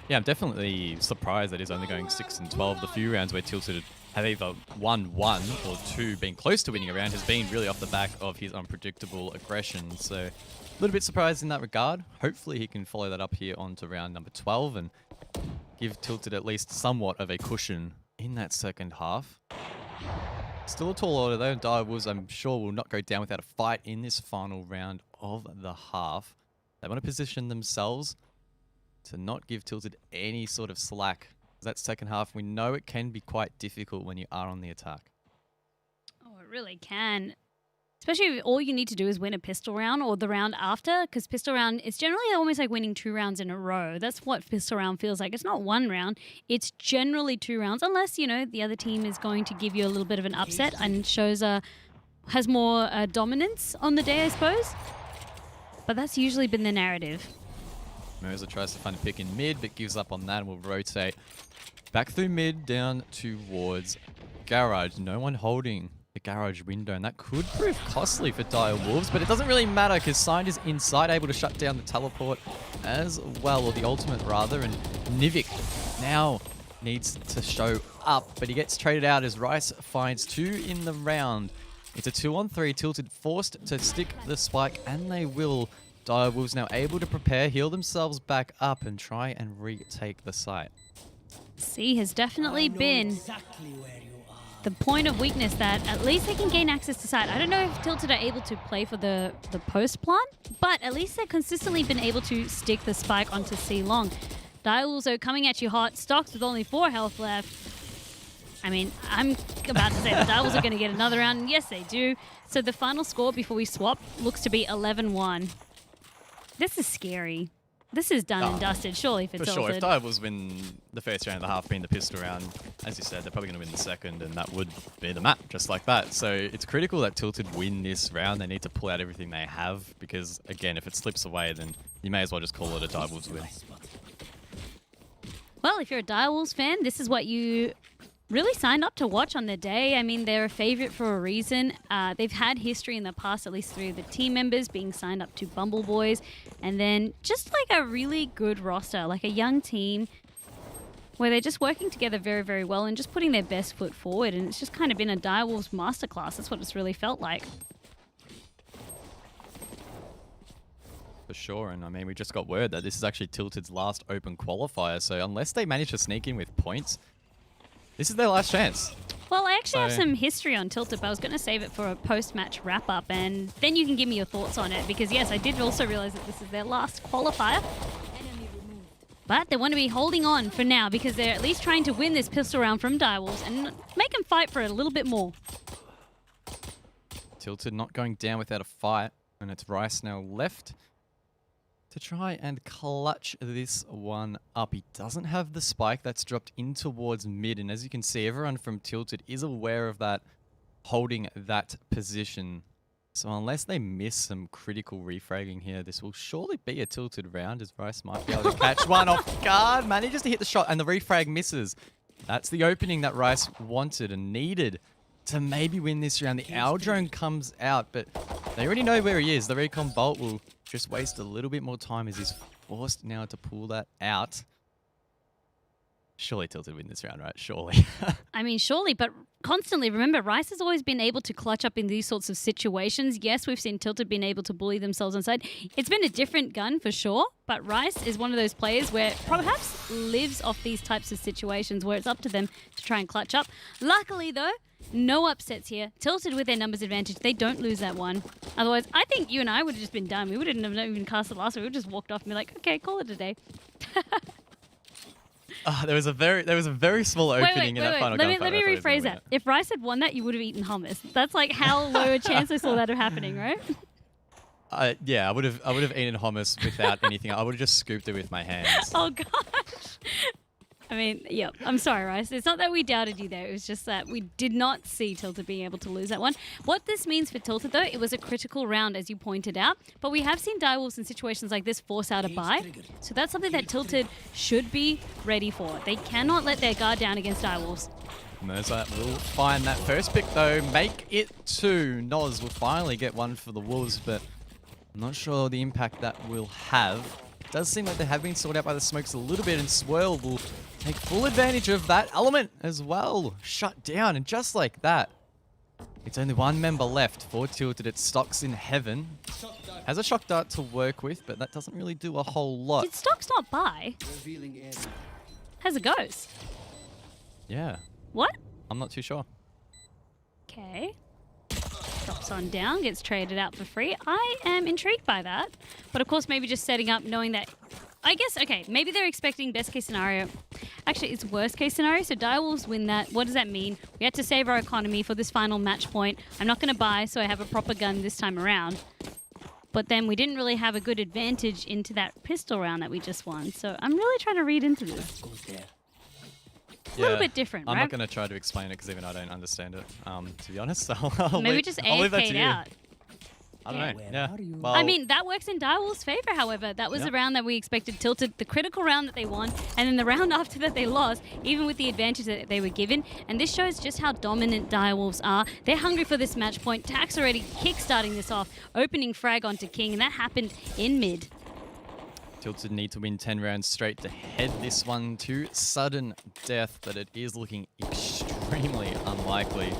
Yeah, I'm definitely surprised that he's only going 6-12. The few rounds where Tilted have either won 1 or 2, being close to winning a round, has been really off the back of his unpredictable aggression. So a little bit surprised in that regard. Hopefully he can follow that up here onto round number 12 and give Tilted at least somewhat of a cushion in that second half. Still a tall order though. Direwolves, I'm sure, will not go down without a fight in this final round of the half. They want to position themselves to not give Tilted any sort of slack. That second half, we know it can be quite difficult when you are on the attack. Oh, it really can. Especially if all you need to do is win a pistol round or the round after, because pistol round is generally almost like winning 2 rounds in a row. That's what pistol round feels like. It's not 1 round. It's generally 2 rounds, unless, you know, the other team is going to give you a little bit of an upset and shows has more dominance on the day, I suppose. But that's usually been the narrative. Moza tries to find a pick in mid, but gives up on that and will rotate back through mid down towards garage. No one holding the garage window, and that could prove costly for Direwolves, but it doesn't really matter because Signed is inside, able to shut down the teleport as well, or the ultimate rather, and Nivik now needs to show up, but he gets traded out as Rice finds 2 in the round. It's a 2-on-3, Tilted forced to stick the spike, and they will. Direwolves now able to prepare, heal themselves back up, and try and retake the site. C has definitely been the point of weakness that at least they can gain access to site. I don't know if Tilted are able to play for the post plant, but at least they've consistently been able to stick the spike onto C long. Direwolves are coming at you hot, stocks with only 4 health left. I mean, I'm about to say the Direwolves are going to get another round, and yes, they do. So the final score before we swap looks to be 11-1. This is scary. This is done and dusted, surely, for Tilted. For sure. If Direwolves win the first round and a half, being the pistol round, as you said, they're probably going to win the second, and that would be the map, just like that. So it's critical that Tilted win this round. They need to pull out everything they have, because, again, if it slips away, then you may as well just call it a Direwolves win. Well, if you're a Direwolves fan, this is what you really signed up to watch on the day. I mean, they're a favorite for a reason. They've had history in the past, at least through the team members being signed up to Bumble Boys, and then just like a really good roster, like a young team where they're just working together very, very well and just putting their best foot forward. And it's just kind of been a Direwolves masterclass. That's what it's really felt like. For sure, and I mean, we just got word that this is actually Tilted's last open qualifier, so unless they manage to sneak in with points, this is their last chance. Well, I actually have some history on Tilted, but I was going to save it for a post-match wrap-up, and then you can give me your thoughts on it, because yes, I did also realize that this is their last qualifier. But they want to be holding on for now, because they're at least trying to win this pistol round from Direwolves and make them fight for it a little bit more. Tilted not going down without a fight, and it's Rice now left to try and clutch this one up. He doesn't have the spike that's dropped in towards mid, and as you can see, everyone from Tilted is aware of that. holding that position. So unless they miss some critical refragging here, this will surely be a tilted round as Rice might be able to catch one off guard. Manages to hit the shot and the refrag misses. That's the opening that Rice wanted and needed to maybe win this round. The Owl Drone comes out, but they already know where he is. The Recon Bolt will just waste a little bit more time as he's forced now to pull that out. Surely Tilted win this round, right? Surely. I mean, surely, but constantly. Remember, Rice has always been able to clutch up in these sorts of situations. Yes, we've seen Tilted being able to bully themselves inside. It's been a different gun for sure, but Rice is one of those players where perhaps lives off these types of situations where it's up to them to try and clutch up. Luckily, though, no upsets here. Tilted with their numbers advantage. They don't lose that one. Otherwise, I think you and I would have just been done. We wouldn't have even cast the last one. We would have just walked off and be like, okay, call it a day. There was a very small opening in that final gunfight. Let me rephrase that. If Rice had won that, you would have eaten hummus. That's like how low a chance I saw that of happening, right? Yeah, I would have eaten hummus without anything. I would have just scooped it with my hands. Oh gosh. I mean, yeah, I'm sorry, Rice. It's not that we doubted you there. It was just that we did not see Tilted being able to lose that one. What this means for Tilted, though, it was a critical round, as you pointed out. But we have seen Direwolves in situations like this force out a buy. So that's something that Tilted should be ready for. They cannot let their guard down against Direwolves. Mirza will find that first pick, though. Make it 2. Noz will finally get one for the Wolves, but I'm not sure the impact that will have. It does seem like they have been sorted out by the smokes a little bit, and Swirl will take full advantage of that element as well. Shut down, and just like that, it's only one member left for Tilted. It's Stocks in Heaven. Has a shock dart to work with, but that doesn't really do a whole lot. Did Stocks not buy? Has a ghost. Yeah. What? I'm not too sure. Okay. Drops on down, gets traded out for free. I am intrigued by that. But of course, maybe just setting up, knowing that... I guess, okay, maybe they're expecting best case scenario. Actually, it's worst case scenario, so Direwolves win that. What does that mean? We had to save our economy for this final match point. I'm not going to buy, so I have a proper gun this time around. But then we didn't really have a good advantage into that pistol round that we just won. So I'm really trying to read into this. A little bit different, I'm right? not going to try to explain it because even I don't understand it, to be honest. I'll Maybe leave, just I'll leave that to AFK'd you. out. I don't know. Yeah. Well, I mean, that works in Direwolves' favor, however. That was the round that we expected Tilted, the critical round that they won, and then the round after that they lost, even with the advantage that they were given. And this shows just how dominant Direwolves are. They're hungry for this match point. Tax already kick-starting this off, opening frag onto King, and that happened in mid. Tilted need to win 10 rounds straight to head this one to sudden death, but it is looking extremely unlikely.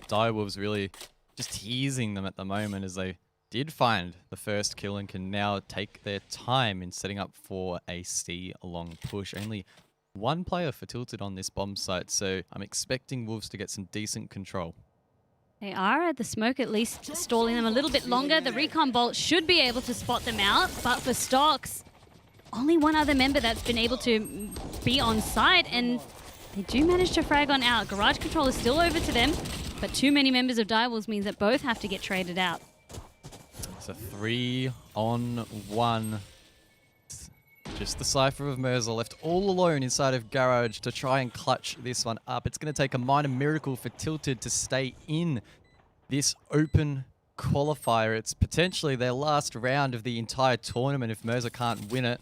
Direwolves really just teasing them at the moment as they did find the first kill and can now take their time in setting up for a C-long push. Only one player for Tilted on this bomb site, so I'm expecting Wolves to get some decent control. They are at the smoke, at least stalling them a little bit longer. The Recon Bolt should be able to spot them out, but for Stocks, only one other member that's been able to be on site, and they do manage to frag on out. Garage Control is still over to them, but too many members of Direwolves means that both have to get traded out. It's a 3-on-1. Just the Cypher of Mirza left all alone inside of Garage to try and clutch this one up. It's going to take a minor miracle for Tilted to stay in this open qualifier. It's potentially their last round of the entire tournament if Mirza can't win it.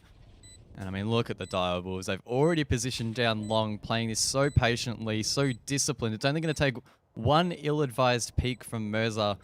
And I mean, look at the Direwolves. They've already positioned down long, playing this so patiently, so disciplined. It's only going to take one ill-advised peek from Mirza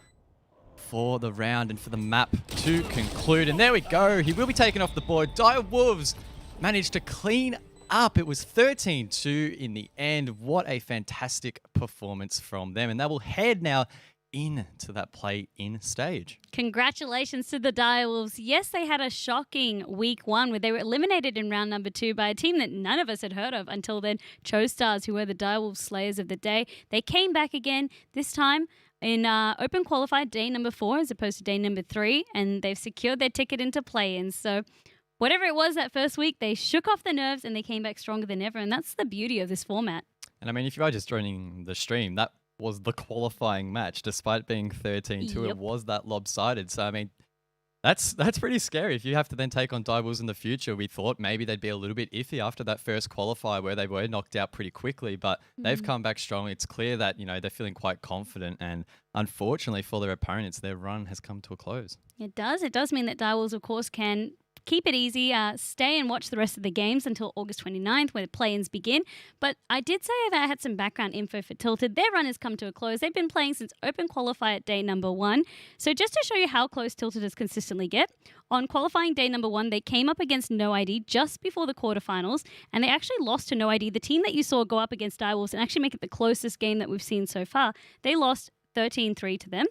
for the round and for the map to conclude. And there we go. He will be taken off the board. Direwolves managed to clean up. It was 13-2 in the end. What a fantastic performance from them. And they will head now into that play-in stage. Congratulations to the Direwolves. Yes, they had a shocking week one where they were eliminated in round number 2 by a team that none of us had heard of until then, Stars, who were the Direwolves Slayers of the day. They came back again, this time in open qualified day number 4 as opposed to day number 3, and they've secured their ticket into play-ins. So whatever it was that first week, they shook off the nerves and they came back stronger than ever, and that's the beauty of this format. And I mean, if you are just joining the stream, that was the qualifying match. Despite being 13-2, It was that lopsided. So, I mean, That's pretty scary. If you have to then take on Direwolves in the future, we thought maybe they'd be a little bit iffy after that first qualifier where they were knocked out pretty quickly, but they've come back strong. It's clear that, they're feeling quite confident, and unfortunately for their opponents, their run has come to a close. It does. It does mean that Direwolves, of course, can keep it easy, stay and watch the rest of the games until August 29th where the play-ins begin. But I did say that I had some background info for Tilted. Their run has come to a close. They've been playing since Open Qualifier day number 1. So just to show you how close Tilted has consistently get, on qualifying day number 1, they came up against No ID just before the quarterfinals, and they actually lost to No ID, the team that you saw go up against Direwolves and actually make it the closest game that we've seen so far. They lost 13-3 to them.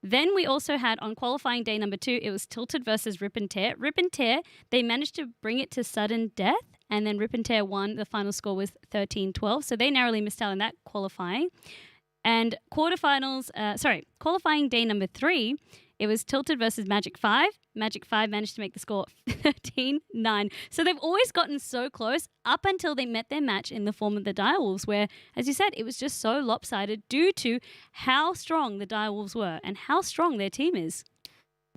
Then we also had on qualifying day number 2, it was Tilted versus Rip and Tear. Rip and Tear, they managed to bring it to sudden death, and then Rip and Tear won. The final score was 13-12, so they narrowly missed out on that qualifying. And qualifying day number 3, it was Tilted versus Magic 5. Magic 5 managed to make the score 13-9. So they've always gotten so close up until they met their match in the form of the Direwolves, where, as you said, it was just so lopsided due to how strong the Direwolves were and how strong their team is.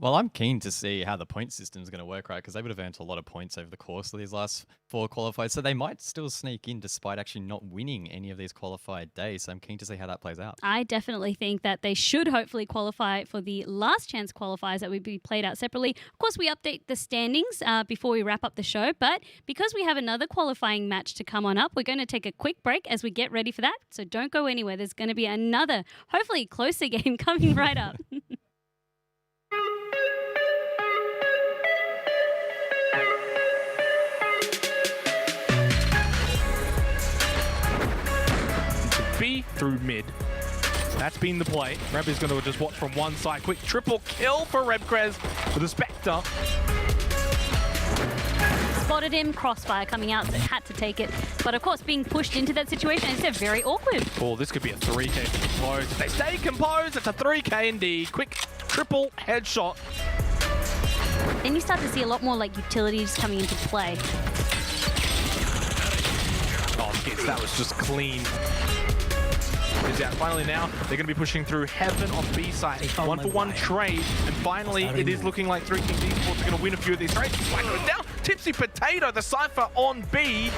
Well, I'm keen to see how the point system is going to work, right? Because they would have earned a lot of points over the course of these last 4 qualifiers. So they might still sneak in despite actually not winning any of these qualified days. So I'm keen to see how that plays out. I definitely think that they should hopefully qualify for the last chance qualifiers that would be played out separately. Of course, we update the standings before we wrap up the show. But because we have another qualifying match to come on up, we're going to take a quick break as we get ready for that. So don't go anywhere. There's going to be another, hopefully closer game coming right up. B through mid. That's been the play. Reb is going to just watch from one side. Quick triple kill for Rebkrez with a Spectre. Spotted him, crossfire coming out, so had to take it. But of course, being pushed into that situation, it's very awkward. Oh, this could be a 3K composed. If they stay composed, it's a 3K indeed. Quick triple headshot. Then you start to see a lot more like utilities coming into play. Oh, yes, that was just clean. Is out. Finally now, they're going to be pushing through Heaven on B side. 1-for-1 trade. And finally, it is looking like 3 Kings Esports are going to win a few of these trades. Swag goes down. Tipsy Potato, the Cypher on B.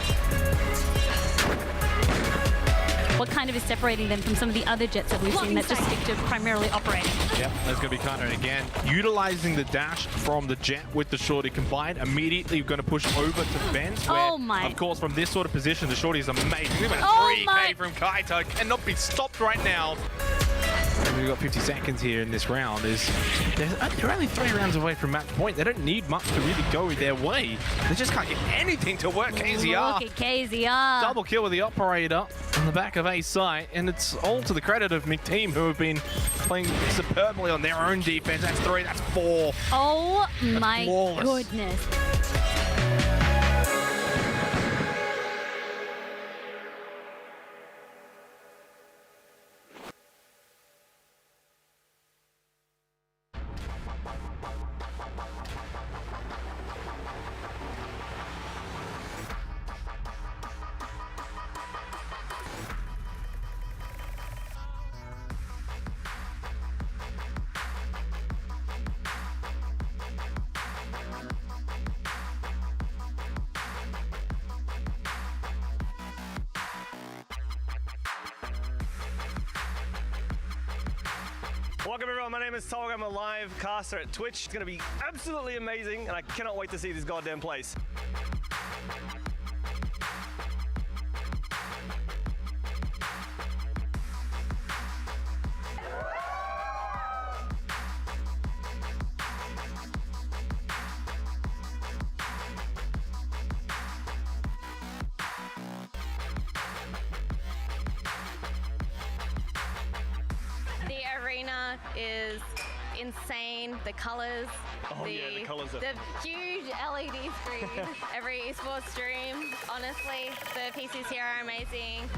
What kind of is separating them from some of the other jets that we've seen that just stick to primarily operating? Yep, that's going to be Kano again. Utilizing the dash from the jet with the shorty combined, immediately going to push over to Benz. Where, of course, from this sort of position, the shorty is amazing. We've got a 3K from Kaito. Cannot be stopped right now. And we've got 50 seconds here in this round. They're only 3 rounds away from match point. They don't need much to really go their way. They just can't get anything to work. KZR. Look at KZR. Double kill with the operator on the back of A site. And it's all to the credit of McTeam, who have been playing superbly on their own defense. That's 3, that's 4. Oh that's my flawless. goodness. Welcome everyone, my name is Tog. I'm a live caster at Twitch. It's going to be absolutely amazing and I cannot wait to see this goddamn place. The arena is insane. The colors, the colours are... the huge LED screen. Every esports stream. Honestly, the PCs here are amazing.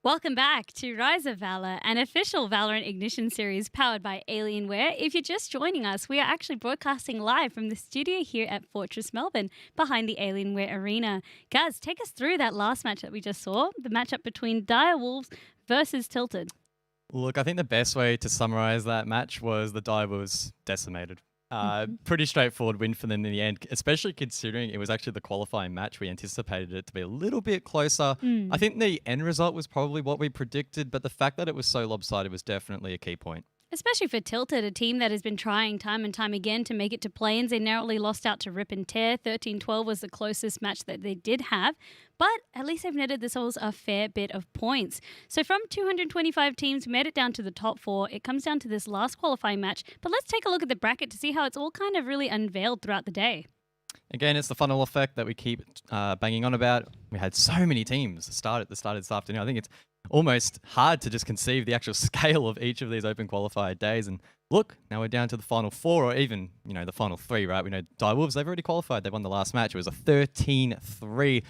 Welcome back to Rise of Valor, an official Valorant Ignition series powered by Alienware. If you're just joining us, we are actually broadcasting live from the studio here at Fortress Melbourne behind the Alienware Arena. Guys, take us through that last match that we just saw, the matchup between Dire Wolves versus Tilted. Look, I think the best way to summarize that match was the Dire was decimated. Pretty straightforward win for them in the end, especially considering it was actually the qualifying match. We anticipated it to be a little bit closer. I think the end result was probably what we predicted, but the fact that it was so lopsided was definitely a key point. Especially for Tilted, a team that has been trying time and time again to make it to play-ins. They narrowly lost out to Rip and Tear. 13-12 was the closest match that they did have. But at least they've netted themselves a fair bit of points. So from 225 teams, we made it down to the top 4. It comes down to this last qualifying match. But let's take a look at the bracket to see how it's all kind of really unveiled throughout the day. Again, it's the funnel effect that we keep banging on about. We had so many teams start at the start of this afternoon. I think it's almost hard to just conceive the actual scale of each of these open qualifier days. And look, now we're down to the final 4 or even, the final 3, right? We know Dire Wolves, they've already qualified. They won the last match. It was a 13-3.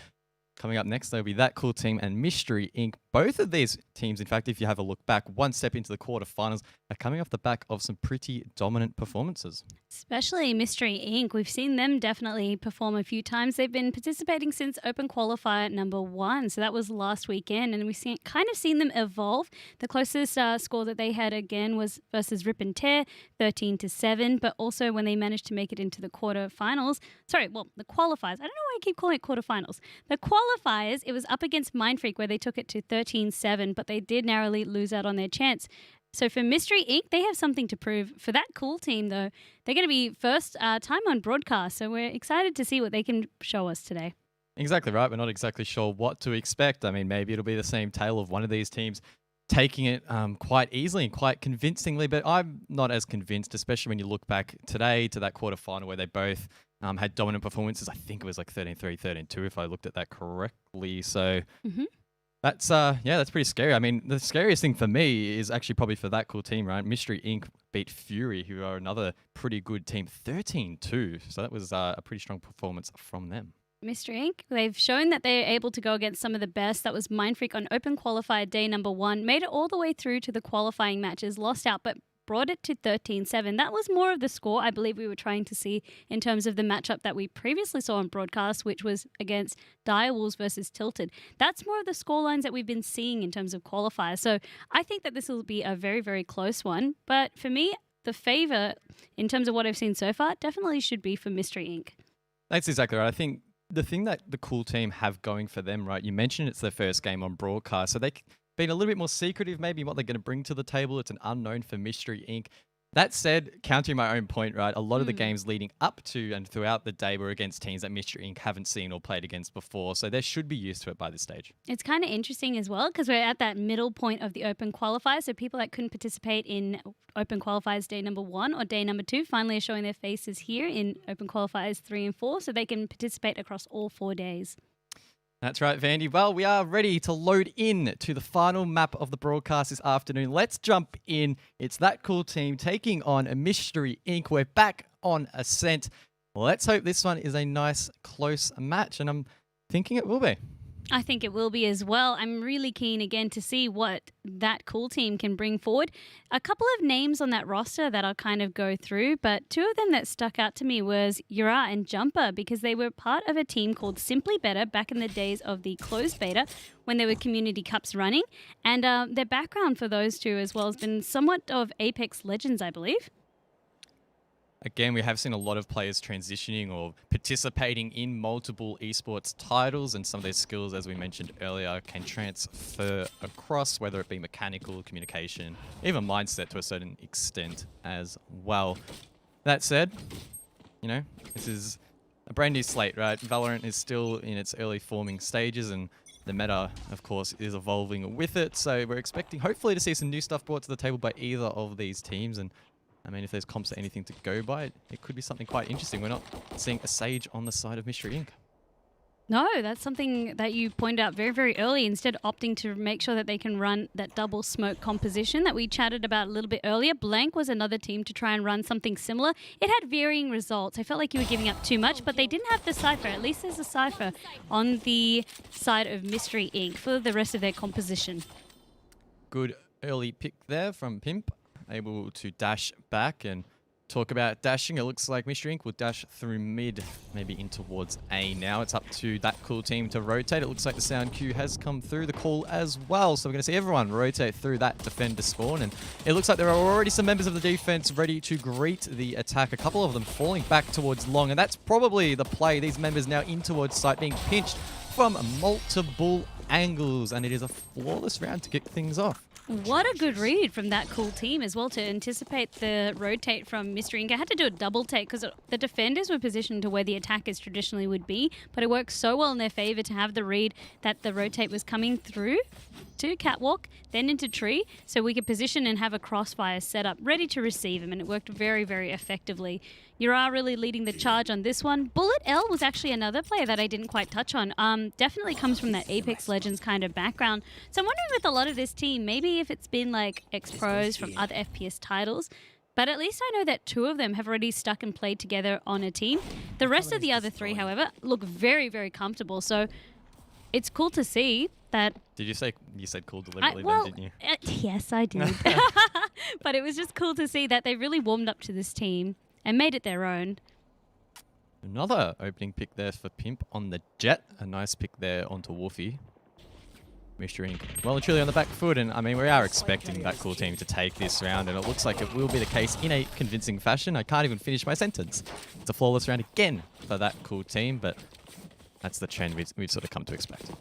Coming up next, there'll be That Cool Team and Mystery Inc. Both of these teams, in fact, if you have a look back, one step into the quarterfinals, are coming off the back of some pretty dominant performances. Especially Mystery Inc. We've seen them definitely perform a few times. They've been participating since Open Qualifier number 1, so that was last weekend, and we've kind of seen them evolve. The closest score that they had again was versus Rip and Tear, 13-7, but also when they managed to make it into the quarterfinals, the qualifiers. I don't know why I keep calling it quarterfinals. The qualifiers, it was up against Mindfreak where they took it to 13-7, but they did narrowly lose out on their chance. So for Mystery Inc., they have something to prove. For That Cool Team, though, they're going to be first time on broadcast, so we're excited to see what they can show us today. Exactly right. We're not exactly sure what to expect. I mean, maybe it'll be the same tale of one of these teams taking it quite easily and quite convincingly, but I'm not as convinced, especially when you look back today to that quarterfinal where they both had dominant performances. I think it was like 13-3, 13-2 if I looked at that correctly. So that's pretty scary. I mean, the scariest thing for me is actually probably for That Cool Team, right? Mystery Inc. beat Fury, who are another pretty good team, 13-2. So that was a pretty strong performance from them. Mystery Inc., they've shown that they're able to go against some of the best. That was Mindfreak on Open Qualifier day number 1. Made it all the way through to the qualifying matches, lost out, but brought it to 13-7. That was more of the score I believe we were trying to see in terms of the matchup that we previously saw on broadcast, which was against Dire Wolves versus Tilted. That's more of the scorelines that we've been seeing in terms of qualifiers. So I think that this will be a very, very close one. But for me, the favour, in terms of what I've seen so far, definitely should be for Mystery Inc. That's exactly right. I think the thing that the Cool Team have going for them, right? You mentioned it's their first game on broadcast, so they've been a little bit more secretive, maybe what they're going to bring to the table. It's an unknown for Mystery Inc. That said, countering my own point, right? A lot of the games leading up to and throughout the day were against teams that Mystery Inc. haven't seen or played against before, so they should be used to it by this stage. It's kind of interesting as well because we're at that middle point of the Open Qualifier, so people that couldn't participate in Open Qualifiers day number 1 or day number 2 finally are showing their faces here in Open Qualifiers 3 and 4, so they can participate across all 4 days. That's right, Vandy. Well, we are ready to load in to the final map of the broadcast this afternoon. Let's jump in. It's That Cool Team taking on a Mystery Inc. We're back on Ascent. Let's hope this one is a nice, close match, and I'm thinking it will be. I think it will be as well. I'm really keen again to see what That Cool Team can bring forward. A couple of names on that roster that I'll kind of go through, but 2 of them that stuck out to me was Yura and Jumper because they were part of a team called Simply Better back in the days of the closed beta when there were community cups running. And their background for those 2 as well has been somewhat of Apex Legends, I believe. Again, we have seen a lot of players transitioning or participating in multiple esports titles, and some of their skills, as we mentioned earlier, can transfer across, whether it be mechanical, communication, even mindset to a certain extent as well. That said, this is a brand new slate, right? Valorant is still in its early forming stages, and the meta, of course, is evolving with it. So we're expecting, hopefully, to see some new stuff brought to the table by either of these teams. And I mean, if there's comps or anything to go by, it could be something quite interesting. We're not seeing a Sage on the side of Mystery Inc. No, that's something that you pointed out very, very early, instead opting to make sure that they can run that double smoke composition that we chatted about a little bit earlier. Blank was another team to try and run something similar. It had varying results. I felt like you were giving up too much, but they didn't have the Cypher. At least there's a Cypher on the side of Mystery Inc. for the rest of their composition. Good early pick there from Pimp, able to dash back and talk about dashing. It looks like Mystery Inc. will dash through mid, maybe in towards A now. It's up to that cool team to rotate. It looks like the sound queue has come through the call as well. So we're going to see everyone rotate through that defender spawn. And it looks like there are already some members of the defense ready to greet the attack. A couple of them falling back towards long. And that's probably the play. These members now in towards site, being pinched from multiple angles. And it is a flawless round to kick things off. What a good read from that cool team as well to anticipate the rotate from Mystery Inc. I had to do a double take because the defenders were positioned to where the attackers traditionally would be, but it worked so well in their favor to have the read that the rotate was coming through to catwalk, then into tree, so we could position and have a crossfire set up ready to receive him, and it worked very, very effectively. Yura really leading the charge on this one. Bullet L was actually another player that I didn't quite touch on. Definitely comes from that Apex Legends kind of background. So I'm wondering with a lot of this team, maybe if it's been like ex-pros from other FPS titles, but at least I know that 2 of them have already stuck and played together on a team. The rest of the other 3, however, look very, very comfortable. So it's cool to see that. Did you say you said cool deliberately well, then, didn't you? Yes, I did. But it was just cool to see that they really warmed up to this team and made it their own. Another opening pick there for Pimp on the Jet. A nice pick there onto Wolfie. Mystery Inc. well and truly on the back foot, and I mean, we are expecting that cool team to take this round, and it looks like it will be the case in a convincing fashion. I can't even finish my sentence. It's a flawless round again for that cool team, but that's the trend we've sort of come to expect.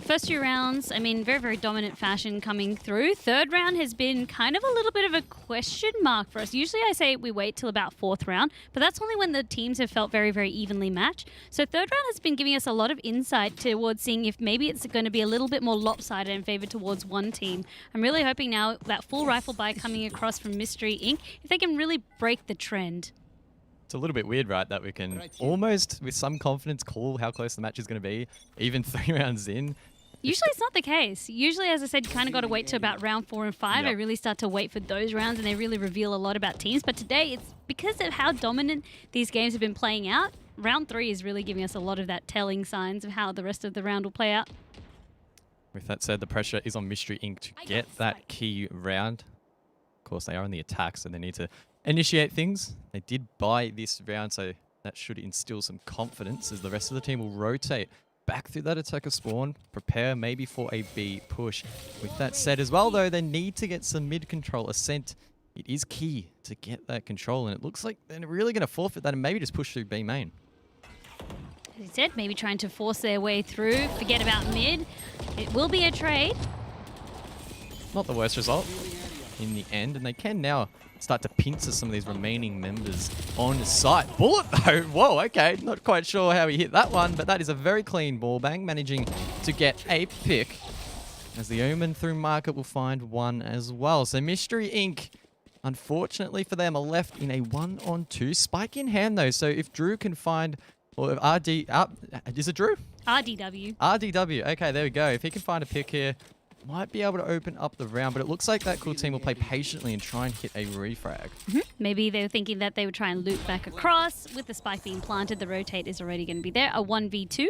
First 2 rounds, I mean, very, very dominant fashion coming through. Third round has been kind of a little bit of a question mark for us. Usually I say we wait till about 4th round, but that's only when the teams have felt very, very evenly matched. So third round has been giving us a lot of insight towards seeing if maybe it's going to be a little bit more lopsided in favor towards one team. I'm really hoping now that full rifle buy coming across from Mystery Inc., if they can really break the trend. It's a little bit weird, right, that we can almost, with some confidence, call how close the match is going to be, even 3 rounds in. Usually it's not the case. Usually, as I said, you kind of got to wait to about round 4 and 5. I really start to wait for those rounds, and they really reveal a lot about teams. But today, it's because of how dominant these games have been playing out. Round 3 is really giving us a lot of that telling signs of how the rest of the round will play out. With that said, the pressure is on Mystery Inc. to get that key round. Of course, they are on the attack, so they need to initiate things. They did buy this round, so that should instill some confidence as the rest of the team will rotate back through that attacker spawn, prepare maybe for a B push. With that said as well, though, they need to get some mid control. Ascent, it is key to get that control, and it looks like they're really going to forfeit that and maybe just push through B main. As you said, maybe trying to force their way through, forget about mid. It will be a trade. Not the worst result in the end, and they can now start to pincer some of these remaining members on site. Bullet though, whoa, okay, not quite sure how he hit that one, but that is a very clean ball bang, managing to get a pick, as the Omen through market will find one as well. So Mystery Inc., unfortunately for them, are left in a 1-on-2. Spike in hand though, so if Drew can find, or if is it Drew? RDW. RDW, okay, there we go. If he can find a pick here, might be able to open up the round, but it looks like that cool team will play patiently and try and hit a refrag. Maybe they were thinking that they would try and loop back across. With the spike being planted, the rotate is already going to be there. A 1v2.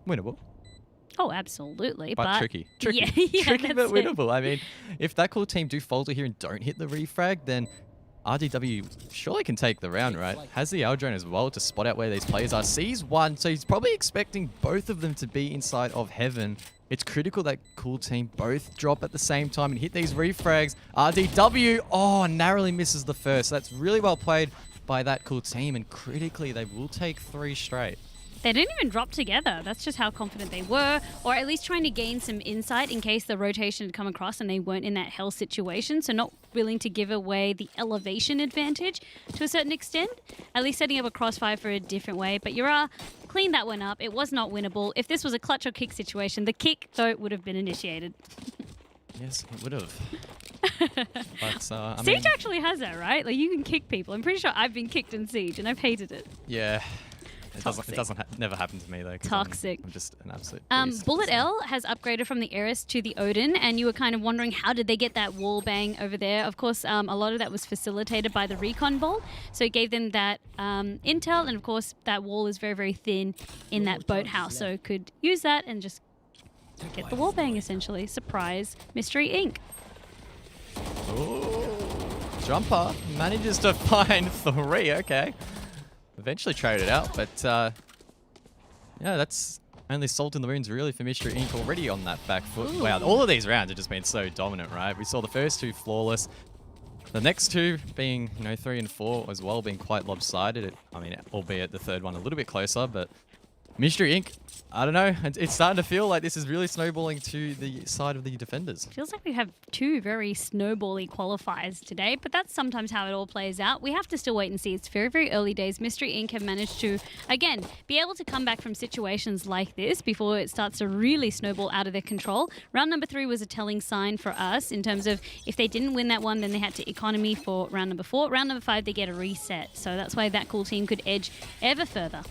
Winnable. Oh, absolutely. But tricky. Yeah, tricky but that's winnable. I mean, if that cool team do falter here and don't hit the refrag, then RDW surely can take the round, right? Has the L drone as well to spot out where these players are. Sees one, so he's probably expecting both of them to be inside of heaven. It's critical that cool team both drop at the same time and hit these refrags. RDW, oh, narrowly misses the first. That's really well played by that cool team, and critically, they will take 3 straight. They didn't even drop together. That's just how confident they were, or at least trying to gain some insight in case the rotation had come across and they weren't in that hell situation. So not willing to give away the elevation advantage to a certain extent. At least setting up a crossfire for a different way. But Yura cleaned that one up. It was not winnable. If this was a clutch or kick situation, the kick, though, would have been initiated. Yes, it would have. But, Siege actually has that, right? Like, you can kick people. I'm pretty sure I've been kicked in Siege, and I've hated it. Yeah. It doesn't never happen to me though. Toxic. I'm just an absolute Bullet L has upgraded from the Eris to the Odin, and you were kind of wondering how did they get that wall bang over there. Of course, a lot of that was facilitated by the recon bolt, so it gave them that intel, and of course that wall is very, very thin in that boathouse, so could use that and just get the wall bang essentially. Surprise, Mystery Inc. Ooh. Jumper manages to find 3. Okay. Eventually traded out, but yeah, that's only salt in the wounds really for Mystery Inc. already on that back foot. Ooh. Wow, all of these rounds have just been so dominant, right? We saw the first 2 flawless. The next 2 being, 3 and 4 as well, being quite lopsided. I mean, albeit the third one a little bit closer, but Mystery Inc., I don't know. It's starting to feel like this is really snowballing to the side of the defenders. Feels like we have 2 very snowbally qualifiers today, but that's sometimes how it all plays out. We have to still wait and see. It's very, very early days. Mystery Inc. have managed to, again, be able to come back from situations like this before it starts to really snowball out of their control. Round number 3 was a telling sign for us in terms of if they didn't win that one, then they had to economy for round number 4. Round number 5, they get a reset. So that's why that cool team could edge ever further.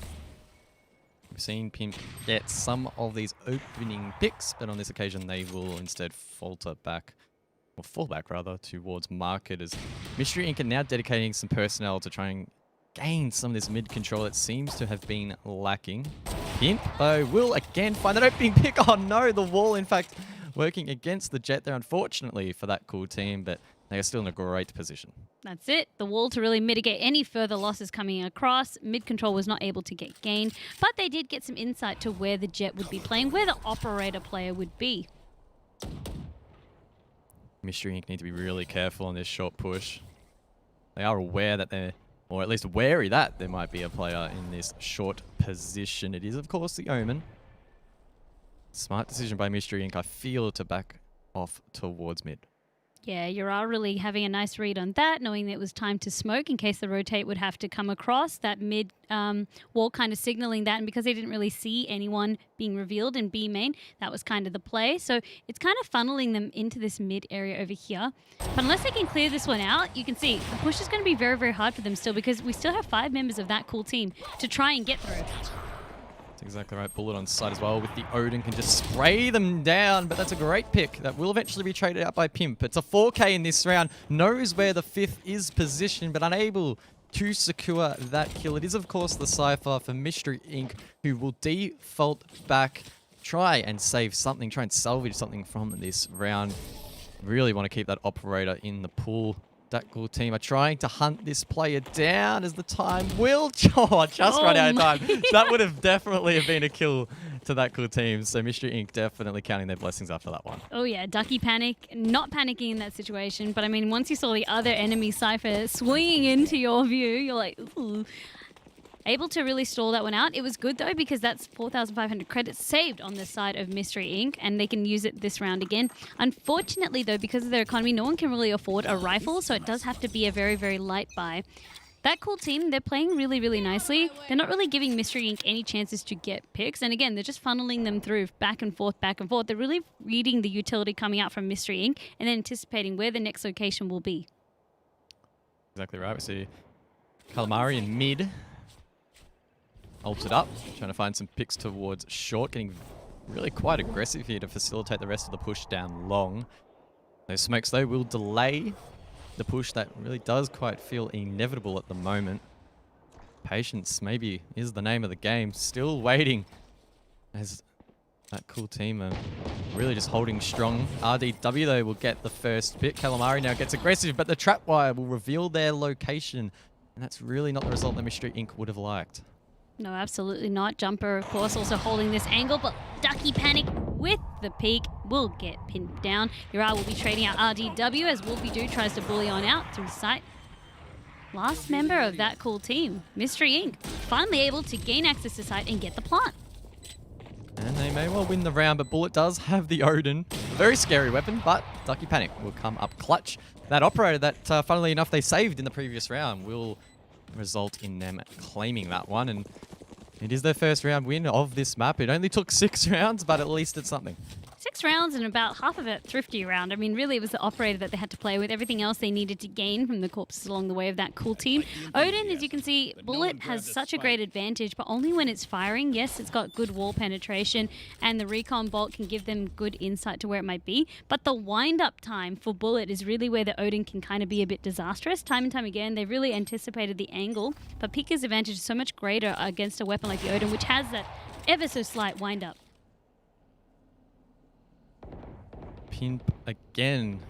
We've seen Pimp get some of these opening picks, but on this occasion they will instead falter back, or fall back rather, towards market as Mystery Inc. are now dedicating some personnel to try and gain some of this mid control that seems to have been lacking. Pimp, though, will again find that opening pick. Oh no, the wall, in fact, working against the Jet there, unfortunately, for that cool team, but they are still in a great position. That's it. The wall to really mitigate any further losses coming across. Mid-control was not able to get gained, but they did get some insight to where the Jet would be playing, where the operator player would be. Mystery Inc. need to be really careful on this short push. They are aware that they're, or at least wary that there might be a player in this short position. It is, of course, the Omen. Smart decision by Mystery Inc. I feel to back off towards mid. Yeah, Yura really having a nice read on that, knowing that it was time to smoke in case the rotate would have to come across. That mid wall kind of signaling that, and because they didn't really see anyone being revealed in B main, that was kind of the play. So it's kind of funneling them into this mid area over here. But unless they can clear this one out, you can see the push is going to be very, very hard for them still, because we still have 5 members of that cool team to try and get through. That's exactly right. Bullet on side as well with the Odin can just spray them down, but that's a great pick. That will eventually be traded out by Pimp. It's a 4K in this round. Knows where the 5th is positioned, but unable to secure that kill. It is, of course, the Cypher for Mystery Inc., who will default back, try and save something, try and salvage something from this round. Really want to keep that operator in the pool. That cool team are trying to hunt this player down as the time will just run out of time. That would have definitely been a kill to that cool team. So Mystery Inc. definitely counting their blessings after that one. Oh yeah, Ducky panic, not panicking in that situation. But I mean, once you saw the other enemy Cypher swinging into your view, you're like, ooh. Able to really stall that one out. It was good though, because that's 4,500 credits saved on the side of Mystery Inc. and they can use it this round again. Unfortunately though, because of their economy, no one can really afford a rifle, so it does have to be a very, very light buy. That cool team, they're playing really, really nicely. They're not really giving Mystery Inc. any chances to get picks. And again, they're just funneling them through back and forth, back and forth. They're really reading the utility coming out from Mystery Inc. and then anticipating where the next location will be. Exactly right. We see Calamari in mid. Ulted up, trying to find some picks towards short, getting really quite aggressive here to facilitate the rest of the push down long. Those smokes though will delay the push that really does quite feel inevitable at the moment. Patience maybe is the name of the game. Still waiting as that cool team are really just holding strong. RDW though will get the first pick. Calamari now gets aggressive, but the trapwire will reveal their location, and that's really not the result that Mystery Inc. would have liked. No, absolutely not. Jumper, of course, also holding this angle, but Ducky Panic with the peak will get pinned down. Yura will be trading out RDW as Wolfie Doo tries to bully on out through sight. last member of that cool team, Mystery Inc., finally able to gain access to site and get the plant. And they may well win the round, but Bullet does have the Odin. Very scary weapon, but Ducky Panic will come up clutch. That operator that, funnily enough, they saved in the previous round will result in them claiming that one. And it is their first round win of this map. It only took 6 rounds, but at least it's something. 6 rounds and about half of it thrifty round. I mean, really, it was the operator that they had to play with. Everything else they needed to gain from the corpses along the way of that cool team. Odin, as you can see, Bullet has such a great advantage, but only when it's firing. Yes, it's got good wall penetration, and the recon bolt can give them good insight to where it might be. But the wind-up time for Bullet is really where the Odin can kind of be a bit disastrous. Time and time again, they've really anticipated the angle, but Pika's advantage is so much greater against a weapon like the Odin, which has that ever so slight wind-up. Pimp again,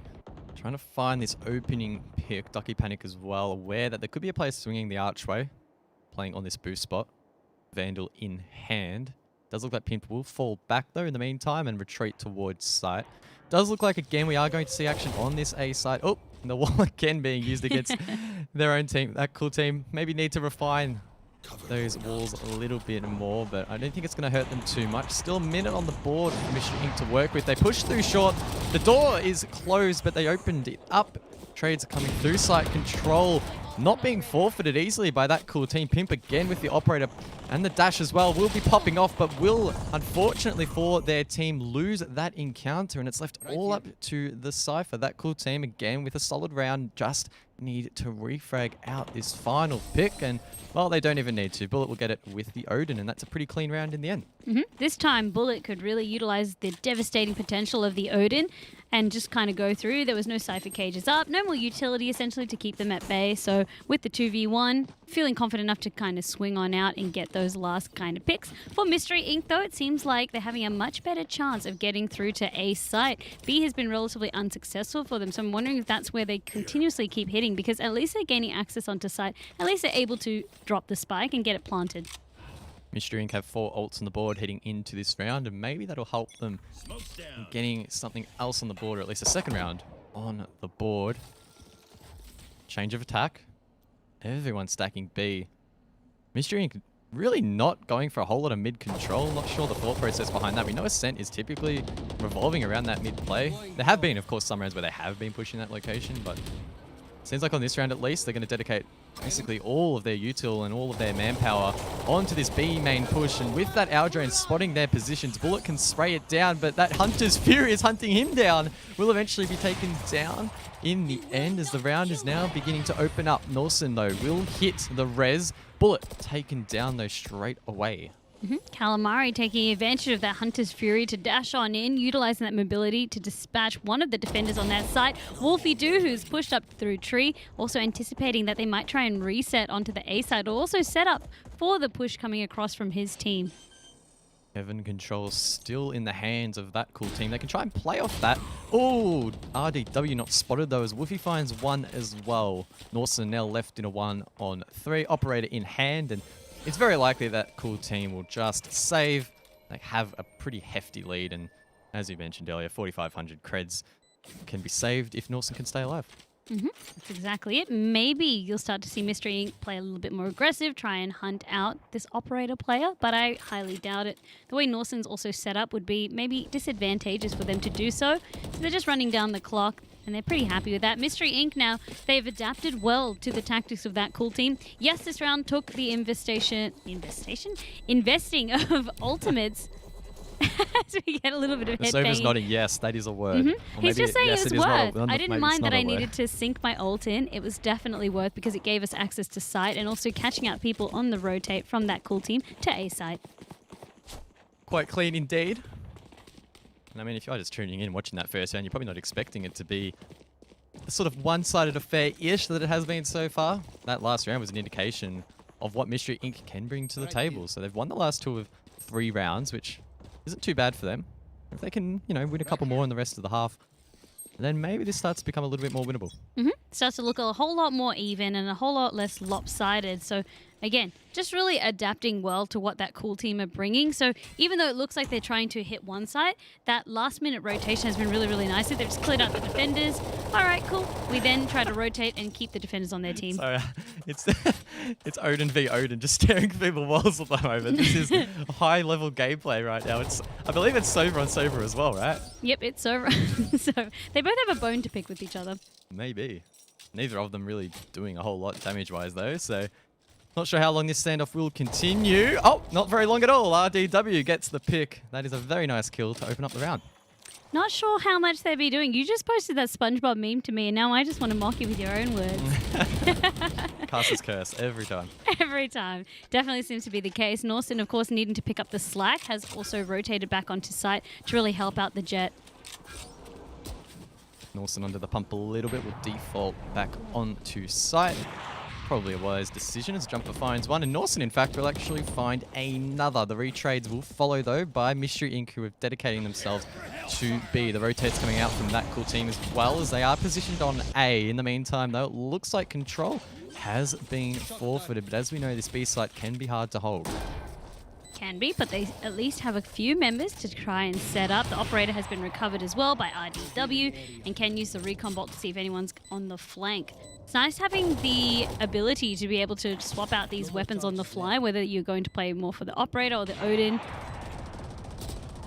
trying to find this opening pick. Ducky Panic as well, aware that there could be a player swinging the archway, playing on this boost spot. Vandal in hand. Does look like Pimp will fall back though in the meantime and retreat towards site. Does look like again we are going to see action on this A side. Oh, and the wall again being used against their own team. That cool team maybe need to refine those walls a little bit more, but I don't think it's going to hurt them too much. Still a minute on the board for Mystery Inc. to work with. They push through short. The door is closed, but they opened it up. Trades are coming through. Site control not being forfeited easily by that cool team. Pimp again with the operator and the dash as well will be popping off, but will, unfortunately for their team, lose that encounter, and it's left all up to the Cypher. That cool team again with a solid round just need to refrag out this final pick, and well, they don't even need to. Bullet will get it with the Odin, and that's a pretty clean round in the end. This time, Bullet could really utilize the devastating potential of the Odin and just kind of go through. There was no Cypher cages up, no more utility essentially to keep them at bay. So with the 2v1, feeling confident enough to kind of swing on out and get those last kind of picks. For Mystery Inc. though, it seems like they're having a much better chance of getting through to A site. B has been relatively unsuccessful for them, so I'm wondering if that's where they continuously keep hitting, because at least they're gaining access onto site. At least they're able to drop the spike and get it planted. Mystery Inc. have 4 ults on the board heading into this round, and maybe that'll help them getting something else on the board, or at least a second round on the board. Change of attack. Everyone stacking B. Mystery Inc. really not going for a whole lot of mid control. Not sure the thought process behind that. We know Ascent is typically revolving around that mid play. There have been, of course, some rounds where they have been pushing that location, but seems like on this round at least, they're going to dedicate basically all of their util and all of their manpower onto this B main push. And with that Aldrone spotting their positions, Bullet can spray it down, but that Hunter's Fury is hunting him down. Will eventually be taken down in the end as the round is now beginning to open up. Norson, though, will hit the res. Bullet taken down, though, straight away. Calamari taking advantage of that Hunter's Fury to dash on in, utilizing that mobility to dispatch one of the defenders on that site. Wolfie Doo, who's pushed up through tree, also anticipating that they might try and reset onto the A side, or also set up for the push coming across from his team. Heaven control still in the hands of that cool team. They can try and play off that. Oh, RDW not spotted though, as Wolfie finds one as well. Norson now left in a 1-on-3. Operator in hand, and it's very likely that cool team will just save. They have a pretty hefty lead, and as you mentioned earlier, 4,500 creds can be saved if Norson can stay alive. That's exactly it. Maybe you'll start to see Mystery Inc. play a little bit more aggressive, try and hunt out this operator player, but I highly doubt it. The way Norson's also set up would be maybe disadvantageous for them to do so. So they're just running down the clock, and they're pretty happy with that. Mystery Inc. now, they've adapted well to the tactics of that cool team. Yes, this round took the investing of ultimates. So we get a little bit of The head server's banging. nodding, yes, that is a word. Or He's maybe just saying yes, it's it is worth. not a- I didn't maybe mind it's that not I a word. needed to sync my ult in. It was definitely worth because it gave us access to site and also catching out people on the rotate from that cool team to A site. Quite clean indeed. And I mean, if you're just tuning in watching that first round, you're probably not expecting it to be a sort of one-sided affair-ish that it has been so far. That last round was an indication of what Mystery Inc. can bring to the table. So they've won the last 2 of 3 rounds, which isn't too bad for them. If they can, you know, win a couple more in the rest of the half, then maybe this starts to become a little bit more winnable. Starts to look a whole lot more even and a whole lot less lopsided. So again, just really adapting well to what that cool team are bringing. So even though it looks like they're trying to hit one side, that last minute rotation has been really, really nice. They've just cleared out the defenders. All right, cool. We then try to rotate and keep the defenders on their team. So it's Odin v Odin, just staring through the walls at the moment. This is high-level gameplay right now. I believe it's Sober on Sober as well, right? Yep, it's Sober. So they both have a bone to pick with each other. Maybe. Neither of them really doing a whole lot damage-wise, though, so not sure how long this standoff will continue. Oh, not very long at all. RDW gets the pick. That is a very nice kill to open up the round. Not sure how much they'd be doing. You just posted that SpongeBob meme to me, and now I just want to mock you with your own words. Caster's curse every time. Every time. Definitely seems to be the case. Norson, of course, needing to pick up the slack, has also rotated back onto site to really help out the Jet. Norson under the pump a little bit, will default back onto site. Probably a wise decision as Jumper finds one, and Norson, in fact, will actually find another. The retrades will follow, though, by Mystery Inc., who are dedicating themselves to B. The rotates coming out from that cool team as well, as they are positioned on A. In the meantime, though, it looks like control has been forfeited, but as we know, this B site can be hard to hold. Can be, but they at least have a few members to try and set up. The operator has been recovered as well by RDW and can use the recon bolt to see if anyone's on the flank. It's nice having the ability to be able to swap out these weapons on the fly, whether you're going to play more for the operator or the Odin.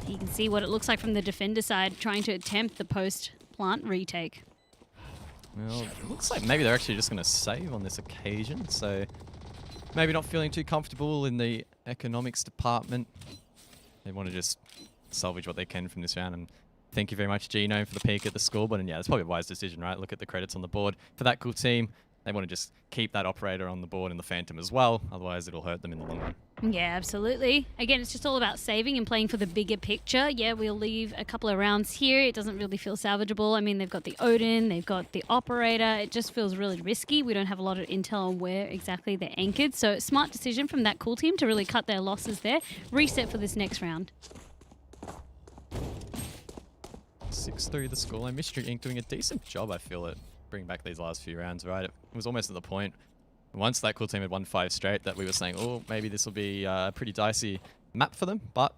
You can see what it looks like from the defender side, trying to attempt the post-plant retake. Well, it looks like maybe they're actually just going to save on this occasion, so maybe not feeling too comfortable in the economics department. They want to just salvage what they can from this round, and thank you very much, Gino, for the peek at the scoreboard. And yeah, it's probably a wise decision, right? Look at the credits on the board. For that cool team, they want to just keep that operator on the board and the Phantom as well. Otherwise, it'll hurt them in the long run. Yeah, absolutely. Again, it's just all about saving and playing for the bigger picture. Yeah, we'll leave a couple of rounds here. It doesn't really feel salvageable. I mean, they've got the Odin, they've got the operator. It just feels really risky. We don't have a lot of intel on where exactly they're anchored. So smart decision from that cool team to really cut their losses there. Reset for this next round. 6-3 the scoreline. Mystery Inc. doing a decent job, I feel, at bringing back these last few rounds, right? It was almost at the point, once that cool team had won 5 straight, that we were saying, oh, maybe this will be a pretty dicey map for them. But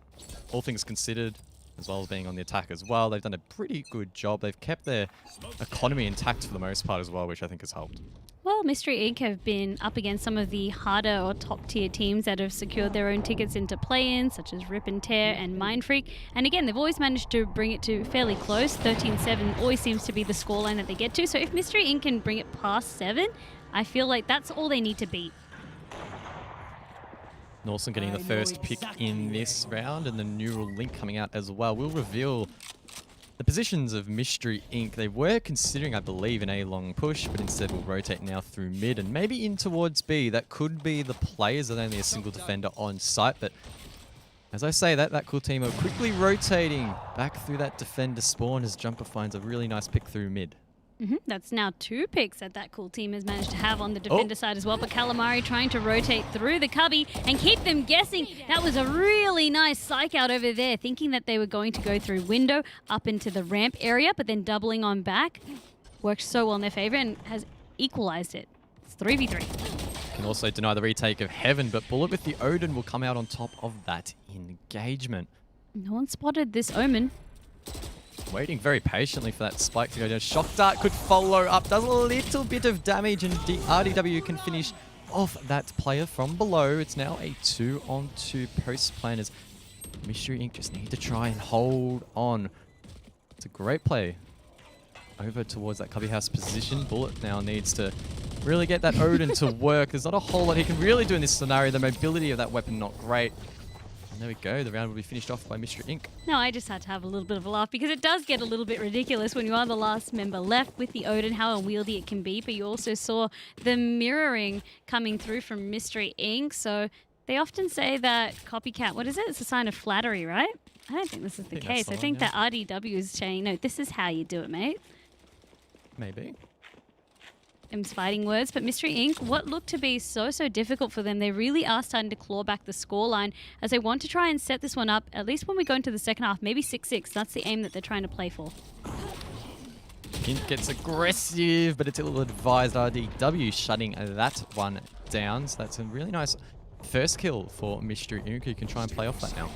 all things considered, as well as being on the attack as well, they've done a pretty good job. They've kept their economy intact for the most part as well, which I think has helped. Well, Mystery Inc. have been up against some of the harder or top-tier teams that have secured their own tickets into play-ins, such as Rip and Tear and Mind Freak. And again, they've always managed to bring it to fairly close. 13-7 always seems to be the scoreline that they get to. So if Mystery Inc. can bring it past 7, I feel like that's all they need to beat. Norson getting the first pick in this round, and the neural link coming out as well will reveal the positions of Mystery Inc. They were considering, I believe, an A-long push, but instead will rotate now through mid and maybe in towards B. That could be the players. There's only a single defender on site, but as I say that cool team are quickly rotating back through that defender spawn as Jumper finds a really nice pick through mid. That's now 2 picks that cool team has managed to have on the defender side as well. But Calamari trying to rotate through the cubby and keep them guessing. That was a really nice psych out over there, thinking that they were going to go through window up into the ramp area, but then doubling on back. Worked so well in their favor and has equalized it. It's 3v3. Can also deny the retake of Heaven, but Bullet with the Odin will come out on top of that engagement. No one spotted this Omen. Waiting very patiently for that spike to go down. Shock Dart could follow up, does a little bit of damage, and RDW can finish off that player from below. It's now a 2-on-2 post plan as Mystery Inc. just need to try and hold on. It's a great play over towards that cubby house position. Bullet now needs to really get that Odin to work. There's not a whole lot he can really do in this scenario. The mobility of that weapon not great. There we go. The round will be finished off by Mystery Inc. No, I just had to have a little bit of a laugh because it does get a little bit ridiculous when you are the last member left with the Odin, how unwieldy it can be. But you also saw the mirroring coming through from Mystery Inc. So they often say that copycat, what is it? It's a sign of flattery, right? I don't think this is the case. I think that RDW is saying, no, this is how you do it, mate. Maybe. M's fighting words, but Mystery Inc., what looked to be so difficult for them, they really are starting to claw back the scoreline as they want to try and set this one up, at least when we go into the second half, maybe 6-6. That's the aim that they're trying to play for. Hint gets aggressive, but it's ill-advised. RDW shutting that one down. So that's a really nice first kill for Mystery Inc. who can try and play off that now.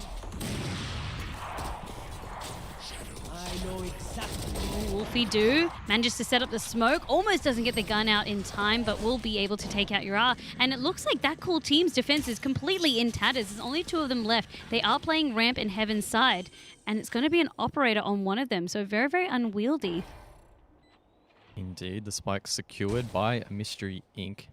Wolfie do manages to set up the smoke, almost doesn't get the gun out in time, but will be able to take out Yura. And it looks like that cool team's defense is completely in tatters. There's only 2 of them left. They are playing ramp in Heaven's side, and it's going to be an operator on one of them, so very, very unwieldy. Indeed, the spike secured by Mystery Inc.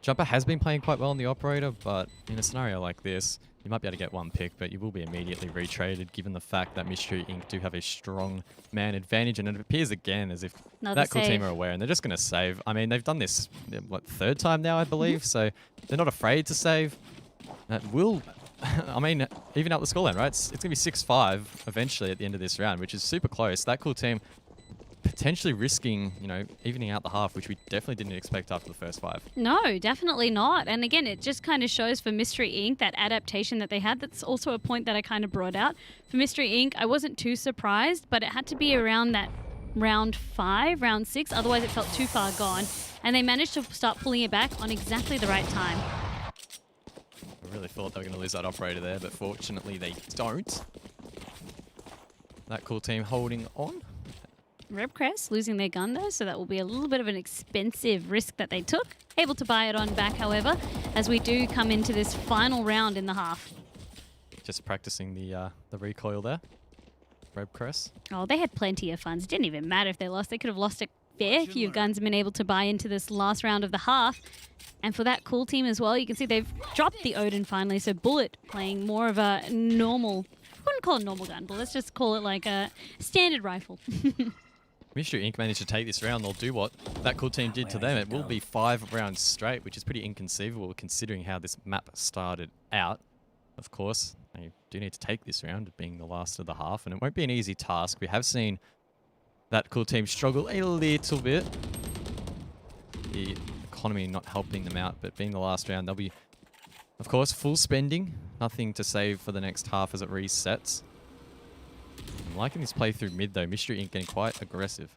Jumper has been playing quite well on the operator, but in a scenario like this, you might be able to get 1 pick, but you will be immediately retraded given the fact that Mystery Inc. do have a strong man advantage, and it appears again as if that cool team are aware, and they're just going to save. I mean, they've done this, what, 3rd time now, I believe, so they're not afraid to save. That will, I mean, even out the scoreline, right? It's going to be 6-5 eventually at the end of this round, which is super close. That cool team potentially risking, you know, evening out the half, which we definitely didn't expect after the first 5. No, definitely not. And again, it just kind of shows for Mystery Inc. that adaptation that they had. That's also a point that I kind of brought out. For Mystery Inc., I wasn't too surprised, but it had to be around that round 5, round 6. Otherwise, it felt too far gone. And they managed to start pulling it back on exactly the right time. I really thought they were going to lose that operator there, but fortunately they don't. That cool team holding on. Rebcrest losing their gun though, so that will be a little bit of an expensive risk that they took. Able to buy it on back, however, as we do come into this final round in the half. Just practicing the recoil there. Rebcrest. Oh, they had plenty of funds. It didn't even matter if they lost. They could have lost a fair few guns and been able to buy into this last round of the half. And for that cool team as well, you can see they've dropped the Odin finally, so Bullet playing more of a normal, I wouldn't call it a normal gun, but let's just call it like a standard rifle. Mystery Inc. managed to take this round. They'll do what that cool team did to them. It will be 5 rounds straight, which is pretty inconceivable considering how this map started out. Of course, they do need to take this round, being the last of the half, and it won't be an easy task. We have seen that cool team struggle a little bit. The economy not helping them out, but being the last round, they'll be, of course, full spending. Nothing to save for the next half as it resets. I'm liking this playthrough mid though. Mystery Inc. getting quite aggressive.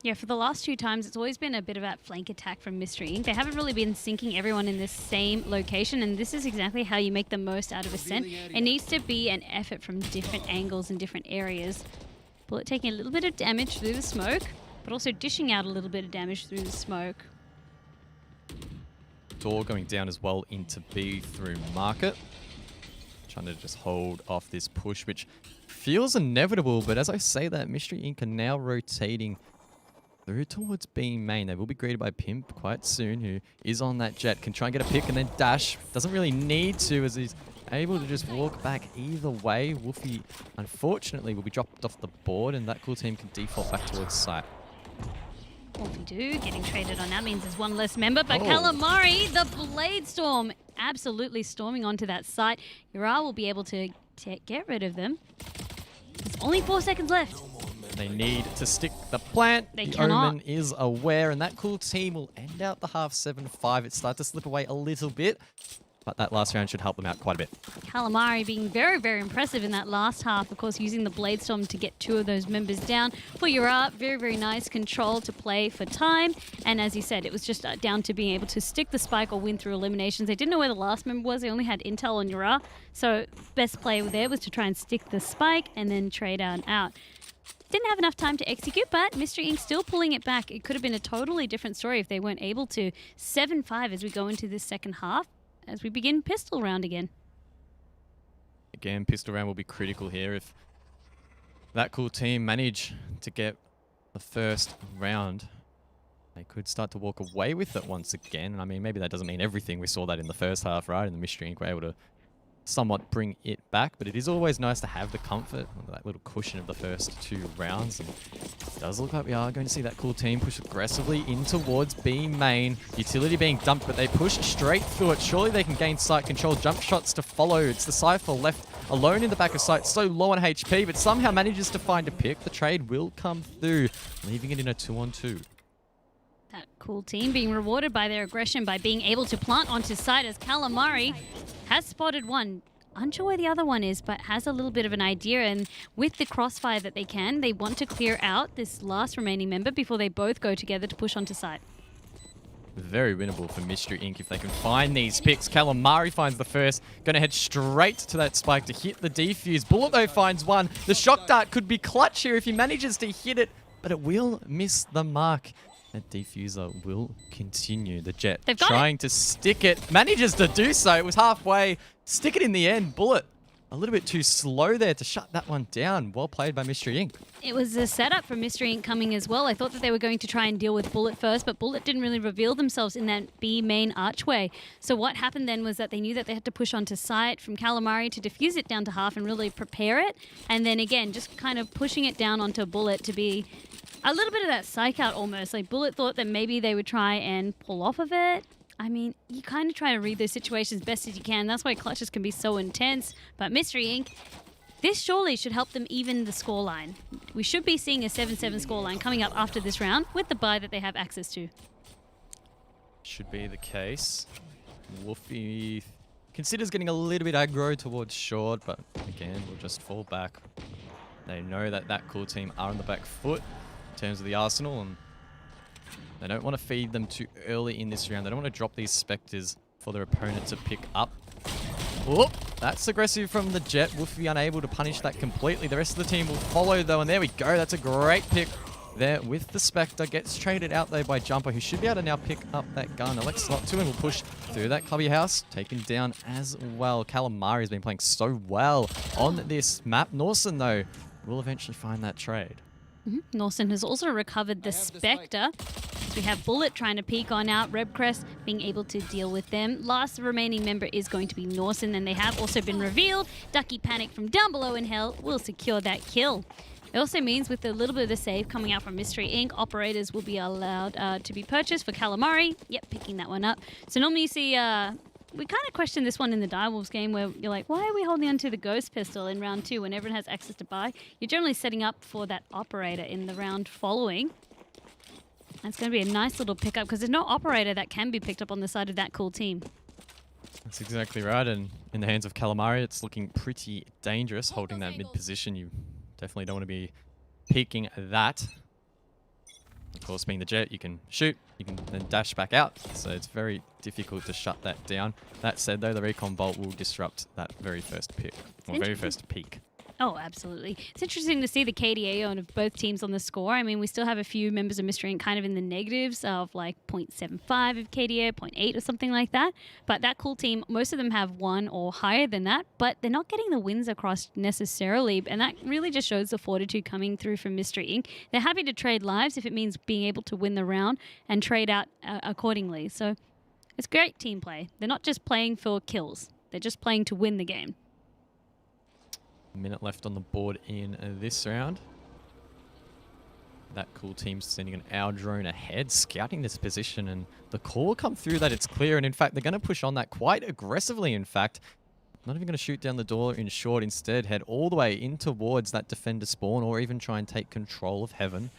Yeah, for the last 2 times, it's always been a bit of that flank attack from Mystery Inc. They haven't really been sinking everyone in the same location, and this is exactly how you make the most out of Ascent. It needs to be an effort from different angles and different areas. Bullet taking a little bit of damage through the smoke, but also dishing out a little bit of damage through the smoke. Door going down as well into B through Market. Trying to just hold off this push, which feels inevitable, but as I say that, Mystery Inc. are now rotating through towards B main. They will be greeted by Pimp quite soon, who is on that jet, can try and get a pick and then dash. Doesn't really need to, as he's able to just walk back either way. Wolfie, unfortunately, will be dropped off the board, and that cool team can default back towards site. Wolfie do getting traded on. That means there's 1 less member, but Calamari, the Blade Storm, absolutely storming onto that site. Yura will be able to get rid of them. There's only 4 seconds left. They need to stick the plant. They the cannot. Omen is aware, and that cool team will end out the half 7-5. It starts to slip away a little bit, but that last round should help them out quite a bit. Calamari being very, very impressive in that last half. Of course, using the Blade Storm to get 2 of those members down. For Yura, very, very nice control to play for time. And as you said, it was just down to being able to stick the spike or win through eliminations. They didn't know where the last member was. They only had intel on Yura. So best play there was to try and stick the spike and then trade out. Didn't have enough time to execute, but Mystery Inc. still pulling it back. It could have been a totally different story if they weren't able to. 7-5 as we go into this second half, as we begin pistol round again. Again, pistol round will be critical here. If that cool team manage to get the first round, they could start to walk away with it once again. I mean, maybe that doesn't mean everything. We saw that in the first half, right? And the Mystery Inc. were able to somewhat bring it back, but it is always nice to have the comfort, that little cushion of the first 2 rounds. And it does look like we are going to see that cool team push aggressively in towards B main. Utility being dumped, but they push straight through it. Surely they can gain site control. Jump shots to follow. It's the Cypher left alone in the back of site, so low on HP, but somehow manages to find a pick. The trade will come through, leaving it in a 2-on-2. That cool team being rewarded by their aggression by being able to plant onto site, as Calamari has spotted one. Unsure where the other one is, but has a little bit of an idea. And with the crossfire that they want to clear out this last remaining member before they both go together to push onto site. very winnable for Mystery Inc. if they can find these picks. Calamari finds the first. Going to head straight to that spike to hit the defuse. Bullet, though, finds one. The shock dart could be clutch here if he manages to hit it, but it will miss the mark. That defuser will continue. The Jet trying to stick it. Manages to do so. It was halfway. Stick it in the end. Bullet a little bit too slow there to shut that one down. Well played by Mystery Inc. It was a setup for Mystery Inc. coming as well. I thought that they were going to try and deal with Bullet first, but Bullet didn't really reveal themselves in that B main archway. So what happened then was that they knew that they had to push onto site from Calamari to defuse it down to half and really prepare it. And then again, just kind of pushing it down onto Bullet to be a little bit of that psych out almost. Like Bullet thought that maybe they would try and pull off of it. I mean, you kind of try to read those situations best as you can. That's why clutches can be so intense. But Mystery Inc., this surely should help them even the scoreline. We should be seeing a 7-7 scoreline coming up after this round with the bye that they have access to. Should be the case. Wolfie considers getting a little bit aggro towards short, but again, we'll just fall back. They know that that cool team are on the back foot in terms of the arsenal, and they don't want to feed them too early in this round. They don't want to drop these Spectres for their opponent to pick up. Oh, that's aggressive from the Jet. Wolfie unable to punish that completely. The rest of the team will follow though, and there we go. That's a great pick there with the Spectre. Gets traded out though by Jumper, who should be able to now pick up that gun. Alex slot 2 and will push through that clubby house. Taken down as well. Calamari has been playing so well on this map. Norson though will eventually find that trade. Norson has also recovered the Spectre. So we have Bullet trying to peek on out, Rebcrest being able to deal with them. Last remaining member is going to be Norson, and they have also been revealed. Ducky Panic from down below in hell will secure that kill. It also means with a little bit of the save coming out from Mystery Inc., operators will be allowed to be purchased for Calamari. Yep, picking that one up. So normally you see... we kind of questioned this one in the Direwolves game where you're like, why are we holding on to the Ghost Pistol in round 2 when everyone has access to buy? You're generally setting up for that operator in the round following. That's going to be a nice little pickup because there's no operator that can be picked up on the side of that cool team. That's exactly right, and in the hands of Calamari, it's looking pretty dangerous holding that mid position. You definitely don't want to be peeking that. Of course, being the Jet, you can shoot, you can then dash back out, so it's very difficult to shut that down. That said, though, the Recon Bolt will disrupt that very first pick, or very first peak. Oh, absolutely. It's interesting to see the KDA on of both teams on the score. I mean, we still have a few members of Mystery Inc. kind of in the negatives of like 0.75 of KDA, 0.8 or something like that. But that cool team, most of them have 1 or higher than that, but they're not getting the wins across necessarily. And that really just shows the fortitude coming through from Mystery Inc. They're happy to trade lives if it means being able to win the round and trade out accordingly. So it's great team play. They're not just playing for kills. They're just playing to win the game. A minute left on the board in this round. That cool team's sending an hour drone ahead, scouting this position, and the call will come through that it's clear, and in fact, they're going to push on that quite aggressively, in fact. Not even going to shoot down the door in short, instead head all the way in towards that defender spawn, or even try and take control of Heaven.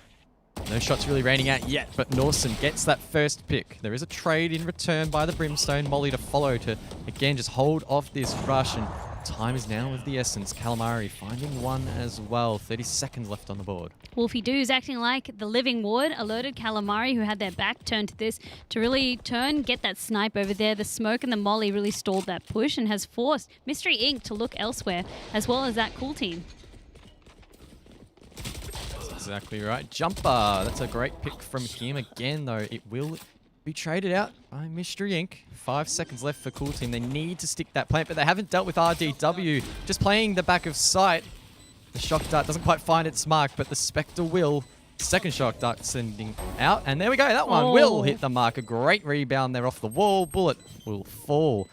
No shots really raining out yet, but Norson gets that first pick. There is a trade in return by the Brimstone. Molly to follow to, again, just hold off this rush, and time is now of the essence. Calamari finding one as well. 30 seconds left on the board. Wolfie Doo's acting like the living wood, alerted Calamari, who had their back turned to this, to really get that snipe over there. The smoke and the molly really stalled that push and has forced Mystery Inc. to look elsewhere, as well as that cool team. That's exactly right. Jumper. That's a great pick from him. Again, though, it will be traded out by Mystery Inc. 5 seconds left for cool team. They need to stick that plant, but they haven't dealt with RDW. Just playing the back of sight. The shock dart doesn't quite find its mark, but the Spectre will. Second shock dart sending out, and there we go. That one will hit the mark. A great rebound there off the wall. Bullet will fall.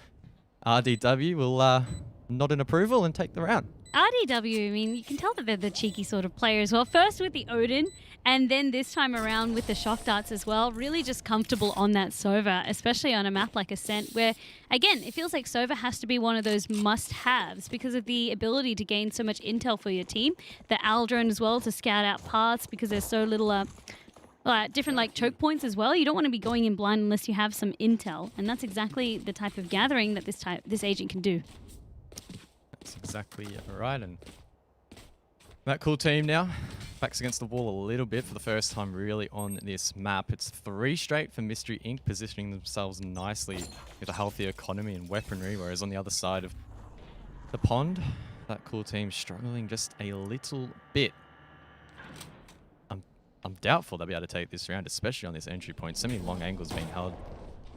RDW will nod in approval and take the round. RDW, I mean, you can tell that they're the cheeky sort of player as well. First with the Odin, and then this time around with the shock darts as well. Really just comfortable on that Sova, especially on a map like Ascent, where, again, it feels like Sova has to be one of those must-haves because of the ability to gain so much intel for your team. The Owl drone as well to scout out paths because there's so little... different like choke points as well. You don't want to be going in blind unless you have some intel, and that's exactly the type of gathering that this agent can do. That's exactly right, and that cool team now backs against the wall a little bit for the first time really on this map. It's 3 straight for Mystery Inc. positioning themselves nicely with a healthy economy and weaponry, whereas on the other side of the pond, that cool team struggling just a little bit. I'm doubtful they'll be able to take this round, especially on this entry point. So many long angles being held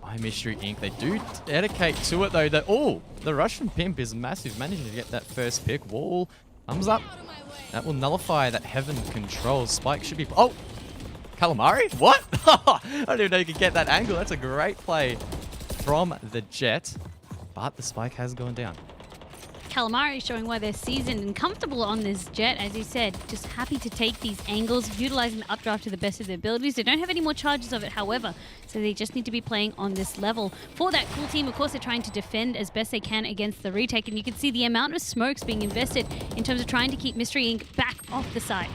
by Mystery Inc. They do dedicate to it though. Oh, the rush from Pimp is massive, managing to get that first pick. Wall, thumbs up. That will nullify that Heaven control. Spike should be... Oh! Calamari? What? I didn't even know you could get that angle. That's a great play from the Jet. But the Spike has gone down. Calamari showing why they're seasoned and comfortable on this Jet, as you said, just happy to take these angles, utilizing the updraft to the best of their abilities. They don't have any more charges of it, however, so they just need to be playing on this level. For that cool team, of course, they're trying to defend as best they can against the retake, and you can see the amount of smokes being invested in terms of trying to keep Mystery Inc. back off the site.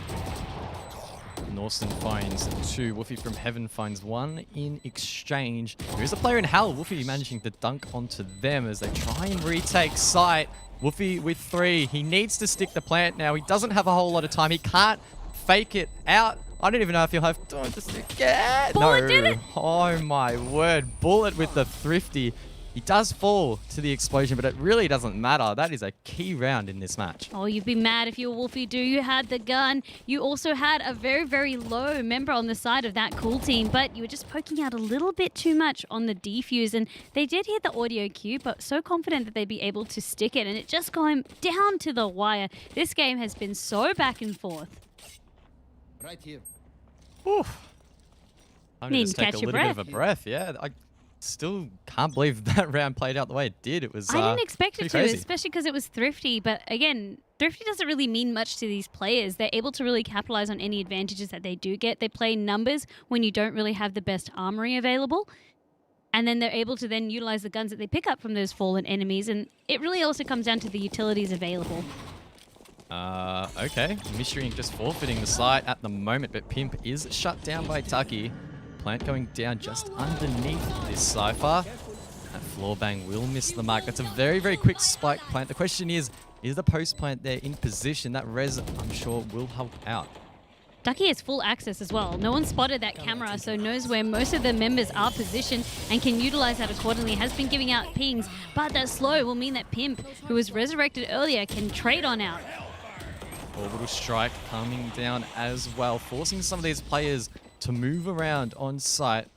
Norson finds 2. Woofy from Heaven finds 1 in exchange. There is a player in Hell. Woofy managing to dunk onto them as they try and retake site. Woofy with 3. He needs to stick the plant now. He doesn't have a whole lot of time. He can't fake it out. I don't even know if he'll have time to stick it. Bullet no. did it. Oh my word. Bullet with the thrifty. He does fall to the explosion, but it really doesn't matter. That is a key round in this match. Oh, you'd be mad if you were Wolfie Do. You had the gun. You also had a very, very low member on the side of that cool team, but you were just poking out a little bit too much on the defuse, and they did hit the audio cue, but so confident that they'd be able to stick it, and it just going down to the wire. This game has been so back and forth. Right here. Oof. I'm going to take a little bit of a breath. Yeah, I still can't believe that round played out the way it did. It was I didn't expect it to, crazy. especially because it was thrifty. But again, thrifty doesn't really mean much to these players. They're able to really capitalize on any advantages that they do get. They play numbers when you don't really have the best armory available. And then they're able to then utilize the guns that they pick up from those fallen enemies. And it really also comes down to the utilities available. Okay. Mystery Inc. just forfeiting the site at the moment, but Pimp is shut down by Tucky. Plant going down just underneath this Cypher. That floor bang will miss the mark. That's a very, very quick spike plant. The question is the post plant there in position? That res, I'm sure, will help out. Ducky has full access as well. No one spotted that camera, so knows where most of the members are positioned and can utilize that accordingly. Has been giving out pings, but that slow will mean that Pimp, who was resurrected earlier, can trade on out. Orbital strike coming down as well, forcing some of these players to move around on site.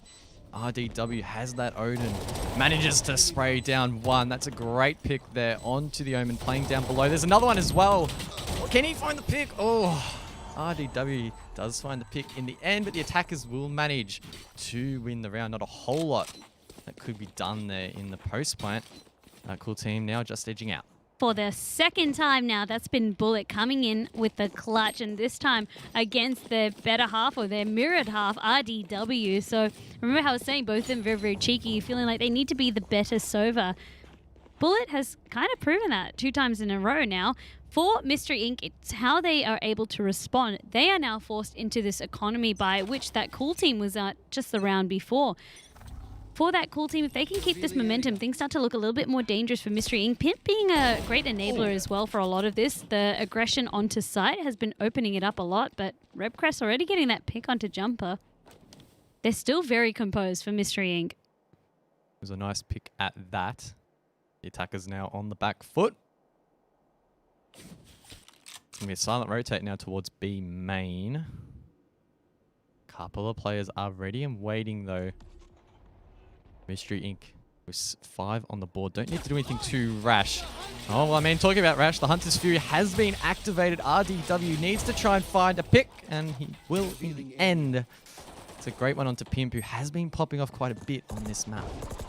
RDW has that Odin, manages to spray down 1. That's a great pick there onto the Omen, playing down below. There's another one as well. Can he find the pick? Oh, RDW does find the pick in the end, but the attackers will manage to win the round. Not a whole lot that could be done there in the post plant. That cool team now just edging out. For the second time now, that's been Bullet coming in with the clutch, and this time against their better half, or their mirrored half, RDW. So remember how I was saying both of them very, very cheeky, feeling like they need to be the better Sova. Bullet has kind of proven that 2 times in a row now. For Mystery Inc., it's how they are able to respond. They are now forced into this economy by which that cool team was just the round before. For that cool team, if they can keep this momentum, things start to look a little bit more dangerous for Mystery Inc. Pimp being a great enabler as well for a lot of this. The aggression onto site has been opening it up a lot, but Rebcrest already getting that pick onto Jumper. They're still very composed for Mystery Inc. It was a nice pick at that. The attacker's now on the back foot. It's going to be a silent rotate now towards B main. Couple of players are ready and waiting though. Mystery Inc. with 5 on the board. Don't need to do anything too rash. Oh, well, I mean, talking about rash, the Hunter's Fury has been activated. RDW needs to try and find a pick, and he will in the end. It's a great one onto Pimp, who has been popping off quite a bit on this map.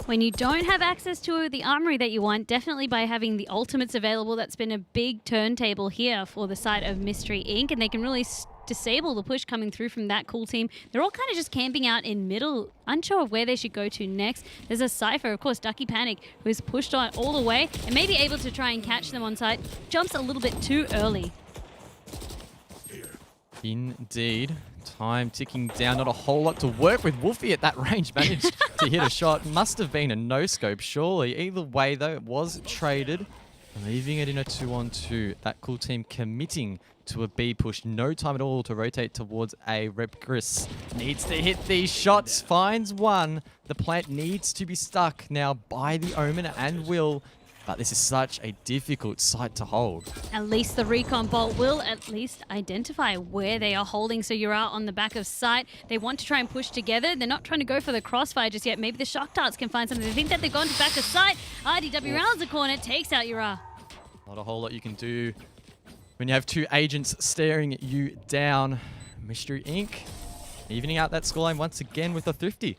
When you don't have access to the armory that you want, definitely by having the ultimates available, that's been a big turntable here for the side of Mystery Inc. And they can really disable the push coming through from that cool team. They're all kind of just camping out in middle, unsure of where they should go to next. There's a Cypher, of course, Ducky Panic, who is pushed on all the way and may be able to try and catch them on site. Jumps a little bit too early. Indeed. Time ticking down. Not a whole lot to work with. Wolfie at that range managed to hit a shot. Must have been a no-scope, surely. Either way, though, it was traded. Leaving it in a 2-on-2. That cool team committing to a B push. No time at all to rotate towards A. Repgris needs to hit these shots. Finds one. The plant needs to be stuck now by the Omen and Will. But this is such a difficult site to hold. At least the recon bolt will at least identify where they are holding. So you're out on the back of site. They want to try and push together. They're not trying to go for the crossfire just yet. Maybe the shock darts can find something. They think that they've gone to back of site. RDW rounds the corner, takes out Yura. Not a whole lot you can do when you have two agents staring you down. Mystery Inc. evening out that scoreline once again with a Thrifty.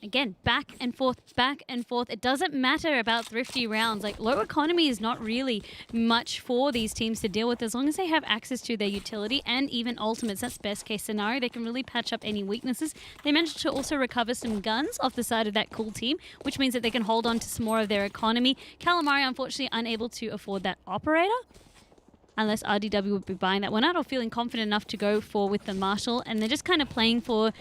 Again, back and forth, back and forth. It doesn't matter about thrifty rounds. Like, low economy is not really much for these teams to deal with as long as they have access to their utility and even ultimates. That's best case scenario. They can really patch up any weaknesses. They managed to also recover some guns off the side of that cool team, which means that they can hold on to some more of their economy. Calamari, unfortunately, unable to afford that operator. Unless RDW would be buying that one out or feeling confident enough to go for with the Marshall. And they're just kind of playing for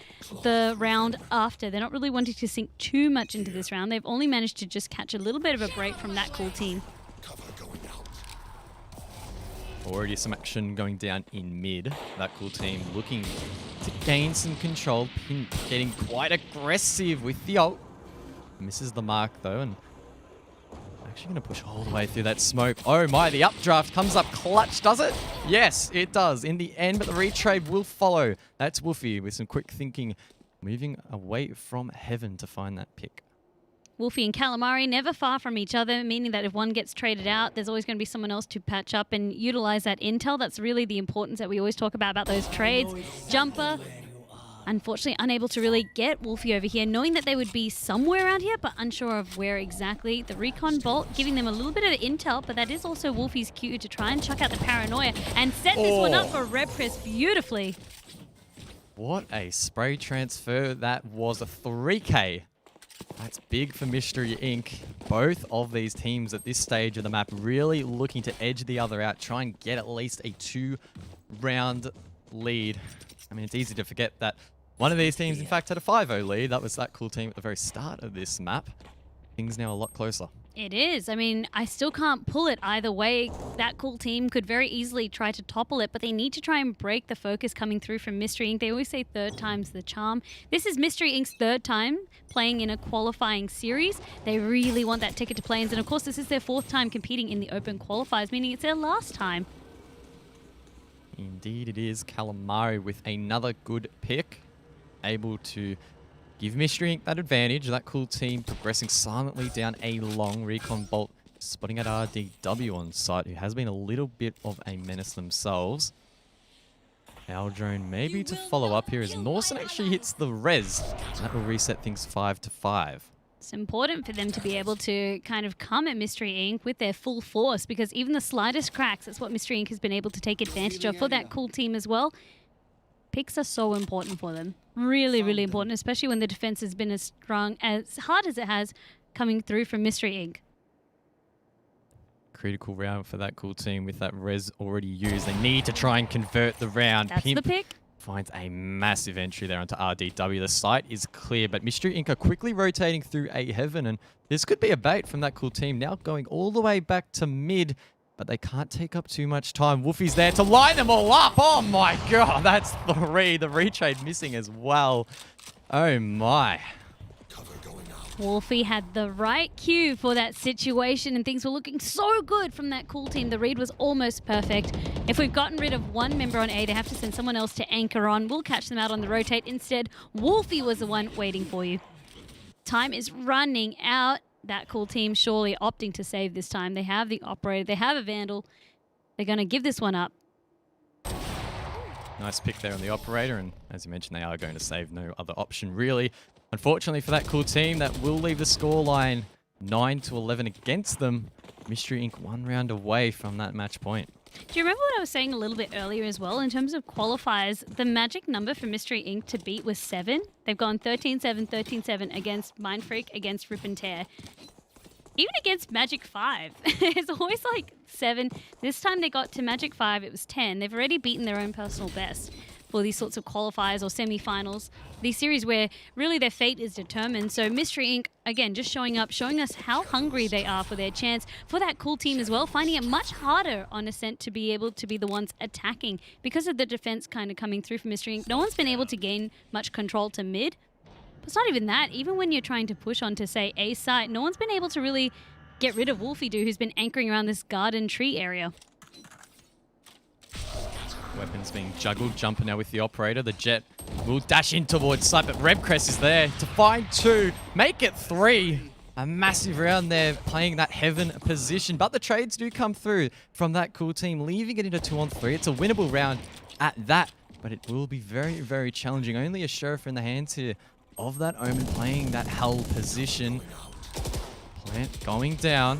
the round after. They're not really wanting to sink too much into this round. They've only managed to just catch a little bit of a break from that cool team. Already some action going down in mid. That cool team looking to gain some control. Pin getting quite aggressive with the ult. Misses the mark though, and actually going to push all the way through that smoke. Oh my, the updraft comes up clutch, does it? Yes, it does in the end, but the retrade will follow. That's Wolfie with some quick thinking, moving away from heaven to find that pick. Wolfie and Calamari never far from each other, meaning that if one gets traded out, there's always going to be someone else to patch up and utilize that intel. That's really the importance that we always talk about those trades. Jumper, unfortunately unable to really get Wolfie over here, knowing that they would be somewhere around here, but unsure of where exactly. The recon bolt giving them a little bit of intel, but that is also Wolfie's cue to try and chuck out the paranoia and set this one up for Repris beautifully. What a spray transfer that was, a 3K. That's big for Mystery Inc. Both of these teams at this stage of the map really looking to edge the other out, try and get at least a 2-round lead. I mean, it's easy to forget that one of these teams, in fact, had a 5-0 lead. That was that cool team at the very start of this map. Things now a lot closer. It is. I mean, I still can't pull it either way. That cool team could very easily try to topple it, but they need to try and break the focus coming through from Mystery Inc. They always say third time's the charm. This is Mystery Inc.'s third time playing in a qualifying series. They really want that ticket to play-ins, and of course, this is their fourth time competing in the open qualifiers, meaning it's their last time. Indeed it is. Calamari with another good pick. Able to give Mystery Inc. that advantage. That cool team progressing silently down a long recon bolt. Spotting at RDW on site, who has been a little bit of a menace themselves. Our drone maybe to follow up here as Norson actually hits the res. That will reset things 5-5. It's important for them to be able to kind of come at Mystery Inc. with their full force, because even the slightest cracks, that's what Mystery Inc. has been able to take advantage of for that cool team as well. Picks are so important for them. Really, really important, especially when the defense has been as strong, as hard as it has coming through from Mystery Inc. Critical round for that cool team with that res already used. They need to try and convert the round. That's Pimp the pick. Finds a massive entry there onto RDW. The site is clear, but Mystery Inc. are quickly rotating through A heaven, and this could be a bait from that cool team. Now going all the way back to mid, but they can't take up too much time. Wolfie's there to line them all up. Oh my god, that's 3. The retrade missing as well. Oh my. Wolfie had the right cue for that situation, and things were looking so good from that cool team. The read was almost perfect. If we've gotten rid of one member on A, they have to send someone else to anchor on. We'll catch them out on the rotate. Instead, Wolfie was the one waiting for you. Time is running out. That cool team surely opting to save this time. They have the operator. They have a Vandal. They're going to give this one up. Nice pick there on the operator, and as you mentioned, they are going to save. No other option, really. Unfortunately for that cool team, that will leave the scoreline 9-11 against them. Mystery Inc. 1 round away from that match point. Do you remember what I was saying a little bit earlier as well? In terms of qualifiers, the magic number for Mystery Inc. to beat was 7. They've gone 13-7, 13-7 against Mindfreak, against Rip and Tear. Even against Magic 5, it's always like 7. This time they got to Magic 5, it was 10. They've already beaten their own personal best. for these sorts of qualifiers or semi-finals. These series where really their fate is determined. So Mystery Inc., again, just showing up, showing us how hungry they are for their chance, for that cool team as well, finding it much harder on Ascent to be able to be the ones attacking. Because of the defense kind of coming through from Mystery Inc., no one's been able to gain much control to mid. But it's not even that. Even when you're trying to push onto, say, A site, no one's been able to really get rid of Wolfie Doo, who's been anchoring around this garden tree area. Weapons being juggled, jumper now with the operator. The Jet will dash in towards site, but Rebcrest is there to find 2, make it 3. A massive round there, playing that heaven position. But the trades do come through from that cool team, leaving it into 2-on-3. It's a winnable round at that, but it will be very, very challenging. Only a Sheriff in the hands here of that Omen, playing that Hell position. Plant going down.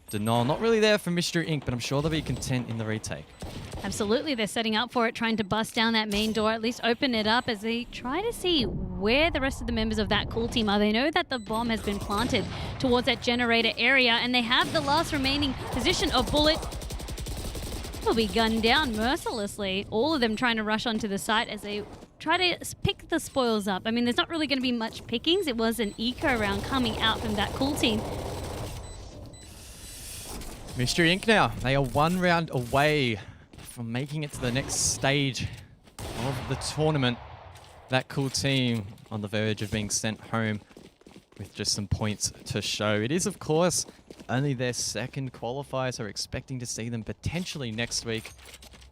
Denal not really there for Mystery Inc., but I'm sure they'll be content in the retake. Absolutely, they're setting up for it, trying to bust down that main door, at least open it up as they try to see where the rest of the members of that cool team are. They know that the bomb has been planted towards that generator area, and they have the last remaining position of Bullet. Will be gunned down mercilessly. All of them trying to rush onto the site as they try to pick the spoils up. I mean, there's not really going to be much pickings. It was an eco round coming out from that cool team. Mystery Inc. now, they are 1 round away from making it to the next stage of the tournament. That cool team on the verge of being sent home with just some points to show. It is, of course, only their second qualifier, so we're expecting to see them potentially next week,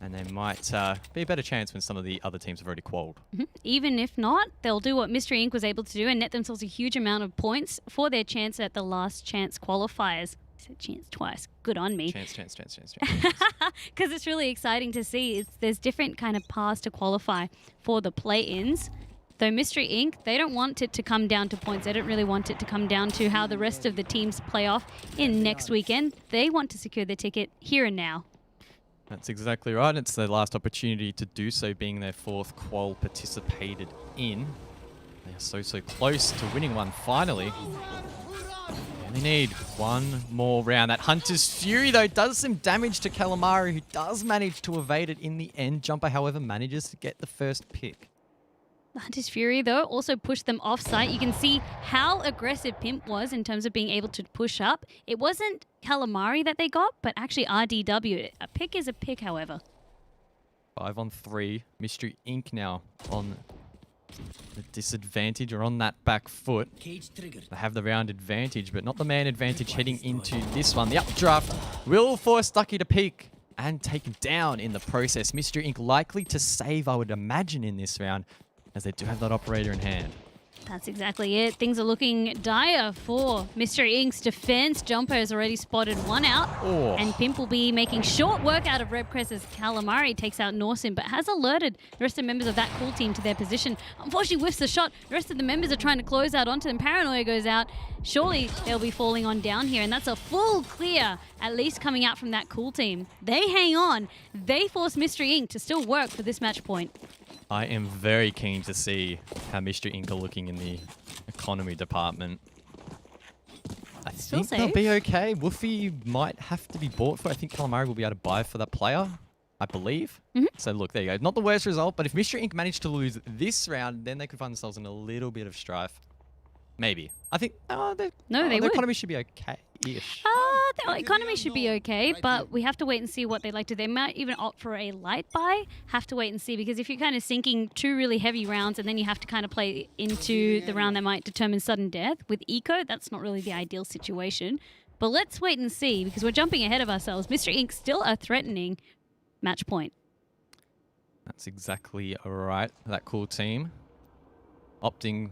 and they might be a better chance when some of the other teams have already qualied. Even if not, they'll do what Mystery Inc. was able to do and net themselves a huge amount of points for their chance at the last chance qualifiers. I said chance twice. Good on me. Chance. Because it's really exciting to see. There's different kind of paths to qualify for the play-ins. Though Mystery Inc., they don't want it to come down to points. They don't really want it to come down to how the rest of the teams play off in next weekend. They want to secure their ticket here and now. That's exactly right. It's their last opportunity to do so, being their 4th qual participated in. They are so close to winning one finally. They need one more round. That Hunter's Fury, though, does some damage to Calamari, who does manage to evade it in the end. Jumper, however, manages to get the first pick. The Hunter's Fury, though, also pushed them off-site. You can see how aggressive Pimp was in terms of being able to push up. It wasn't Calamari that they got, but actually RDW. A pick is a pick, however. 5-on-3. Mystery Inc. now on the disadvantage, or on that back foot. They have the round advantage, but not the man advantage heading into this one. The updraft will force Ducky to peek and take down in the process. Mystery Inc. likely to save, I would imagine, in this round, as they do have that operator in hand. That's exactly it. Things are looking dire for Mystery Inc.'s defense. Jumper has already spotted one out. Oh. And Pimp will be making short work out of Rebcrest as Calamari takes out Norsim, but has alerted the rest of the members of that cool team to their position. Unfortunately, whiffs the shot. The rest of the members are trying to close out onto them. Paranoia goes out. Surely they'll be falling on down here, and that's a full clear, at least coming out from that cool team. They hang on. They force Mystery Inc. to still work for this match point. I am very keen to see how Mystery Inc. are looking in the economy department. I think they'll be okay. Wolfie might have to be bought for. I think Calamari will be able to buy for that player, I believe. So look, there you go. Not the worst result, but if Mystery Inc. managed to lose this round, then they could find themselves in a little bit of strife. Maybe. I think they the would. economy should be okay-ish. The economy should be okay, but we have to wait and see what they like to do. They might even opt for a light buy. Have to wait and see, because if you're kind of sinking 2 really heavy rounds and then you have to kind of play into the round that might determine sudden death with eco, that's not really the ideal situation. But let's wait and see, because we're jumping ahead of ourselves. Mystery Inc. still a threatening match point. That's exactly right. That cool team opting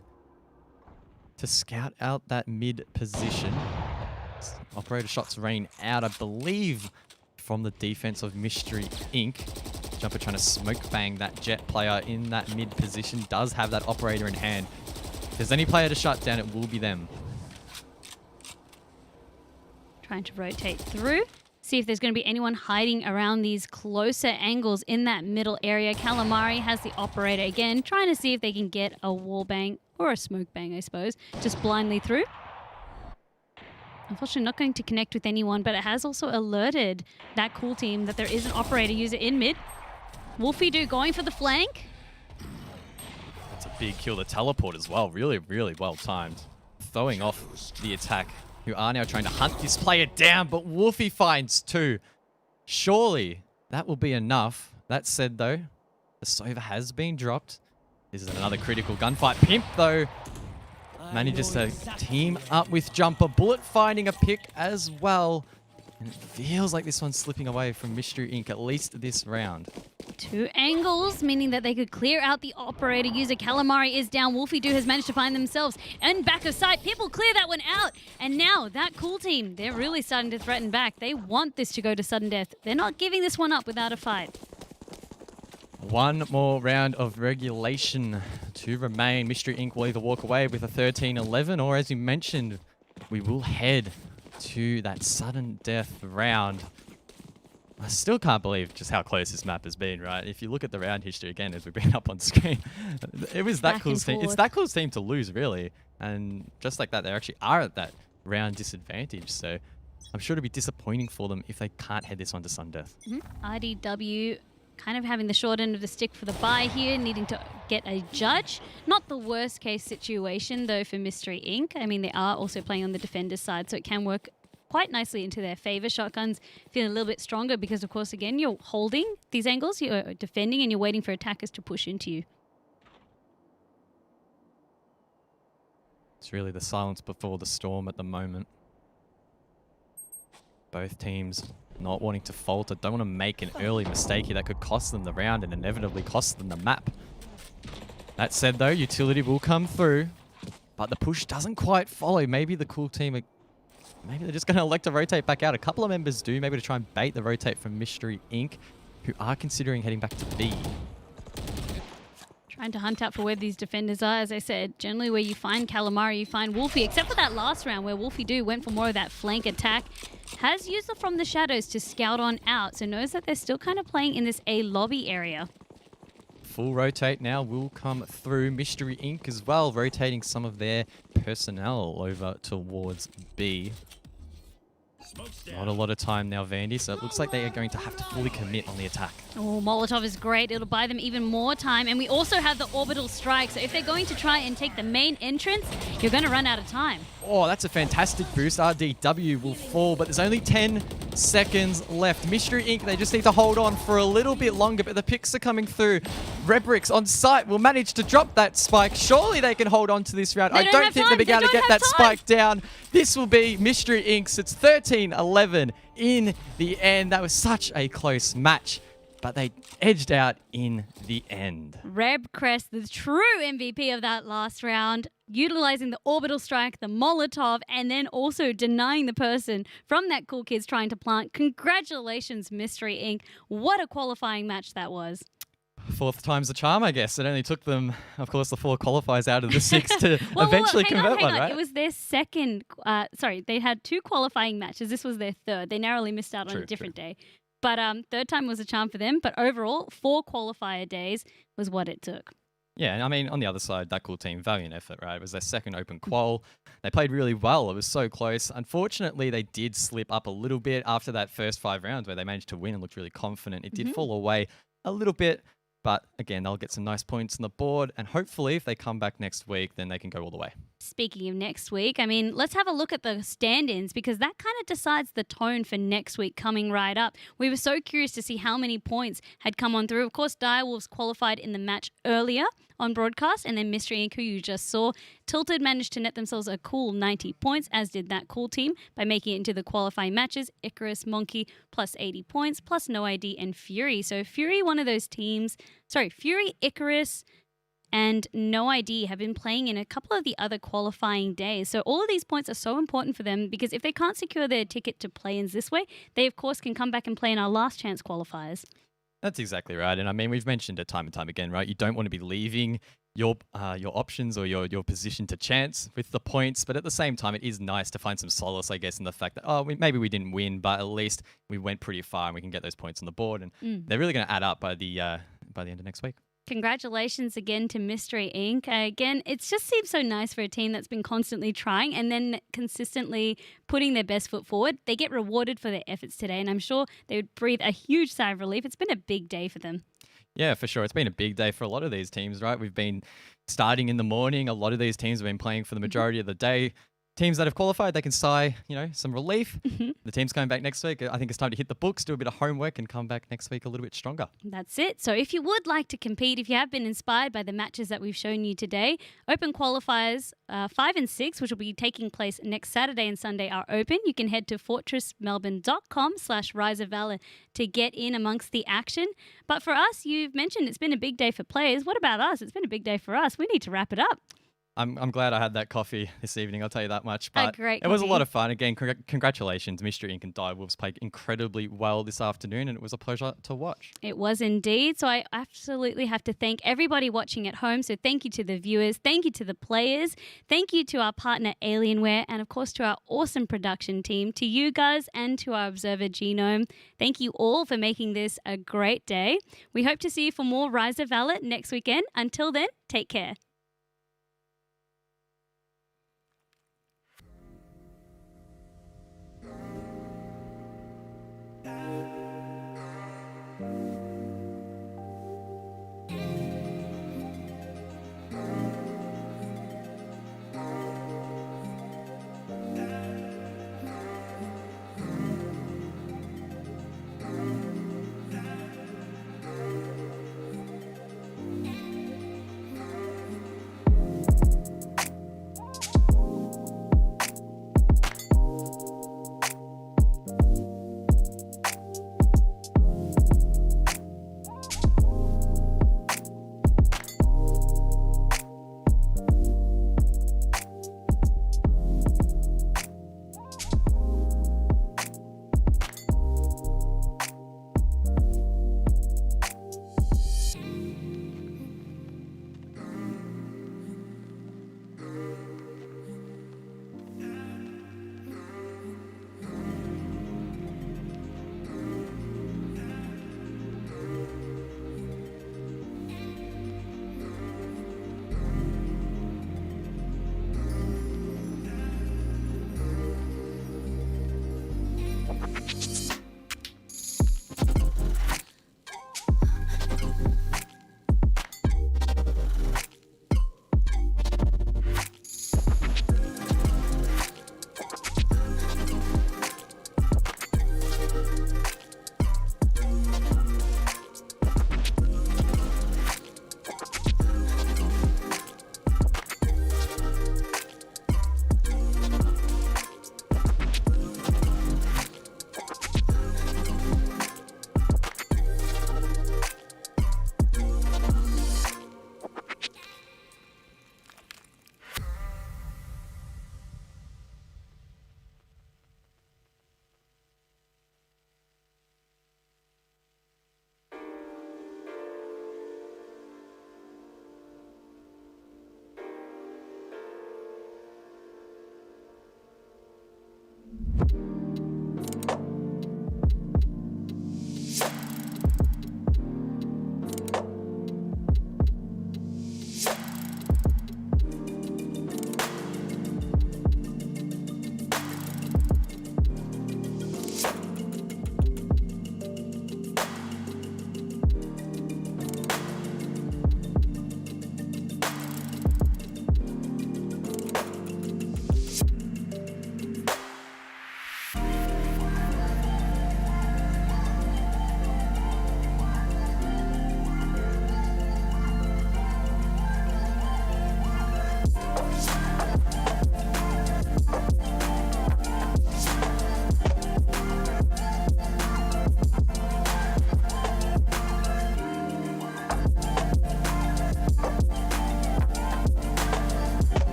to scout out that mid position. Operator shots rain out, I believe, from the defense of Mystery Inc. Jumper trying to smoke bang that Jet player in that mid position. Does have that operator in hand. If there's any player to shut down, it will be them. Trying to rotate through. See if there's going to be anyone hiding around these closer angles in that middle area. Calamari has the operator again, trying to see if they can get a wall bang or a smoke bang, I suppose, just blindly through. Unfortunately, not going to connect with anyone, but it has also alerted that cool team that there is an operator user in mid. Wolfie Do going for the flank. That's a big kill. The teleport as well. Really, really well timed. Throwing off the attack, who are now trying to hunt this player down, but Wolfie finds 2. Surely that will be enough. That said, though, the Sova has been dropped. This is another critical gunfight. Pimp, though, manages to team up with Jumper. Bullet finding a pick as well. And it feels like this one's slipping away from Mystery Inc., at least this round. 2 angles, meaning that they could clear out the operator user. Calamari is down. Wolfie Do has managed to find themselves in back of sight. People clear that one out. And now that cool team, they're really starting to threaten back. They want this to go to sudden death. They're not giving this one up without a fight. One more round of regulation to remain. Mystery Inc. will either walk away with a 13-11, or as you mentioned, we will head to that sudden death round. I still can't believe just how close this map has been, right? If you look at the round history again, as we've been up on screen, it was that cool team. It's that cool team to lose, really. And just like that, they actually are at that round disadvantage. So I'm sure it'll be disappointing for them if they can't head this one to sudden death. RDW kind of having the short end of the stick for the bye here, needing to get a judge. Not the worst case situation, though, for Mystery Inc. I mean, they are also playing on the defender's side, so it can work quite nicely into their favor. Shotguns feeling a little bit stronger because, of course, again, you're holding these angles, you're defending, and you're waiting for attackers to push into you. It's really the silence before the storm at the moment. Both teams not wanting to falter, don't want to make an early mistake here that could cost them the round and inevitably cost them the map. That said, though, utility will come through, but the push doesn't quite follow. Maybe the cool team are, maybe they're just going to elect to rotate back out. A couple of members do, maybe to try and bait the rotate from Mystery Inc., who are considering heading back to B. Trying to hunt out for where these defenders are. As I said, generally where you find Calamari, you find Wolfie, except for that last round where Wolfie Do went for more of that flank attack. Has used it from the shadows to scout on out, so knows that they're still kind of playing in this A lobby area. Full rotate now will come through. Mystery Inc. as well, rotating some of their personnel over towards B. Not a lot of time now, Vandy, so it looks like they are going to have to fully commit on the attack. Oh, Molotov is great. It'll buy them even more time. And we also have the orbital strike, so if they're going to try and take the main entrance, you're going to run out of time. Oh, that's a fantastic boost. RDW will fall, but there's only 10 seconds left. Mystery Inc., they just need to hold on for a little bit longer, but the picks are coming through. Rebrix on site will manage to drop that spike. Surely they can hold on to this round. I don't think they'll be able to get that spike down. This will be Mystery Inc.'s. It's 13-11 in the end. That was such a close match, but they edged out in the end. Reb Crest, the true MVP of that last round, utilizing the orbital strike, the Molotov, and then also denying the person from that Cool Kids trying to plant. Congratulations, Mystery Inc. What a qualifying match that was. Fourth time's the charm, I guess. It only took them, of course, the 4 qualifiers out of the 6 to eventually convert one, right? It was their second, they had 2 qualifying matches. This was their third. They narrowly missed out on a different day. But third time was a charm for them. But overall, 4 qualifier days was what it took. Yeah, and I mean, on the other side, that cool team, valiant effort, right? It was their second open qual. They played really well. It was so close. Unfortunately, they did slip up a little bit after that first 5 rounds where they managed to win and looked really confident. It did fall away a little bit. But again, they'll get some nice points on the board. And hopefully, if they come back next week, then they can go all the way. Speaking of next week, I mean, let's have a look at the stand-ins because that kind of decides the tone for next week coming right up. We were so curious to see how many points had come on through. Of course, Direwolves qualified in the match earlier on broadcast, and then Mystery Inc., who you just saw, Tilted managed to net themselves a cool 90 points, as did that cool team, by making it into the qualifying matches. Icarus, Monkey, plus 80 points, plus No ID, and Fury. So Fury, one of those teams, Fury, Icarus, and No ID have been playing in a couple of the other qualifying days. So all of these points are so important for them because if they can't secure their ticket to play-ins this way, they, of course, can come back and play in our last chance qualifiers. That's exactly right. And I mean, we've mentioned it time and time again, right? You don't want to be leaving your options or your position to chance with the points. But at the same time, it is nice to find some solace, I guess, in the fact that, maybe we didn't win, but at least we went pretty far and we can get those points on the board. And they're really going to add up by the end of next week. Congratulations again to Mystery Inc. Again, it just seems so nice for a team that's been constantly trying and then consistently putting their best foot forward. They get rewarded for their efforts today, and I'm sure they would breathe a huge sigh of relief. It's been a big day for them. Yeah, for sure. It's been a big day for a lot of these teams, right? We've been starting in the morning. A lot of these teams have been playing for the majority of the day. Teams that have qualified, they can sigh, some relief. The team's coming back next week. I think it's time to hit the books, do a bit of homework, and come back next week a little bit stronger. That's it. So if you would like to compete, if you have been inspired by the matches that we've shown you today, Open Qualifiers 5 and 6, which will be taking place next Saturday and Sunday, are open. You can head to fortressmelbourne.com/riseofvalor to get in amongst the action. But for us, you've mentioned it's been a big day for players. What about us? It's been a big day for us. We need to wrap it up. I'm glad I had that coffee this evening, I'll tell you that much. But great it was a coffee. lot of fun. Again, congratulations. Mystery Inc. and Direwolves played incredibly well this afternoon, and it was a pleasure to watch. It was indeed. So I absolutely have to thank everybody watching at home. So thank you to the viewers. Thank you to the players. Thank you to our partner Alienware. And of course to our awesome production team, to you guys and to our observer Genome. Thank you all for making this a great day. We hope to see you for more Rise of Valor next weekend. Until then, take care.